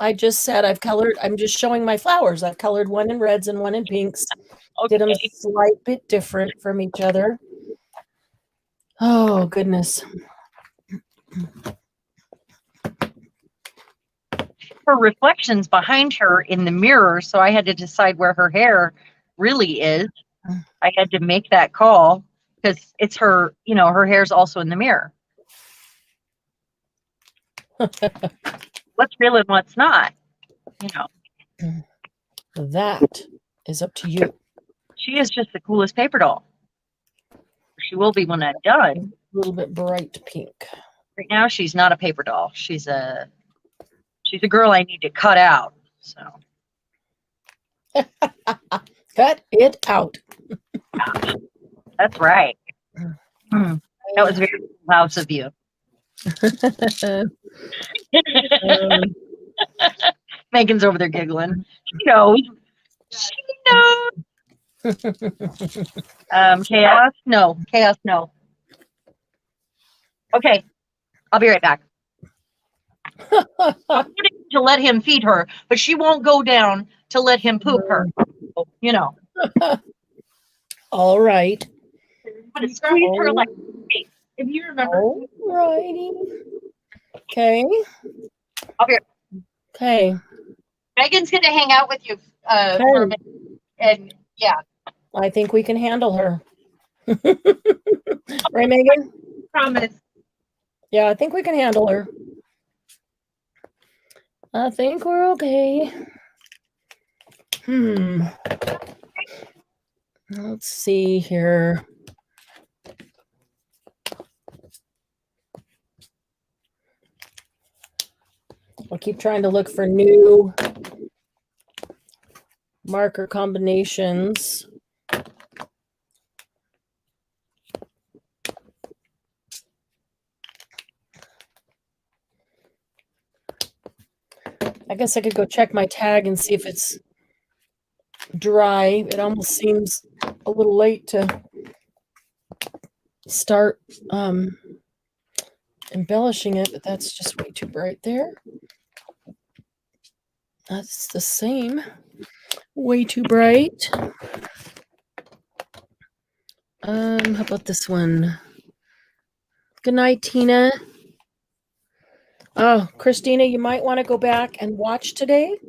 I just said I've colored. I'm just showing my flowers. I've colored one in reds and one in pinks. Okay. Did them a slight bit different from each other. Oh, goodness. Her reflection's behind her in the mirror, so I had to decide where her hair really is. I had to make that call because it's her, her hair's also in the mirror. What's real and what's not, That is up to you. She is just the coolest paper doll. She will be when I'm done. A little bit bright pink. Right now, she's not a paper doll. She's a girl I need to cut out. So Cut it out. that's right. That was very house of you. Megan's over there giggling. She knows. Chaos? No. Chaos, no. Okay. I'll be right back. I'm putting to let him feed her, but she won't go down to let him poop her. All right. But squeeze her like If you remember. All righty. Okay. I'll be right back. Okay. Megan's gonna hang out with you for a minute. And yeah. I think we can handle her. Right, Megan? Promise. Yeah, I think we can handle her. I think we're okay. Let's see here. I'll keep trying to look for new marker combinations. I guess I could go check my tag and see if it's dry. It almost seems a little late to start embellishing it, but that's just way too bright there. That's the same. Way too bright. How about this one? Good night, Tina. Oh, Christina, you might want to go back and watch today.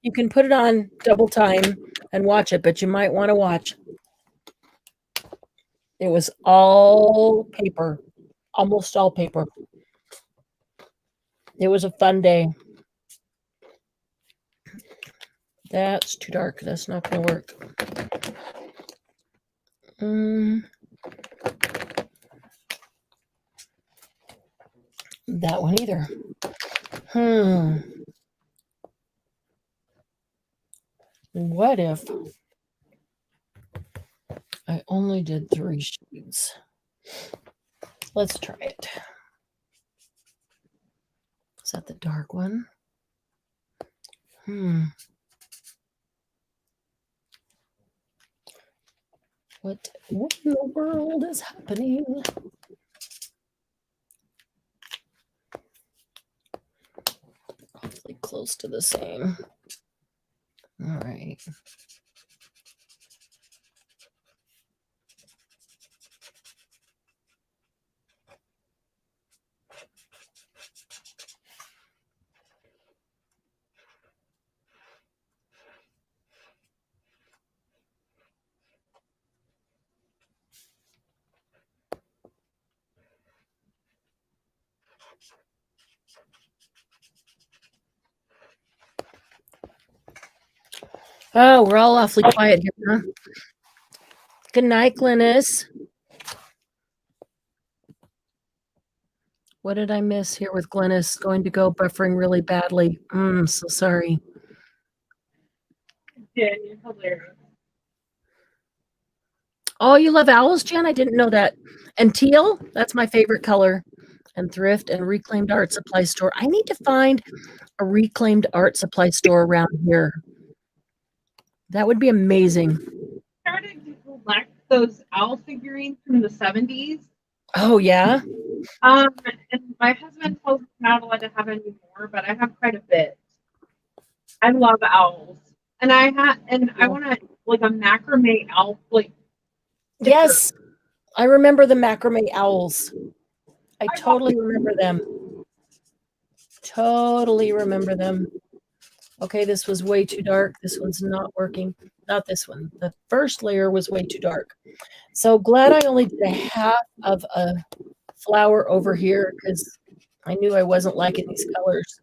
You can put it on double time and watch it, but you might want to watch. It was all paper, almost all paper. It was a fun day. That's too dark. That's not going to work. That one either. What if I only did 3 shades? Let's try it. Is that the dark one? What in the world is happening? Awfully close. close to the same. All right. Oh, we're all awfully quiet here, huh? Good night, Glynis. What did I miss here with Glynis? Going to go buffering really badly. So sorry. Yeah, you're hilarious. Oh, you love owls, Jen? I didn't know that. And teal? That's my favorite color. And thrift and reclaimed art supply store. I need to find a reclaimed art supply store around here. That would be amazing. Started to collect those owl figurines from the 70s. Oh, yeah? And my husband told me not allowed to have any more, but I have quite a bit. I love owls. And I want to like a macrame owl like sticker. Yes. I remember the macrame owls. I totally remember them. Totally remember them. Okay, this was way too dark. This one's not working. Not this one. The first layer was way too dark. So glad I only did a half of a flower over here because I knew I wasn't liking these colors.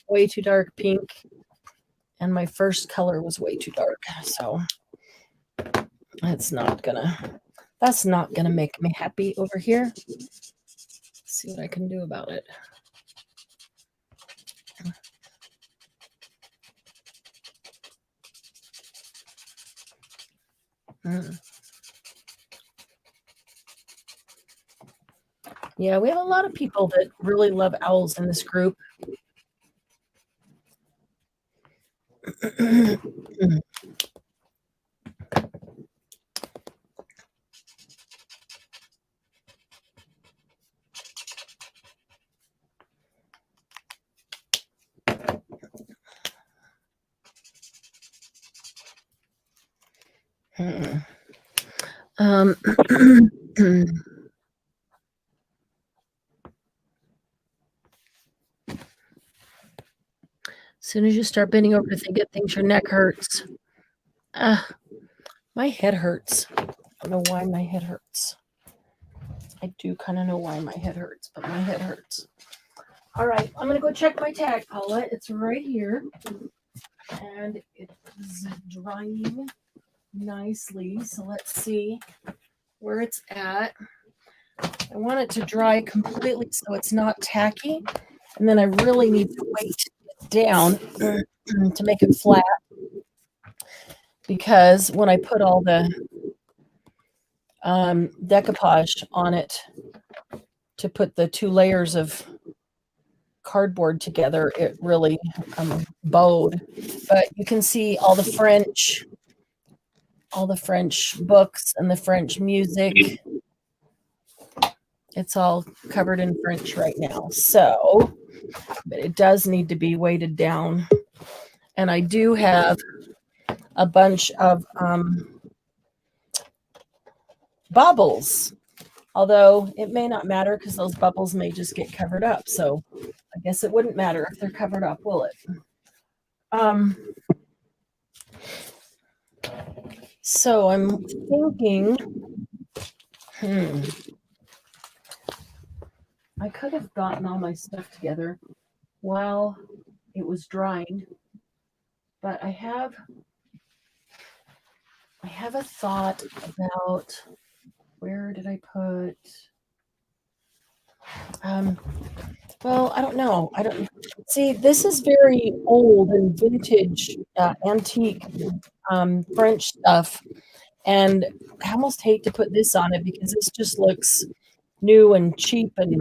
Way too dark pink. And my first color was way too dark. So that's not gonna make me happy over here. Let's see what I can do about it. Yeah, we have a lot of people that really love owls in this group. As soon as you start bending over to think it, thinks your neck hurts. My head hurts. I don't know why my head hurts. I do kind of know why my head hurts, but my head hurts. All right, I'm going to go check my tag, Paula. It's right here. And it is drying nicely. So let's see where it's at. I want it to dry completely so it's not tacky. And then I really need to weight it down to make it flat. Because when I put all the decoupage on it to put the 2 layers of cardboard together, it really bowed. But you can see all the French books and the French music. It's all covered in French right now. So, but it does need to be weighted down. And I do have a bunch of bubbles, although it may not matter because those bubbles may just get covered up. So I guess it wouldn't matter if they're covered up, will it? So I'm thinking, I could have gotten all my stuff together while it was drying, but I have a thought about where did I put, well, I don't know. I don't see, this is very old and vintage, antique French stuff. And I almost hate to put this on it because this just looks new and cheap and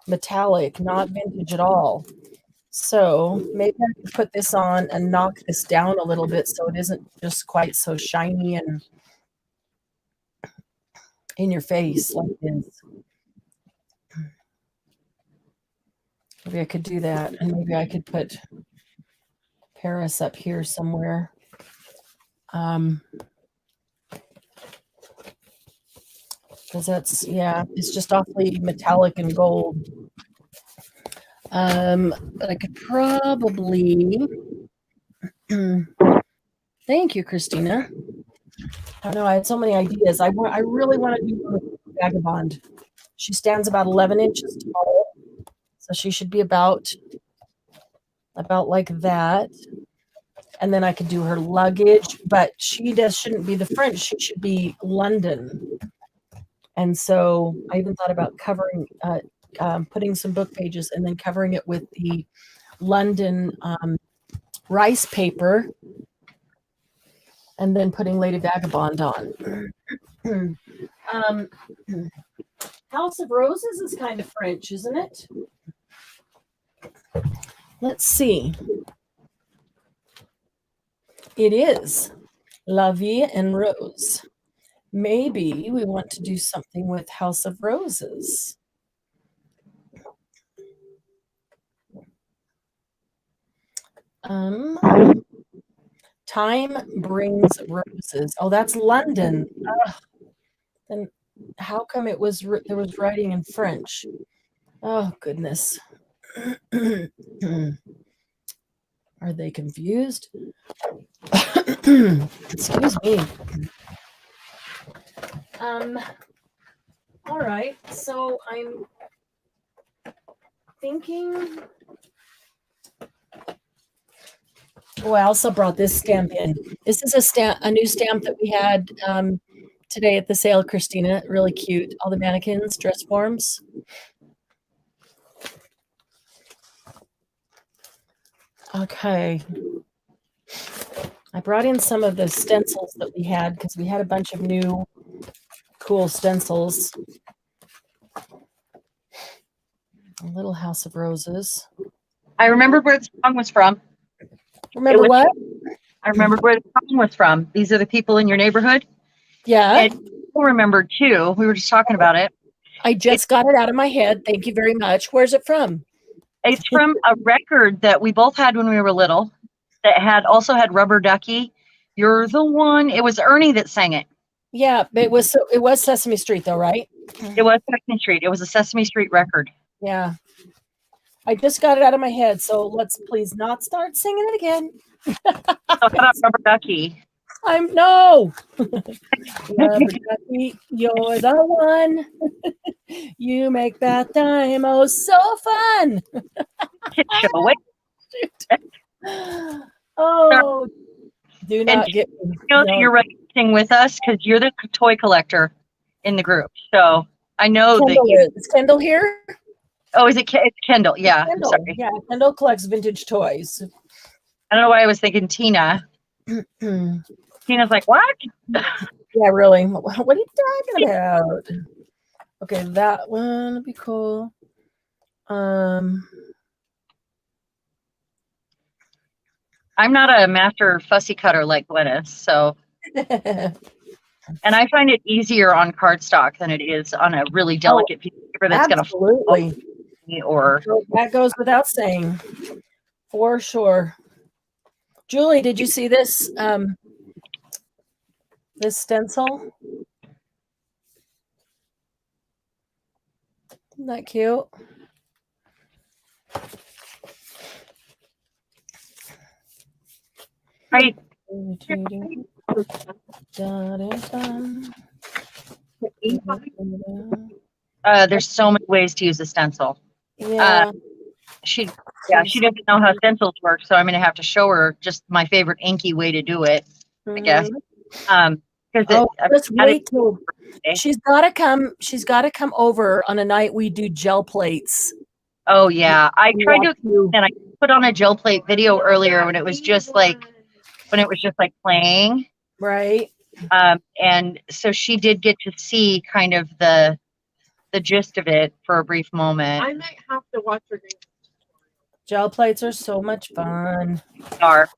metallic, not vintage at all. So maybe I could put this on and knock this down a little bit so it isn't just quite so shiny and in your face like this. Maybe I could do that, and maybe I could put Paris up here somewhere. Because that's, yeah, it's just awfully metallic and gold. But I could probably, thank you, Christina. I don't know, I had so many ideas. I really want to do one with Vagabond. She stands about 11 inches tall, so she should be about like that. And then I could do her luggage, but shouldn't be the French. She should be London. And so I even thought about covering, putting some book pages and then covering it with the London rice paper, and then putting Lady Vagabond on. House of Roses is kind of French, isn't it? Let's see. It is La Vie en Rose. Maybe we want to do something with House of Roses. Time brings roses. Oh, that's London. Then how come it was there was writing in French? Oh goodness. Are they confused? Excuse me. All right, so I'm thinking. Oh, I also brought this stamp in. This is a new stamp that we had today at the sale, Christina. Really cute. All the mannequins, dress forms. Okay. I brought in some of the stencils that we had because we had a bunch of new cool stencils. A little House of Roses. I remembered where the song was from. Remember what? I remembered where the song was from. These are the people in your neighborhood. Yeah. And you remembered too. We were just talking about it. I just got it out of my head. Thank you very much. Where's it from? It's from a record that we both had when we were little that also had Rubber Ducky. You're the one. It was Ernie that sang it. Yeah, but it was Sesame Street though, right? It was Sesame Street. It was a Sesame Street record. Yeah. I just got it out of my head, so let's please not start singing it again. So how about Rubber Ducky? No. Rubber Ducky, you're the one. You make bath time oh so fun. Kid show. Wait. Oh, do not get me. You know that you're writing with us because you're the toy collector in the group. So I know that. Is Kendall here? Oh, is it? It's Kendall. Yeah. Kendall. Sorry. Yeah, Kendall collects vintage toys. I don't know why I was thinking Tina. Tina's like, what? Yeah, really. What are you talking about? Okay, that one would be cool. I'm not a master fussy cutter like Glennis, so. And I find it easier on cardstock than it is on a really delicate piece of paper that's going to absolutely. Or that goes without saying, for sure. Julie, did you see this this stencil? Isn't that cute? right. There's so many ways to use a stencil. Yeah. She doesn't know how stencils work, so I'm going to have to show her just my favorite inky way to do it, I guess. Just wait till she's got to come over on a night we do gel plates. Oh yeah, I tried to, and I put on a gel plate video earlier when it was just like playing, right? And so she did get to see kind of the gist of it for a brief moment. I might have to watch her. Gel plates are so much fun. But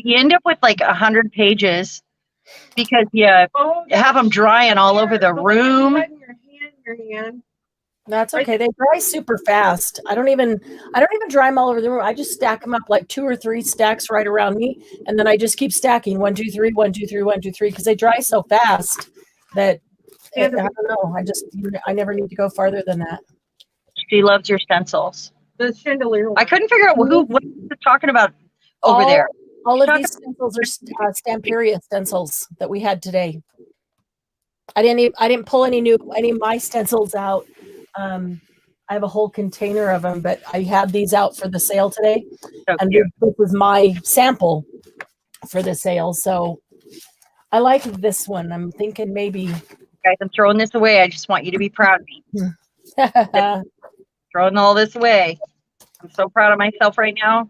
you end up with like 100 pages because you have them drying all over the room. Your hand. That's Right. okay. They dry super fast. I don't even dry them all over the room. I just stack them up like 2 or 3 stacks right around me, and then I just keep stacking 1, 2, 3, 1, 2, 3, 1, 2, 3 because they dry so fast that I don't know. I never need to go farther than that. She loves your stencils. The chandelier one. I couldn't figure out what was talking about over there. All of Talk these stencils are Stamperia stencils that we had today. I didn't pull any of my stencils out. I have a whole container of them, but I had these out for the sale today, So and cute. this was my sample for the sale. So I like this one. I'm thinking maybe. Guys, I'm throwing this away. I just want you to be proud of me. Throwing all this away. I'm so proud of myself right now.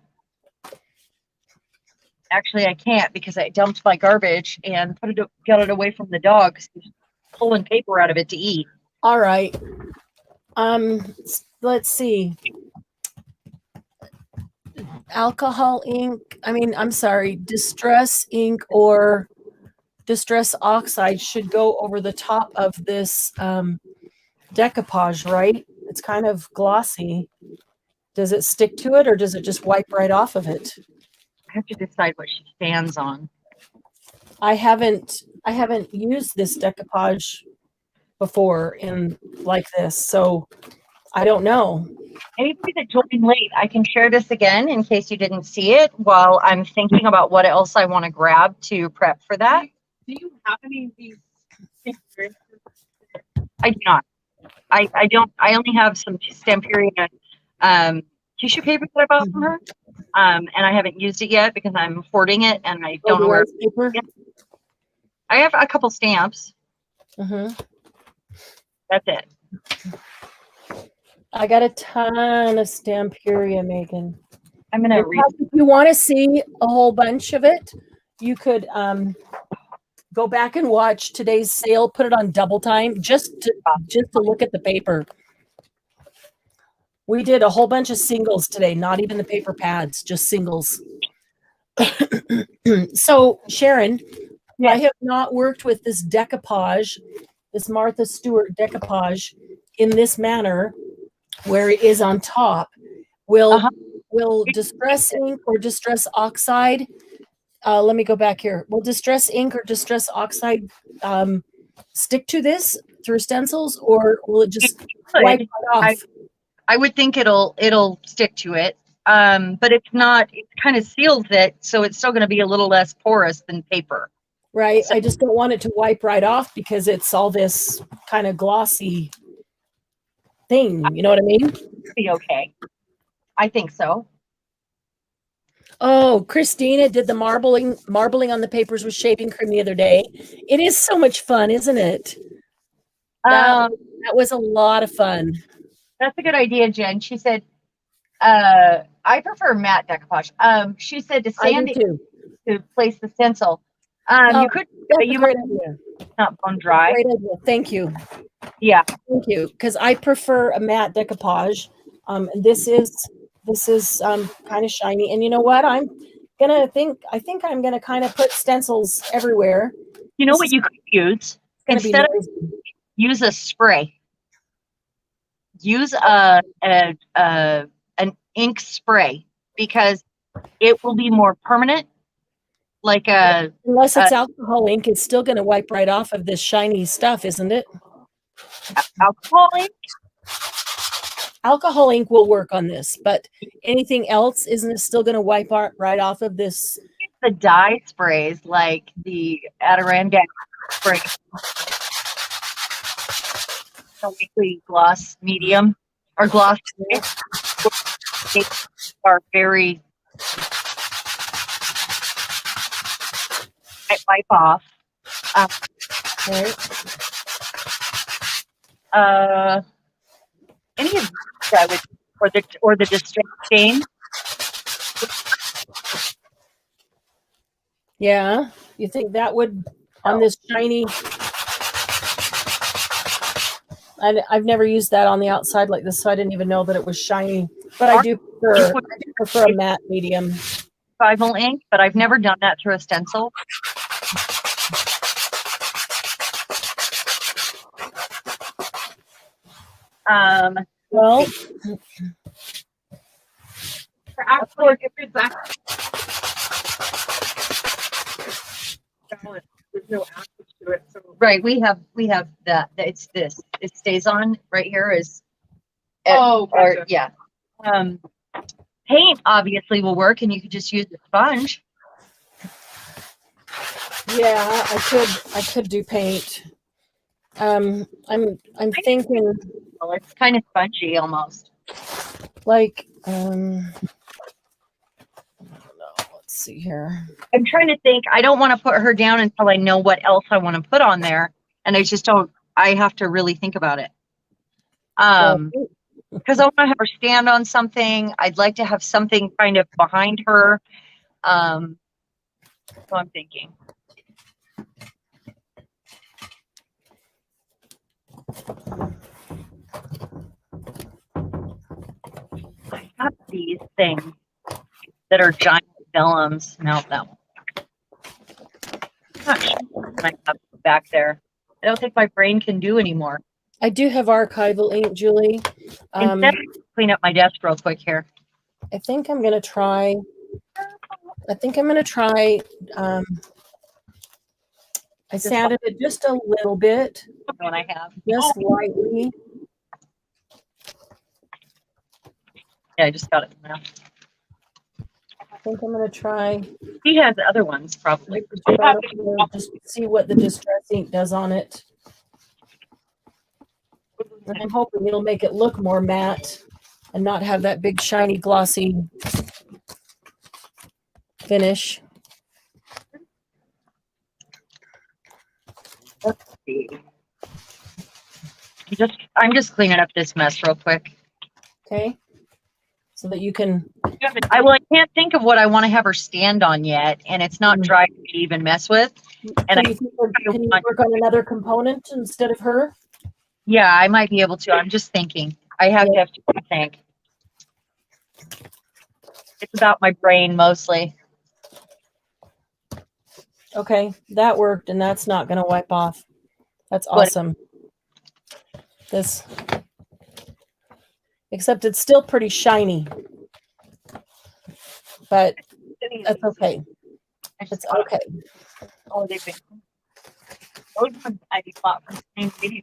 Actually, I can't because I dumped my garbage and got it away from the dog. He's pulling paper out of it to eat. All right. Let's see. Alcohol ink. I'm sorry. Distress ink or distress oxide should go over the top of this decoupage, right? It's kind of glossy. Does it stick to it or does it just wipe right off of it? I have to decide what she stands on. I haven't used this decoupage before in like this, so I don't know. Anybody that joined late, I can share this again in case you didn't see it while I'm thinking about what else I want to grab to prep for that. Do you have any of these pictures? I do not. I don't. I only have some Stamperia tissue paper that I bought from her, and I haven't used it yet because I'm hoarding it and I don't know where. Paper. I have a couple stamps. Mm-hmm. That's it. I got a ton of Stamperia, Megan. I'm gonna read. If you want to see a whole bunch of it, you could go back and watch today's sale. Put it on double time just to look at the paper. We did a whole bunch of singles today, not even the paper pads, just singles. So Sharon, I have not worked with this decoupage, this Martha Stewart decoupage in this manner where it is on top. Will distress ink or distress oxide, let me go back here. Will distress ink or distress oxide stick to this through stencils, or will it just wipe it off? I would think it'll stick to it, but it's not. It kind of seals it, so it's still going to be a little less porous than paper. Right. So I just don't want it to wipe right off because it's all this kind of glossy thing. You know what I mean? Be okay. I think so. Oh, Christina did the marbling on the papers with shaving cream the other day. It is so much fun, isn't it? That was a lot of fun. That's a good idea, Jen. She said, I prefer matte decoupage. She said to sand it to place the stencil. You could, but you might not bone dry. Great idea. Thank you. Yeah. Thank you. Because I prefer a matte decoupage. This is kind of shiny. And you know what? I think I'm gonna kind of put stencils everywhere. You know what you could use? Instead of use a spray. Use an ink spray because it will be more permanent. Like unless it's alcohol ink, it's still going to wipe right off of this shiny stuff, isn't it? Alcohol ink? Alcohol ink will work on this, but anything else, isn't it still going to wipe right off of this? The dye sprays, like the Adirondack spray. The weekly gloss medium or gloss they are very wipe off. Any of that would or the distress stain. Yeah, you think that would on this shiny? I've never used that on the outside like this, so I didn't even know that it was shiny. But I do prefer a matte medium. Vinyl ink, but I've never done that through a stencil. Well, For actually, if it's actually balance, there's no acid to it. So Right, we have that. It's this. It stays on right here is. Oh, or gotcha. yeah. Paint obviously will work, and you could just use a sponge. yeah, I could do paint. I'm thinking Well, it's kind of spongy almost. like I don't know, let's see here. I'm trying to think. I don't want to put her down until I know what else I want to put on there, and I just don't. I have to really think about it. Because I want to have her stand on something. I'd like to have something kind of behind her. So I'm thinking. I have these things that are giant vellums. No, that one. I'm not sure what I have back there. I don't think my brain can do anymore. I do have archival ink, Julie. Instead, clean up my desk real quick here. I think I'm gonna try. I sanded it just a little bit, What I have. just lightly. Yeah, I just got it now. I think I'm gonna try. He has other ones probably. Just see what the distress ink does on it. And I'm hoping it'll make it look more matte and not have that big shiny glossy finish. Let's see. I'm just cleaning up this mess real quick. Okay. So that you can. I can't think of what I want to have her stand on yet, and it's not dry for me to even mess with. And Can you work on another component instead of her? Yeah, I might be able to. I'm just thinking. I have to think. It's about my brain mostly. Okay, that worked, and that's not going to wipe off. That's awesome. This, except it's still pretty shiny, but that's okay. It's okay. Oh, they've been. Those ones I bought from the same video.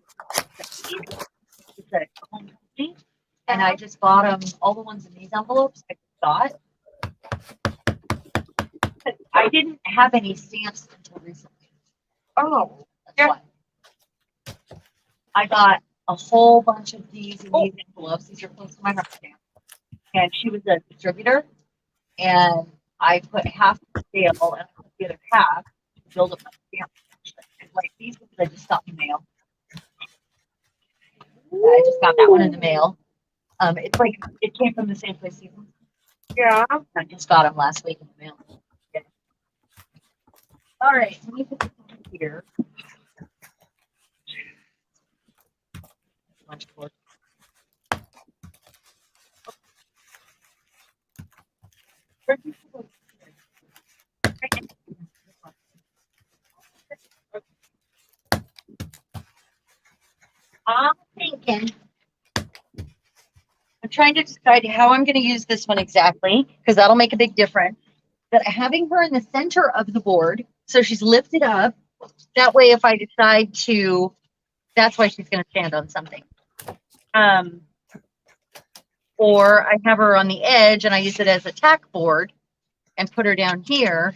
And I just bought them, all the ones in these envelopes. I thought. I didn't have any stamps until recently. Oh, That's why. I got a whole bunch of these in these envelopes. These are close to my heart stamp. And she was a distributor. And I put half the sale and I put the other half to build up my stamp. Like these ones I just got in the mail. I just got that one in the mail. It's like it came from the same place. yeah. I just got them last week in the mail. Okay. All right, let me put this here. Bunch of work. I'm thinking. I'm trying to decide how I'm going to use this one exactly, because that'll make a big difference. But having her in the center of the board, so she's lifted up. That way, if I decide to, that's why she's going to stand on something. Or I have her on the edge and I use it as a tack board and put her down here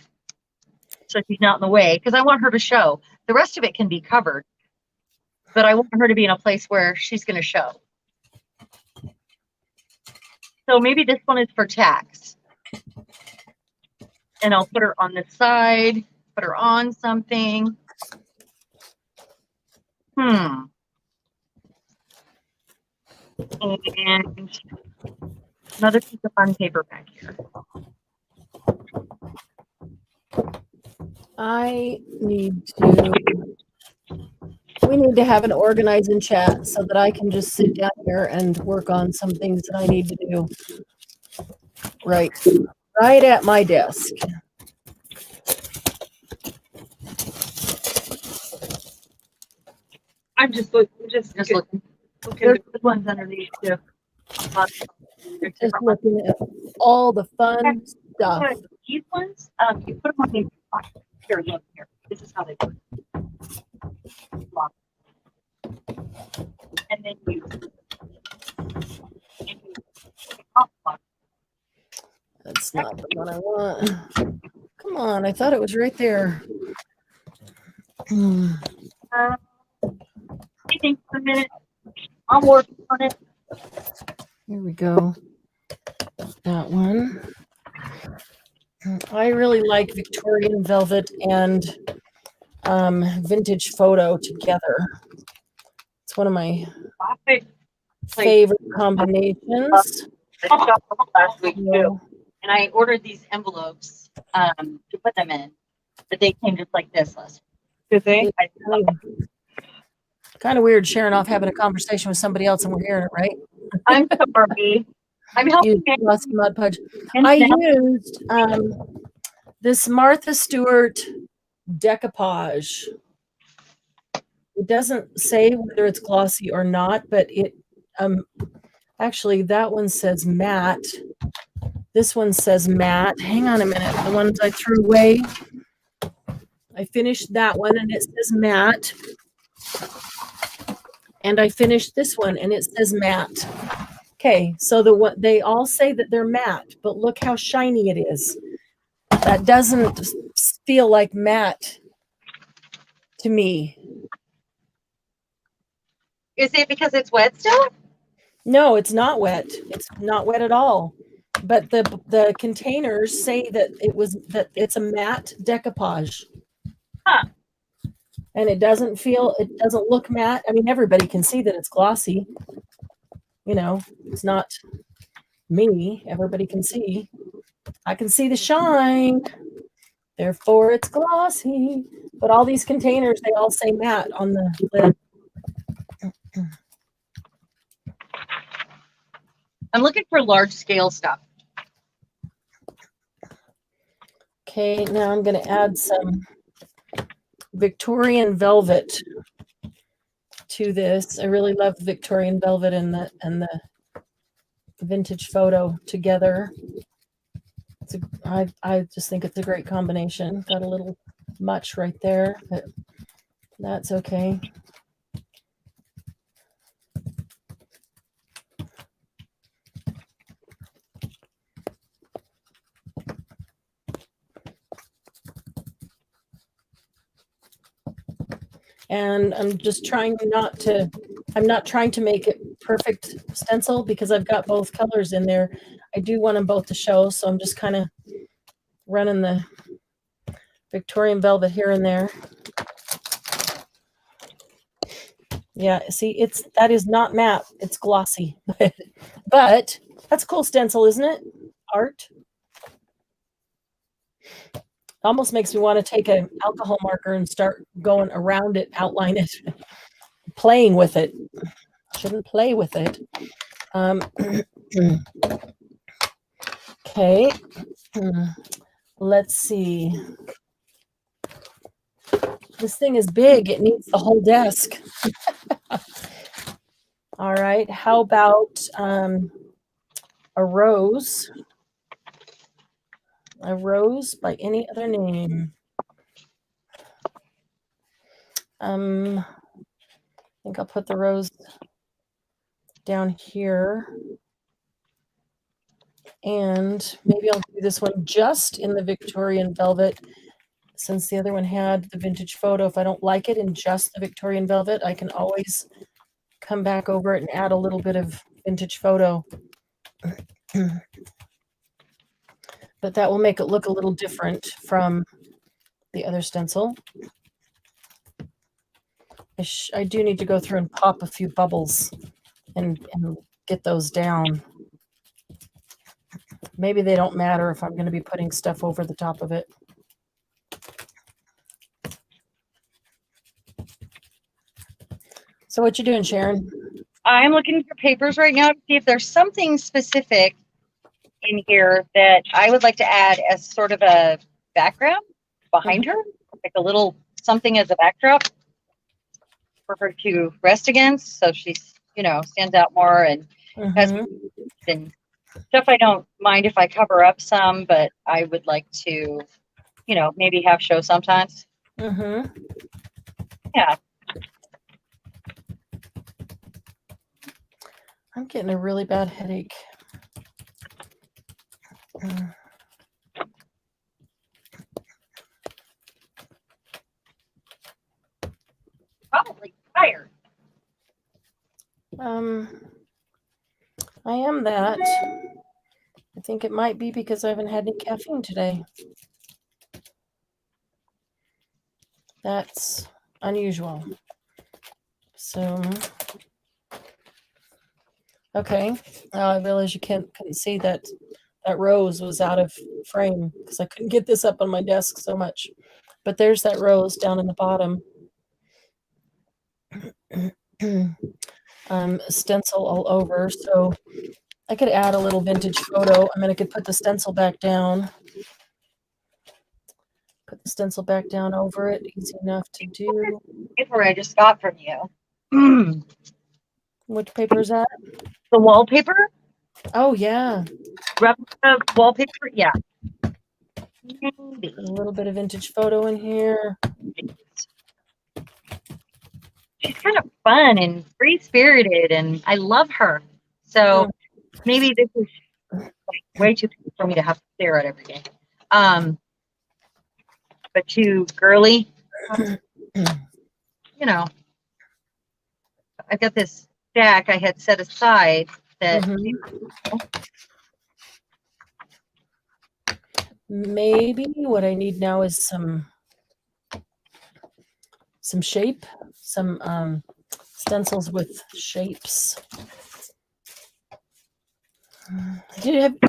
so she's not in the way, because I want her to show. The rest of it can be covered, but I want her to be in a place where she's going to show. So maybe this one is for tacks. And I'll put her on this side, put her on something. And another piece of fun paper back here. We need to have an organizing chat so that I can just sit down here and work on some things that I need to do. Right at my desk. I'm just looking. Just looking. There's good ones underneath too. There's Just different ones. looking at all the fun stuff. These ones, you put them on the pocket. Here, look here. This is how they work. Lock. And then you lock. That's not the one I want. Come on, I thought it was right there. I think for a minute. I'm working on it. Here we go. That one. I really like Victorian velvet and vintage photo together. It's one of my favorite combinations. I shopped last week too, and I ordered these envelopes to put them in, but they came just like this last week. Did they? Kind of weird sharing off having a conversation with somebody else and we're hearing it, right? I'm sorry. I'm helping. You lost mud podge. I used this Martha Stewart decoupage. It doesn't say whether it's glossy or not, but it actually that one says matte. This one says matte. Hang on a minute. The ones I threw away. I finished that one and it says matte. And I finished this one and it says matte. Okay, so they all say that they're matte, but look how shiny it is. That doesn't feel like matte to me. Is it because it's wet still? No, it's not wet. It's not wet at all. But the containers say that it's a matte decoupage. Huh. And it doesn't look matte. I mean, everybody can see that it's glossy. You know, it's not me. Everybody can see. I can see the shine. Therefore, it's glossy. But all these containers, they all say matte on the lid. I'm looking for large scale stuff. Okay, now I'm going to add some Victorian velvet to this. I really love Victorian velvet and the vintage photo together. I just think it's a great combination. Got a little much right there, but that's okay. And I'm just trying I'm not trying to make it perfect stencil because I've got both colors in there. I do want them both to show, so I'm just kind of running the Victorian velvet here and there. Yeah, see, that is not matte, it's glossy. But that's a cool stencil, isn't it? Art. Almost makes me want to take an alcohol marker and start going around it, outline it, playing with it. Shouldn't play with it. Okay. Let's see. This thing is big. It needs the whole desk. All right. How about a rose? A rose by any other name. I think I'll put the rose down here. And maybe I'll do this one just in the Victorian velvet, since the other one had the vintage photo. If I don't like it in just the Victorian velvet, I can always come back over it and add a little bit of vintage photo. But that will make it look a little different from the other stencil. I do need to go through and pop a few bubbles and get those down. Maybe they don't matter if I'm going to be putting stuff over the top of it. So what you doing, Sharon? I'm looking for papers right now to see if there's something specific in here that I would like to add as sort of a background behind her, like a little something as a backdrop for her to rest against, so she's stands out more and has Mhm. and stuff I don't mind if I cover up some, but I would like to, maybe have show sometimes. Mhm. Yeah. I'm getting a really bad headache. Probably tired. I am that. I think it might be because I haven't had any caffeine today. That's unusual. So, okay. I realize you couldn't see that rose was out of frame because I couldn't get this up on my desk so much. But there's that rose down in the bottom. Stencil all over. So I could add a little vintage photo. I mean, I could put the stencil back down. Put the stencil back down over it. Easy enough to do. Paper I just got from you. Which paper is that? The wallpaper? Oh, yeah. Replica wallpaper? Yeah. Put a little bit of vintage photo in here. She's kind of fun and free spirited, and I love her. So maybe this is way too big for me to have to stare at every day. But too girly. I've got this stack I had set aside that maybe what I need now is some shape, some stencils with shapes.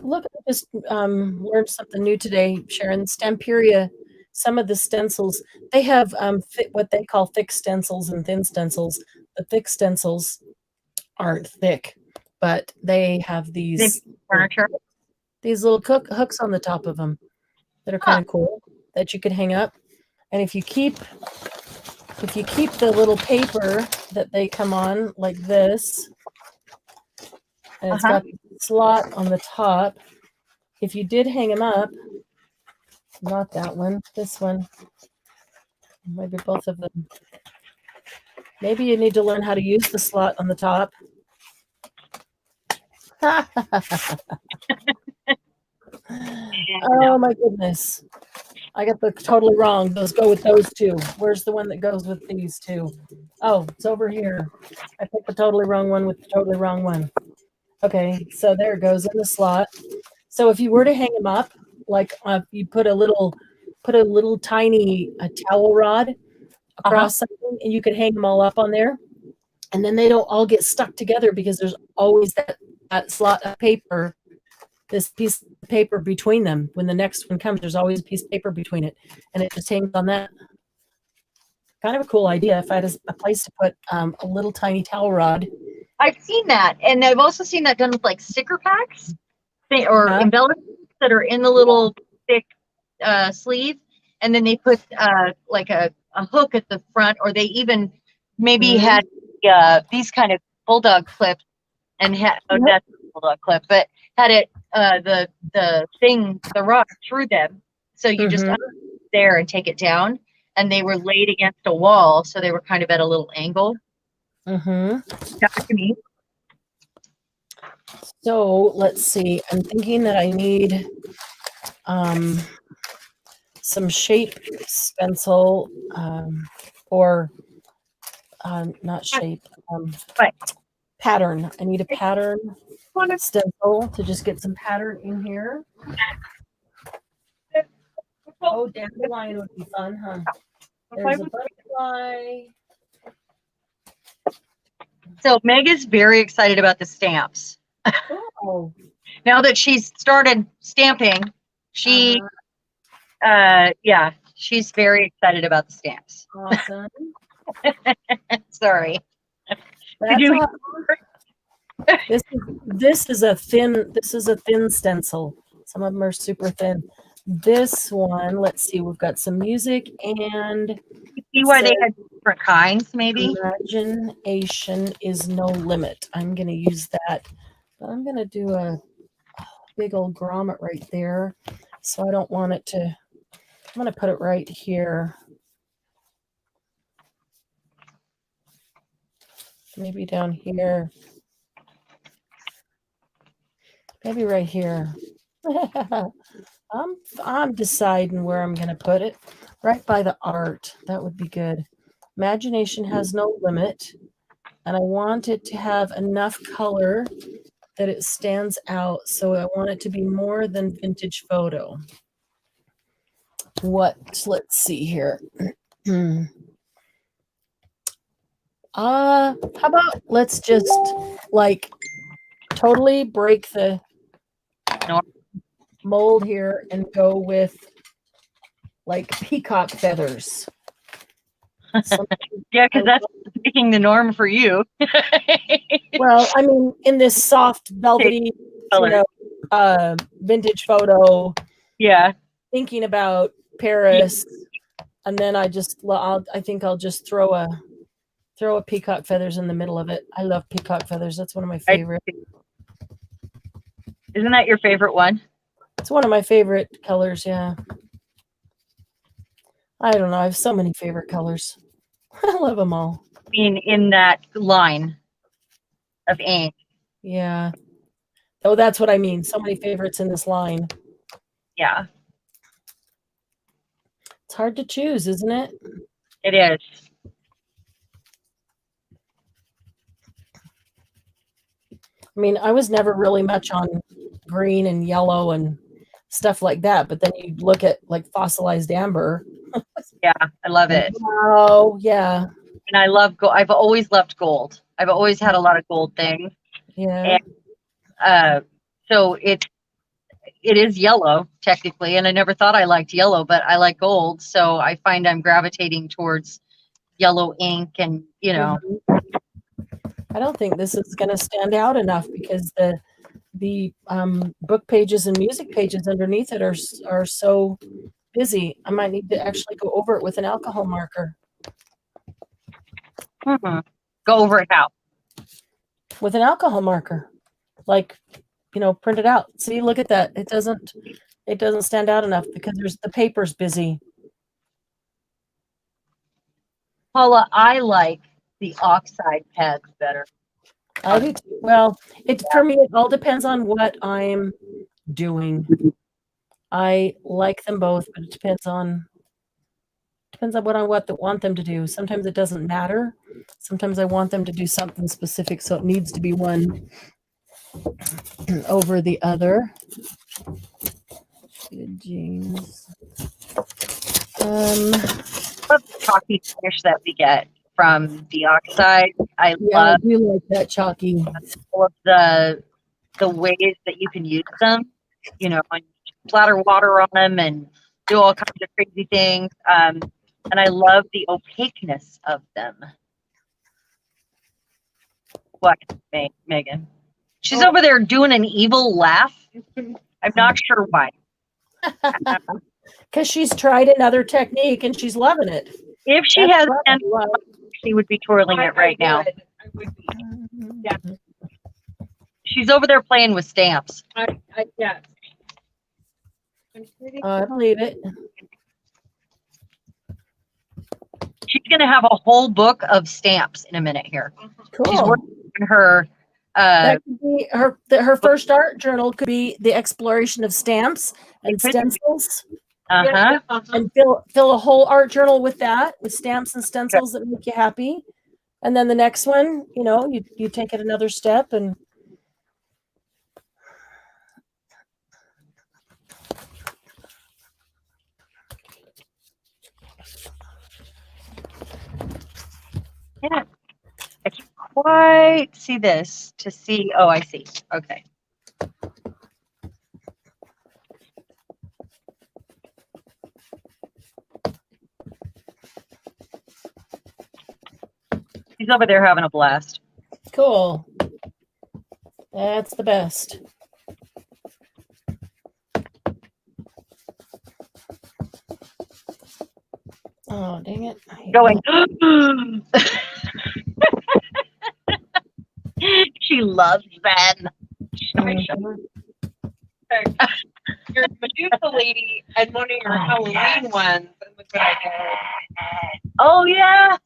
Look, I just learned something new today, Sharon. Stamperia, some of the stencils, they have what they call thick stencils and thin stencils. The thick stencils aren't thick, but they have these furniture. These little hooks on the top of them that are kind of cool that you could hang up. And if you keep the little paper that they come on like this, and it's got a slot on the top, if you did hang them up, not that one, this one, maybe both of them. Maybe you need to learn how to use the slot on the top. Oh my goodness. I got the totally wrong. Those go with those two. Where's the one that goes with these two? Oh, it's over here. I picked the totally wrong one with the totally wrong one. Okay, so there it goes in the slot. So if you were to hang them up, like you put a little tiny towel rod across something, and you could hang them all up on there, and then they don't all get stuck together because there's always that slot of paper, this piece of paper between them. When the next one comes, there's always a piece of paper between it, and it just hangs on that. Kind of a cool idea if I had a place to put a little tiny towel rod. I've seen that, and I've also seen that done with like sticker packs or embellishments that are in the little thick sleeve, and then they put like a hook at the front, or they even maybe had these kind of bulldog clips, and had that's a bulldog clip, but had it the rod through them, so you just there and take it down, and they were laid against a wall, so they were kind of at a little angle. That's to me. So let's see. I'm thinking that I need some shape stencil or not shape, pattern. I need a pattern stencil to just get some pattern in here. Oh, dandelion would be fun, huh? There's a butterfly. So Meg is very excited about the stamps. Oh. Now that she's started stamping, she she's very excited about the stamps. Awesome. Sorry. This is a thin stencil. Some of them are super thin. This one, let's see, we've got some music and See why they had different kinds, maybe? imagination is no limit. I'm going to use that, but I'm going to do a big old grommet right there. So I don't want it to, I'm going to put it right here. Maybe down here. Maybe right here. I'm deciding where I'm going to put it. Right by the art. That would be good. Imagination has no limit. And I want it to have enough color that it stands out. So I want it to be more than vintage photo. Let's see here. How about let's just like totally break the mold here and go with like peacock feathers. Yeah, because that's breaking the norm for you. Well, I mean, in this soft, velvety, vintage photo. Yeah. Thinking about Paris, and then I think I'll just throw a peacock feathers in the middle of it. I love peacock feathers. That's one of my favorite. Isn't that your favorite one? It's one of my favorite colors. Yeah. I don't know. I have so many favorite colors. I love them all. In that line of ink. Yeah. Oh, that's what I mean. So many favorites in this line. Yeah. It's hard to choose, isn't it? It is. I mean, I was never really much on green and yellow and stuff like that. But then you look at like fossilized amber. Yeah, I love it. Oh, yeah. And I love gold. I've always loved gold. I've always had a lot of gold things. Yeah. And so it is yellow technically, and I never thought I liked yellow, but I like gold. So I find I'm gravitating towards yellow ink, and I don't think this is going to stand out enough because the book pages and music pages underneath it are so busy. I might need to actually go over it with an alcohol marker. Go over it how? With an alcohol marker, like, print it out. See, look at that. It doesn't stand out enough because the paper's busy. Paula, I like the oxide pads better. I do too. Well, for me, it all depends on what I'm doing. I like them both, but it depends on what I want them to do. Sometimes it doesn't matter. Sometimes I want them to do something specific, so it needs to be one over the other. Good jeans. Love the chalky finish that we get from the oxide. I do like that chalky. All of the ways that you can use them. And splatter water on them and do all kinds of crazy things. And I love the opaqueness of them. What, Megan? She's over there doing an evil laugh. I'm not sure why. Because she's tried another technique and she's loving it. If she had, she would be twirling it right now. I would be. Yeah. She's over there playing with stamps. Yes. I believe it. She's going to have a whole book of stamps in a minute here. Cool. She's working on her. That could be her first art journal could be the exploration of stamps and stencils. And fill a whole art journal with that, with stamps and stencils that make you happy. And then the next one, you take it another step and yeah. I can't quite see this to see. Oh, I see. Okay. He's over there having a blast. cool. That's the best. Oh, dang it. I hate Going. that. She loves Ben. Mhm. Your Medusa lady and one of your Halloween ones. And look what I did. Oh yeah.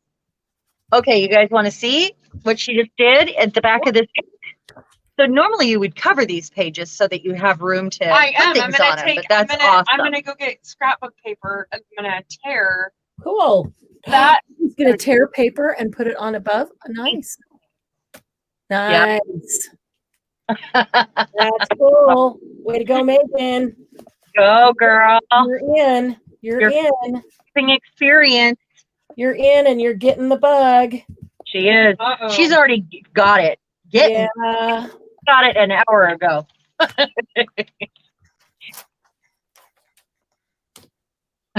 Okay, you guys want to see what she just did at the back of this? So normally you would cover these pages so that you have room to I put am. I'm things gonna on them, take. but that's I'm awesome. gonna go get scrapbook paper and I'm gonna tear Cool. that. He's going to tear paper and put it on above. Nice. Nice. That's cool. Way to go, Megan. Go, girl. You're in. You're in. Experience. You're in and you're getting the bug. She is. Uh-oh. She's already got it. Yeah. Got it an hour ago.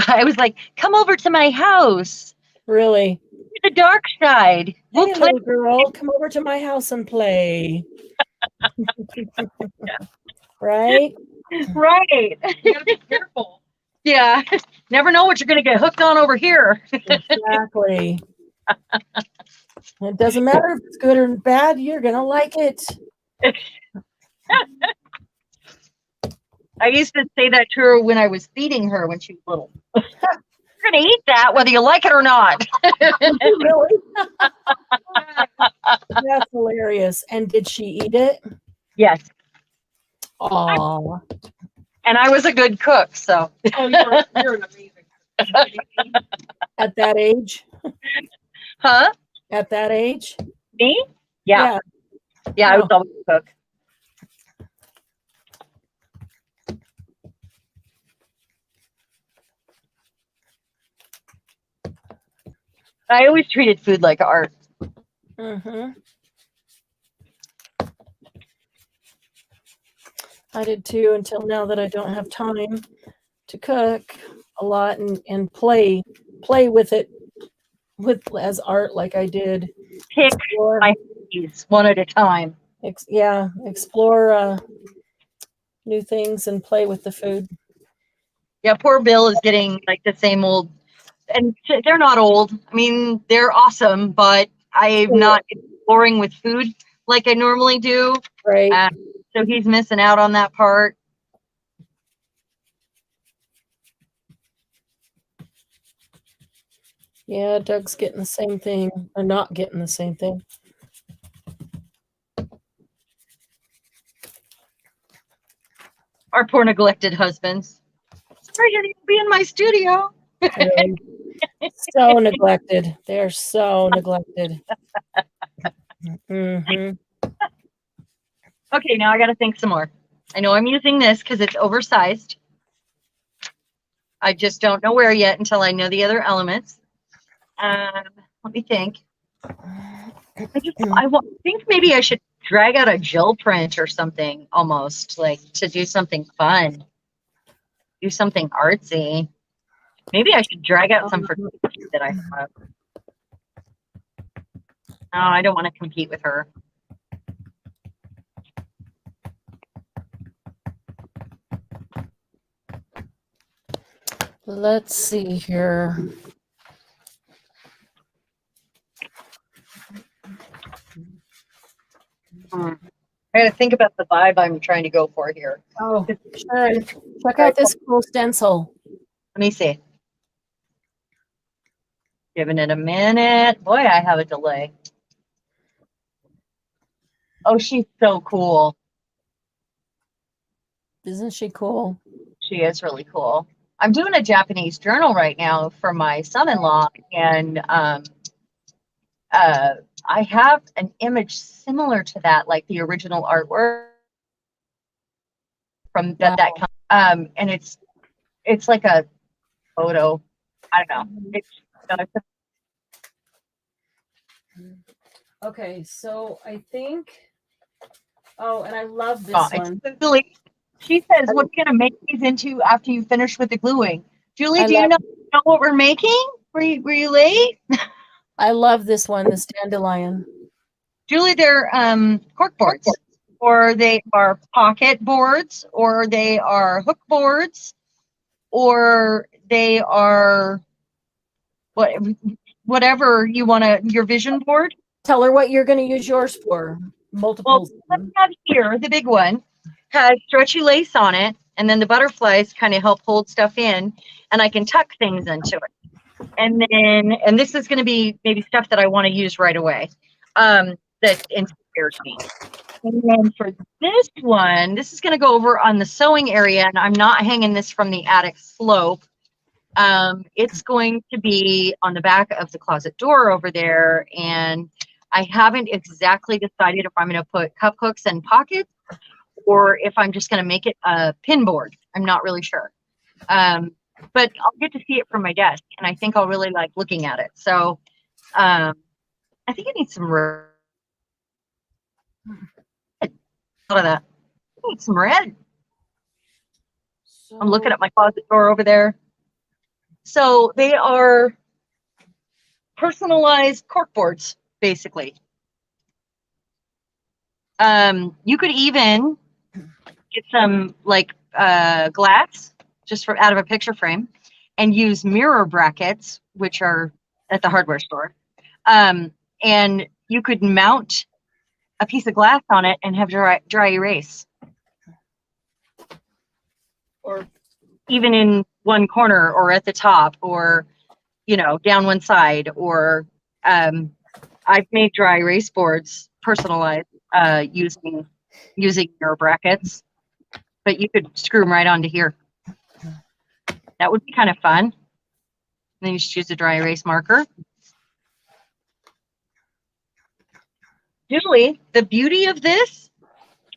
I was like, come over to my house. Really. The dark side. We'll Hey, play. little girl, come over to my house and play. Right? Right. You gotta be careful. Yeah. Never know what you're going to get hooked on over here. Exactly. It doesn't matter if it's good or bad, you're going to like it. I used to say that to her when I was feeding her when she was little. You're going to eat that whether you like it or not. Really? That's hilarious. And did she eat it? Yes. Aw. And I was a good cook, so. Oh, you're an amazing. At that age? Huh? At that age? Me? Yeah. Yeah, I was always a cook. I always treated food like art. Mm-hmm. I did too, until now that I don't have time to cook a lot and play with it as art like I did. Pick Explore, my hobbies one at a time. explore new things and play with the food. Yeah, poor Bill is getting like the same old, and they're not old. I mean, they're awesome, but I'm not exploring with food like I normally do. Right. So he's missing out on that part. Yeah, Doug's getting the same thing, or not getting the same thing. Our poor neglected husbands. Sorry, you need to be in my studio. Really. So neglected. They're so neglected. Mm-hmm. Okay, now I got to think some more. I know I'm using this because it's oversized. I just don't know where yet until I know the other elements. Let me think. I think maybe I should drag out a gel print or something, almost like to do something fun, do something artsy. Maybe I should drag out some photography that I have. No, I don't want to compete with her. Let's see here. I got to think about the vibe I'm trying to go for here. Oh, sure. Check out this cool stencil. Let me see. Giving it a minute. Boy, I have a delay. Oh, she's so cool. Isn't she cool? She is really cool. I'm doing a Japanese journal right now for my son-in-law, and I have an image similar to that, like the original artwork from that. And it's like a photo. I don't know. It's Okay, so I think. Oh, and I love this one. it's silly. She says, "What are you gonna make these into after you finish with the gluing?" Julie, do you know what we're making? Were you late? I love this one, this dandelion. Julie, they're cork boards, or they are pocket boards, or they are hook boards, or they are whatever you want to, your vision board. Tell her what you're going to use yours for. Well, Multiples. what I have here, the big one, has stretchy lace on it, and then the butterflies kind of help hold stuff in, and I can tuck things into it. And then, and this is going to be maybe stuff that I want to use right away, that inspires me. And then for this one, this is going to go over on the sewing area, and I'm not hanging this from the attic slope. It's going to be on the back of the closet door over there, and I haven't exactly decided if I'm going to put cup hooks and pockets or if I'm just going to make it a pin board. I'm not really sure. But I'll get to see it from my desk, and I think I'll really like looking at it. So I think it needs some red. Out of that. It needs some red. I'm looking at my closet door over there. So they are personalized cork boards, basically. You could even get some like glass just for out of a picture frame and use mirror brackets, which are at the hardware store. And you could mount a piece of glass on it and have dry erase. Or even in one corner or at the top, or, you know, down one side, or I've made dry erase boards personalized using mirror brackets, but you could screw them right onto here. That would be kind of fun. And then you just use a dry erase marker. Julie, the beauty of this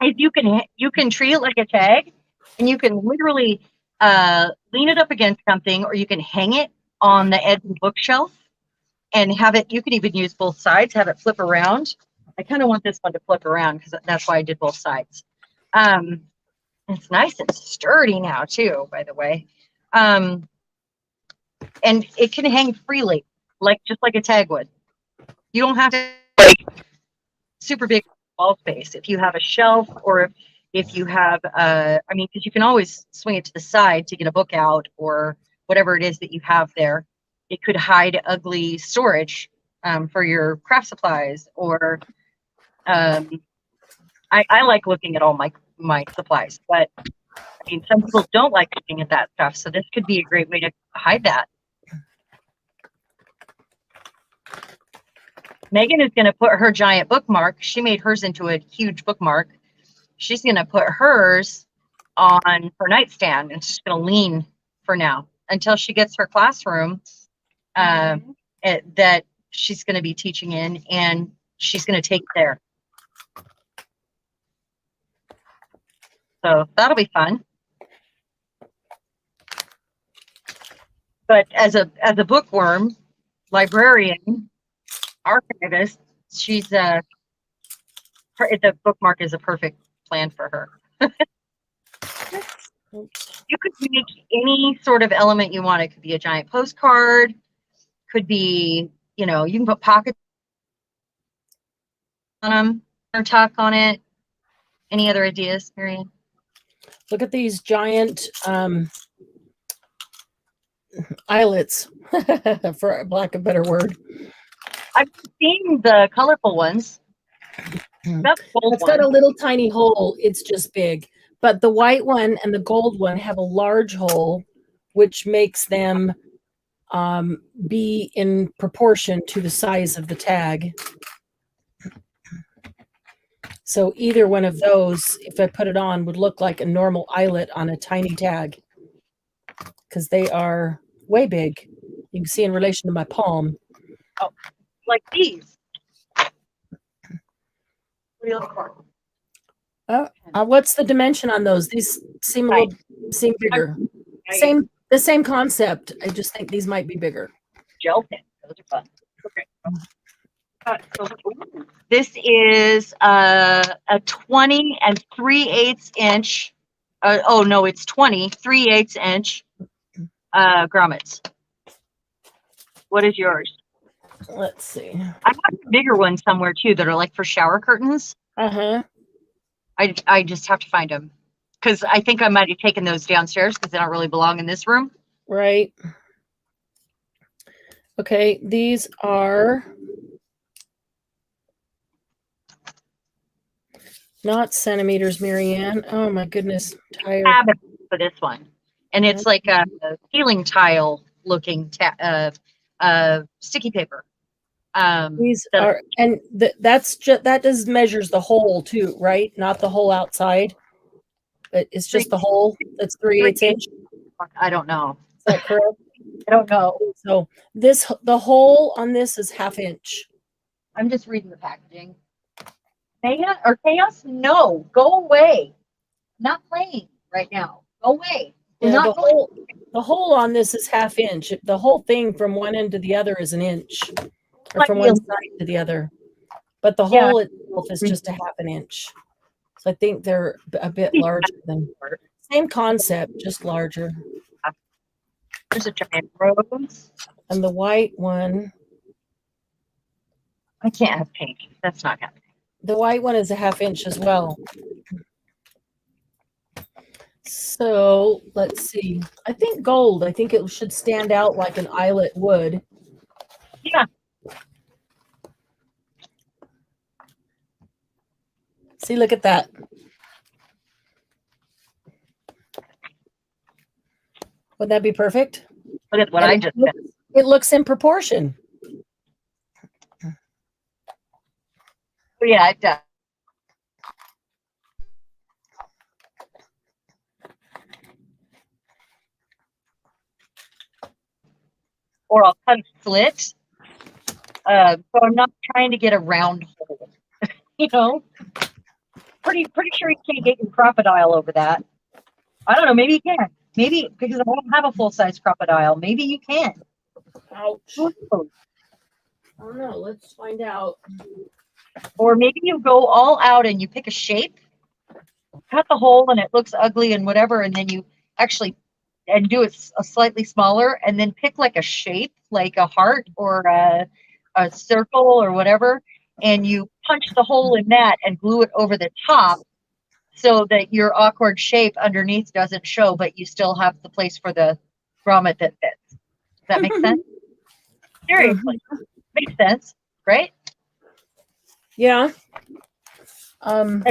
is you can treat it like a tag, and you can literally lean it up against something, or you can hang it on the edge of the bookshelf and have it. You can even use both sides, have it flip around. I kind of want this one to flip around because that's why I did both sides. It's nice and sturdy now too, by the way. And it can hang freely, just like a tag would. You don't have to super big wall space. If you have a shelf, or if you have, I mean, because you can always swing it to the side to get a book out, or whatever it is that you have there. It could hide ugly storage for your craft supplies, or I like looking at all my supplies, but I mean, some people don't like looking at that stuff, so this could be a great way to hide that. Megan is going to put her giant bookmark. She made hers into a huge bookmark. She's going to put hers on her nightstand, and she's going to lean for now until she gets her classroom that she's going to be teaching in, and she's going to take there. So that'll be fun. But as a bookworm, librarian, archivist, she's the bookmark is a perfect plan for her. You could make any sort of element you want. It could be a giant postcard, could be, you know, you can put pockets on them or tuck on it. Any other ideas, Marianne? Look at these giant eyelets, for lack of a better word. I've seen the colorful ones. It's got a little tiny hole. It's just big. But the white one and the gold one have a large hole, which makes them be in proportion to the size of the tag. So either one of those, if I put it on, would look like a normal eyelet on a tiny tag, because they are way big. You can see in relation to my palm. Oh, like these. What are you looking for? What's the dimension on those? These seem seem bigger. The same concept. I just think these might be bigger. Gel pins. Those are fun. Okay. This is a 20 3/8 inch. Oh no, it's 20 3/8 inch grommets. What is yours? Let's see. I have a bigger one somewhere too that are like for shower curtains. Uh-huh. I just have to find them, because I think I might have taken those downstairs because they don't really belong in this room. Right. Okay, these are not centimeters, Marianne. Oh my goodness, tired. Tab for this one, and it's like a ceiling tile looking sticky paper. These are, and that's just that does measures the hole too, right? Not the whole outside, but it's just the hole. That's 3/8 inch. I don't know. Is that correct? I don't know. So the hole on this is 1/2 inch. I'm just reading the packaging. Mega or chaos? No, go away. Not playing right now. Go away. We're Yeah, not the hole on this is 1/2 inch. The whole thing from one end to the other is 1 inch, or Might from be one side to the other. But the hole itself is just 1/2 inch. So I think they're a bit larger than same concept, just larger. There's a giant rose. And the white one, I can't have pink. That's not happening. the white one is 1/2 inch as well. So let's see. I think gold. I think it should stand out like an eyelet would. Yeah. See, look at that. Would that be perfect? Look at what And I just said. it looks in proportion. Oh, yeah, it does. Or I'll cut a slit. So I'm not trying to get a round hole. You know, pretty sure you can't get your crocodile over that. I don't know. Maybe you can. Maybe because I don't have a full size crocodile. Maybe you can. Ouch. I don't know. Let's find out. Or maybe you go all out and you pick a shape, cut the hole, and it looks ugly and whatever, and then you actually and do it a slightly smaller, and then pick like a shape, like a heart or a circle or whatever, and you punch the hole in that and glue it over the top so that your awkward shape underneath doesn't show, but you still have the place for the grommet that fits. Does that make sense? Seriously, makes sense, right? Yeah. Kind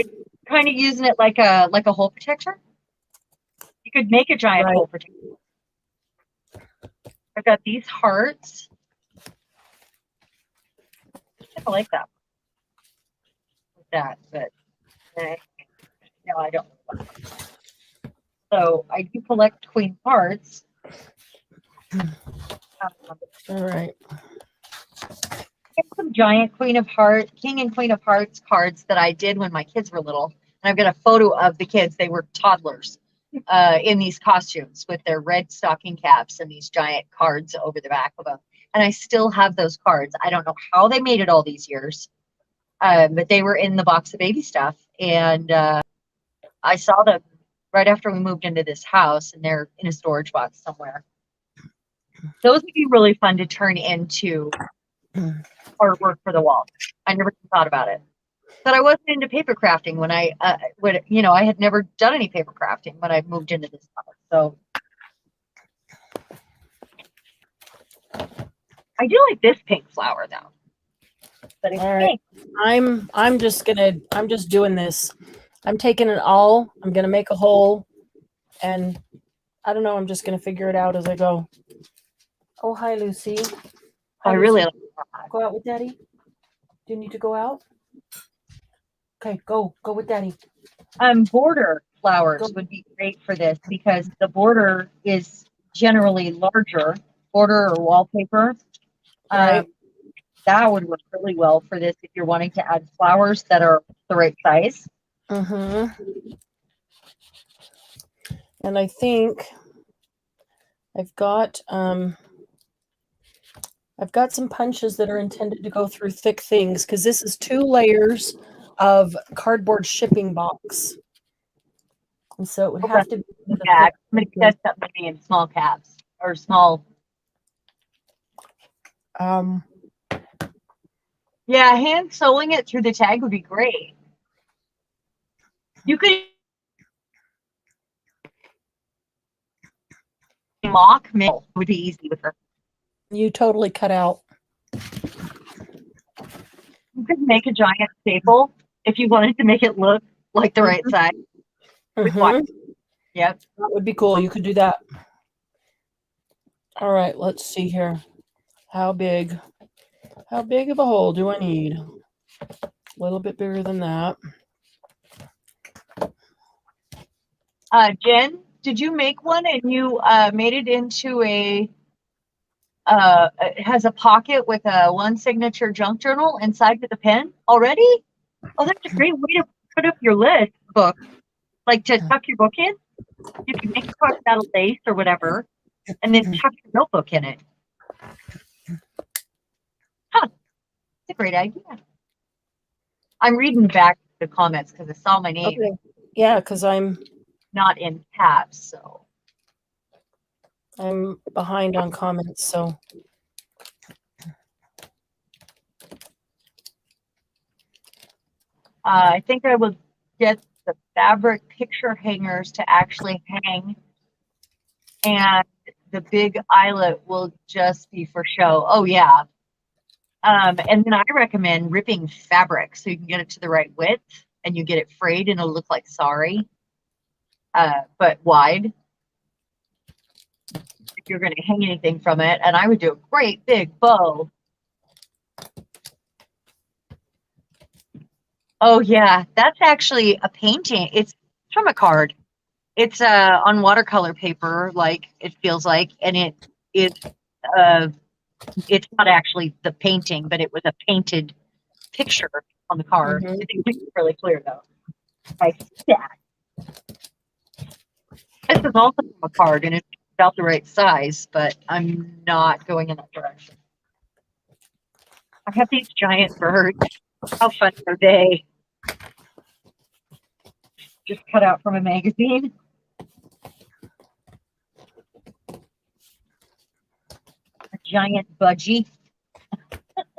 of using it like a hole protector. You could make a giant hole protector. I've got these hearts. I like that. With that, but no, I don't. So I do collect queen hearts. All right. Some giant queen of hearts, king and queen of hearts cards that I did when my kids were little. And I've got a photo of the kids. They were toddlers in these costumes with their red stocking caps and these giant cards over the back of them. And I still have those cards. I don't know how they made it all these years, but they were in the box of baby stuff. And I saw them right after we moved into this house, and they're in a storage box somewhere. Those would be really fun to turn into artwork for the wall. I never thought about it. But I wasn't into paper crafting when I had never done any paper crafting when I moved into this house. So I do like this pink flower though. But it's pink. I'm just doing this. I'm taking it all. I'm gonna make a hole, and I don't know. I'm just gonna figure it out as I go. Oh, hi, Lucy. Hi, I really Lucy. Go out with Daddy. Do you need to go out? Okay, go with Daddy. Border flowers would be great for this because the border is generally larger, border or wallpaper. Right. That would work really well for this if you're wanting to add flowers that are the right size. Mm-hmm. And I think I've got some punches that are intended to go through thick things because this is 2 layers of cardboard shipping box. And so it would have to be Yeah, somebody said something to me in small caps or small. Yeah, hand sewing it through the tag would be great. You could mock mill would be easy with her. You totally cut out. You could make a giant staple if you wanted to make it look like the right size. With wire. Mhm. Yep. That would be cool. You could do that. All right, let's see here. How big of a hole do I need? A little bit bigger than that. Jen, did you make one and you made it into a it has a pocket with a one signature junk journal inside with a pen already? Oh, that's a great way to put up your list book, like to tuck your book in. You can make a pocket out of lace or whatever, and then tuck your notebook in it. Huh, it's a great idea. I'm reading back the comments because I saw my name Okay. Yeah, because I'm not in caps, so. behind on comments, so I think I will get the fabric picture hangers to actually hang, and the big eyelet will just be for show. Oh yeah. And then I recommend ripping fabric so you can get it to the right width and you get it frayed and it'll look like sari, but wide. If you're going to hang anything from it, and I would do a great big bow. Oh yeah, that's actually a painting. It's from a card. It's on watercolor paper, like it feels like, and it's not actually the painting, but it was a painted picture on the card. Mhm. I think it's really clear though. I see that. This is also from a card, and it's about the right size, but I'm not going in that direction. I have these giant birds. How fun are they? Just cut out from a magazine. A giant budgie.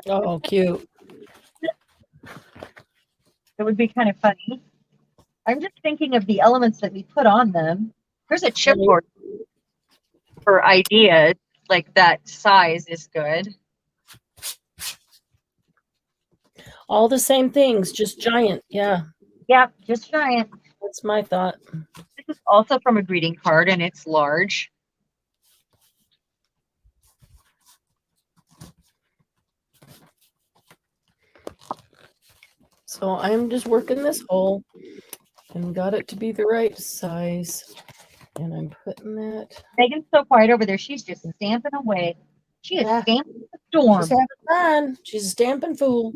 Oh, cute. It would be kind of funny. I'm just thinking of the elements that we put on them. There's a chipboard for ideas, like that size is good. All the same things, just giant. Yeah, Yeah, just giant. that's my thought. This is also from a greeting card, and it's large. So I'm just working this hole and got it to be the right size. And I'm putting that. Megan's so quiet over there. She's just stamping away. She is Yeah. stamping the storm. She's having fun. She's a stamping fool.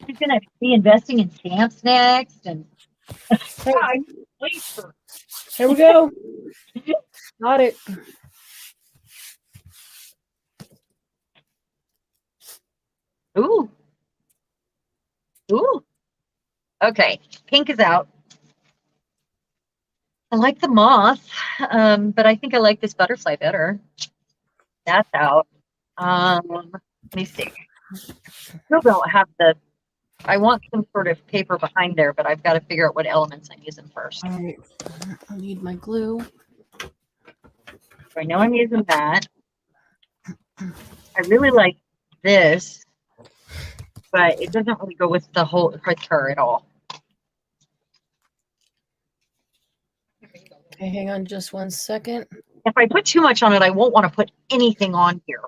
She's going to be investing in stamps next. And Hey, wait for here we go. Got it. Ooh. Ooh. Okay. Pink is out. I like the moth, but I think I like this butterfly better. That's out. Let me see. Still don't have I want some sort of paper behind there, but I've got to figure out what elements I'm using first. All right. I need my glue. So I know I'm using that. I really like this, but it doesn't really go with the whole her at all. Okay, hang on just 1 second. If I put too much on it, I won't want to put anything on here.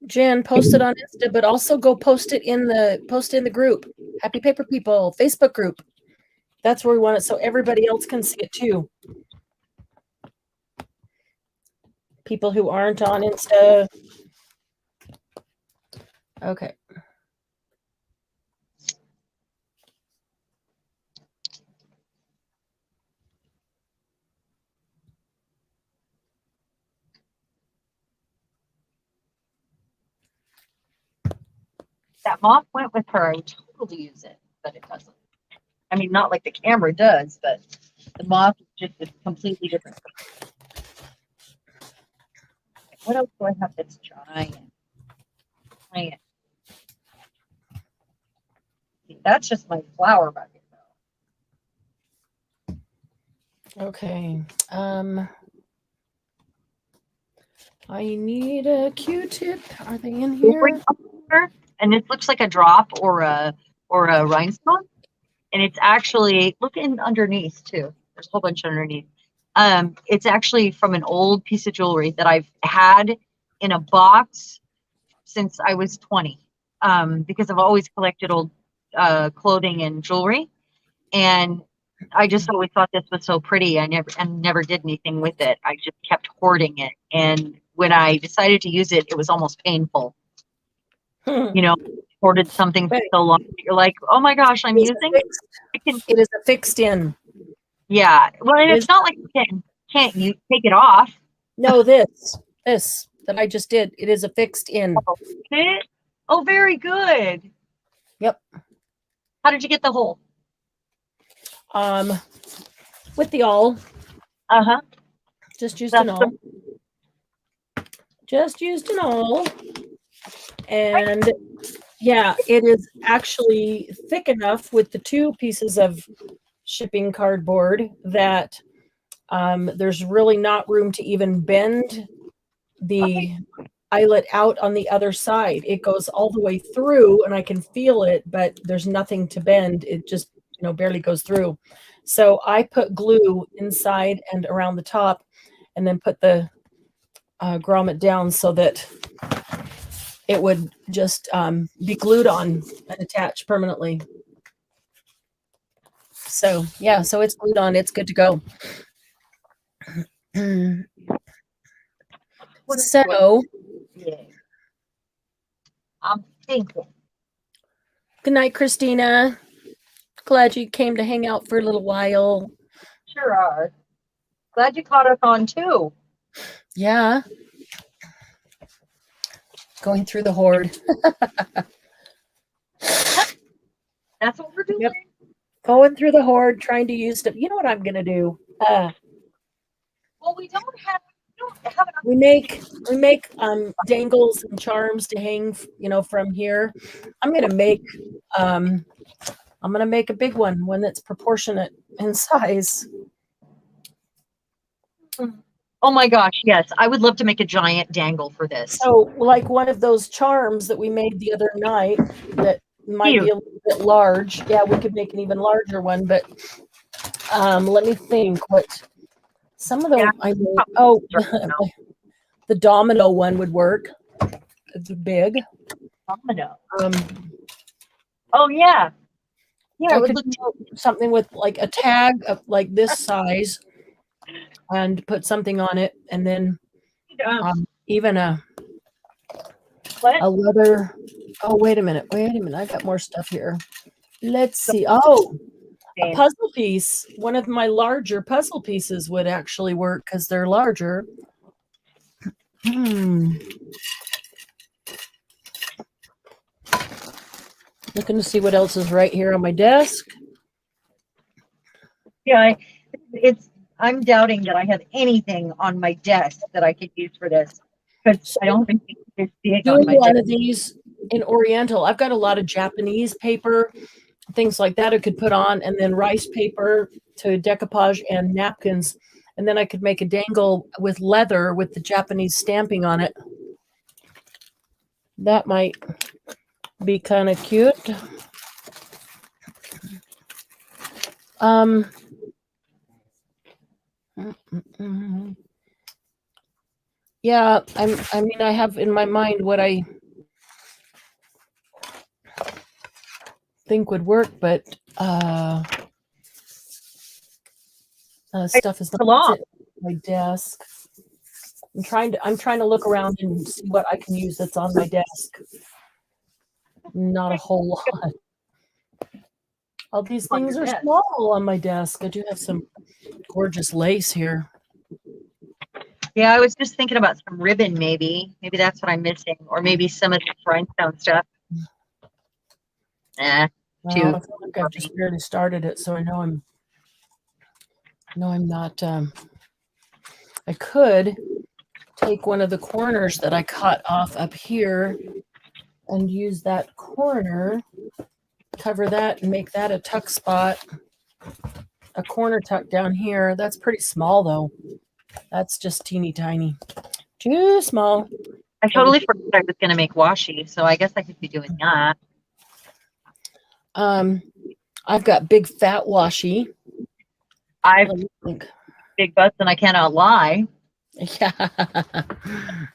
Jen, post it on Insta, but also go post it in the group. Happy Paper People Facebook group. That's where we want it so everybody else can see it too. People who aren't on Insta. Okay. That moth went with her. I would totally use it, but it doesn't. I mean, not like the camera does, but the moth is just a completely different. What else do I have that's giant? Giant. That's just my flower bucket, though. Okay. I need a Q-tip. Are they in here? And it looks like a drop or a rhinestone. And it's actually looking underneath too. There's a whole bunch underneath. It's actually from an old piece of jewelry that I've had in a box since I was 20. Because I've always collected old clothing and jewelry. And I just always thought this was so pretty. I never did anything with it. I just kept hoarding it. And when I decided to use it, it was almost painful. You know, hoarded something for so long. You're like, oh my gosh, I'm using it. It is a fixed in. Yeah. Well, and it's not like you can't you take it off. No, this that I just did. It is a fixed in. Oh, very good. Yep. How did you get the hole? With the awl. Uh-huh. Just used an awl. Just used an awl. And yeah, it is actually thick enough with the 2 pieces of shipping cardboard that there's really not room to even bend the eyelet out on the other side. It goes all the way through and I can feel it, but there's nothing to bend. It just, barely goes through. So I put glue inside and around the top and then put the grommet down so that it would just be glued on and attached permanently. So yeah, so it's glued on. It's good to go. So yeah. I'm thinking. good night, Christina. Glad you came to hang out for a little while. Sure are. Glad you caught us on too. Yeah. Going through the hoard. That's what we're doing. Yep. Going through the hoard, trying to use stuff. You know what I'm going to do? Well, we don't have we make dangles and charms to hang, from here. I'm going to make a big one that's proportionate in size. Oh my gosh, yes. I would love to make a giant dangle for this. So like one of those charms that we made the other night that might be a little bit large. Yeah, we could make an even larger one, but let me think what some of them the domino one would work. It's big. Domino. Oh yeah. Yeah, I could do something with like a tag of like this size and put something on it, and then even a leather. Oh, wait a minute. I got more stuff here. Let's see. Oh, a puzzle piece. One of my larger puzzle pieces would actually work because they're larger. Looking to see what else is right here on my desk. Yeah, I'm doubting that I have anything on my desk that I could use for this, because I don't think it's big doing on my one desk. of these in Oriental. I've got a lot of Japanese paper, things like that I could put on, and then rice paper to decoupage and napkins. And then I could make a dangle with leather with the Japanese stamping on it. That might be kind of cute. Yeah, I have in my mind what I think would work, but stuff is not on my desk. I'm trying to look around and see what I can use that's on my desk. Not a whole lot. All these things are small on my desk. I do have some gorgeous lace here. Yeah, I was just thinking about some ribbon, maybe. Maybe that's what I'm missing, or maybe some of the rhinestone stuff. I feel like I've just barely started it, so I know I'm not. I could take one of the corners that I cut off up here and use that corner, cover that, and make that a tuck spot. A corner tuck down here. That's pretty small, though. That's just teeny tiny. Too small. I totally forgot I was going to make washi, so I guess I could be doing that. I've got big fat washi. I've Let me think. big butts and I cannot lie. Yeah.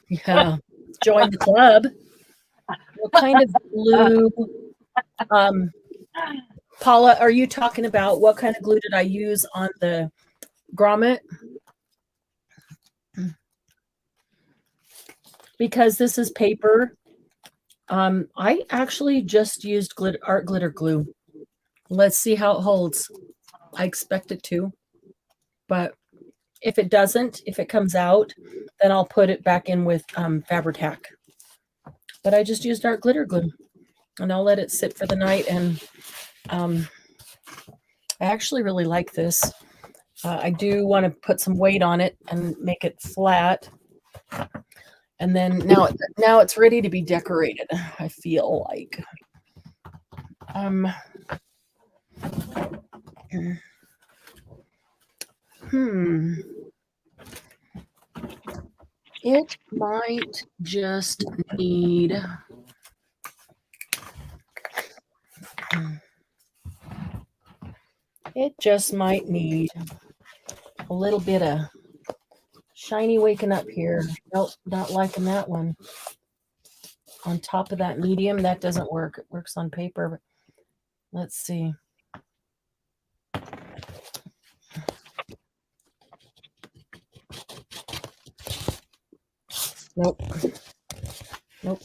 Yeah. Join the club. What kind of glue? Paula, are you talking about what kind of glue did I use on the grommet? Because this is paper. I actually just used art glitter glue. Let's see how it holds. I expect it to. But if it doesn't, if it comes out, then I'll put it back in with Fabri-Tac. But I just used art glitter glue. And I'll let it sit for the night. And I actually really like this. I do want to put some weight on it and make it flat. And then now it's ready to be decorated, I feel like. It might just need a little bit of shiny waking up here. Nope, not liking that one. On top of that medium, that doesn't work. It works on paper. But let's see. Nope. Nope.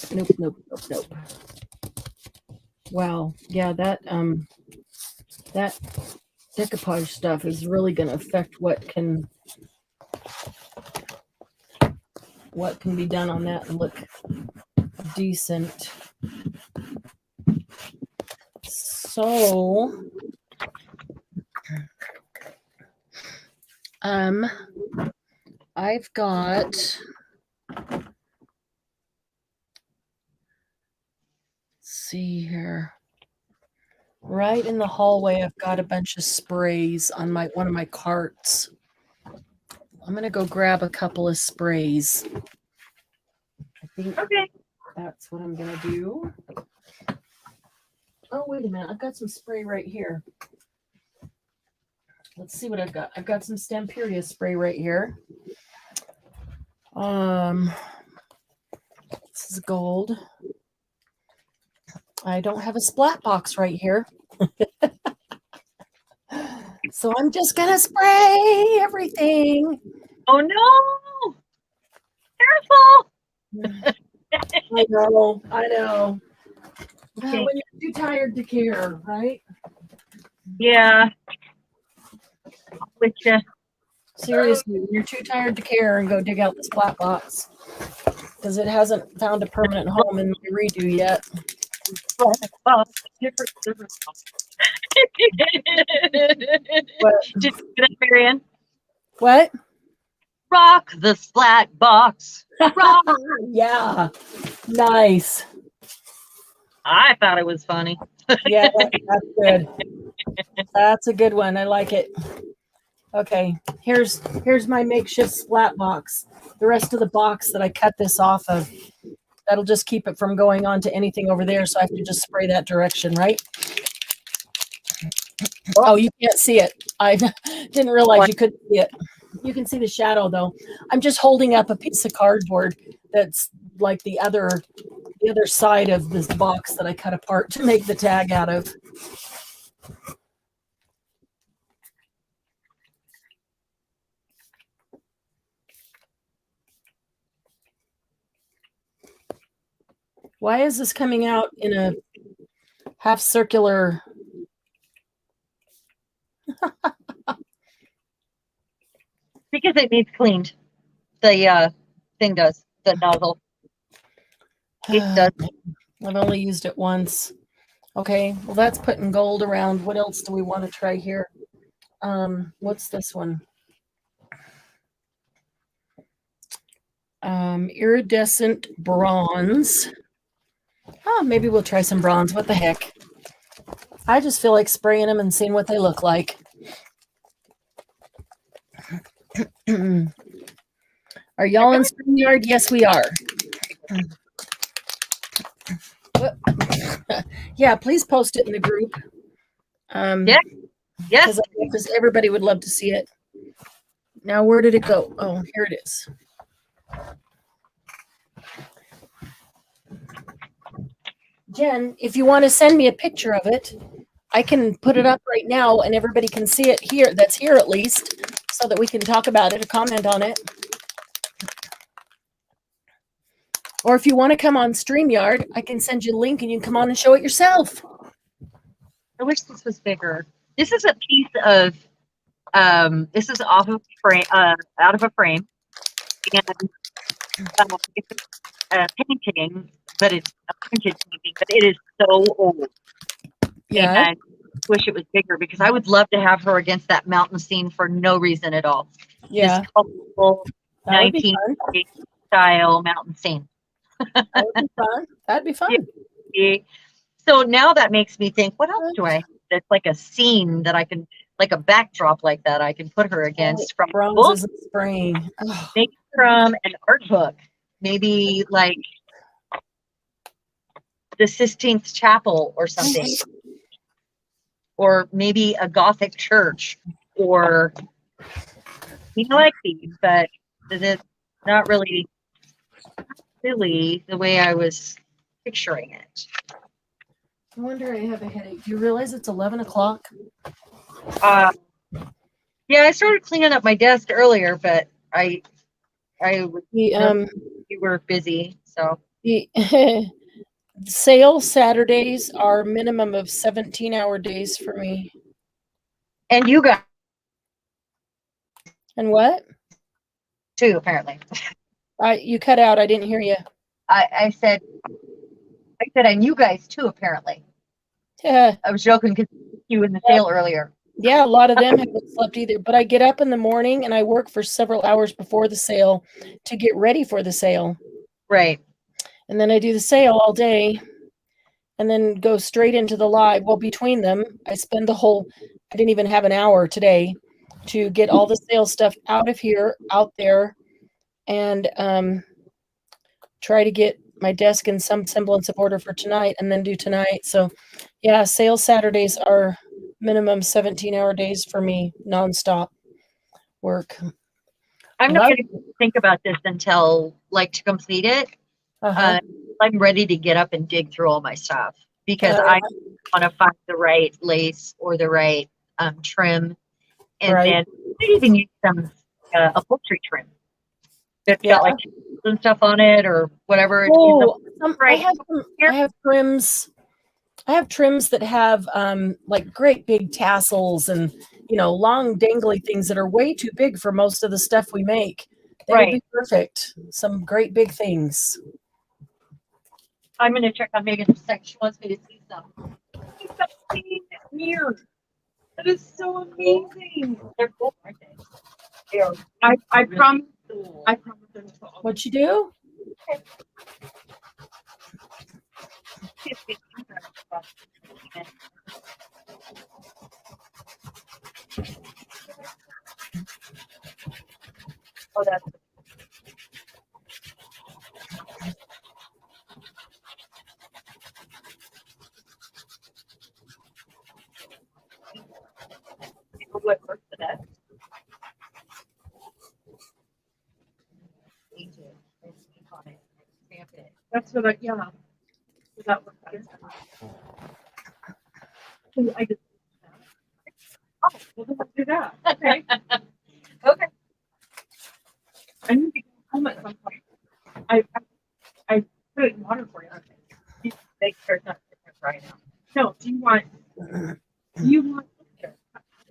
Wow. Yeah, that decoupage stuff is really going to affect what can be done on that and look decent. So I've got, let's see here. Right in the hallway, I've got a bunch of sprays on one of my carts. I'm going to go grab a couple of sprays. I think that's what I'm going to do. Oh, wait a minute. I've got some spray right here. Let's see what I've got. I've got some Stemperia spray right here. This is gold. I don't have a splat box right here. So I'm just going to spray everything. Oh, no. Careful. I know. Okay. When you're too tired to care, right? Yeah. With you. Seriously, when you're too tired to care and go dig out the splat box because it hasn't found a permanent home in my redo yet. Different. Did you get it, Marianne? What? Rock the splat box. Rock. Yeah. Nice. I thought it was funny. Yeah, that's good. That's a good one. I like it. Okay, here's my makeshift splat box. The rest of the box that I cut this off of, that'll just keep it from going on to anything over there. So I have to just spray that direction, right? Oh, you can't see it. I didn't realize you couldn't see it. You can see the shadow though. I'm just holding up a piece of cardboard that's like the other side of this box that I cut apart to make the tag out of. Why is this coming out in a half circular? Because it needs cleaned. The thing does. The nozzle. It does. I've only used it once. Okay, well that's putting gold around. What else do we want to try here? What's this one? Iridescent bronze. Oh, maybe we'll try some bronze. What the heck? I just feel like spraying them and seeing what they look like. Are y'all in StreamYard? Yes, we are. Yeah, please post it in the group. Yeah. Yes. Because everybody would love to see it. Now, where did it go? Oh, here it is. Jen, if you want to send me a picture of it, I can put it up right now and everybody can see it here. That's here at least, so that we can talk about it or comment on it. Or if you want to come on StreamYard, I can send you a link and you can come on and show it yourself. I wish this was bigger. This is a piece of, this is off of frame, out of a frame, and it's a painting, but it's a printed painting, but it is so old. Yeah. And I wish it was bigger because I would love to have her against that mountain scene for no reason at all. Yeah. This colorful That would be 1980s style mountain scene. That would be fun. That'd be fun. Yeah. So now that makes me think, what else do I have that's like a scene that I can, like a backdrop like that I can put her against from a book, Bronzes and spraying. Oh, maybe from an art book, maybe like the Sistine Chapel or something, or maybe a Gothic church, or like these, but it's not really silly the way I was picturing it. I wonder I have a headache. Do you realize it's 11 o'clock? Yeah, I started cleaning up my desk earlier, but I you were busy, so. The sale Saturdays are minimum of 17-hour days for me. And you got And what? too, apparently. You cut out. I didn't hear you. I said and you guys too, apparently. Yeah. I was joking because you in the sale earlier. Yeah, a lot of them haven't slept either. But I get up in the morning and I work for several hours before the sale to get ready for the sale. Right. And then I do the sale all day and then go straight into the live. Well, between them, I spend I didn't even have an hour today to get all the sales stuff out of here, out there, and try to get my desk in some semblance of order for tonight and then do tonight. So yeah, sales Saturdays are minimum 17-hour days for me, nonstop work. I'm not going to think about this until like to complete it. I'm ready to get up and dig through all my stuff because I want to find the right lace or the right trim, and then I even use some upholstery trim that's got like and stuff on it or whatever. Oh, I have trims. I have trims that have like great big tassels and long dangly things that are way too big for most of the stuff we make. They would be perfect. Some great big things. I'm going to check on Megan in a second. She wants me to see some. Mirrors. That is so amazing. They're cool, aren't they? They are. I promise. Cool. I promise. What you do? Oh, that's. What works for that? That's what I, yeah. That works better. I just, oh, well, let's do that. Okay. Okay. I need to go home at some point. I put it in water for you. Okay. Make sure it's not right now. No, do you want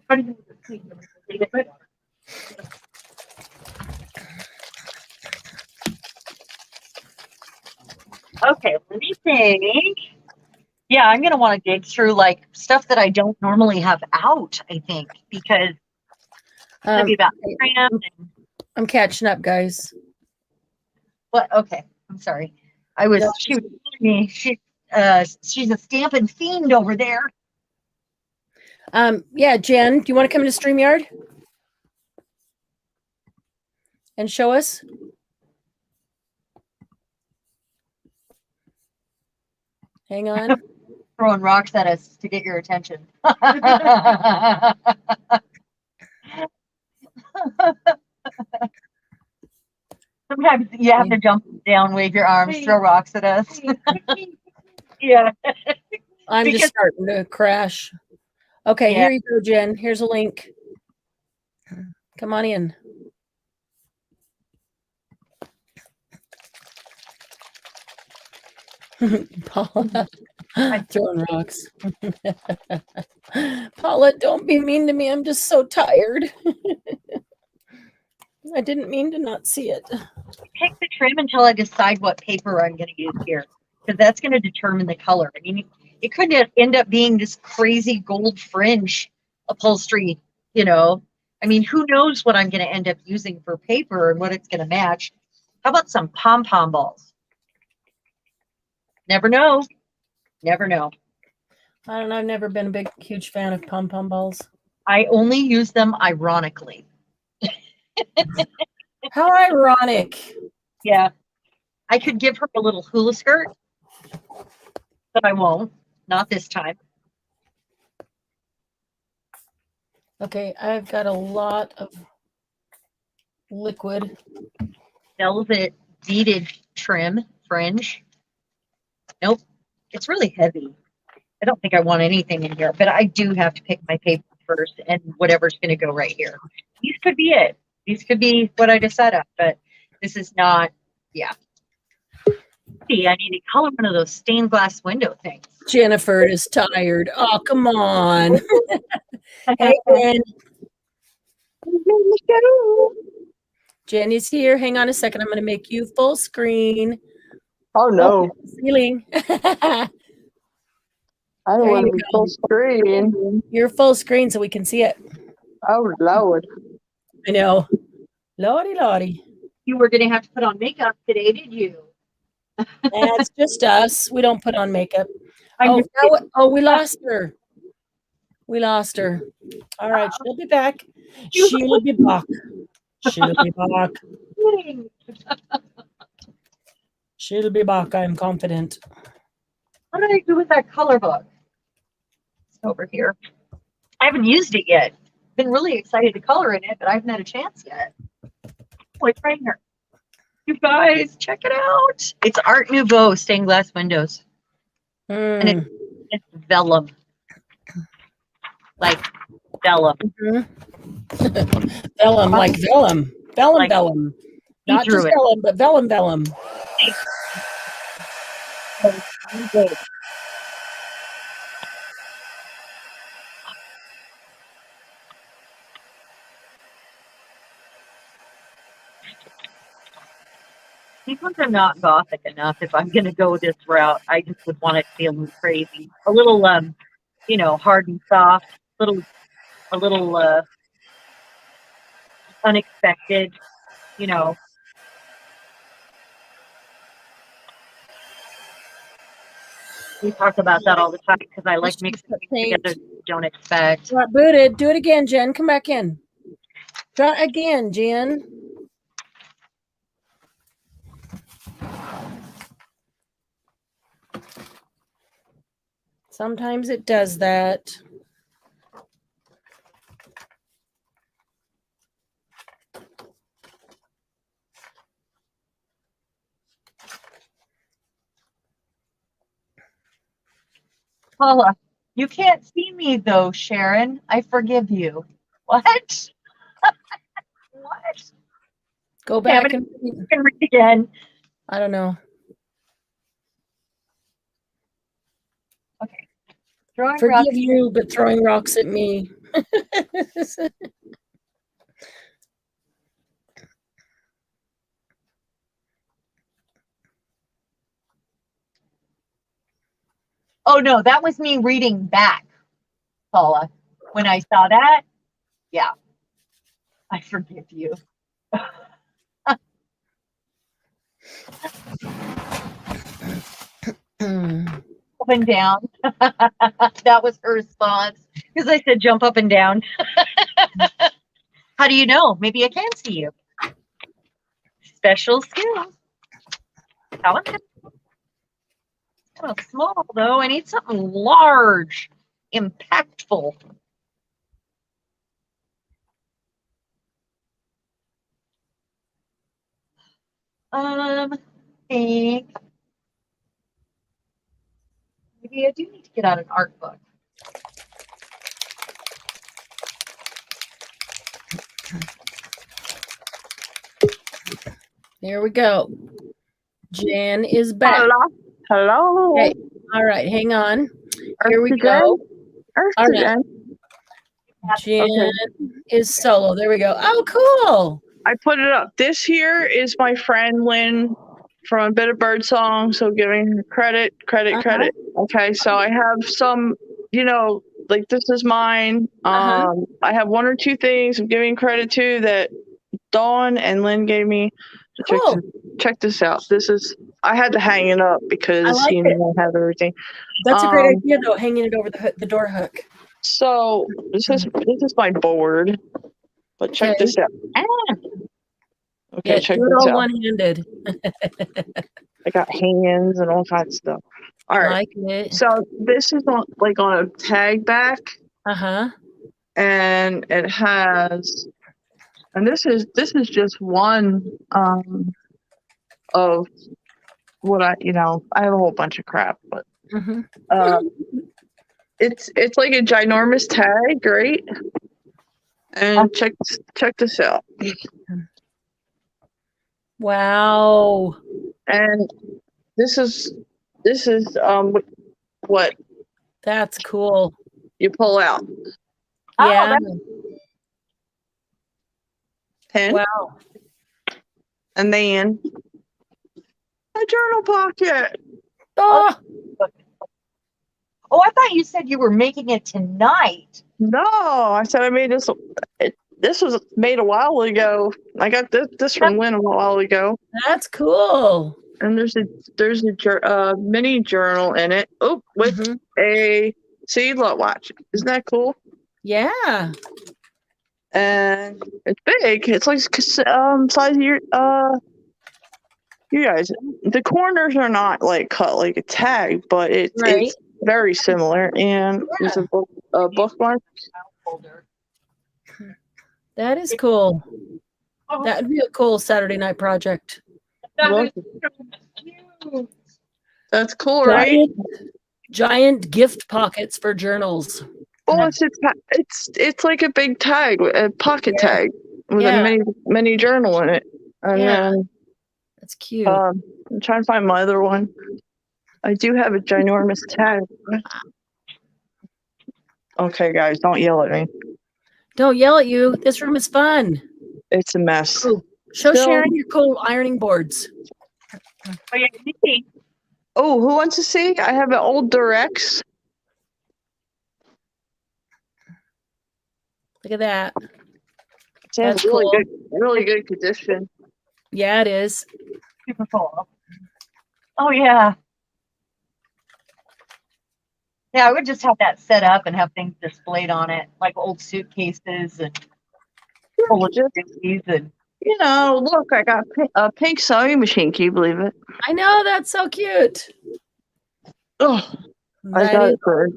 how do you want to clean it? Okay, let me think. Yeah, I'm gonna want to dig through like stuff that I don't normally have out, I think, because it's gonna be about crayons and I'm catching up, guys. what. Okay, I'm sorry. She was telling me she's a stamping fiend over there. Yeah, Jen, do you want to come into StreamYard and show us? Hang on. Throwing rocks at us to get your attention. Sometimes you have to jump down, wave your arms, throw rocks at us. Yeah. I'm just Because- starting to crash. Okay, Yeah. here you go, Jen. Here's a link. Come on in. Paula, throwing rocks. Paula, don't be mean to me. I'm just so tired. I didn't mean to not see it. Pick the trim until I decide what paper I'm going to use here, because that's going to determine the color. I mean, it could end up being this crazy gold fringe upholstery, you know. I mean, who knows what I'm going to end up using for paper and what it's going to match. How about some pom-pom balls? Never know. Never know. I don't know. I've never been a huge fan of pom-pom balls. I only use them ironically. How ironic. Yeah. I could give her a little hula skirt, but I won't. Not this time. Okay, I've got a lot of liquid. Velvet beaded trim fringe. Nope. It's really heavy. I don't think I want anything in here, but I do have to pick my paper first and whatever's going to go right here. These could be it. These could be what I decide on, but this is not, yeah. See, I need to color one of those stained glass window things. Jennifer is tired. Oh, come on. Hey, Jen. Jen is here. Hang on a second. I'm going to make you full screen. Oh no, Ceiling. I don't There want you to be go. full screen. You're full screen so we can see it. Oh Lord. I know. Lordy, lordy. You were going to have to put on makeup today, did you? That's just us. We don't put on makeup. I'm Oh, just we lost her. We lost her. All right, she'll be back. She'll be back. She'll be back. kidding. She'll be back. I'm confident. What did I do with that color book? It's over here. I haven't used it yet. Been really excited to color in it, but I haven't had a chance yet. Oh, it's right here. You guys, check it out. It's Art Nouveau stained glass windows. And it's vellum. Like vellum. Vellum, like vellum. Vellum, Like- vellum. He Not drew just it. vellum, but vellum, vellum. These ones are not gothic enough if I'm going to go this route. I just would want it to be a little crazy. A little, you know, hard and soft. A little unexpected, you know. We talk about that all the time because I like mixing things Paint. together that you don't expect. Got booted. Do it again, Jen. Come back in. Try again, Jen. Sometimes it does that. Paula, you can't see me though, Sharon. I forgive you. What? What? Go back Damn and I can read again. I don't know. Drawing Forgive rocks. you, but throwing rocks at me. Oh no, that was me reading back, Paula. When I saw that, yeah. I forgive you. Up and down. That was her response. Because I said jump up and down. How do you know? Maybe I can see you. Special skills. Tell want small though. I need something large, impactful. Think maybe I do need to get out an art book. There we go. Jan is back. Hello. Okay. All right, hang on. Here we go. All right. Jan is solo. There we go. Oh, cool. I put it up. This here is my friend Lynn from a bit of bird song. So giving her credit. Okay, so I have some, like this is mine. I have one or two things I'm giving credit to that Dawn and Lynn gave me. Cool. Check this out. I had to hang it up because I have everything. That's a great idea, though, hanging it over the door hook. So this is my board. But check this out. Okay, check do it this all out. one-handed. I got hands and all kinds of stuff. All right. Like it. So this is on a tag back. And it has, and this is just one of what I have a whole bunch of crap, but it's like a ginormous tag, right? And check this out. Wow. And this is what That's cool. you pull out. Yeah. Pen. Wow. And then a journal pocket. Oh, Oh, I thought you said you were making it tonight. No, I said I made this. This was made a while ago. I got this from Lynn a while ago. that's cool. And there's a mini journal in it. Oh, with a look, watch. Isn't that cool? Yeah. And it's big. It's like size of your you guys. The corners are not like cut like a tag, but it's very similar. And there's a bookmark. That is cool. That would be a cool Saturday night project. That is so cute. That's cool, right? Giant gift pockets for journals. Oh, it's like a big tag, a pocket tag with a mini journal in it. And then that's cute. I'm trying to find my other one. I do have a ginormous tag. Okay, guys, don't yell at me. Don't yell at you. This room is fun. It's a mess. Oh, show Sharon your cool ironing boards. Oh, who wants to see? I have an old Durex. Look at that. It's in really good condition. Yeah, it is. Super cool. Oh yeah. Yeah, I would just have that set up and have things displayed on it, like old suitcases and full of goodies and look, I got a pink sewing machine. Can you believe it? I know, that's so cute. Oh, I got it for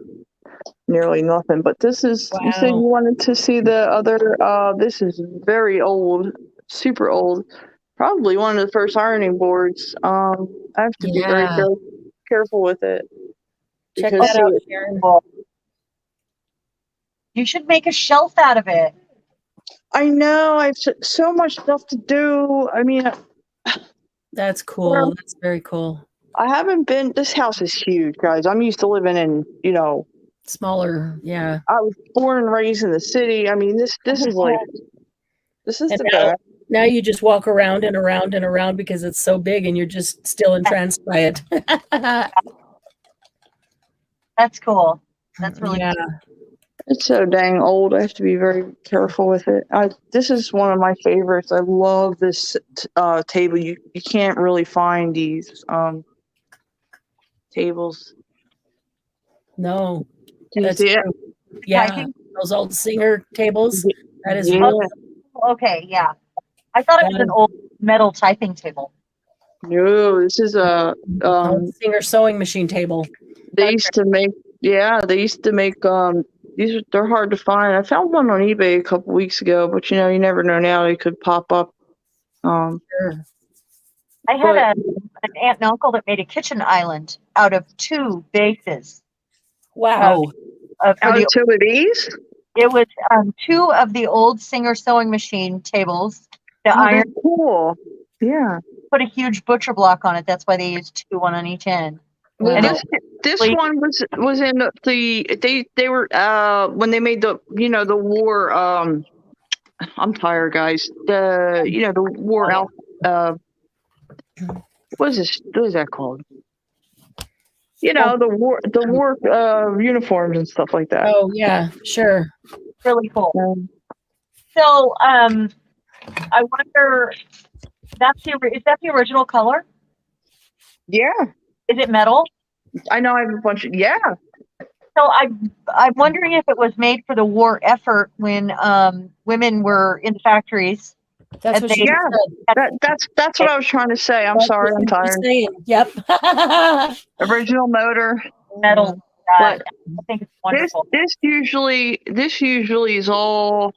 nearly nothing. But this is, you said you wanted to see the other, this is very old, super old. Probably one of the first ironing boards. I have to be very careful with it. Check that out, Sharon. You should make a shelf out of it. I know. I have so much stuff to do. I mean, that's cool. That's very cool. I haven't been. This house is huge, guys. I'm used to living in, smaller. Yeah. I was born and raised in the city. I mean, this is like, this is the best. Now you just walk around and around and around because it's so big, and you're just still entranced by it. That's cool. That's really cool. It's so dang old. I have to be very careful with it. This is one of my favorites. I love this table. You can't really find these tables. No. Can you see it? Yeah. Those old Singer tables. That is Okay, yeah. I thought it was an old metal typing table. No, this is a Singer sewing machine table. they used to make they're hard to find. I found one on eBay a couple weeks ago, but you never know now, they could pop up. Sure. I had an aunt and uncle that made a kitchen island out of 2 bases. Wow. For Out the, of 2 of these? it was 2 of the old Singer sewing machine tables. The Oh, iron that's cool. Yeah. put a huge butcher block on it. That's why they used 2, one on each end. Well, And this like- one was in they were when they made the the war I'm tired, guys. The war what is that called? The war uniforms and stuff like that. Oh yeah, sure. really cool. So I wonder, is that the original color? Yeah, Is it metal? I know. I have a bunch of So I'm wondering if it was made for the war effort when women were in the factories. That's what she Yeah. said. That's what I was trying to say. I'm sorry, I'm tired. Yep. Original motor. Metal. But I think it's wonderful. This usually is all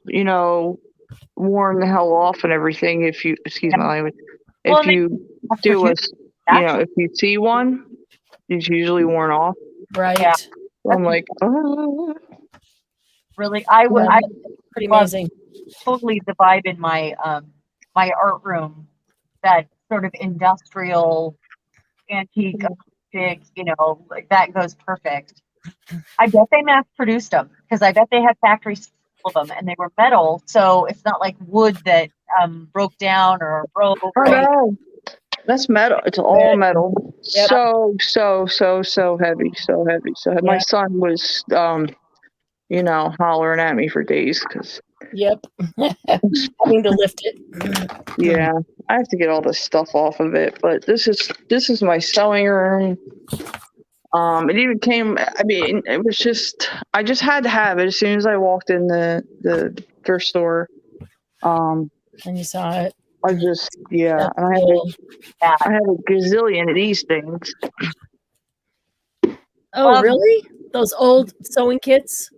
worn the hell off and everything. If you excuse my language, if you do if you see one, it's usually worn off. Right. Yeah. I'm like, oh. Really, I Pretty amazing. totally the vibe in my my art room, that sort of industrial antique, like that goes perfect. I bet they mass produced them because I bet they had factories full of them and they were metal, so it's not like wood that broke down or broke. Oh no, that's metal. It's all metal. Yep. So heavy, so heavy. So my son was hollering at me for days because Yep. Having to lift it. yeah, I have to get all this stuff off of it. But this is my sewing room. It even came. I mean, it was just I just had to have it as soon as I walked in the thrift store. And you saw it. I just That's and cool. I have a gazillion of these things. Oh, really? Those old sewing kits?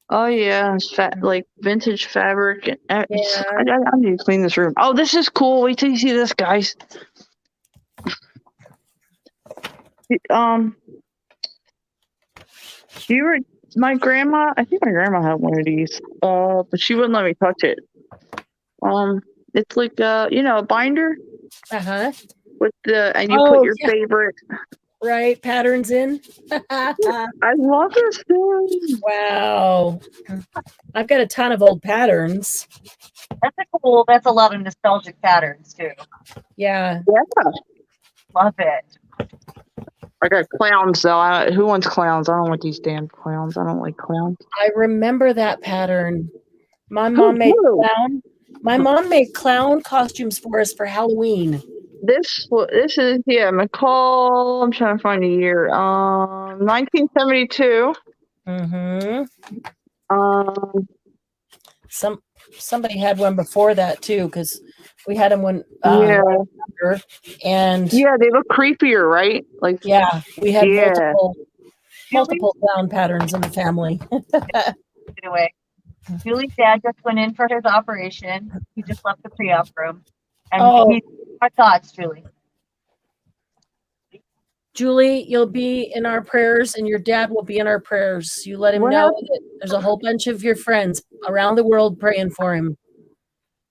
Oh yeah, it's like vintage fabric. I need to clean this room. Oh, this is cool. Wait till you see this, guys. My grandma. I think my grandma had one of these. But she wouldn't let me touch it. It's like a binder with and you put your favorite patterns in. I love this thing. Wow. I've got a ton of old patterns. That's a lot of nostalgic patterns too. Yeah. Love it. I got clowns though. Who wants clowns? I don't want these damn clowns. I don't like clowns. I remember that pattern. My mom made clown. My mom made clown costumes for us for Halloween. This is McCall. I'm trying to find the year. 1972. Mm-hmm. Um. Somebody had one before that too, because we had them when and they look creepier, right? Like we had multiple clown patterns in the family. Anyway, Julie's dad just went in for his operation. He just left the pre-op room. And our thoughts, Julie. Julie, you'll be in our prayers, and your dad will be in our prayers. You let him know that there's a whole bunch of your friends around the world praying for him.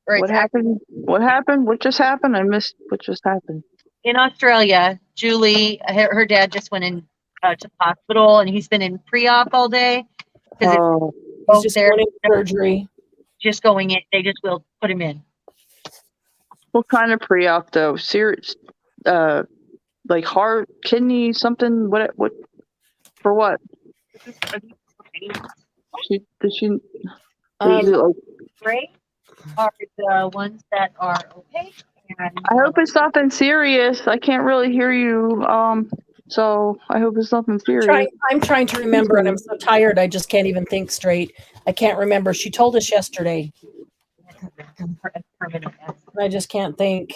What happened? What happened? What just happened? I missed what just happened. In Australia, Julie, her dad just went in to the hospital, and he's been in pre-op all day. He's just going in surgery. Just going in. They just will put him in. What kind of pre-op though? Serious, like heart, kidney, something? What? For what? Did she? Great are the ones that are okay. And I hope it's nothing serious. I can't really hear you. So I hope it's nothing serious. I'm trying to remember, and I'm so tired. I just can't even think straight. I can't remember. She told us yesterday. I just can't think.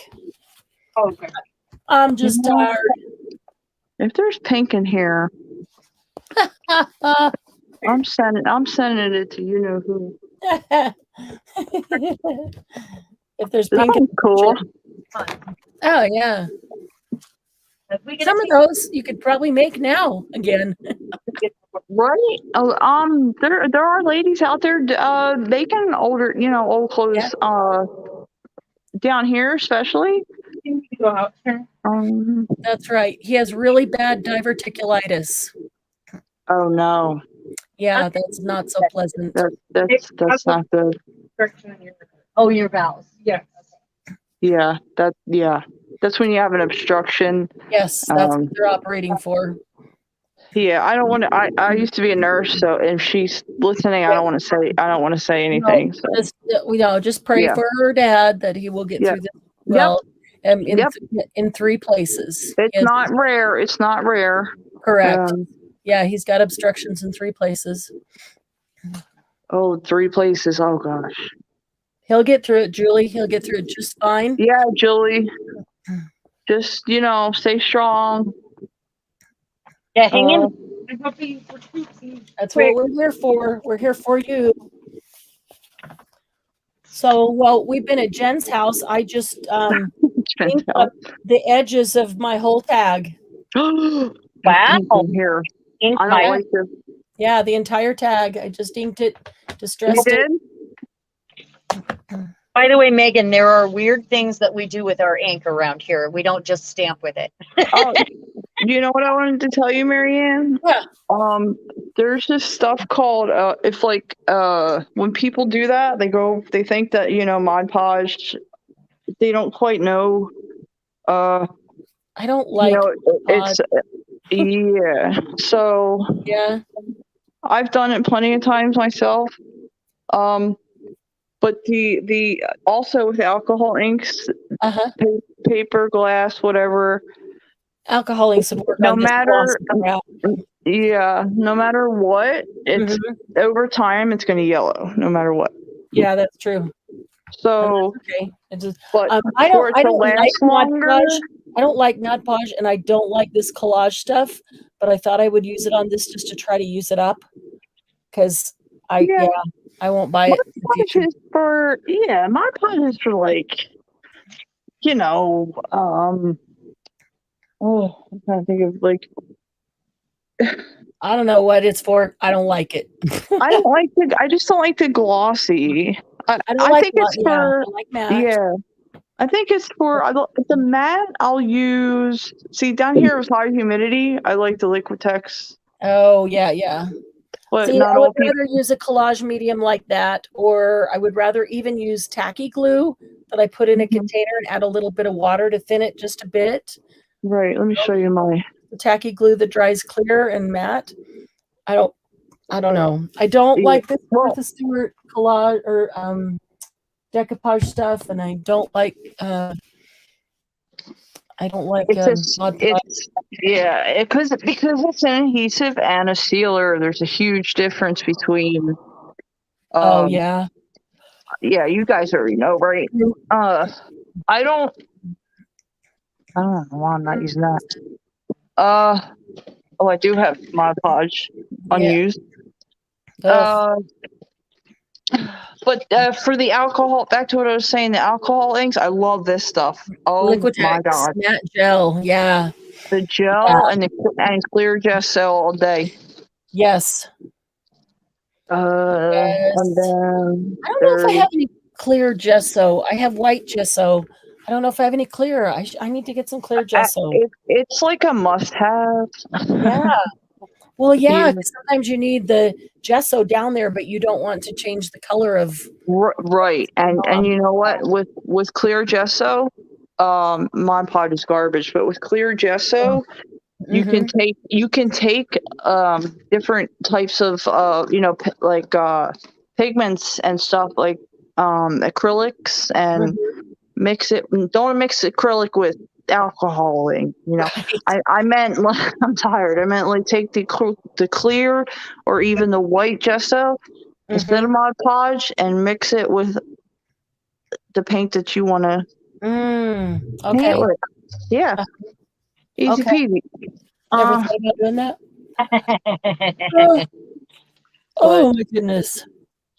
Okay. I'm just You know, tired. If there's pink in here, I'm sending it to you know who. If there's pink, That's cool. oh yeah, If we get some of those you could probably make now again. Right? There are ladies out there making old clothes down here especially. You need to go out here. That's right. He has really bad diverticulitis. Oh no. Yeah, that's not so pleasant. That's not good. Oh, your bowels. Yeah. Yeah, that's when you have an obstruction. Yes, that's what they're operating for. Yeah, I don't want to. I used to be a nurse, so if she's listening, I don't want to say anything. Just pray for her dad that he will get through this well. In 3 places. It's not rare. It's not rare. Correct. Yeah, he's got obstructions in 3 places. Oh, 3 places. Oh gosh. He'll get through it, Julie. He'll get through it just fine. Yeah, Julie. Just stay strong. Yeah, hang in. I'm hoping for troops. That's what we're here for. We're here for you. So, we've been at Jen's house. I just inked up the edges of my whole tag. Wow. Here. Ink I my- don't like this. Yeah, the entire tag. I just inked it, distressed it. By the way, Megan, there are weird things that we do with our ink around here. We don't just stamp with it. Oh, you know what I wanted to tell you, Marianne? Yeah. There's this stuff called when people do that, they think that Mod Podge, they don't quite know. I don't like it's yeah. So yeah. I've done it plenty of times myself. But the also with alcohol inks, paper, glass, whatever. Alcohol inks would work No on this matter, gloss. no matter what, it's over time it's going to yellow, no matter what. Yeah, that's true. So okay, it just, but I don't like Mod longer, Podge. I don't like Mod Podge, and I don't like this collage stuff. But I thought I would use it on this just to try to use it up, because I won't buy it. Mod Podge is for Mod Podge is for like, oh, I'm trying to think of like. I don't know what it's for. I don't like it. I just don't like the glossy. I think it's for matte. I think it's for the matte. I'll use. See, down here is high humidity. I like the Liquitex. Oh yeah. But See, not I all would rather use a collage medium like that, or I would rather even use tacky glue that I put in a container and add a little bit of water to thin it just a bit. Right. Let me show you my tacky glue that dries clear and matte. I don't know. I don't like this Martha Stewart collage or decoupage stuff, and I don't like Mod Podge. because it's an adhesive and a sealer. There's a huge difference between. Yeah, you guys already know, right? I don't know why I'm not using that. I do have Mod Podge unused. But for the alcohol, back to what I was saying, the alcohol inks, I love this stuff. Oh Liquitex, my god, matte gel, yeah, the gel and clear gesso all day. Yes. And then I don't know if I have any clear gesso. I have white gesso. I don't know if I have any clear. I need to get some clear gesso. It's like a must-have. Yeah. Well, yeah, sometimes you need the gesso down there, but you don't want to change the color of. Right, and you know what? With clear gesso, Mod Podge is garbage. But with clear gesso, you can take different types of pigments and stuff like acrylics and mix it. Don't mix acrylic with alcohol ink, I meant I'm tired. I meant like take the clear or even the white gesso instead of Mod Podge and mix it with the paint that you want to paint it with. Yeah. Easy Okay. peasy. Never Uh, thought about doing that. Oh my goodness.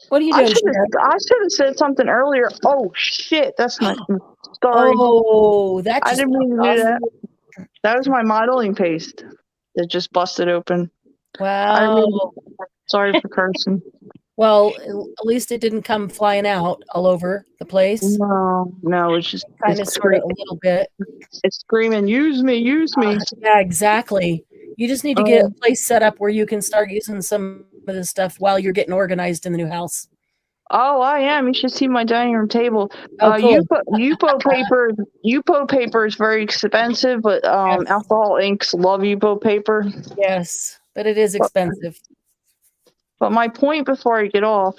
What are you doing, Sharon? I should have said something earlier. Oh shit, that's not sorry. Oh, that I just didn't mean to popped do off. that. That was my modeling paste. It just busted open. I Wow. mean, sorry for cursing. Well, at least it didn't come flying out all over the place. No, it's just Kind of, sort of, a little bit. it's screaming, use me, use me. Yeah, exactly. You just need to get a place set up where you can start using some of this stuff while you're getting organized in the new house. Oh, I am. You should see my dining room table. Oh, cool. Yupo paper is very expensive, but Yes. alcohol inks love Yupo paper. Yes, but it is expensive. But my point before I get off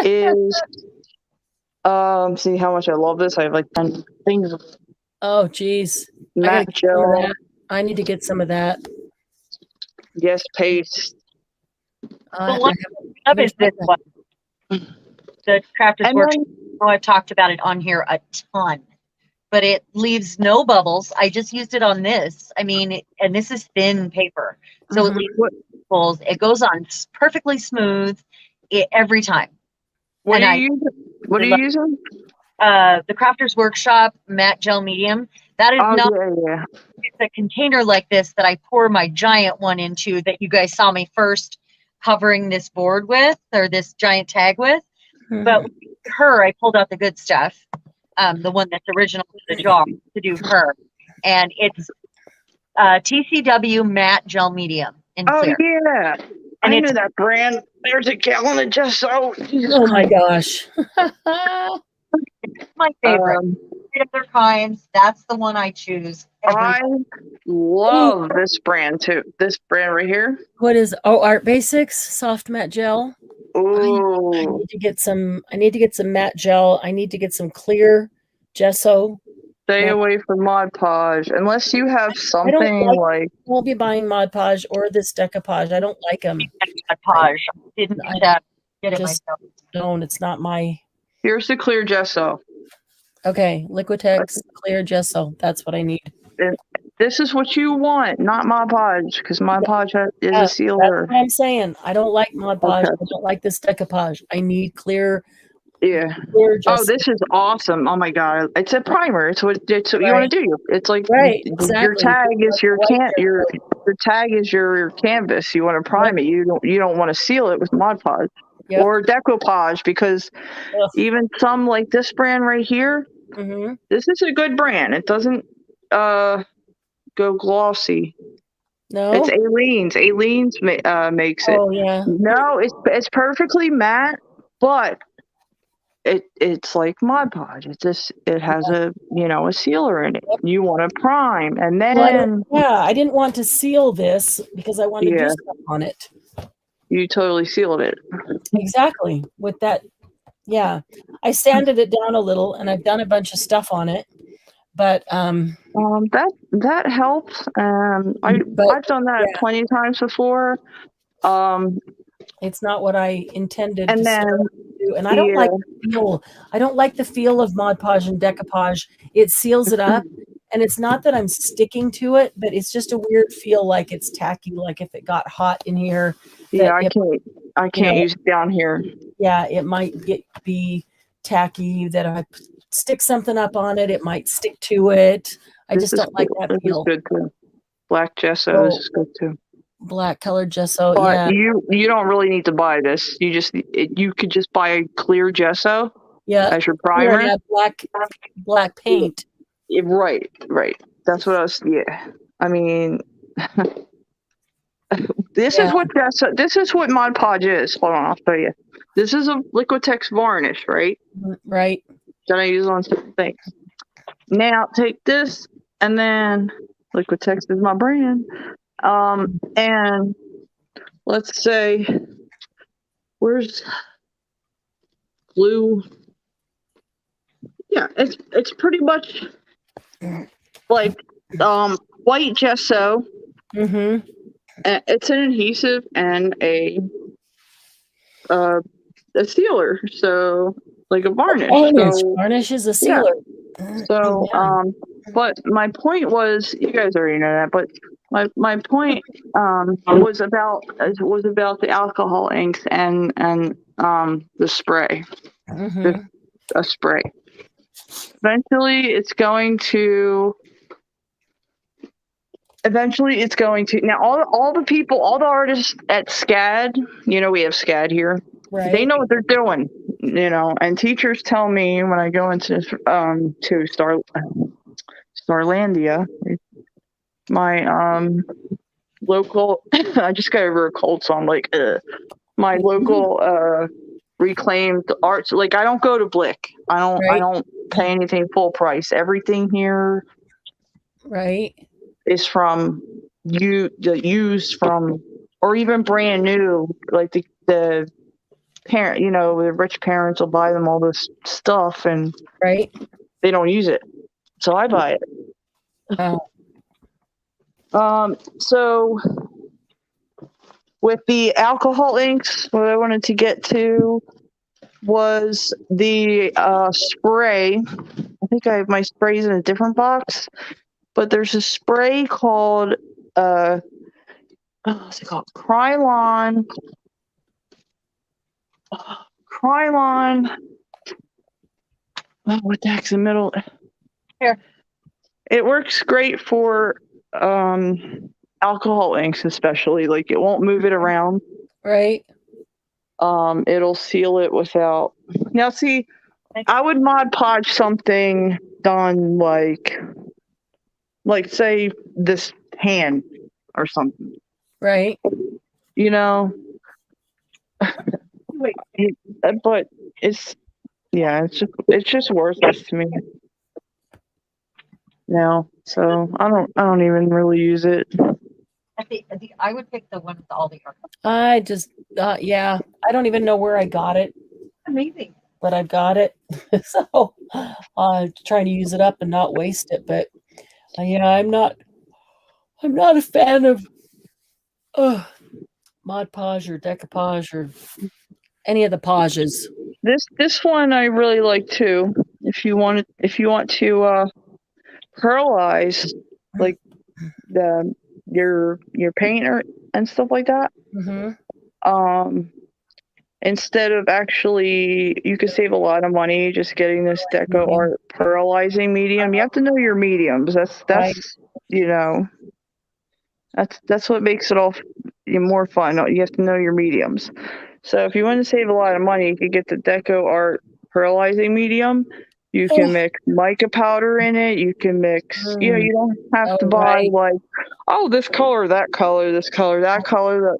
is see how much I love this. I have like 10 things of Oh, geez. matte gel. I need to get some of that. Yes, paste. The one I love is this one. The Crafters And Workshop. then, I've talked about it on here a ton, but it leaves no bubbles. I just used it on this. I mean, and this is thin paper, so it leaves bubbles. It goes on perfectly smooth every time. what are you using? The Crafters Workshop matte gel medium. That is not Yeah. It's a container like this that I pour my giant one into that you guys saw me first covering this board with, or this giant tag with. But with her, I pulled out the good stuff, the one that's original to the jar to do her. And it's TCW matte gel medium in clear. Oh, yeah. And I it's knew that brand. There's a gallon of gesso. Oh my gosh. my favorite. Of their kinds. That's the one I choose. I love this brand too. This brand right here. What is Art Basics soft matte gel? Oh, I need to get some matte gel. I need to get some clear gesso. stay away from Mod Podge unless you have something like. I won't be buying Mod Podge or this decoupage. I don't like them. Podge. Didn't get it Just myself. don't. It's not my. Here's the clear gesso. Okay, Liquitex clear gesso. That's what I need. This is what you want, not Mod Podge, because Mod Podge is a sealer. That's what I'm saying. I don't like Mod Podge. I don't like this decoupage. I need clear. Yeah. Clear gesso. Oh, this is awesome. Oh my god. It's a primer. It's what you want to do. It's like exactly. Your tag is your tag is your canvas. You want to prime it. You don't want to seal it with Mod Podge or decoupage, because even some like this brand right here, this is a good brand. It doesn't go glossy. No, it's Aleene's. Aleene's makes it. Oh yeah. No, it's perfectly matte, but it's like Mod Podge. It has a sealer in it. You want to prime, and then I didn't want to seal this because I wanted to do stuff on it. You totally sealed it. Exactly. With that, I sanded it down a little, and I've done a bunch of stuff on it. But that helps. I've done that plenty of times before. It's not what I intended and to then do, and I don't like the feel. I don't like the feel of Mod Podge and decoupage. It seals it up, and it's not that I'm sticking to it, but it's just a weird feel, like it's tacky. Like if it got hot in here, I can't use it down here. Yeah, it might be tacky. That I stick something up on it, it might stick to it. I just don't like that feel. This is good too. Black gesso. This is good too. Black colored gesso. But you don't really need to buy this. You could just buy a clear gesso. As your primer. Yeah, black paint. Right. That's what I was. Yeah. I mean, this is what gesso. This is what Mod Podge is. Hold on, I'll show you. This is a Liquitex varnish, right? Right. That I use on certain things. Now take this, and then Liquitex is my brand. And let's say, where's glue? Yeah, it's pretty much like white gesso. It's an adhesive and a sealer, so like a varnish. Varnish is a sealer. So But my point was, you guys already know that, but my point was about the alcohol inks and the spray, Mhm. a spray. Eventually it's going to now all the people, all the artists at SCAD, we have SCAD here. Right. They know what they're doing, and teachers tell me when I go into to Starlandia, my local I just got over a cold, so I'm like, my local reclaimed arts, like I don't go to Blick. I Right. don't pay anything full price. Everything here Right. is from used from, or even brand new, like the parent, the rich parents will buy them all this stuff and Right. they don't use it, so I buy it. So with the alcohol inks, what I wanted to get to was the spray. I think I have my sprays in a different box, but there's a spray called what's it called? Krylon. Oh, what the heck's the middle? Here. It works great for alcohol inks, especially. Like it won't move it around. Right. It'll seal it without. Now, see, I would Mod Podge something done like say this hand or something. Right. Wait, but it's just worthless to me now. So I don't even really use it. I would pick the one with all the art. I just yeah, I don't even know where I got it, Amazing. but I've got it. So trying to use it up and not waste it. But yeah, I'm not a fan of Mod Podge or Decoupage or any of the Podges. This one I really like too. If you want to pearlize like your painter and stuff like that. Mm-hmm. Instead of you could save a lot of money just getting this deco art pearlizing medium. You have to know your mediums. That's Right. that's what makes it all more fun. You have to know your mediums. So if you want to save a lot of money, you could get the deco art pearlizing medium. You can mix mica powder in it. You can mix, you don't have to buy like, oh, this color, that color, this color, that color,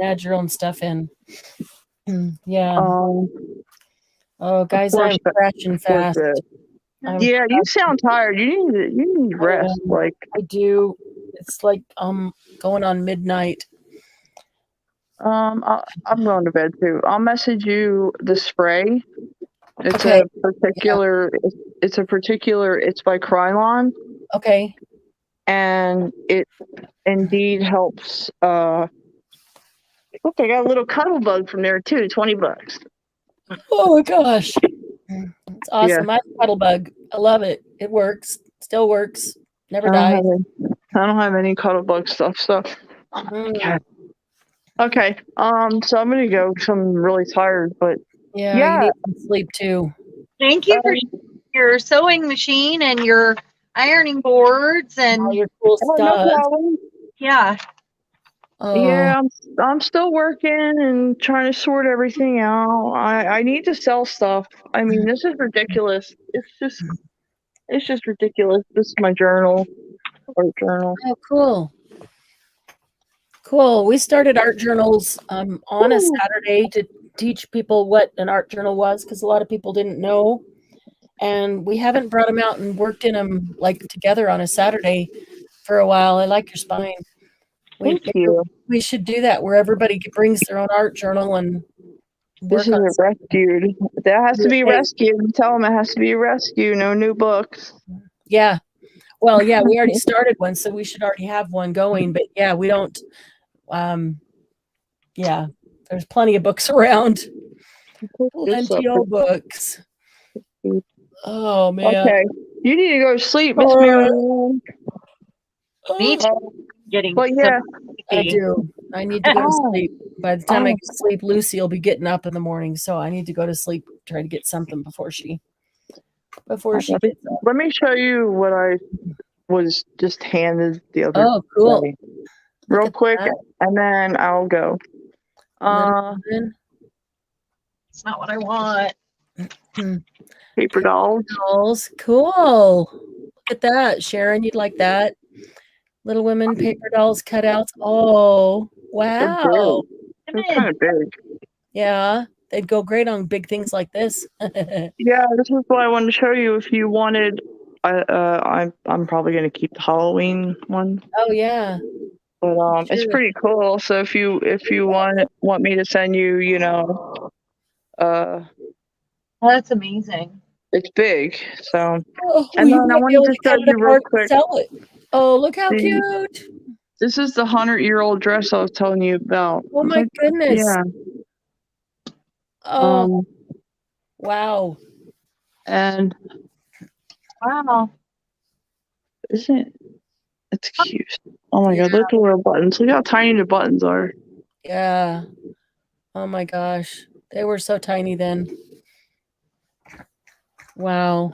Add your own stuff in. Yeah. Oh, guys, I'm crashing fast. Yeah, you sound tired. You need rest. Like I do. It's like going on midnight. I'm going to bed too. I'll message you the spray. It's Okay. It's by Krylon. Okay. And it indeed helps. Look, I got a little cuddle bug from there too. $20. Oh my gosh. It's awesome. My cuddle bug. I love it. It works. Still works. Never dies. I don't have any cuddle bug stuff, so okay. So I'm gonna go because I'm really tired, but yeah, you need some sleep too. Thank you for your sewing machine and your ironing boards and all your cool stuff. No problem. Yeah. Yeah, I'm still working and trying to sort everything out. I need to sell stuff. I mean, this is ridiculous. It's just ridiculous. This is my journal, art journal. Oh, cool. Cool. We started art journals on a Saturday to teach people what an art journal was, because a lot of people didn't know. And we haven't brought them out and worked in them like together on a Saturday for a while. I like your spine. Thank you. We should do that where everybody brings their own art journal and work this is rescued. That has to be rescued. Tell them it has to be rescued. No new books. Yeah. Well, yeah, we already started one, so we should already have one going. But yeah, we don't. Yeah, there's plenty of books around. Plenty of books. Oh man. Okay. You need to go to sleep, Miss All Mary. Me Oh, too. Getting But yeah. I sleepy. do. I need to go to Oh. sleep. By the time I Oh. get to sleep, Lucy will be getting up in the morning. So I need to go to sleep, try to get something before she gets up. Let me show you what I was just handed the other Oh, cool. day. Look Real at quick, that. and then I'll go. Little women, It's not what I want. Paper dolls. dolls. Cool. Look at that. Sharon, you'd like that. Little Women paper dolls cutouts. Oh, They're wow. big. They're kind of big. Yeah, they'd go great on big things like this. Yeah, this is what I wanted to show you. If you wanted, I'm probably gonna keep the Halloween one, Oh yeah. but it's Sure. pretty cool. So if you want me to send you, That's amazing. it's big. So Oh, and you then I might be wanted able to to show cut it you real apart and quick. sell it. Oh, look how the- cute. This is the 100-year-old dress I was telling you about. Oh my goodness. Yeah. Oh, wow. And Wow. isn't it's cute? Oh my Yeah. god, look at the little buttons. Look how tiny the buttons are. Yeah. Oh my gosh. They were so tiny then. Wow.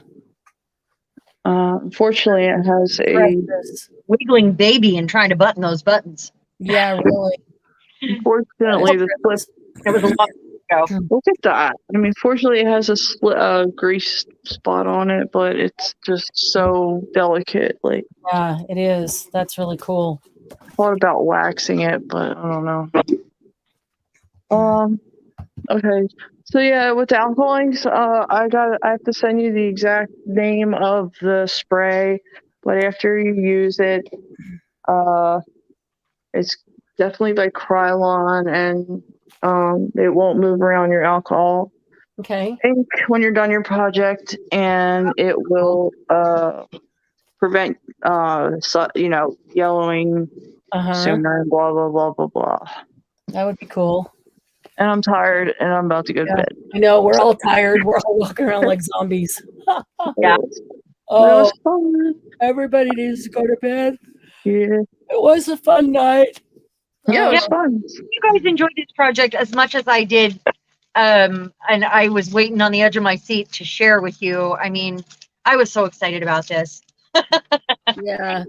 Unfortunately, it has a Precious. Wiggling baby and trying to button those buttons. Yeah, really. unfortunately the slip. It was a long time ago. Look at that. I mean, fortunately, it has a grease spot on it, but it's just so delicate. Like, Yeah, it is. That's really cool. I thought about waxing it, but I don't know. Okay. So yeah, with the alcohol inks, I have to send you the exact name of the spray, but after you use it, it's definitely by Krylon, and it won't move around your alcohol Okay. ink when you're done your project, and it will prevent yellowing Uh-huh. sooner, and blah blah blah blah blah. That would be cool. And I'm tired, and I'm about to go to Yeah. bed. I know, we're all tired. We're all walking around like zombies. Yeah. But it Oh, was fun. everybody needs to go to bed. Yeah. It was a fun night. Yeah, it was Oh, fun. You guys enjoyed this project as much as I did. And I was waiting on the edge of my seat to share with you. I mean, I was so excited about this. yeah.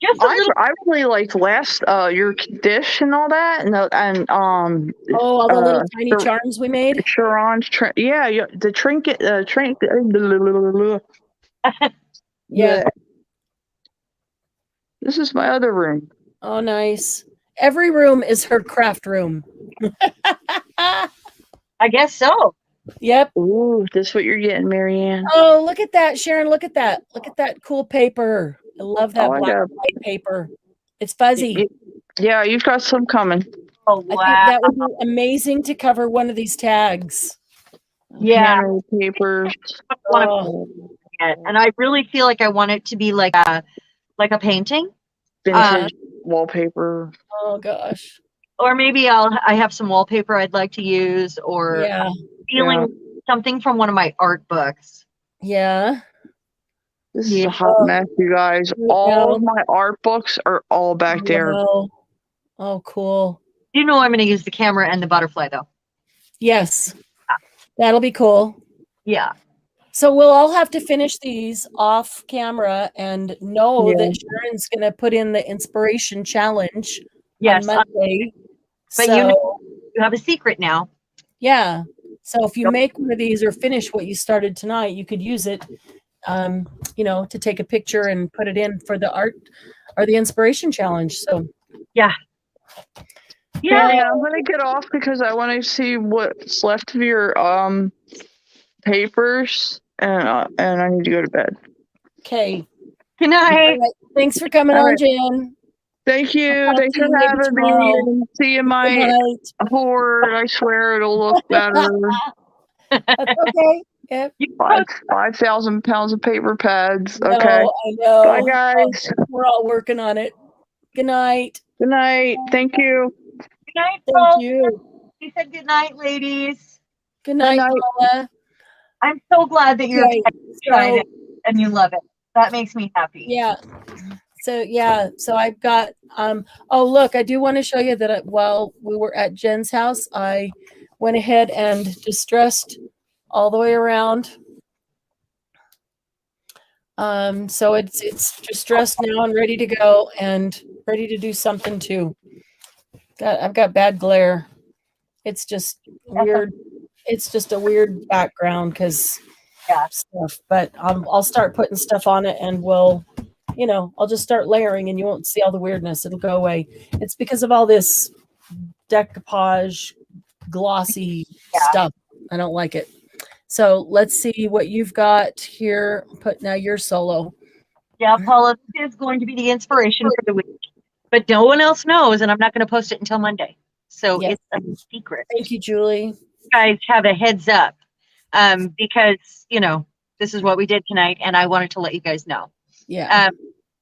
Just a little. I really liked last your dish and all that, and Oh, all the little tiny the- charms we made. Sharon's the trinket Yeah. This is my other room. Oh, nice. Every room is her craft room. I guess so. Yep. Ooh, this is what you're getting, Marianne. Oh, look at that, Sharon. Look at that. Look at that cool paper. I love that Oh, I black got- and white paper. It's fuzzy. Yeah, you've got some coming. Oh I think wow. that would be amazing to cover one of these tags. Yeah. Handmade papers. Oh, And I really feel like I want it to be like a painting, Vintage wallpaper. oh gosh. or maybe I have some wallpaper I'd like to use, or Yeah. feeling something from one of my art books. Yeah. This is Yeah. a hot mess, you guys. Yeah. All of my art books are all back there. Wow. Oh, cool. You know I'm going to use the camera and the butterfly though. Yes. That'll be cool. Yeah. So we'll all have to finish these off camera and know Yeah. that Sharon's going to put in the inspiration challenge Yes. on Monday. But so, you have a secret now. yeah. So if you Yep. make one of these or finish what you started tonight, you could use it, to take a picture and put it in for the art or the inspiration challenge. So Yeah. Marianne, I'm gonna get off because I want to see what's left of your papers, and I need to go to bed. okay. Good night. Thanks for coming All on, right. Jen. Thank you. I'll Thanks see for you maybe having tomorrow. me. And see you, Good my night. hoard. I swear it'll look better. That's okay. Yep. 5,000 pounds of paper pads. No, Okay. I know. Bye, guys. We're all working on it. Good night. Good night. Thank you. Good night, Thank Paul. you. He said good night, ladies. Good night, night. Paula. I'm so glad that you're Okay, trying so it and you love it. That makes me happy. yeah. So I've got oh look, I do want to show you that while we were at Jen's house, I went ahead and distressed all the way around. So it's distressed now and ready to go and ready to do something too. I've got bad glare. It's just weird. It's just a weird background because stuff. But I'll start putting stuff on it, and we'll, I'll just start layering, and you won't see all the weirdness. It'll go away. It's because of all this decoupage, glossy stuff. I don't like it. So let's see what you've got here. Put now your solo. Yeah, Paula, this is going to be the inspiration for the week, but no one else knows, and I'm not going to post it until Monday. So Yes. it's a secret. Thank you, Julie. You guys have a heads up, because this is what we did tonight, and I wanted to let you guys know. Yeah.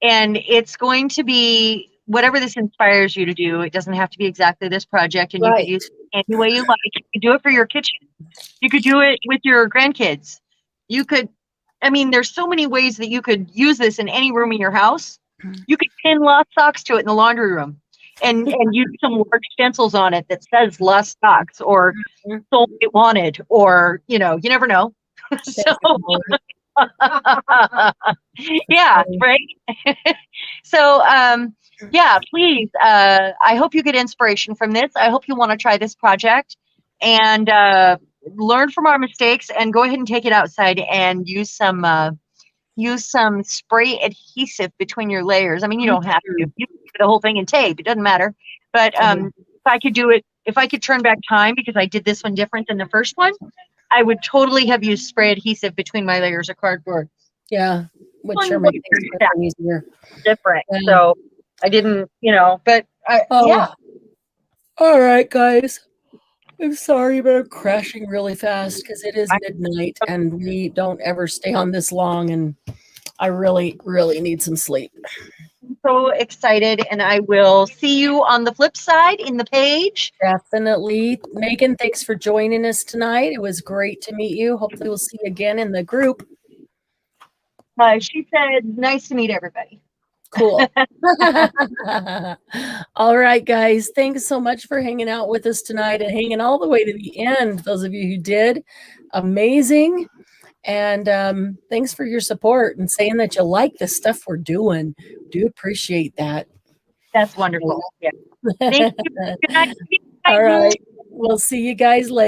And it's going to be whatever this inspires you to do. It doesn't have to be exactly this project, and you could use it any way you like. You could do it for your kitchen. You could do it with your grandkids. You could, there's so many ways that you could use this in any room in your house. You could pin lost socks to it in the laundry room and use some large stencils on it that says lost socks or soulmate wanted, or, you never know. So, yeah, right. So, please, I hope you get inspiration from this. I hope you want to try this project and learn from our mistakes, and go ahead and take it outside and use some spray adhesive between your layers. You don't have to. You can do the whole thing in tape. It doesn't matter. But if I could do it, if I could turn back time, because I did this one different than the first one, I would totally have used spray adhesive between my layers of cardboard. Yeah, which sure makes things easier. Different. Yeah. So I didn't, but yeah. All right, guys. I'm sorry, but I'm crashing really fast because it is midnight and we don't ever stay on this long, and I really, really need some sleep. I'm so excited, and I will see you on the flip side in the page. Definitely. Megan, thanks for joining us tonight. It was great to meet you. Hopefully we'll see you again in the group. She said, nice to meet everybody. Cool. All right, guys. Thanks so much for hanging out with us tonight and hanging all the way to the end. Those of you who did, amazing. And thanks for your support and saying that you like the stuff we're doing. Do appreciate that. That's wonderful. Yeah. Thank you. Good night. All right. We'll see you guys later.